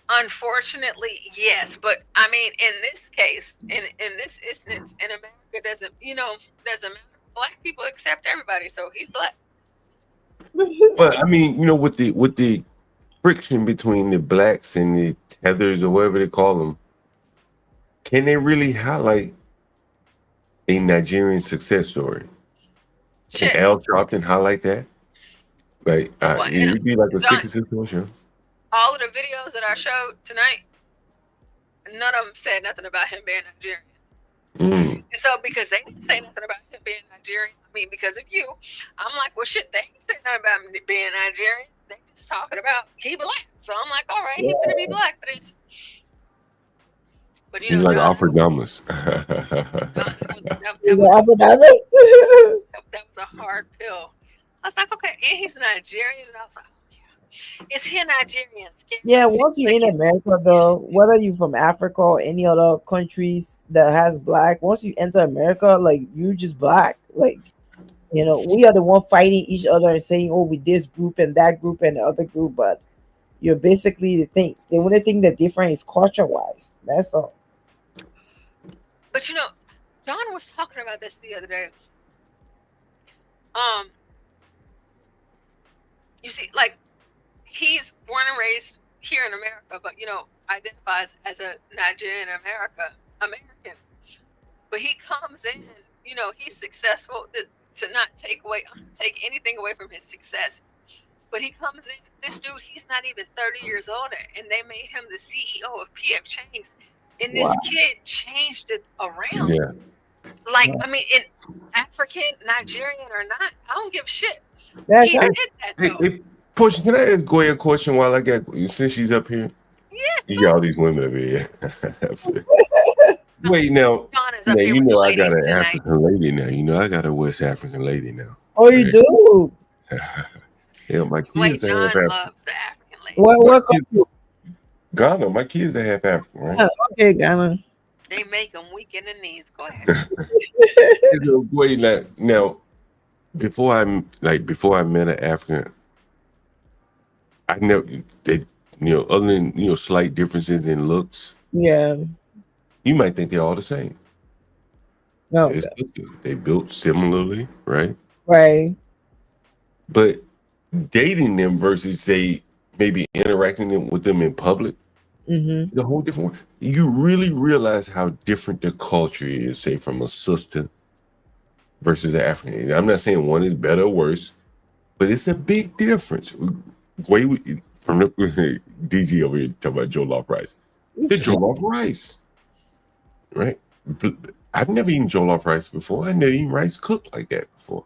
Unfortunately, yes. But I mean, in this case, in this instance, in America, doesn't matter. Black people accept everybody, so he's Black. Well, I mean, with the friction between the Blacks and the tethers or whatever they call them, can they really highlight a Nigerian success story? Can Al Sharpton highlight that? Like, it would be like a success story. All of the videos that I showed tonight, none of them said nothing about him being Nigerian. And so, because they didn't say nothing about him being Nigerian, I mean, because of you, I'm like, well, shit, they ain't saying nothing about him being Nigerian. They just talking about he Black. So I'm like, all right, he's gonna be Black for this. But He's like Alfred Gumless. That was a hard pill. I was like, okay, and he's Nigerian, and I was like, is he a Nigerian? Yeah, once you're in America, though, whether you're from Africa or any other countries that has Black, once you enter America, like, you're just Black. Like, we are the one fighting each other and saying, oh, with this group and that group and the other group, but you're basically the only thing that's different is culture-wise. That's all. But John was talking about this the other day. You see, like, he's born and raised here in America, but identifies as a Nigerian American. But he comes in, he's successful to not take anything away from his success. But he comes in, this dude, he's not even 30 years old, and they made him the CEO of P.F. Chang's. And this kid changed it around. Yeah. Like, I mean, in African, Nigerian or not, I don't give a shit. That's he did that, though. Hey, Porsha, can I ask Goya a question while I got, since she's up here? Yes. You got all these women up here. Wait, now, I got an African lady now. I got a West African lady now. Oh, you do? Yeah, my kids Wait, are John half African. loves the African lady. What country? Ghana. My kids are half African, right? Oh, okay, Ghana. They make them weak in the knees. Go ahead. Wait, now, before I met an African, I know they, other than slight differences in looks. Yeah. You might think they're all the same. No. They built similarly, right? Right. But dating them versus say maybe interacting with them in public, the whole different world. You really realize how different the culture is, say, from a sister versus an African. I'm not saying one is better or worse, but it's a big difference. From the DG over here talking about jollof rice. The jollof rice. right? I've never eaten jollof rice before. I never eaten rice cooked like that before.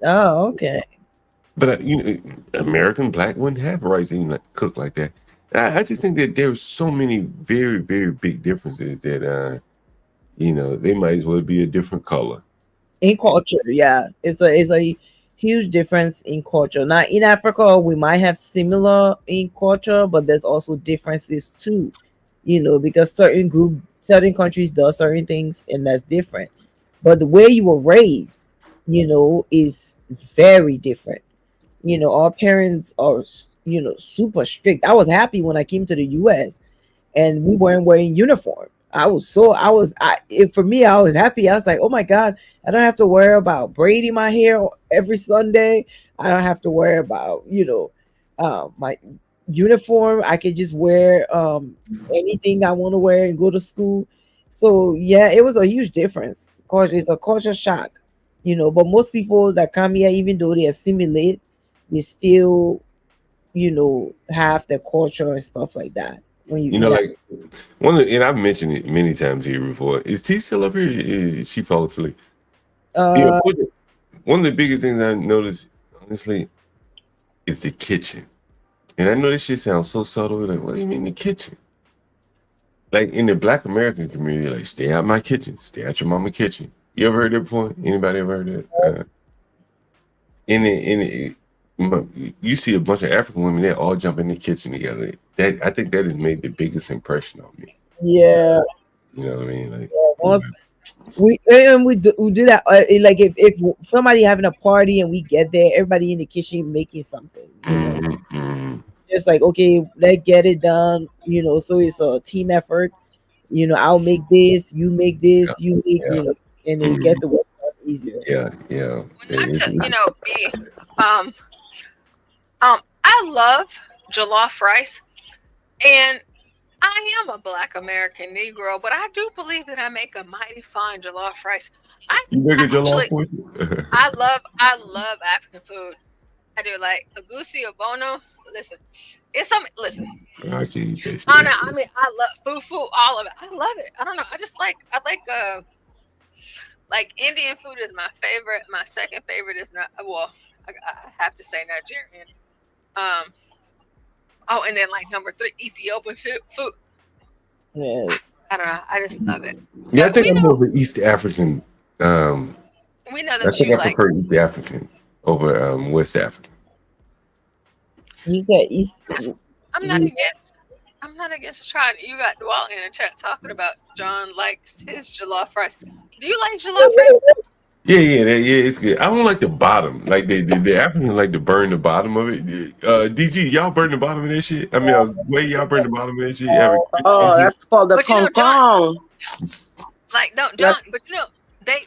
Oh, okay. But American black wouldn't have rice eaten cooked like that. I just think that there's so many very, very big differences that they might as well be a different color. In culture, yeah, it's a huge difference in culture. Now in Africa we might have similar in culture, but there's also differences too, because certain countries do certain things and that's different, but the way you were raised, is very different. Our parents are super strict. I was happy when I came to the US and we weren't wearing uniform. For me, I was happy. I was like, oh my God, I don't have to worry about braiding my hair every Sunday. I don't have to worry about, my uniform. I could just wear anything I want to wear and go to school. So yeah, it was a huge difference. Of course, it's a culture shock, but most people that come here, even though they assimilate, they still, have their culture and stuff like that. When you eat Like and I've mentioned it many times here before. Is T still up here? She fall asleep. Uh, One of the biggest things I noticed, honestly, is the kitchen. And I know this shit sounds so subtle. Like, what do you mean the kitchen? Like in the Black American community, like stay out my kitchen, stay out your mama kitchen. You ever heard that before? Anybody ever heard that? You see a bunch of African women that all jump in the kitchen together. I think that has made the biggest impression on me. yeah. You know what I mean? Like Once we do that, like if somebody having a party and we get there, everybody in the kitchen making something. Just like, okay, let's get it done. So it's a team effort. I'll make this, you make this, you make, and we get the work done easier. Yeah. Not to be I love jollof rice, and I am a Black American Negro, but I do believe that I make a mighty fine jollof rice. You make a jollof food? I love African food. I do, like a goosey, a bono. Listen, it's something. Listen, I see you. I mean, I love fufu, all of it. I love it. I don't know. I like Indian food is my favorite. My second favorite is not. Well, I have to say Nigerian. Oh, and then like number 3, Ethiopian food. Yeah. I don't know. I just love it. Yeah, I think I'm more of an East African. We know that I think you I prefer East African over West African. You said East. I'm not against trying. You got Walt in the chat talking about John likes his jollof rice. Do you like jollof rice? Yeah, it's good. I don't like the bottom. Like the Africans like to burn the bottom of it. DG, y'all burn the bottom of that shit. I mean, way y'all burn the bottom of that shit. Oh, that's called the Kong Kong. Like no, John, but they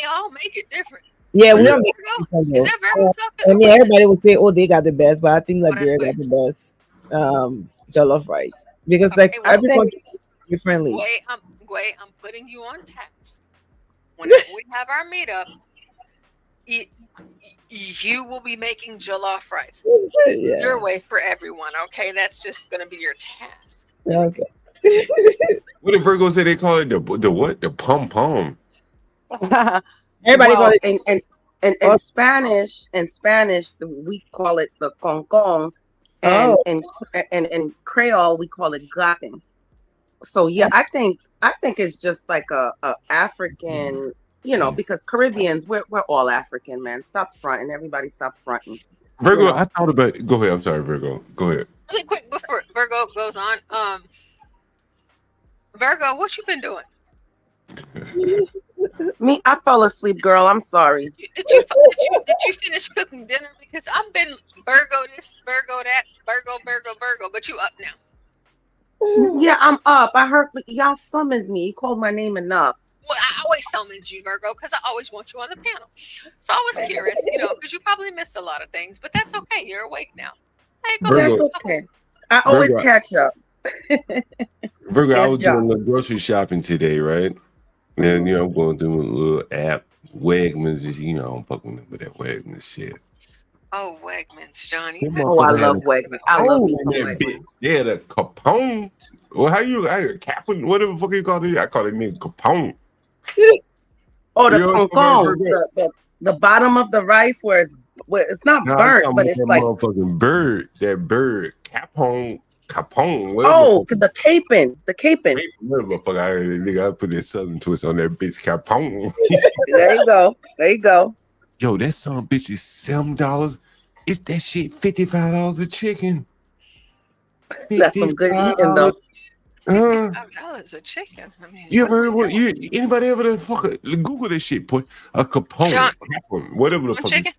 all make it different. Yeah, we are. Is that Virgo talking? I mean, everybody would say, "Oh, they got the best," but I think Liberia got the best jollof rice because every country differently. I'm putting you on task. Whenever we have our meetup, you will be making jollof rice your way for everyone. Okay, that's just going to be your task. Okay. What did Virgo say they call it? The what? The pom pom. Everybody call it. In Spanish, we call it the Kong Kong, and in Creole we call it glatin. So yeah, I think it's just like a African, because Caribbeans, we're all African, man. Stop fronting, everybody stop fronting. Virgo, I thought about. Go ahead. I'm sorry, Virgo. Go ahead. Really quick before Virgo goes on, Virgo, what you been doing? Me, I fell asleep, girl. I'm sorry. Did you finish cooking dinner? Because I've been Virgo this, Virgo that, Virgo, but you up now. Yeah, I'm up. I heard y'all summons me. You called my name enough. Well, I always summoned you, Virgo, because I always want you on the panel. So I was curious, because you probably missed a lot of things, but that's okay. You're awake now. That's okay. I always catch up. Virgo, I was doing the grocery shopping today, right? And I'm going through a little app. Wegmans is, I'm fucking with that Wegmans shit. Oh, Wegmans, John. You Them had Oh, I motherfucker had love a Wegmans. I love me some that bit. Wegmans. They had a Capone. Well, Capone, whatever the fuck you call it. I call it nigga Capone. Oh, the You know what I'm talking concon, about? the bottom of the rice where it's not No, I'm burnt, talking but about it's that like, motherfucking bird. That bird. Capone, whatever oh, the fuck. the capon. Whatever the fuck I put that southern twist on that bitch Capone. There you go. There you go. Yo, that son of a bitch is $7. Is that shit $55 a chicken? That's some good eating though. $55 a chicken. I mean, You ever heard what? Anybody ever done Google this shit, boy? A Capone, John, whatever the one fuck. chicken?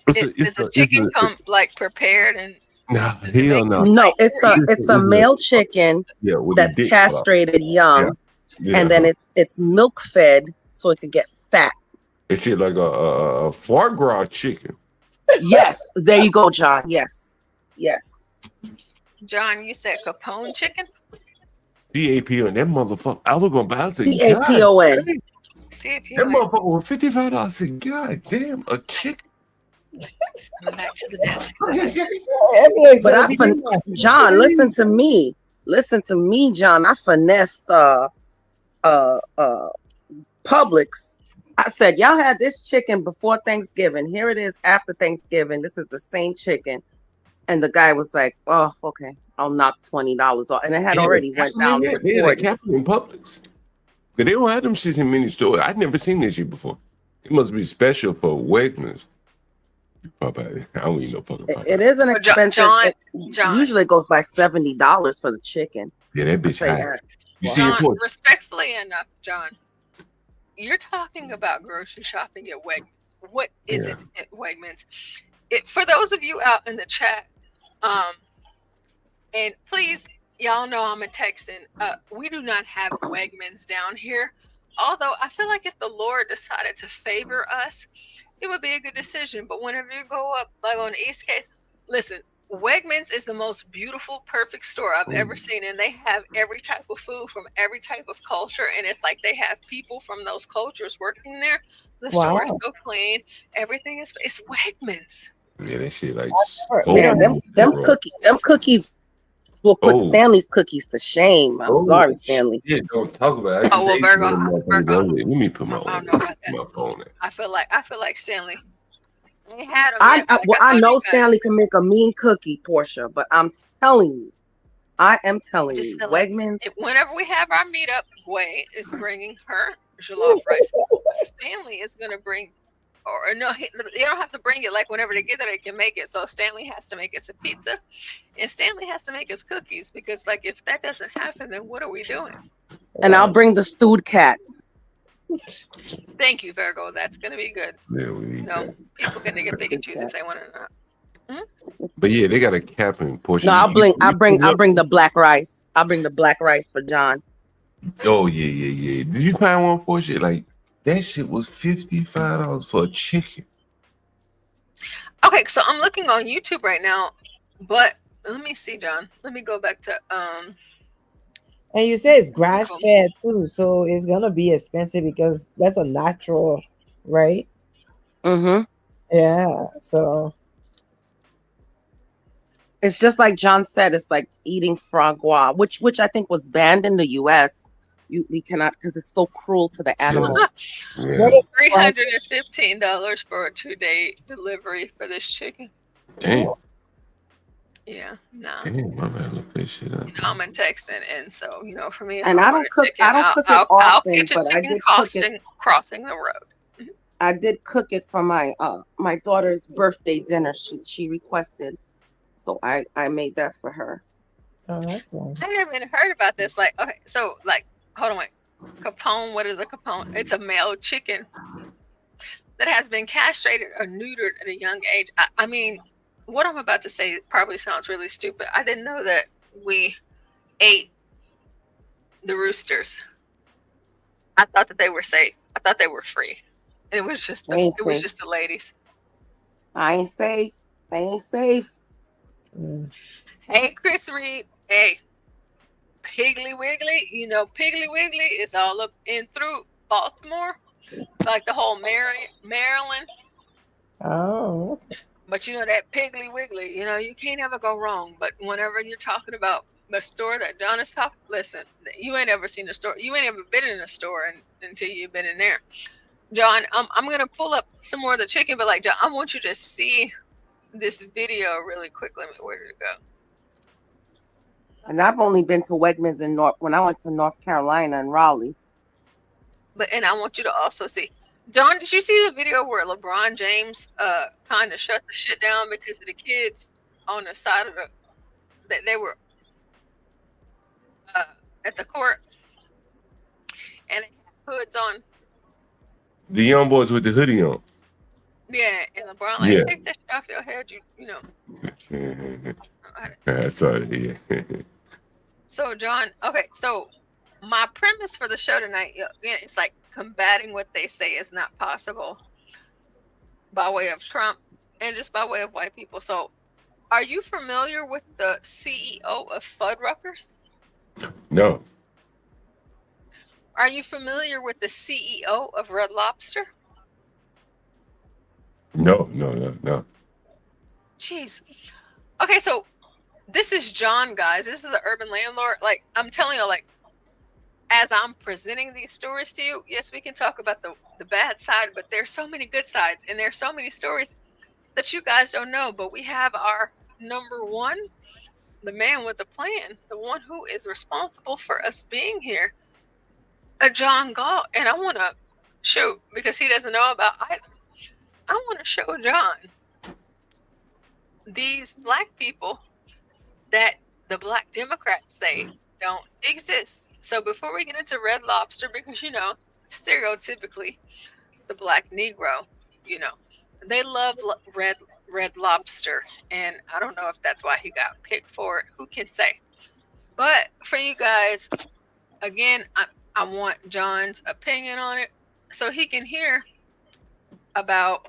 It's Does the chicken come like prepared and nah, hell no. No, it's a male chicken with that's the dick cut off. castrated young, Yeah, and then it's milk fed so it could get fat. It's shit like a foie gras chicken. Yes, there you go, John. Yes. John, you said Capone chicken? CAPON, that motherfucker. I was gonna buy it. CAPON. That motherfucker was $55. I said, God damn, a chicken. Back to the desk. But John, listen to me. Listen to me, John. I finessed Publix. I said, y'all had this chicken before Thanksgiving. Here it is after Thanksgiving. This is the same chicken. And the guy was like, oh, okay, I'll knock $20 off. And it had already went down to They had a 40. Captain in Publix. But they don't have them shits in many stores. I'd never seen this shit before. It must be special for Wegmans. Popeye. I don't even know fucking Popeye. It is an expensive. John. Usually it goes by $70 for the chicken. Yeah, that bitch I'll say high. that. You see it, John, Porsha? respectfully enough, John, you're talking about grocery shopping at Wegmans. What is it at Wegmans? For those of you out in the chat, and please, y'all know I'm a Texan. We do not have Wegmans down here. Although I feel like if the Lord decided to favor us, it would be a good decision. But whenever you go up, like on the East Coast, listen, Wegmans is the most beautiful, perfect store I've ever seen. And they have every type of food from every type of culture. And it's like they have people from those cultures working there. The store is so clean. Everything is, it's Wegmans. Yeah, that shit like Man, them cookies will put Stanley's cookies to shame. I'm sorry, Stanley. Yeah, don't talk about it. Oh, well, Virgo. Let me put my phone in. I feel like Stanley. They had them. I know Stanley can make a mean cookie, Porsha, but I'm telling you, Wegmans. Whenever we have our meetup, Gway is bringing her jollof rice. Stanley is gonna bring, or no, they don't have to bring it. Like whenever they get there, they can make it. So Stanley has to make us a pizza, and Stanley has to make us cookies because, like, if that doesn't happen, then what are we doing? And I'll bring the stewed cat. Thank you, Virgo. That's gonna be good. Yeah, we need that. People can get pick and choose if they want it or not. But yeah, they got a cap in Porsche. No, I'll bring the black rice. I'll bring the black rice for John. Oh yeah. Did you find one Porsche? Like that shit was $55 for a chicken. Okay, so I'm looking on YouTube right now, but let me see, John. Let me go back to And you say it's grass fed too, so it's gonna be expensive because that's a natural, right? Mm-hmm. Yeah. So it's just like John said. It's like eating frog gras, which I think was banned in the U.S. We cannot because it's so cruel to the animals. Yeah. $315 for a 2-day delivery for this chicken. Damn. Yeah, no. Damn, I gotta look this shit up. You know, I'm in Texas, and so I And I don't cook. I don't cook it often, but I did cook it. Crossing the road. I did cook it for my my daughter's birthday dinner. She requested, so I made that for her. Oh, that's nice. I never even heard about this. Like, okay, so like, hold on, wait. Capone. What is a capone? It's a male chicken that has been castrated or neutered at a young age. I mean, what I'm about to say probably sounds really stupid. I didn't know that we ate the roosters. I thought that they were safe. I thought they were free. It was just the ladies. I ain't safe. They ain't safe. Hey, Chris Reed. Hey, Piggly Wiggly. You know, Piggly Wiggly is all up in through Baltimore, like the whole Maryland. Oh. But you know that Piggly Wiggly, you know, you can't ever go wrong. But whenever you're talking about the store that John is talking, listen, you ain't ever seen a store. You ain't ever been in a store until you've been in there. John, I'm going to pull up some more of the chicken, but like, John, I want you to see this video really quick. Where did it go? And I've only been to Wegmans when I went to North Carolina and Raleigh. And I want you to also see, John, did you see the video where LeBron James kind of shut the shit down because of the kids on the side of that they were at the court and they had hoods on? The young boys with the hoodie on. Yeah, and LeBron like, take that shit off your head, you know. That's all. Yeah. So John, okay, so my premise for the show tonight, again, it's like combating what they say is not possible by way of Trump and just by way of white people. So are you familiar with the CEO of Fuddruckers? No. Are you familiar with the CEO of Red Lobster? No. Jeez. Okay, so this is John, guys. This is the Urban Landlord. Like, I'm telling you, like, as I'm presenting these stories to you, yes, we can talk about the bad side, but there's so many good sides, and there's so many stories that you guys don't know. But we have our number one, the man with the plan, the one who is responsible for us being here, John Galt. And I want to show, because he doesn't know about either, I want to show John these black people that the black Democrats say don't exist. So before we get into Red Lobster, because, you know, stereotypically, the black Negro, you know, they love Red Lobster. And I don't know if that's why he got picked for it. Who can say? But for you guys, again, I want John's opinion on it so he can hear about,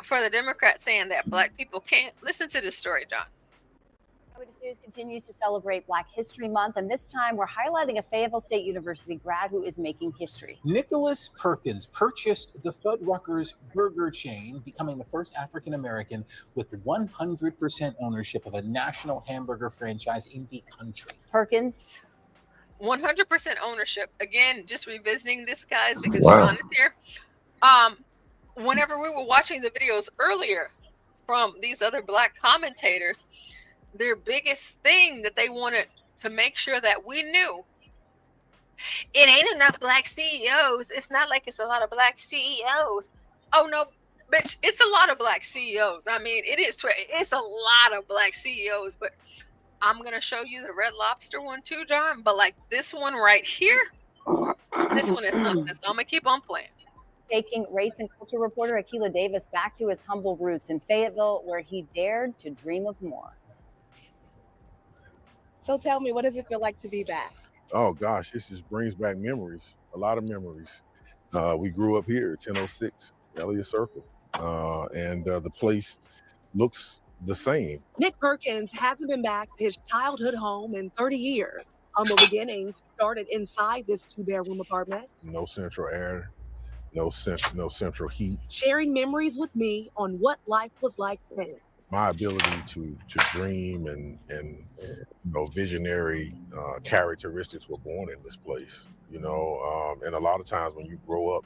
for the Democrats saying that black people can't. Listen to this story, John. Eyewitness News continues to celebrate Black History Month, and this time we're highlighting a Fayetteville State University grad who is making history. Nicholas Perkins purchased the Fuddruckers burger chain, becoming the first African American with 100% ownership of a national hamburger franchise in the country. Perkins. 100% ownership. Again, just revisiting this, guys, because John is here. Whenever we were watching the videos earlier from these other black commentators, their biggest thing that they wanted to make sure that we knew, it ain't enough black CEOs. It's not like it's a lot of black CEOs. Oh no, bitch, it's a lot of black CEOs. I mean, it's a lot of black CEOs, but I'm gonna show you the Red Lobster one too, John. But like this one right here, this one is something. So I'm gonna keep on playing. Taking race and culture reporter Akilah Davis back to his humble roots in Fayetteville, where he dared to dream of more. So tell me, what does it feel like to be back? Oh gosh, this just brings back memories, a lot of memories. We grew up here, 1006 Elliott Circle, and the place looks the same. Nick Perkins hasn't been back to his childhood home in 30 years. Humble beginnings started inside this 2-bedroom apartment. No central air, no central heat. Sharing memories with me on what life was like then. My ability to dream and you know, visionary characteristics were born in this place, you know, and a lot of times when you grow up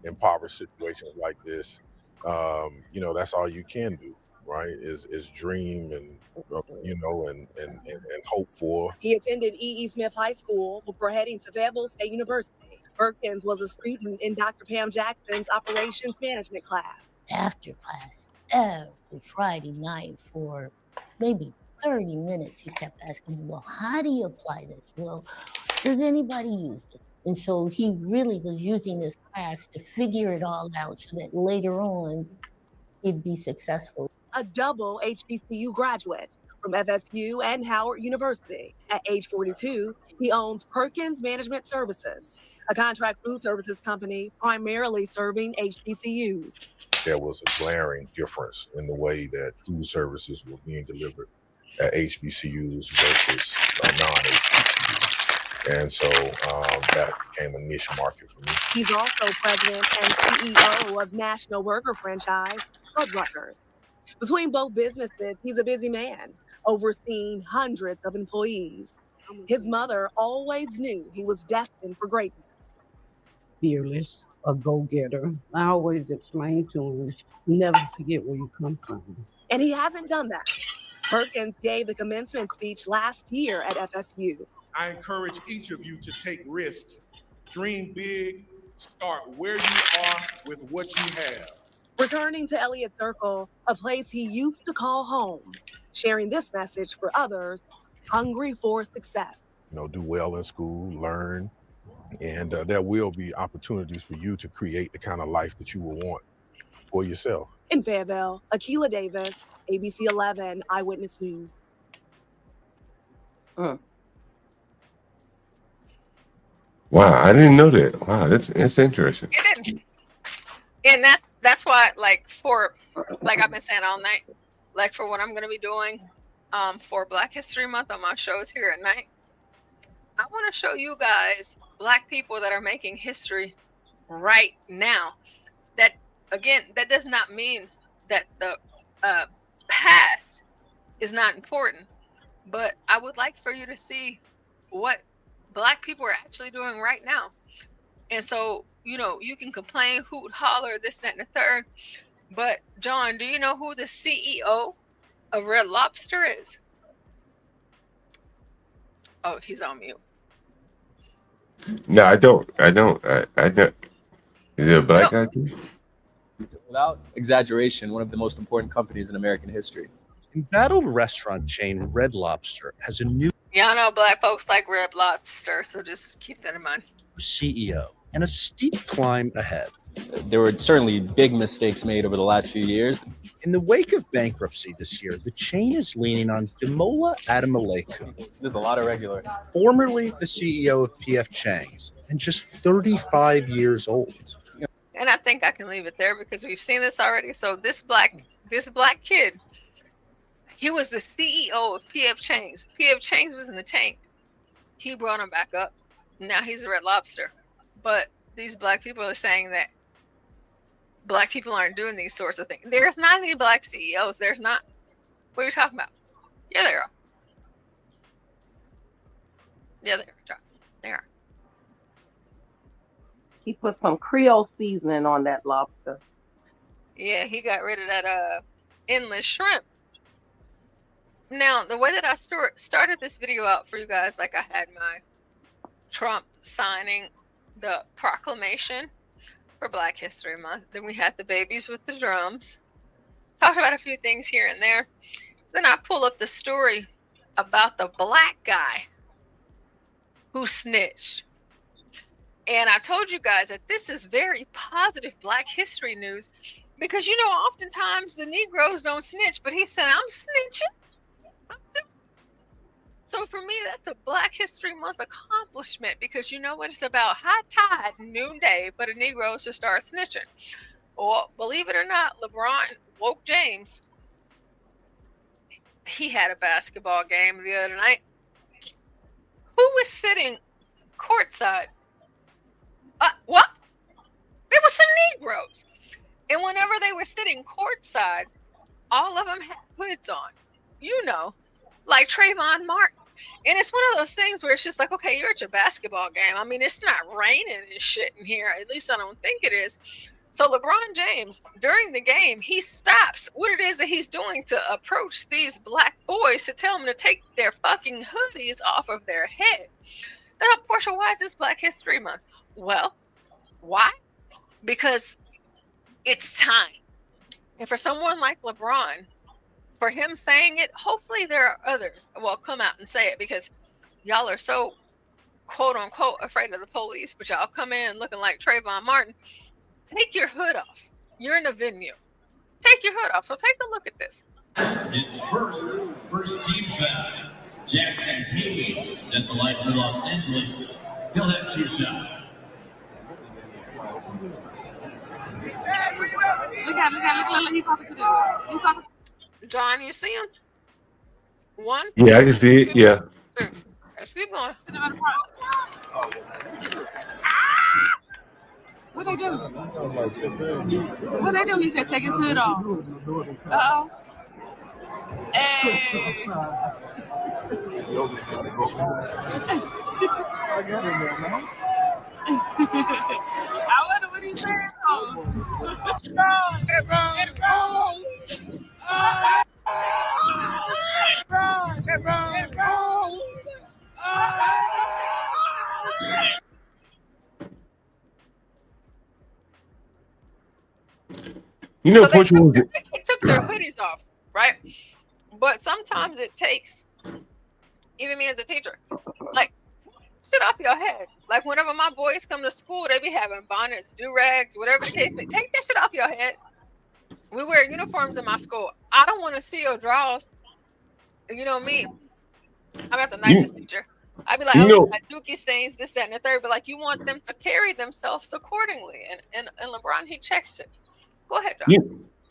in impoverished situations like this, you know, that's all you can do, right, is dream and you know, and hope for. He attended E.E. Smith High School before heading to Fayetteville State University. Perkins was a student in Dr. Pam Jackson's operations management class. After class, every Friday night for maybe 30 minutes, he kept asking me, well, how do you apply this? Well, does anybody use it? And so he really was using this class to figure it all out so that later on he'd be successful. A double HBCU graduate from FSU and Howard University. At age 42, he owns Perkins Management Services, a contract food services company primarily serving HBCUs. There was a glaring difference in the way that food services were being delivered at HBCUs versus non-HBCUs. And so that became a niche market for me. He's also president and CEO of national burger franchise, Fuddruckers. Between both businesses, he's a busy man, overseeing hundreds of employees. His mother always knew he was destined for greatness. Fearless, a go-getter. I always explain to him, never forget where you come from. And he hasn't done that. Perkins gave the commencement speech last year at FSU. I encourage each of you to take risks, dream big, start where you are with what you have. Returning to Elliott Circle, a place he used to call home, sharing this message for others hungry for success. Do well in school, learn, and there will be opportunities for you to create the kind of life that you will want for yourself. In Fayetteville, Akilah Davis, ABC 11 Eyewitness News. Wow, I didn't know that. Wow, that's interesting. It didn't. And that's why, like I've been saying all night, like for what I'm gonna be doing for Black History Month on my shows here at night, I want to show you guys Black people that are making history right now. That, again, that does not mean that the past is not important, but I would like for you to see what Black people are actually doing right now. And so, you can complain, hoot, holler, this, that, and the third. But John, do you know who the CEO of Red Lobster is? Oh, he's on mute. No, I don't. I don't. Is it a Black guy too? Without exaggeration, one of the most important companies in American history. Embattled restaurant chain Red Lobster has a new Y'all know Black folks like Red Lobster, so just keep that in mind. CEO and a steep climb ahead. There were certainly big mistakes made over the last few years. In the wake of bankruptcy this year, the chain is leaning on Demola Adamaleku. There's a lot of regulars. Formerly the CEO of P.F. Chang's and just 35 years old. And I think I can leave it there because we've seen this already. So this black kid, he was the CEO of P.F. Chang's. P.F. Chang's was in the tank. He brought him back up. Now he's a Red Lobster. But these Black people are saying that Black people aren't doing these sorts of things. There's not any Black CEOs. There's not. What are you talking about? Yeah, there are. Yeah, there are. There are. He put some Creole seasoning on that lobster. Yeah, he got rid of that endless shrimp. Now, the way that I started this video out for you guys, like I had my Trump signing the proclamation for Black History Month. Then we had the babies with the drums. Talked about a few things here and there. Then I pull up the story about the Black guy who snitched. And I told you guys that this is very positive Black history news because, oftentimes the Negroes don't snitch, but he said, I'm snitching. So for me, that's a Black History Month accomplishment because you know what? It's about high tide, noonday for the Negroes to start snitching. Or believe it or not, LeBron woke James. He had a basketball game the other night. Who was sitting courtside? What? It was some Negroes. And whenever they were sitting courtside, all of them had hoods on. Like Trayvon Martin. And it's one of those things where it's just like, okay, you're at your basketball game. I mean, it's not raining and shit in here. At least I don't think it is. So LeBron James, during the game, he stops what it is that he's doing to approach these Black boys to tell them to take their fucking hoodies off of their head. Now, Porsha, why is this Black History Month? Well, why? Because it's time. And for someone like LeBron, for him saying it, hopefully there are others will come out and say it because y'all are so quote unquote afraid of the police, but y'all come in looking like Trayvon Martin. Take your hood off. You're in a venue. Take your hood off. So take a look at this. It's first team foul. Jackson Haley set the line for Los Angeles. He'll have 2 shots. Look at he's talking to them. He's talking. John, you see him? One. Yeah, I can see it. Yeah. Let's keep going. What they do? What they do? He said take his hood off. Uh-oh. Hey. I wonder what he said. You know, So they Porsha, took their hoodies off, right? But sometimes it takes, even me as a teacher, like, shit off your head. Like, whenever my boys come to school, they be having bonnets, do-rags, whatever the case may be. Take that shit off your head. We wear uniforms in my school. I don't want to see your drawers. You know me. I'm not the nicest teacher. I'd be like, you oh, you know, got dookie stains, this, that, and the third. But, like, you want them to carry themselves accordingly. And LeBron, he checks it. Go ahead, John.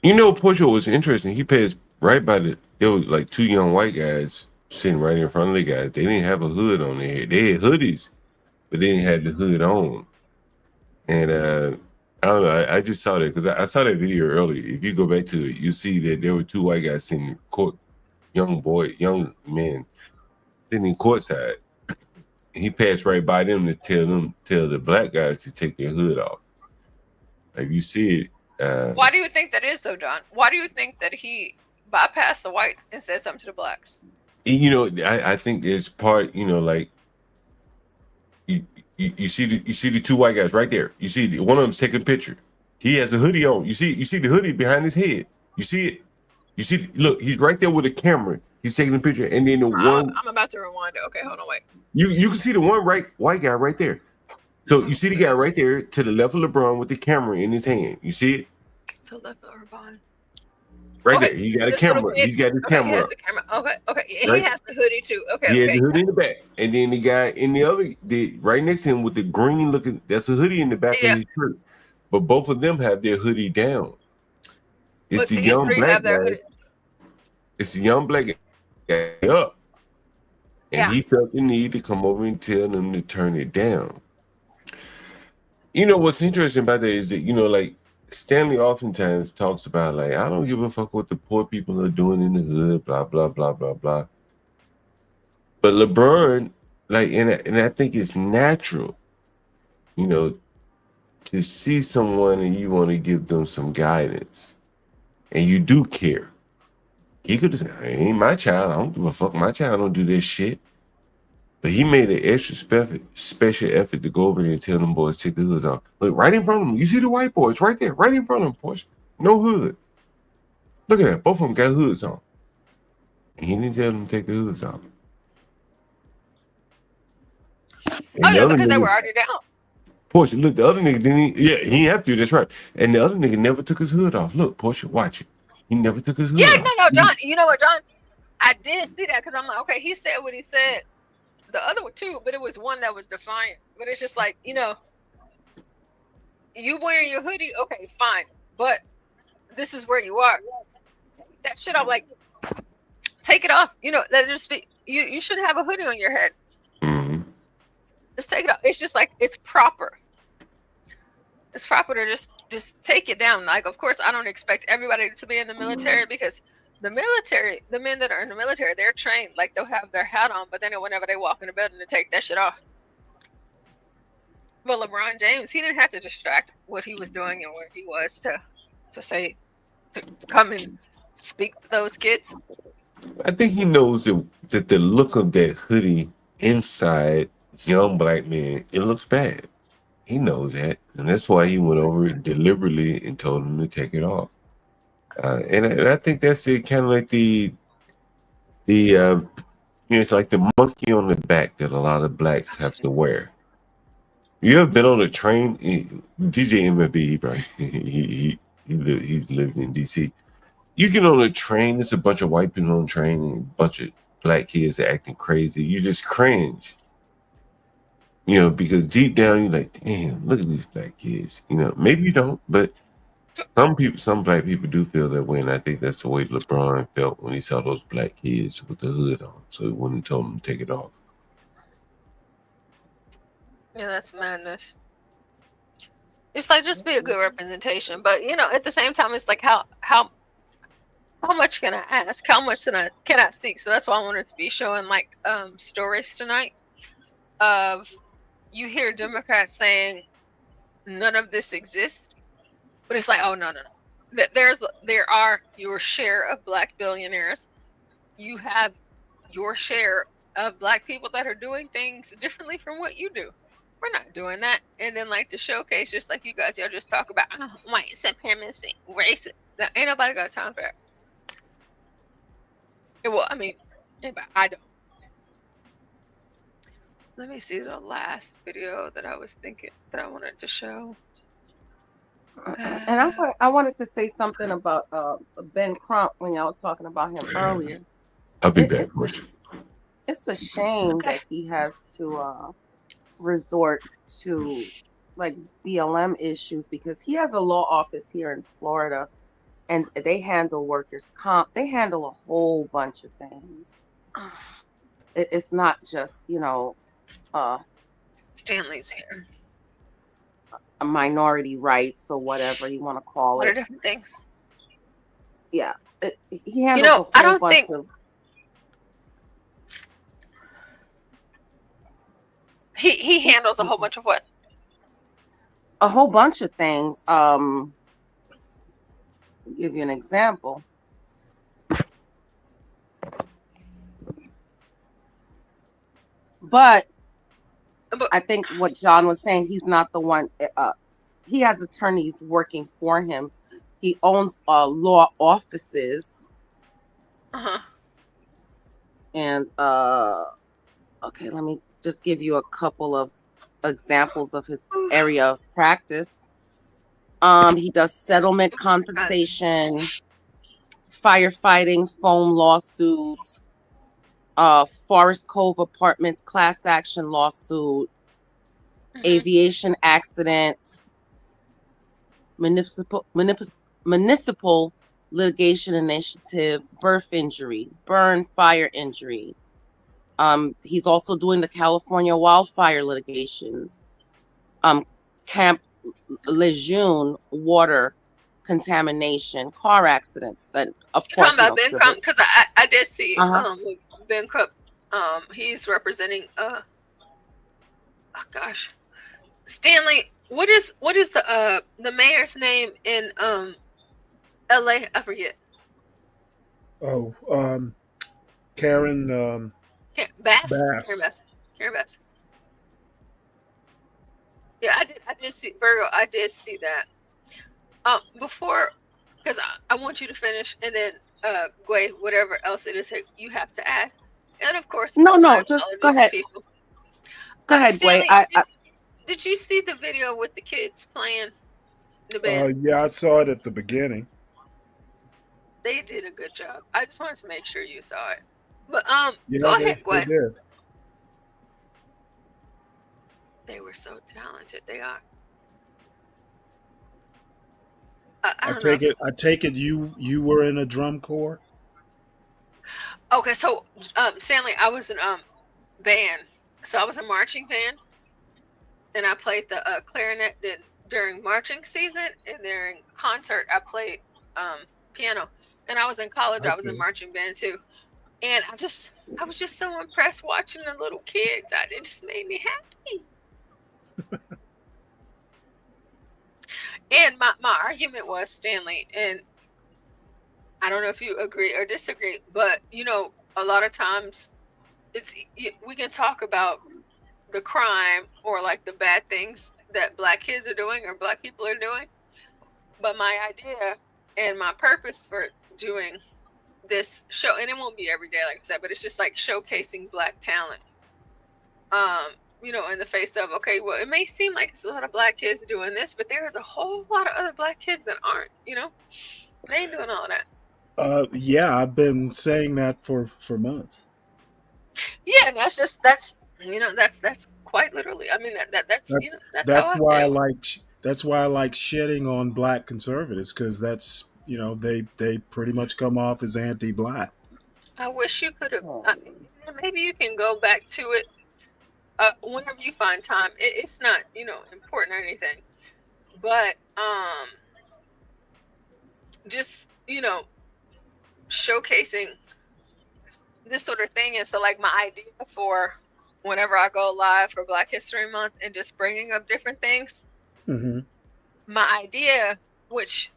you know, Porsha was interesting. He passed right by there was like two young white guys sitting right in front of the guys. They didn't have a hood on their head. They had hoodies, but they didn't have the hood on. And I don't know. I just saw that because I saw that video earlier. If you go back to it, you see that there were two white guys sitting in court, young men sitting in courtside. He passed right by them to tell the black guys to take their hood off. Like you see it. Why do you think that is, though, John? Why do you think that he bypassed the whites and said something to the blacks? You know, I think there's part. You know, like you see the two white guys right there. You see one of them's taking a picture. He has a hoodie on. You see the hoodie behind his head. You see it. You see, look, he's right there with a camera. He's taking a picture, and then the one I'm about to rewind it. Okay, hold on, wait. you can see the one white guy right there. So you see the guy right there to the left of LeBron with the camera in his hand. You see it? To the left of LeBron. Right there. He got a camera. He's got his camera. He has a camera. Okay. Right? He has the hoodie too. Okay. He has a hoodie in the back. And then the guy in right next to him with the green looking, that's a hoodie in the back of his shirt. But both of them have their hoodie down. It's the young black guy. It's the young black guy up. And he felt the need to come over and tell them to turn it down. You know, what's interesting about that is that, you know, like Stanley oftentimes talks about, like, I don't give a fuck what the poor people are doing in the hood, blah, blah, blah, blah, blah. But LeBron, like, and I think it's natural, you know, to see someone and you want to give them some guidance. And you do care. He could have said, it ain't my child. I don't give a fuck. My child don't do this shit. But he made an extra special effort to go over there and tell them boys take the hoods off. Look, right in front of them. You see the white boys right there, right in front of them, Porsha. No hood. Look at that. Both of them got hoods on. And he didn't tell them to take the hoods off. And because they were already down. Porsha, look, the other nigga didn't. He didn't have to. That's right. And the other nigga never took his hood off. Look, Porsha, watch it. He never took his hood off. No, John. You know what, John? I did see that because I'm like, okay, he said what he said. The other one too, but it was one that was defiant. But it's just like, you know, you wearing your hoodie, okay, fine. But this is where you are. Take that shit off. Like, take it off. You know, that just be you shouldn't have a hoodie on your head. Mm-hmm. Just take it off. It's just like it's proper. It's proper to just take it down. Like, of course, I don't expect everybody to be in the military because the military, the men that are in the military, they're trained. Like, they'll have their hat on, but then whenever they walk in the building, they take that shit off. But LeBron James, he didn't have to distract what he was doing and where he was to come and speak to those kids. I think he knows that the look of that hoodie inside young black men, it looks bad. He knows that, and that's why he went over it deliberately and told him to take it off. And I think that's kind of like the you know, it's like the monkey on the back that a lot of blacks have to wear. You ever been on a train? DJ MFB, right? He's living in DC. You get on a train, there's a bunch of white people on the train and a bunch of black kids acting crazy. You just cringe. You know, because deep down you're like, damn, look at these black kids. You know, maybe you don't, but some black people do feel that way, and I think that's the way LeBron felt when he saw those black kids with the hood on. So he wouldn't tell them to take it off. Yeah, that's madness. It's like just be a good representation. But you know, at the same time, it's like how much can I ask? How much can I seek? So that's why I wanted to be showing like stories tonight of you hear Democrats saying none of this exists, but it's like, oh no. There are your share of Black billionaires. You have your share of Black people that are doing things differently from what you do. We're not doing that. And then like to showcase, just like you guys, y'all just talk about white supremacy, racist. Ain't nobody got time for that. Well, I mean, I don't. Let me see the last video that I was thinking that I wanted to show. And I wanted to say something about Ben Crump when y'all were talking about him earlier. I'll be back. It's a shame that he has to resort to like BLM issues, because he has a law office here in Florida and they handle workers' comp. They handle a whole bunch of things. It's not just, Stanley's here. A minority rights or whatever you want to call What it. are different things? Yeah. He handles a whole bunch of... He handles a whole bunch of what? A whole bunch of things. I'll give you an example. But I think what John was saying, he's not the one. He has attorneys working for him. He owns law offices. And okay, let me just give you a couple of examples of his area of practice. He does settlement compensation, firefighting, foam lawsuit, Forest Cove Apartments class action lawsuit, aviation accident, municipal litigation initiative, birth injury, burn, fire injury. He's also doing the California wildfire litigations, Camp Lejeune water contamination, car accidents, and of You're course, talking about Ben Crump, because I did see Ben Crump. He's representing oh gosh, Stanley. What is the mayor's name in LA? I forget. Oh, Karen Bass. Karen Bass. Yeah, I did see Virgo. I did see that. Before, because I want you to finish, and then Gway, whatever else it is that you have to add, and of course, no, just go ahead. Go ahead, Stanley, Gway. did you see the video with the kids playing the band? Yeah, I saw it at the beginning. They did a good job. I just wanted to make sure you saw it. But Yeah, go ahead, Gway. They did. They were so talented. They are. I take it you were in a drum corps? Okay, so Stanley, I was in band. So I was a marching band, and I played the clarinet during marching season, and during concert I played piano. And I was in college. I was in marching band too, and I was just so impressed watching the little kids. It just made me happy. And my argument was, Stanley, and I don't know if you agree or disagree, but a lot of times we can talk about the crime or like the bad things that Black kids are doing or Black people are doing, but my idea and my purpose for doing this show, and it won't be every day like I said, but it's just like showcasing Black talent, in the face of, okay, well, it may seem like it's a lot of Black kids doing this, but there is a whole lot of other Black kids that aren't, they ain't doing all of that. Yeah, I've been saying that for months. Yeah, and that's quite literally. I mean, that's that's how why I feel. that's why I like shedding on Black conservatives, because that's they pretty much come off as anti-Black. I wish you could have. Maybe you can go back to it whenever you find time. It's not important or anything, but just showcasing this sort of thing. And so like my idea for whenever I go live for Black History Month and just bringing up different things, my idea, which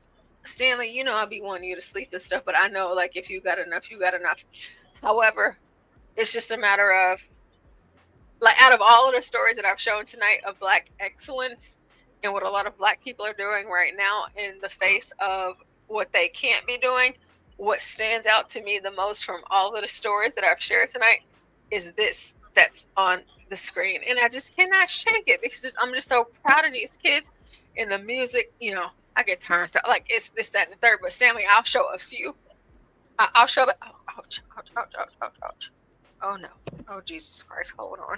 Stanley, I'll be wanting you to sleep and stuff, but I know like if you got enough, you got enough. However, it's just a matter of like out of all of the stories that I've shown tonight of Black excellence and what a lot of Black people are doing right now in the face of what they can't be doing, what stands out to me the most from all of the stories that I've shared tonight is this that's on the screen. And I just cannot shake it because I'm just so proud of these kids and the music, I get turned to like it's this, that, and the third. But Stanley, I'll show a few. I'll show it. Oh, ouch, ouch, ouch, ouch, ouch, ouch. Oh no. Oh Jesus Christ, hold on.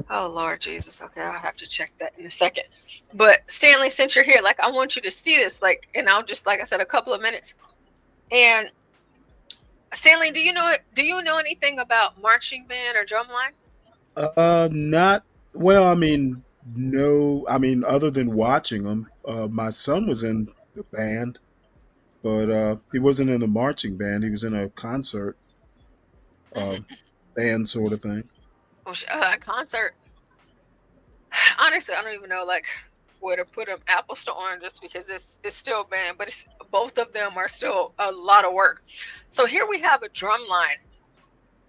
Oh Lord Jesus. Okay, I'll have to check that in a second. But Stanley, since you're here, like I want you to see this, like, and I'll just, like I said, a couple of minutes. And Stanley, do you know anything about marching band or drumline? Not well. I mean, no. I mean, other than watching them, my son was in the band, but he wasn't in the marching band. He was in a concert band sort of thing. Concert. Honestly, I don't even know like where to put them apples to oranges because it's still band, but it's both of them are still a lot of work. So here we have a drum line,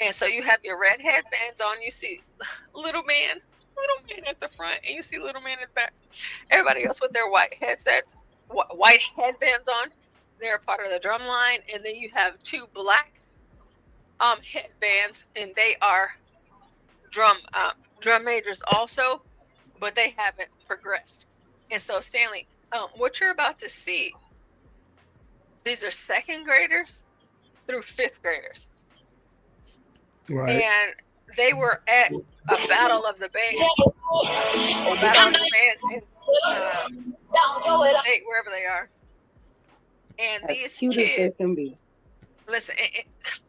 and so you have your red headbands on. You see little man at the front, and you see little man in the back. Everybody else with their white headsets, white headbands on. They're a part of the drum line, and then you have two black headbands, and they are drum majors also, but they haven't progressed. And so Stanley, what you're about to see, these are second graders through fifth graders. Right. And they were at a battle of the bands. A battle of the bands in state, wherever they are. And as these cute kids, as they can be. Listen,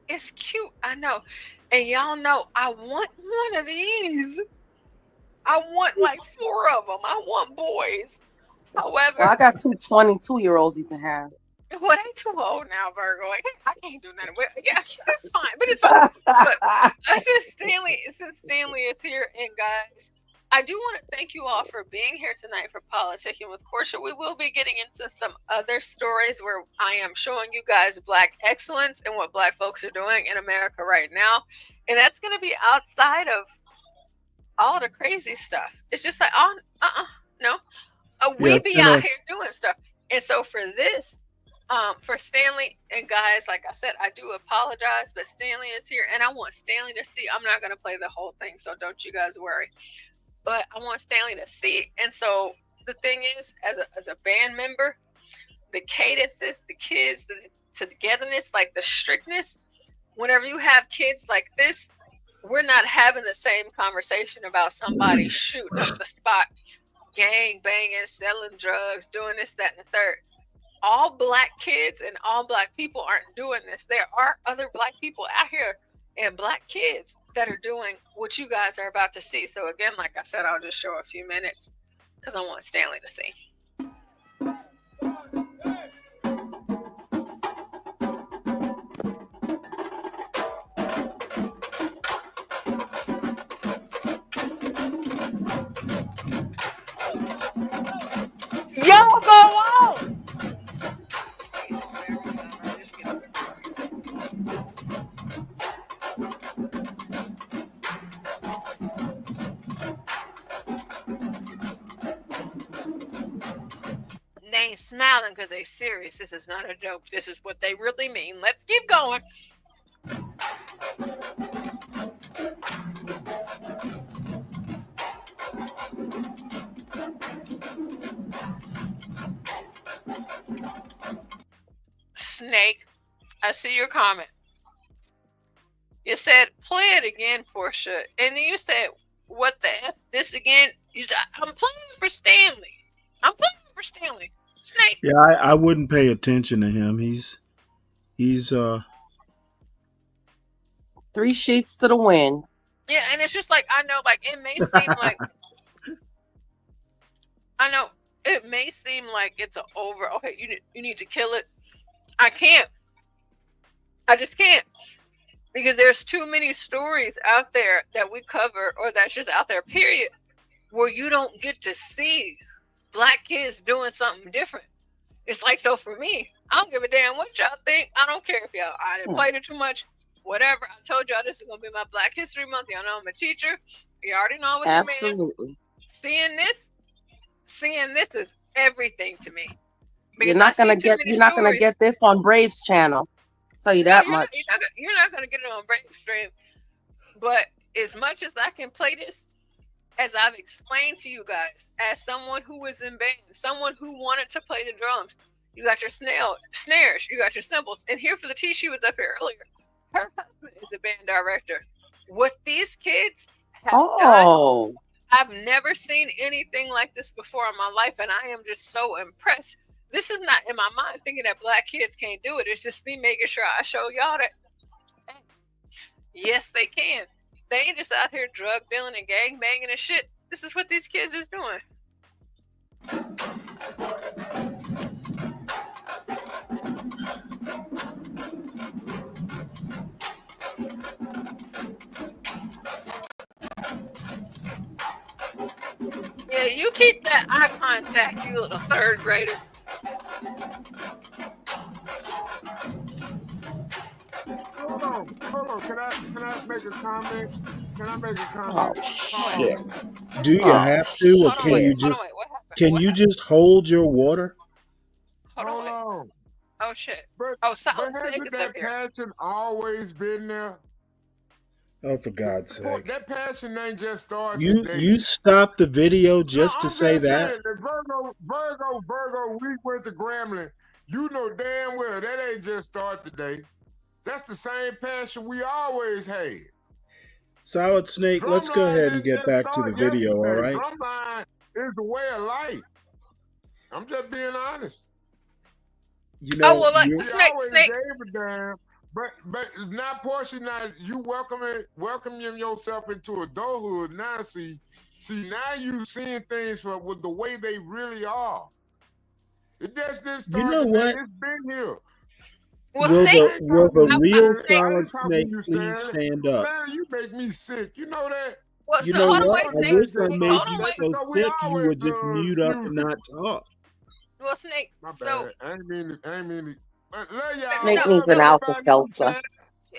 it's cute, I know. And y'all know I want one of these. I want like 4 of them. I want boys. However, well, I got 2 22-year-olds you can have. Well, they too old now, Virgo. Like, I can't do nothing. Yeah, it's fine, but it's fine. But since Stanley is here, and guys, I do want to thank you all for being here tonight for Politicking with Porsha. We will be getting into some other stories where I am showing you guys Black excellence and what Black folks are doing in America right now, and that's going to be outside of all the crazy stuff. It's just like, no, we be out here doing stuff, and so for this. For Stanley and guys, like I said, I do apologize, but Stanley is here, and I want Stanley to see. I'm not going to play the whole thing, so don't you guys worry. But I want Stanley to see. And so the thing is, as a band member, the cadences, the kids, the togetherness, like the strictness, whenever you have kids like this, we're not having the same conversation about somebody shooting up the spot, gang banging, selling drugs, doing this, that, and the third. All Black kids and all Black people aren't doing this. There are other Black people out here and Black kids that are doing what you guys are about to see. So again, like I said, I'll just show a few minutes because I want Stanley to see. Yo, go on! They ain't smiling because they serious. This is not a joke. This is what they really mean. Let's keep going. Snake, I see your comment. You said, play it again, Porsha. And then you said, what the F? This again? You said, I'm playing for Stanley. I'm playing for Stanley. Snake. Yeah, I wouldn't pay attention to him. He's 3 sheets to the wind. Yeah, and it's just like, I know, like, it may seem like know it may seem like it's okay, you need to kill it. I can't. I just can't. Because there's too many stories out there that we cover, or that's just out there, period, where you don't get to see Black kids doing something different. It's like, so for me, I don't give a damn what y'all think. I don't care if I didn't play it too much, whatever. I told y'all this is going to be my Black History Month. Y'all know I'm a teacher. You already know what you mean. Absolutely. Seeing this is everything to me. You're not gonna get this on Braves channel. Tell you that much. You're not gonna get it on Brave Stream. But as much as I can play this, as I've explained to you guys, as someone who was in band, someone who wanted to play the drums, you got your snares, you got your cymbals. And here for the T, she was up here earlier. Her husband is a band director. What these kids have done, I've never seen anything like this before in my life, and I am just so impressed. This is not in my mind thinking that Black kids can't do it. It's just me making sure I show y'all that, hey, yes, they can. They ain't just out here drug dealing and gang banging and shit. This is what these kids is doing. Yeah, you keep that eye contact, you little third grader. Hold on. Can I make a comment? Oh shit! Do you have to, or can you just hold your water? Hold on. Oh shit! But Solid Snake hasn't is that up here. passion always been there? Oh, for God's sake! That passion ain't just started today. You stopped the video just to say that? Saying, Virgo, we went to Grambling. You know damn well that ain't just start today. That's the same passion we always had. Solid Snake, let's go ahead and get back to the video, all right? Drumline is a way of life. I'm just being honest. You know, Snake. Gave a damn, but now Porsha, now you welcoming yourself into adulthood. Now see, now you seeing things with the way they really are. It just didn't start. You know what? It's been here. Will the real Solid Snake please stand up? Man, you make me sick. You know that? Well, you know what? I wish I made you so sick you would just mute up and not talk. Well, Snake. My bad. I ain't mean to. Snake needs an Alka-Seltzer.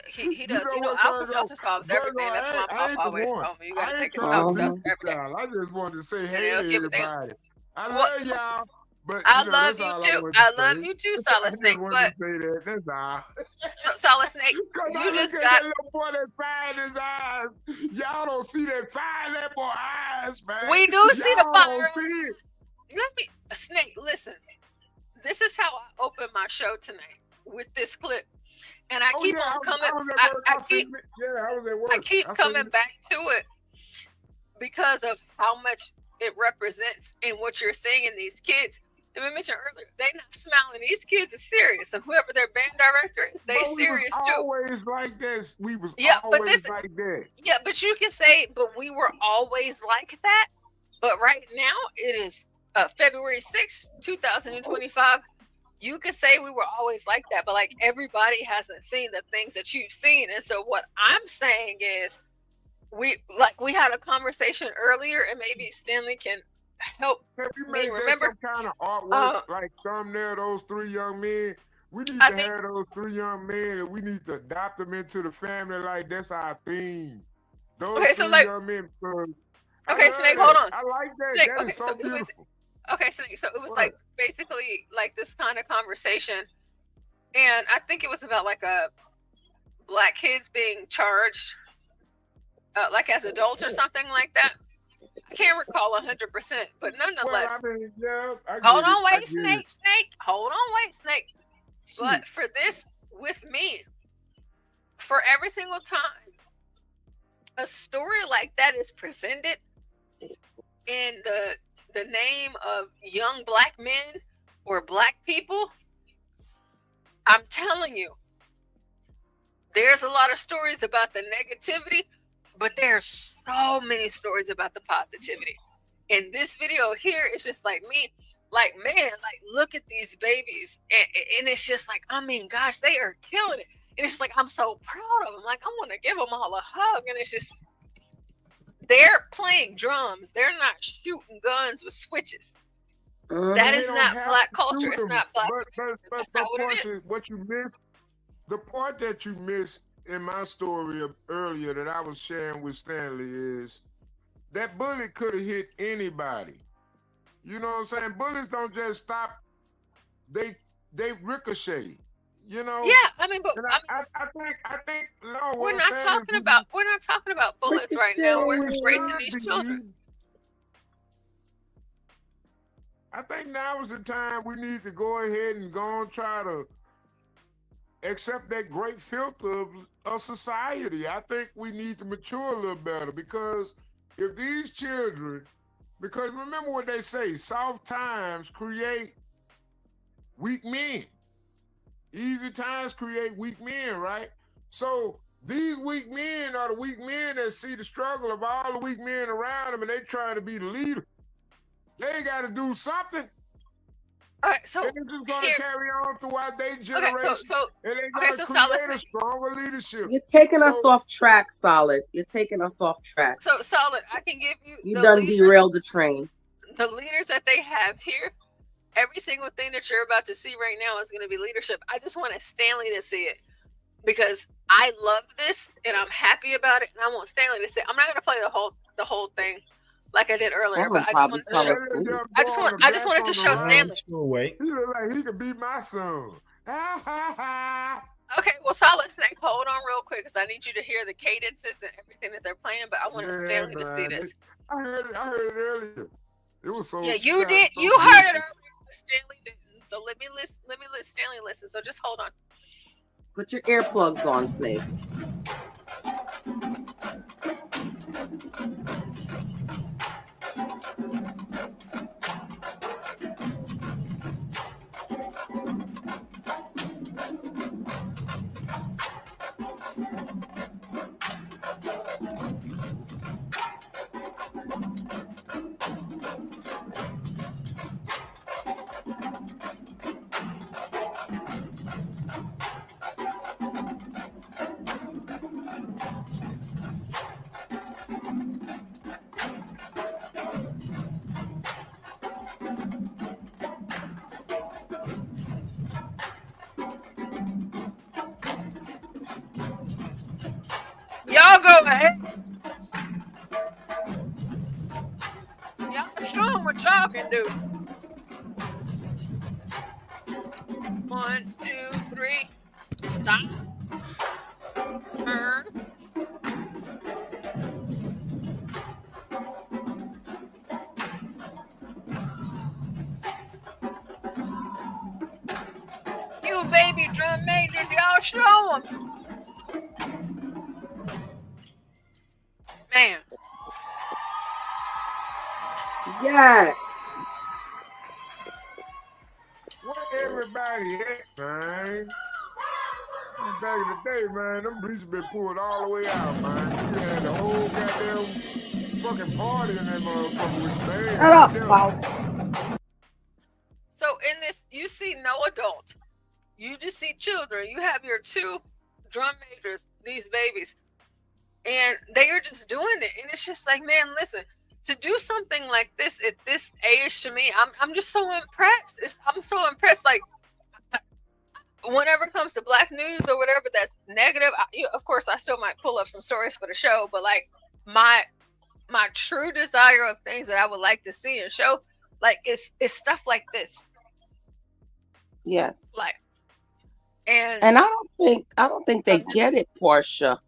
He does. You know, Alka-Seltzer solves everything. That's what my papa always told me. You gotta take his Alka-Seltzer every day. I just wanted to say hey to everybody. I love y'all. But I love you too. I love you too, Solid Snake. But that's all. So, Solid Snake, you just got that little boy that fire in his eyes. Y'all don't see that fire in that boy eyes, man. We do see the fire. Let me, Snake. Listen, this is how I open my show tonight with this clip, and I keep on coming. I keep coming back to it because of how much it represents and what you're seeing in these kids. And we mentioned earlier, they not smiling. These kids are serious, and whoever their band director is, they serious too. Always like this. We was always like that. Yeah, but you can say, but we were always like that. But right now, it is February 6th, 2025. You could say we were always like that, but like everybody hasn't seen the things that you've seen. And so what I'm saying is, we had a conversation earlier, and maybe Stanley can help me remember some kind of artwork, like thumbnail those three young men. We need to have those three young men, and we need to adopt them into the family. Like that's our theme. Those young men. Okay, Snake, hold on. I like that. Snake, that is so beautiful. Snake. So it was like basically like this kind of conversation, and I think it was about like Black kids being charged, like as adults or something like that. I can't recall 100%, but nonetheless. Hold on, wait, Snake. Hold on, wait, Snake. But for this, with me, for every single time a story like that is presented in the name of young Black men or Black people, I'm telling you, there's a lot of stories about the negativity, but there's so many stories about the positivity. And this video here is just like me, like, man, like, look at these babies. And it's just like, I mean, gosh, they are killing it. And it's like, I'm so proud of them. Like, I want to give them all a hug. And it's just, they're playing drums. They're not shooting guns with switches. That is not black culture. It's not black. That's not what it is. What you missed, the part that you missed in my story earlier that I was sharing with Stanley is that bullet could have hit anybody. You know what I'm saying? Bullets don't just stop; they ricochet. You know? Yeah, I mean, but I think no. We're not talking about bullets right now. We're raising these children. I think now is the time we need to go ahead and go and try to accept that great filter of society. I think we need to mature a little better, because if these children, because remember what they say, soft times create weak men. Easy times create weak men, right? So these weak men are the weak men that see the struggle of all the weak men around them, and they trying to be the leader. They got to do something. All right, so and this is going to carry on throughout their generation. And they got to create a stronger leadership. You're taking us off track, Solid. You're taking us off track. So, Solid, I can give you. You done derailed the train. The leaders that they have here, every single thing that you're about to see right now is going to be leadership. I just want Stanley to see it, because I love this and I'm happy about it, and I want Stanley to say. I'm not going to play the whole thing like I did earlier, but I just wanted to show Stanley. He look like he could be my son. Okay, well, Solid Snake, hold on real quick, because I need you to hear the cadences and everything that they're playing. But I wanted Stanley to see this. I heard it earlier. It was so. Yeah, you did. You heard it earlier, but Stanley didn't. So let me let Stanley listen. So just hold on. Put your earplugs on, Snake. Y'all go ahead. Y'all show them what y'all can do. 1, 2, 3. Stop. Turn. You baby drum majors, y'all show them. Man. Yes. Where everybody at, man? Back in the day, man, them bleachers been pulled all the way out, man. You had the whole goddamn fucking party in that motherfucker with band. Shut up, Sal. So in this, you see no adult. You just see children. You have your 2 drum majors, these babies. And they are just doing it. And it's just like, man, listen, to do something like this at this age, to me, I'm just so impressed. I'm so impressed. Like, whenever it comes to black news or whatever that's negative, of course, I still might pull up some stories for the show. But like my true desire of things that I would like to see and show, like, it's stuff like this. Yes. Like, and I don't think they get it, Porsha.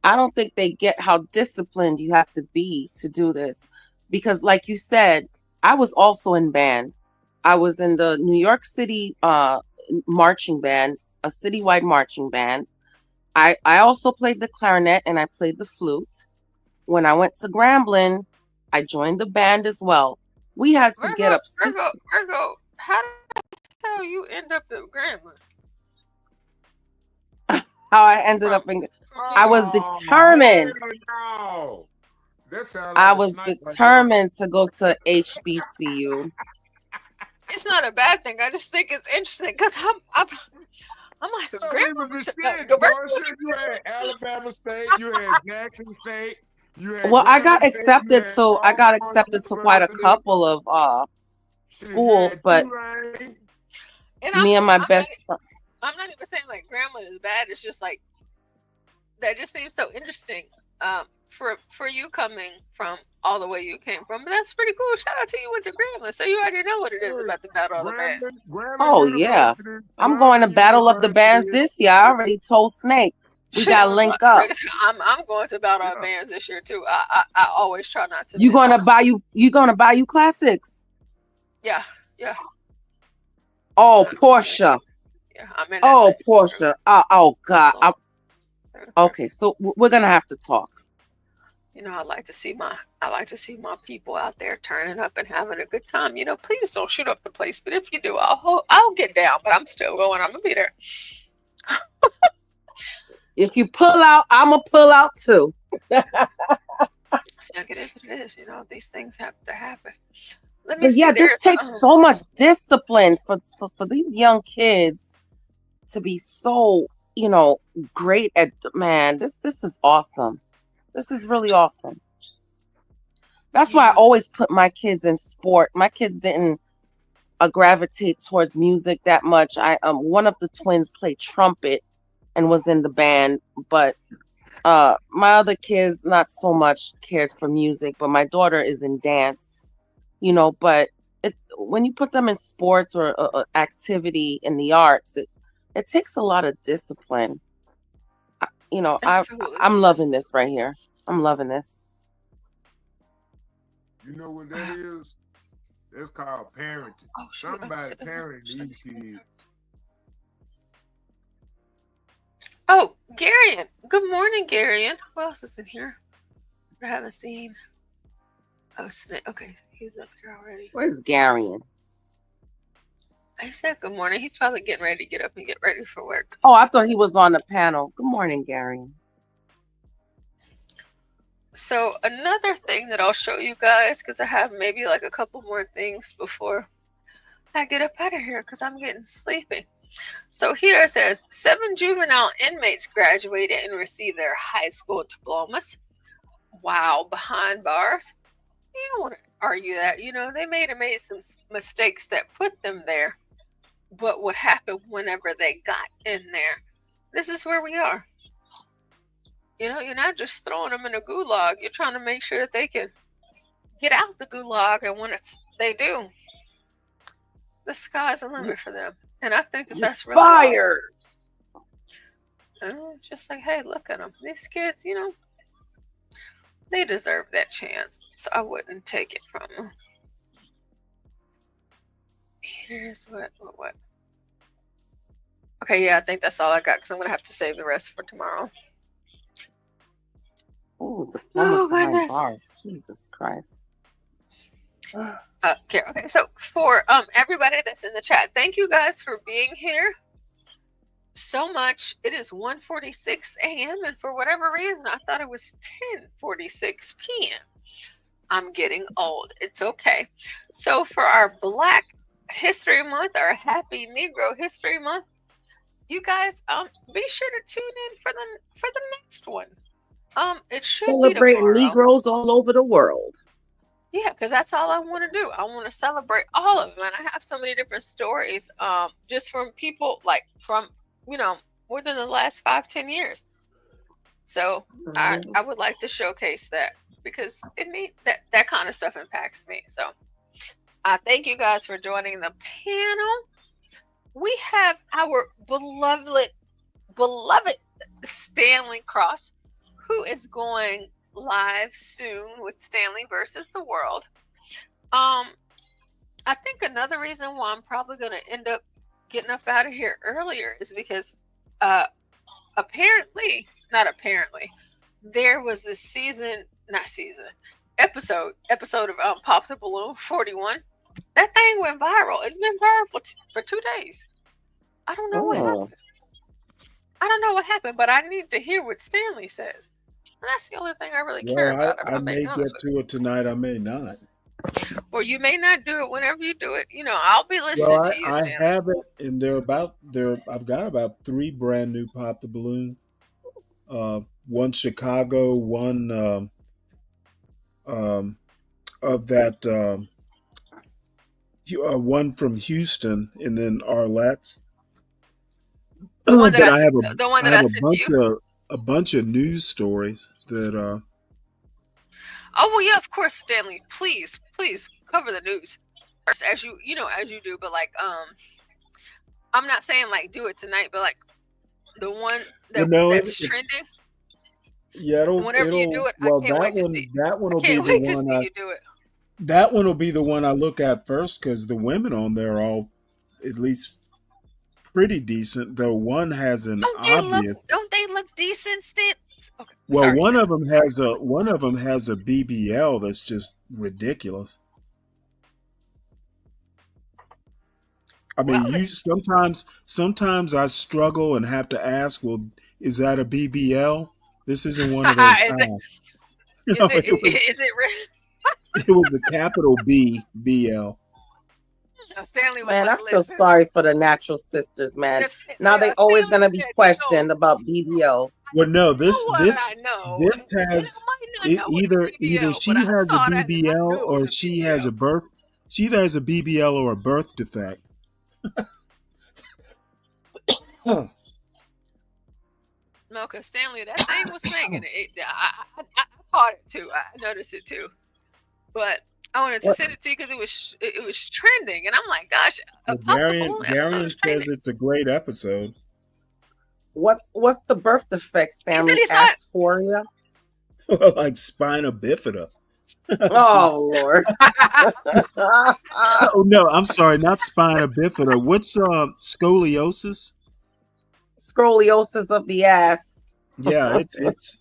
I don't think they get how disciplined you have to be to do this, because like you said, I was also in band. I was in the New York City marching band, a citywide marching band. I also played the clarinet and I played the flute. When I went to Grambling, I joined the band as well. We had to get up. Virgo, how the hell you end up at Grambling? How I ended up in... I was determined. No. That sounds I like a was snipe right there. determined to go to HBCU. It's not a bad thing. I just think it's interesting because I'm like a So grandma. it was the shit, Porsha. You had Alabama State, you had Jackson State, you had Well, I got Grambling State, you accepted had to Baltimore quite a University, couple of shit, you schools, had but Tulane. And me and my best friend. I'm not even saying like grandma is bad. It's just like that just seems so interesting. For you coming from all the way you came from, but that's pretty cool. Shout out to you went to Grambling, so you already know what it is about the Battle of the Bands. Oh yeah, I'm going to Battle of the Bands this year. I already told Snake we got to link up. I'm going to Battle of the Bands this year too. I always try not to. You gonna buy you classics? Yeah. Oh, Porsha. Yeah, I'm in. Oh, Porsha. Oh God. Okay, so we're gonna have to talk. You know, I like to see my people out there turning up and having a good time. You know, please don't shoot up the place, but if you do, I'll get down. But I'm still going. I'm gonna be there. If you pull out, I'm gonna pull out too. It is what it is. You know, these things have to happen. Let me But see. yeah, this takes so much discipline for these young kids to be so, you know, great at, man, this is awesome. This is really awesome. That's why I always put my kids in sport. My kids didn't gravitate towards music that much. One of the twins played trumpet and was in the band, but my other kids not so much cared for music, but my daughter is in dance, you know, but when you put them in sports or activity in the arts, it takes a lot of discipline. You know, I'm loving this right here. I'm loving this. You know what that is? That's called parenting. Somebody parent these kids. Oh, Garion. Good morning, Garion. Who else is in here? I haven't seen. Oh, Snake. Okay, he's up here already. Where's Garion? I said good morning. He's probably getting ready to get up and get ready for work. Oh, I thought he was on the panel. Good morning, Garion. So another thing that I'll show you guys, because I have maybe like a couple more things before I get up out of here because I'm getting sleepy. So here it says 7 juvenile inmates graduated and received their high school diplomas. Wow, behind bars. You don't want to argue that. You know, they may have made some mistakes that put them there. But what happened whenever they got in there? This is where we are. You know, you're not just throwing them in a gulag. You're trying to make sure that they can get out the gulag. And when they do, the sky's the limit for them. And I think that's really fired. Awesome. Just like, hey, look at them. These kids, you know, they deserve that chance. So I wouldn't take it from them. Here's what. Okay, yeah, I think that's all I got because I'm going to have to save the rest for tomorrow. Ooh, the diplomas behind bars. Jesus Christ. Okay, so for everybody that's in the chat, thank you guys for being here so much. It is 1:46 a.m. and for whatever reason I thought it was 10:46 p.m. I'm getting old. It's okay. So for our Black History Month, our Happy Negro History Month, you guys be sure to tune in for the next one. It should Celebrating be tomorrow. Negroes all over the world. Yeah, because that's all I want to do. I want to celebrate all of them. And I have so many different stories just from people from, you know, within the last 5-10 years. So I would like to showcase that because that kind of stuff impacts me. So thank you guys for joining the panel. We have our beloved Stanley Cross, who is going live soon with Stanley versus the World. I think another reason why I'm probably going to end up getting up out of here earlier is because there was this episode of Pop the Balloon 41. That thing went viral. It's been viral for 2 days. I don't know what happened. But I need to hear what Stanley says. And that's the only thing I really care Well, about. If I I'm may being honest get with to it tonight. I may not. you. Or you may not do it. Whenever you do it, I'll be listening Well, to you, I Stanley. have it, and I've got about 3 brand new Pop the Balloons. One Chicago, one of that, one from Houston, and then Arlett's. The one that But I, the one I that have I sent to you. a bunch of news stories that Oh well, yeah, of course, Stanley. Please cover the news as you do. But like, I'm not saying like do it tonight, but like the one that's trending. Yeah, Whenever you do it, well, I can't wait to see. that one I will be can't the wait to one see you do it. that one will be the one I look at first, because the women on there are all at least pretty decent, though one has an obvious. Don't they look decent, Stan? Okay. Well, Sorry, one Stan. of them has a BBL that's just ridiculous. I mean, sometimes I struggle and have to ask, well, is that a BBL? This isn't one of those. Is it really? It was a capital BBL. Stanley was Man, like, I feel sorry for the natural sisters, man. Now they always gonna be questioned about BBLs. Well, no, this has either she has a BBL or she has either has a BBL or a birth defect. No, because Stanley, that thing was singing. I caught it too. I noticed it too. But I wanted to send it to you because it was trending, and I'm like, gosh, Darian says it's a great episode. What's the birth defect, Stanley? Asphoria? Like spina bifida. Oh Lord. Oh no, I'm sorry, not spina bifida. What's scoliosis? Scoliosis of the ass. Yeah, it's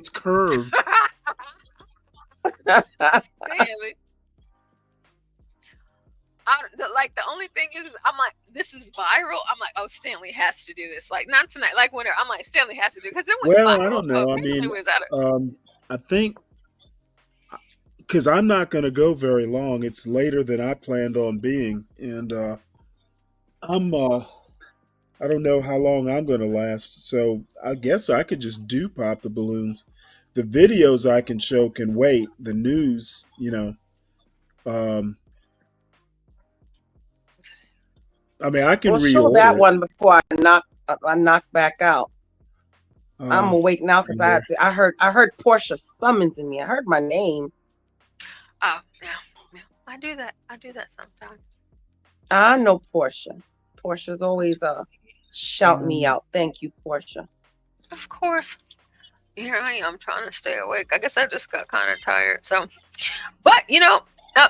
curved. Stanley. The only thing is, I'm like, this is viral. I'm like, oh, Stanley has to do this. Like, not tonight. Like, whenever. I'm like, Stanley has to do it because it went viral. I don't know. I mean, I think because I'm not going to go very long. It's later than I planned on being, and I don't know how long I'm going to last. So I guess I could just do Pop the Balloons. The videos I can show can wait. The news, I mean, I can reorder. Show that one before I knock back out. I'm awake now because I heard Porsha summonsing me. I heard my name. Oh yeah. I do that sometimes. I know Porsha. Portia's always shout me out. Thank you, Porsha. Of course. Here I am trying to stay awake. I guess I just got kind of tired. So, but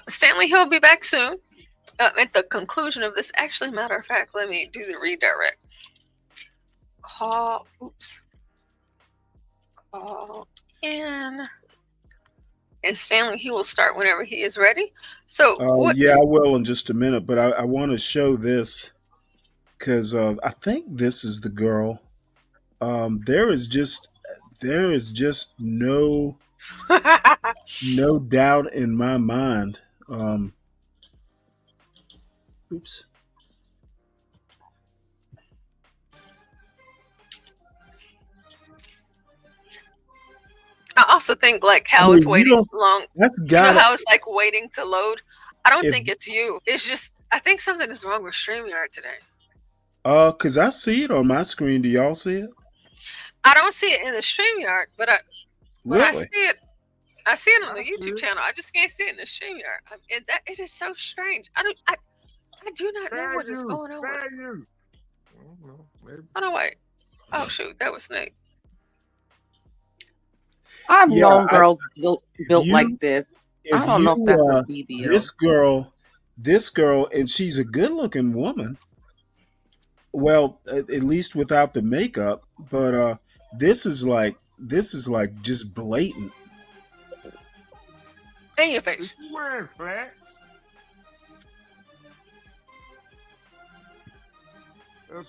Stanley, he'll be back soon. At the conclusion of this, actually, matter of fact, let me do the redirect. Call in. And Stanley, he will start whenever he is ready. So, yeah, I will in just a minute, but I want to show this because I think this is the girl. There is just no doubt in my mind. Oops. I also think like how it's waiting long. How it's like waiting to load. I don't think it's you. It's just I think something is wrong with StreamYard today. Because I see it on my screen. Do y'all see it? I don't see it in the StreamYard, but I see it. I see it on the YouTube channel. I just can't see it in the StreamYard. It is so strange. I do not know what is going on. I don't wait. Oh shoot, that was Snake. I've known girls built like this. I don't know if that's a BBL. This girl, and she's a good-looking woman. Well, at least without the makeup, but this is like just blatant. In your face. Wearing flats.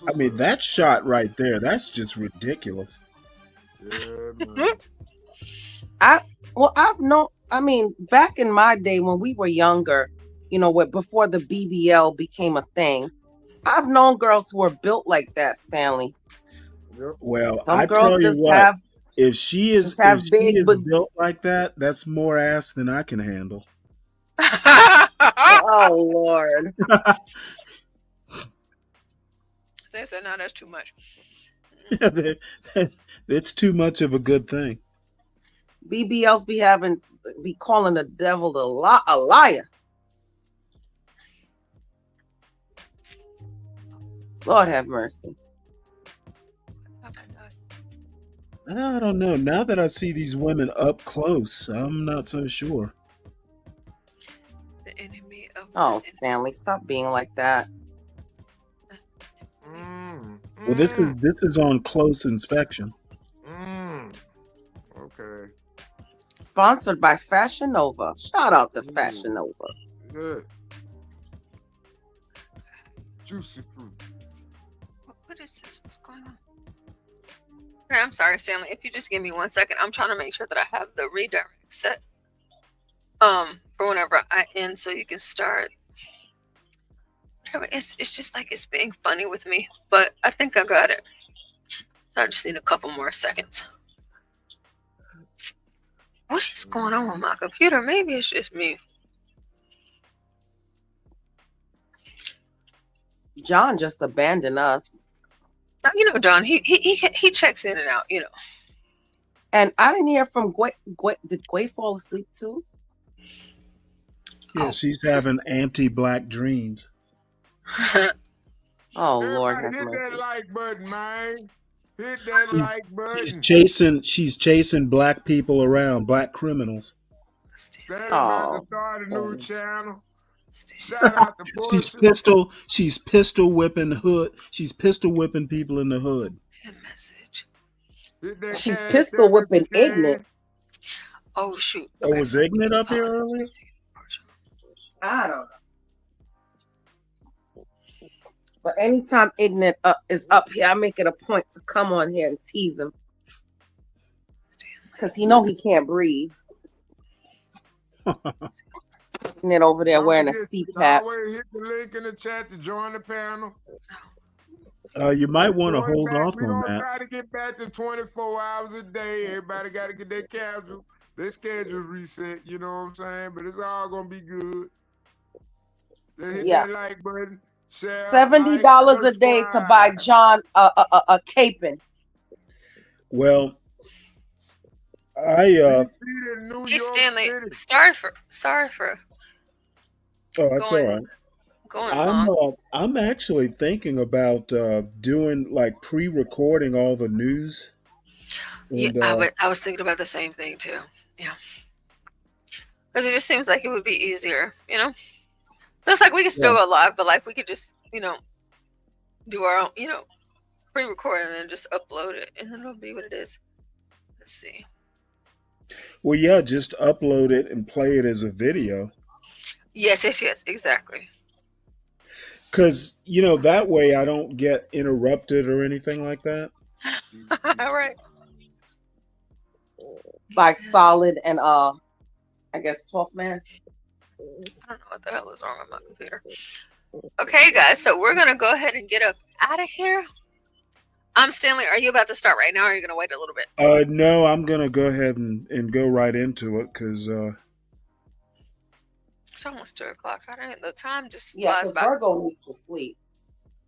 I mean, that shot right there, that's just ridiculous. Yeah, I mean, back in my day when we were younger, before the BBL became a thing, I've known girls who were built like that, Stanley. Well, Some I girls tell you just what, if she is big, but built like that, that's more ass than I can handle. Oh Lord. They said no, that's too much. It's too much of a good thing. BBLs be calling the devil a liar. Lord have mercy. I don't know. Now that I see these women up close, I'm not so sure. The enemy of Oh, Stanley, stop being like that. Well, this is on close inspection. Okay. Sponsored by Fashion Nova. Shout out to Fashion Nova. Good. Juicy fruit. What is this? What's going on? Okay, I'm sorry, Stanley. If you just give me 1 second, I'm trying to make sure that I have the redirect set. For whenever I end, so you can start. It's just like it's being funny with me, but I think I got it. So I just need a couple more seconds. What is going on with my computer? Maybe it's just me. John just abandoned us. John, he checks in and out, And I didn't hear from Gway. Did Gway fall asleep too? Yeah, she's having anti-black dreams. Oh Lord have hit mercy. that like button, man. Hit that like button. She's chasing black people around, black criminals. Stanley about to start a new channel. Shout out to Porsha. She's pistol whipping hood. She's pistol whipping people in the hood. She's pistol whipping Ignorant. Oh shoot. Oh, was Ignorant up here earlier? I don't know. But anytime Ignorant is up here, I make it a point to come on here and tease him. Because he can't breathe. Ignorant over there wearing a CPAP. Always hit the link in the chat to join the panel. You might want to hold off We're on going to that. try to get back to 24 hours a day. Everybody got to get their schedule reset, you know what I'm saying? But it's all going to be good. Just hit that like button. Share, $70 a day to buy John a caping. Well, Hey Stanley, sorry for. Oh, that's all right. Going long. I'm actually thinking about doing like pre-recording all the news. And, Yeah, I was thinking about the same thing too. Yeah, because it just seems like it would be easier, It's like we could still go live, but like we could just, do our own, pre-record and then just upload it, and then it'll be what it is. Let's see. Well, yeah, just upload it and play it as a video. Yes, exactly. Because, that way I don't get interrupted or anything like that. All right. By Solid and I guess 12th Man. I don't know what the hell is wrong with my computer. Okay, guys, so we're gonna go ahead and get up out of here. Stanley, are you about to start right now, or are you gonna wait a little bit? No, I'm gonna go ahead and go right into it because it's almost 2 o'clock. The time just because Virgo needs to sleep.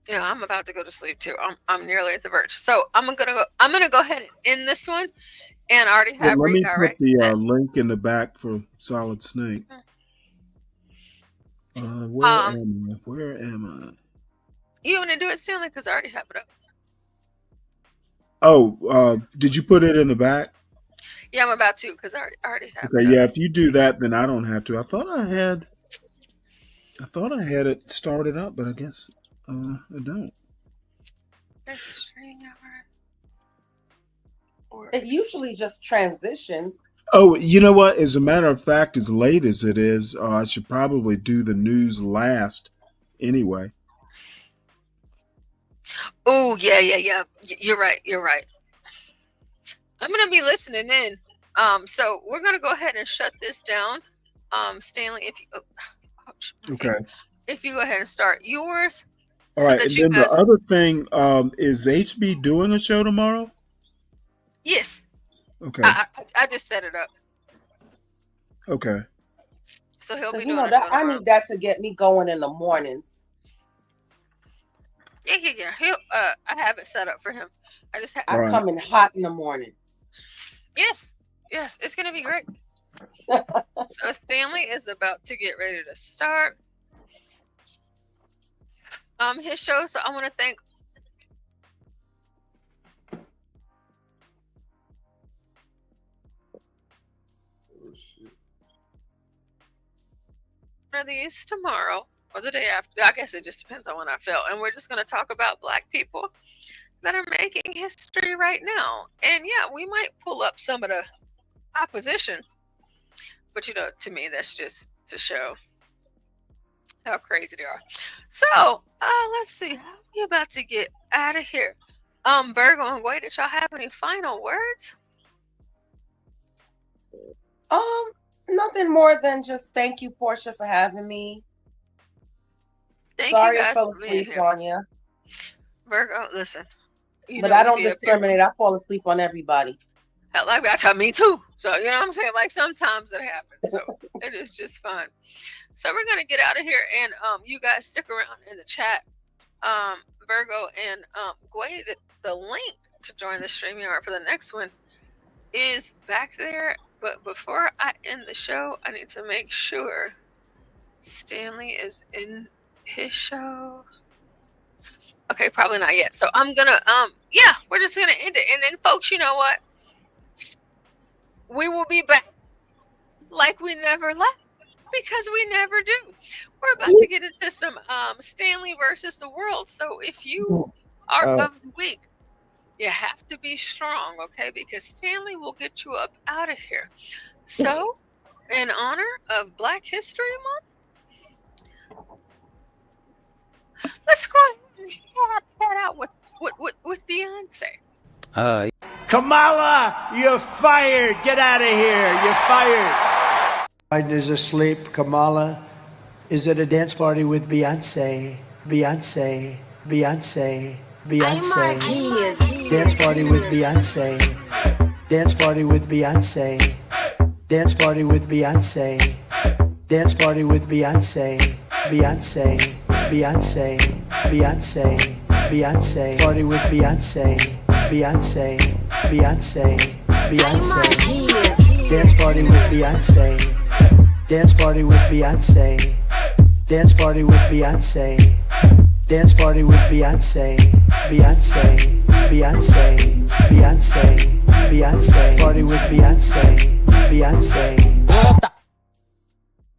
Yeah, I'm about to go to sleep too. I'm nearly at the verge. So I'm gonna go ahead and end this one, and I already have let me put redirect. the link in the back for Solid Snake. Where am I? You want to do it, Stanley? Because I already have it up. Oh, did you put it in the back? Yeah, I'm about to because I already have Okay, it. yeah. If you do that, then I don't have to. I thought I had it started up, but I guess I don't. It usually just transitions. Oh, you know what? As a matter of fact, as late as it is, I should probably do the news last anyway. Oh, yeah. You're right. I'm going to be listening in. So we're gonna go ahead and shut this down. Stanley, if you Okay. if you go ahead and start yours. All so right. that And you then the guys, other thing, is HB doing a show tomorrow? yes, Okay. I just set it up. Okay. So he'll be Because doing you know a that show I tomorrow. need that to get me going in the mornings. Yeah. He'll I have it set up for him. I just have I come in hot in the morning. Yes, it's gonna be great. So Stanley is about to get ready to start his show. So I want to thank one of these tomorrow or the day after. I guess it just depends on when I feel. And we're just gonna talk about Black people that are making history right now. And yeah, we might pull up some of the opposition, but you know, to me, that's just to show how crazy they are. So let's see, how are we about to get out of here? Virgo and Wade, did y'all have any final words? Nothing more than just thank you, Porsha, for having me. Thank Sorry you I guys fell for being asleep here. on you. Virgo, listen. But I don't discriminate. I fall asleep on everybody. Hell, like that's me too. So you know what I'm saying? Like sometimes it happens. So it is just fun. So we're gonna get out of here, and you guys stick around in the chat. Virgo and Gwade, the link to join the StreamYard for the next one is back there. But before I end the show, I need to make sure Stanley is in his show. Okay, probably not yet. So I'm gonna yeah, we're just gonna end it. And then folks, you know what? We will be back like we never left, because we never do. We're about to get into some Stanley versus the world. So if you are of the week, you have to be strong, okay? Because Stanley will get you up out of here. So, in honor of Black History Month, let's go ahead and head out with Beyonce. Kamala, you're fired. Get out of here. You're fired. Biden is asleep. Kamala is at a dance party with Beyonce. Beyonce. Beyonce. Beyonce. Dance party with Beyonce. Dance party with Beyonce. Dance party with Beyonce. Dance party with Beyonce. Beyonce. Beyonce. Beyonce. Beyonce. Party with Beyonce. Beyonce. Beyonce. Beyonce. Dance party with Beyonce. Dance party with Beyonce. Dance party with Beyonce. Dance party with Beyonce. Beyonce. Beyonce. Beyonce. Beyonce. Party with Beyonce. Beyonce. Stop.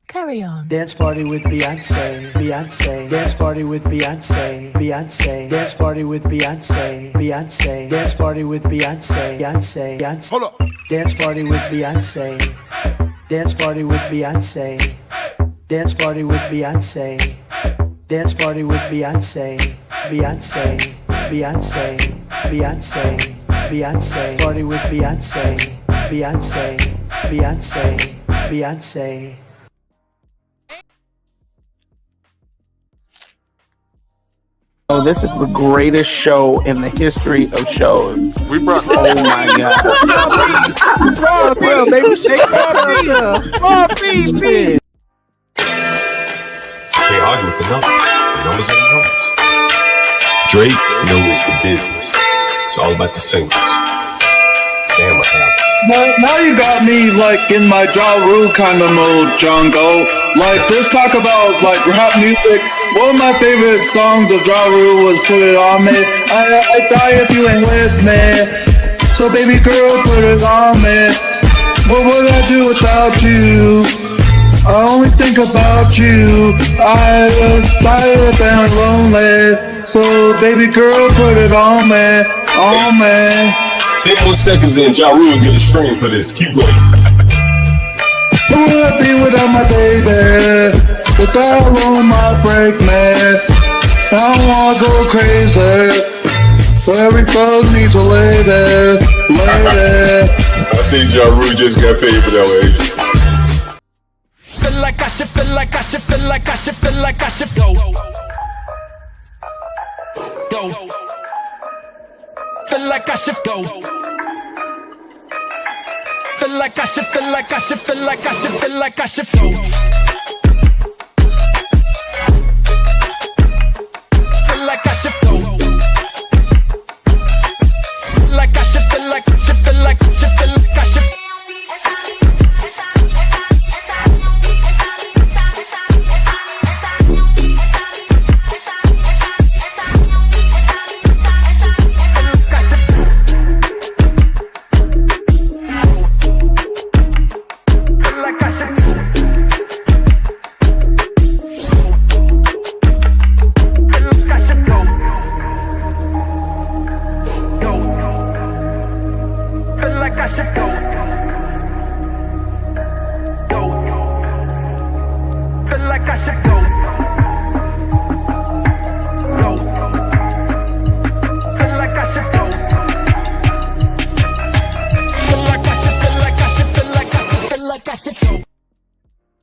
Carry on. Dance party with Beyonce. Beyonce. Dance party with Beyonce. Beyonce. Dance party with Beyonce. Beyonce. Dance party with Beyonce. Beyonce. Beyonce. Hold up. Dance party with Beyonce. Dance party with Beyonce. Dance party with Beyonce. Dance party with Beyonce. Beyonce. Beyonce. Beyonce. Beyonce. Party with Beyonce. Beyonce. Beyonce. Beyonce. Oh, this is the greatest show in the history of shows. We brought. Oh my God! Raw baby, shake it. Can't argue with the numbers. The numbers are the numbers. Drake knows the business. It's all about the singles. Damn, what happened? Now you got me like in my Ja Rule kind of mode, Jungle. Like, just talk about like rap music. One of my favorite songs of Ja Rule was Put It On Me. I die if you ain't with me. So baby girl, put it on me. What would I do without you? I only think about you. I was tired and lonely. So baby girl, put it on me. On me. 10 more seconds and Ja Rule get a screen for this. Keep going. Who would I be without my baby? Without alone my break, man. I don't wanna go crazy. So every thug needs a lady. Lady. I think Ja Rule just got paid for that one. Feel like I should, feel like I should, feel like I should, feel like I should go. Go. Feel like I should go. Feel like I should, feel like I should, feel like I should, feel like I should go. Feel like I should go. Feel like I should, feel like I should, feel like I should, feel like I should. Like I should go.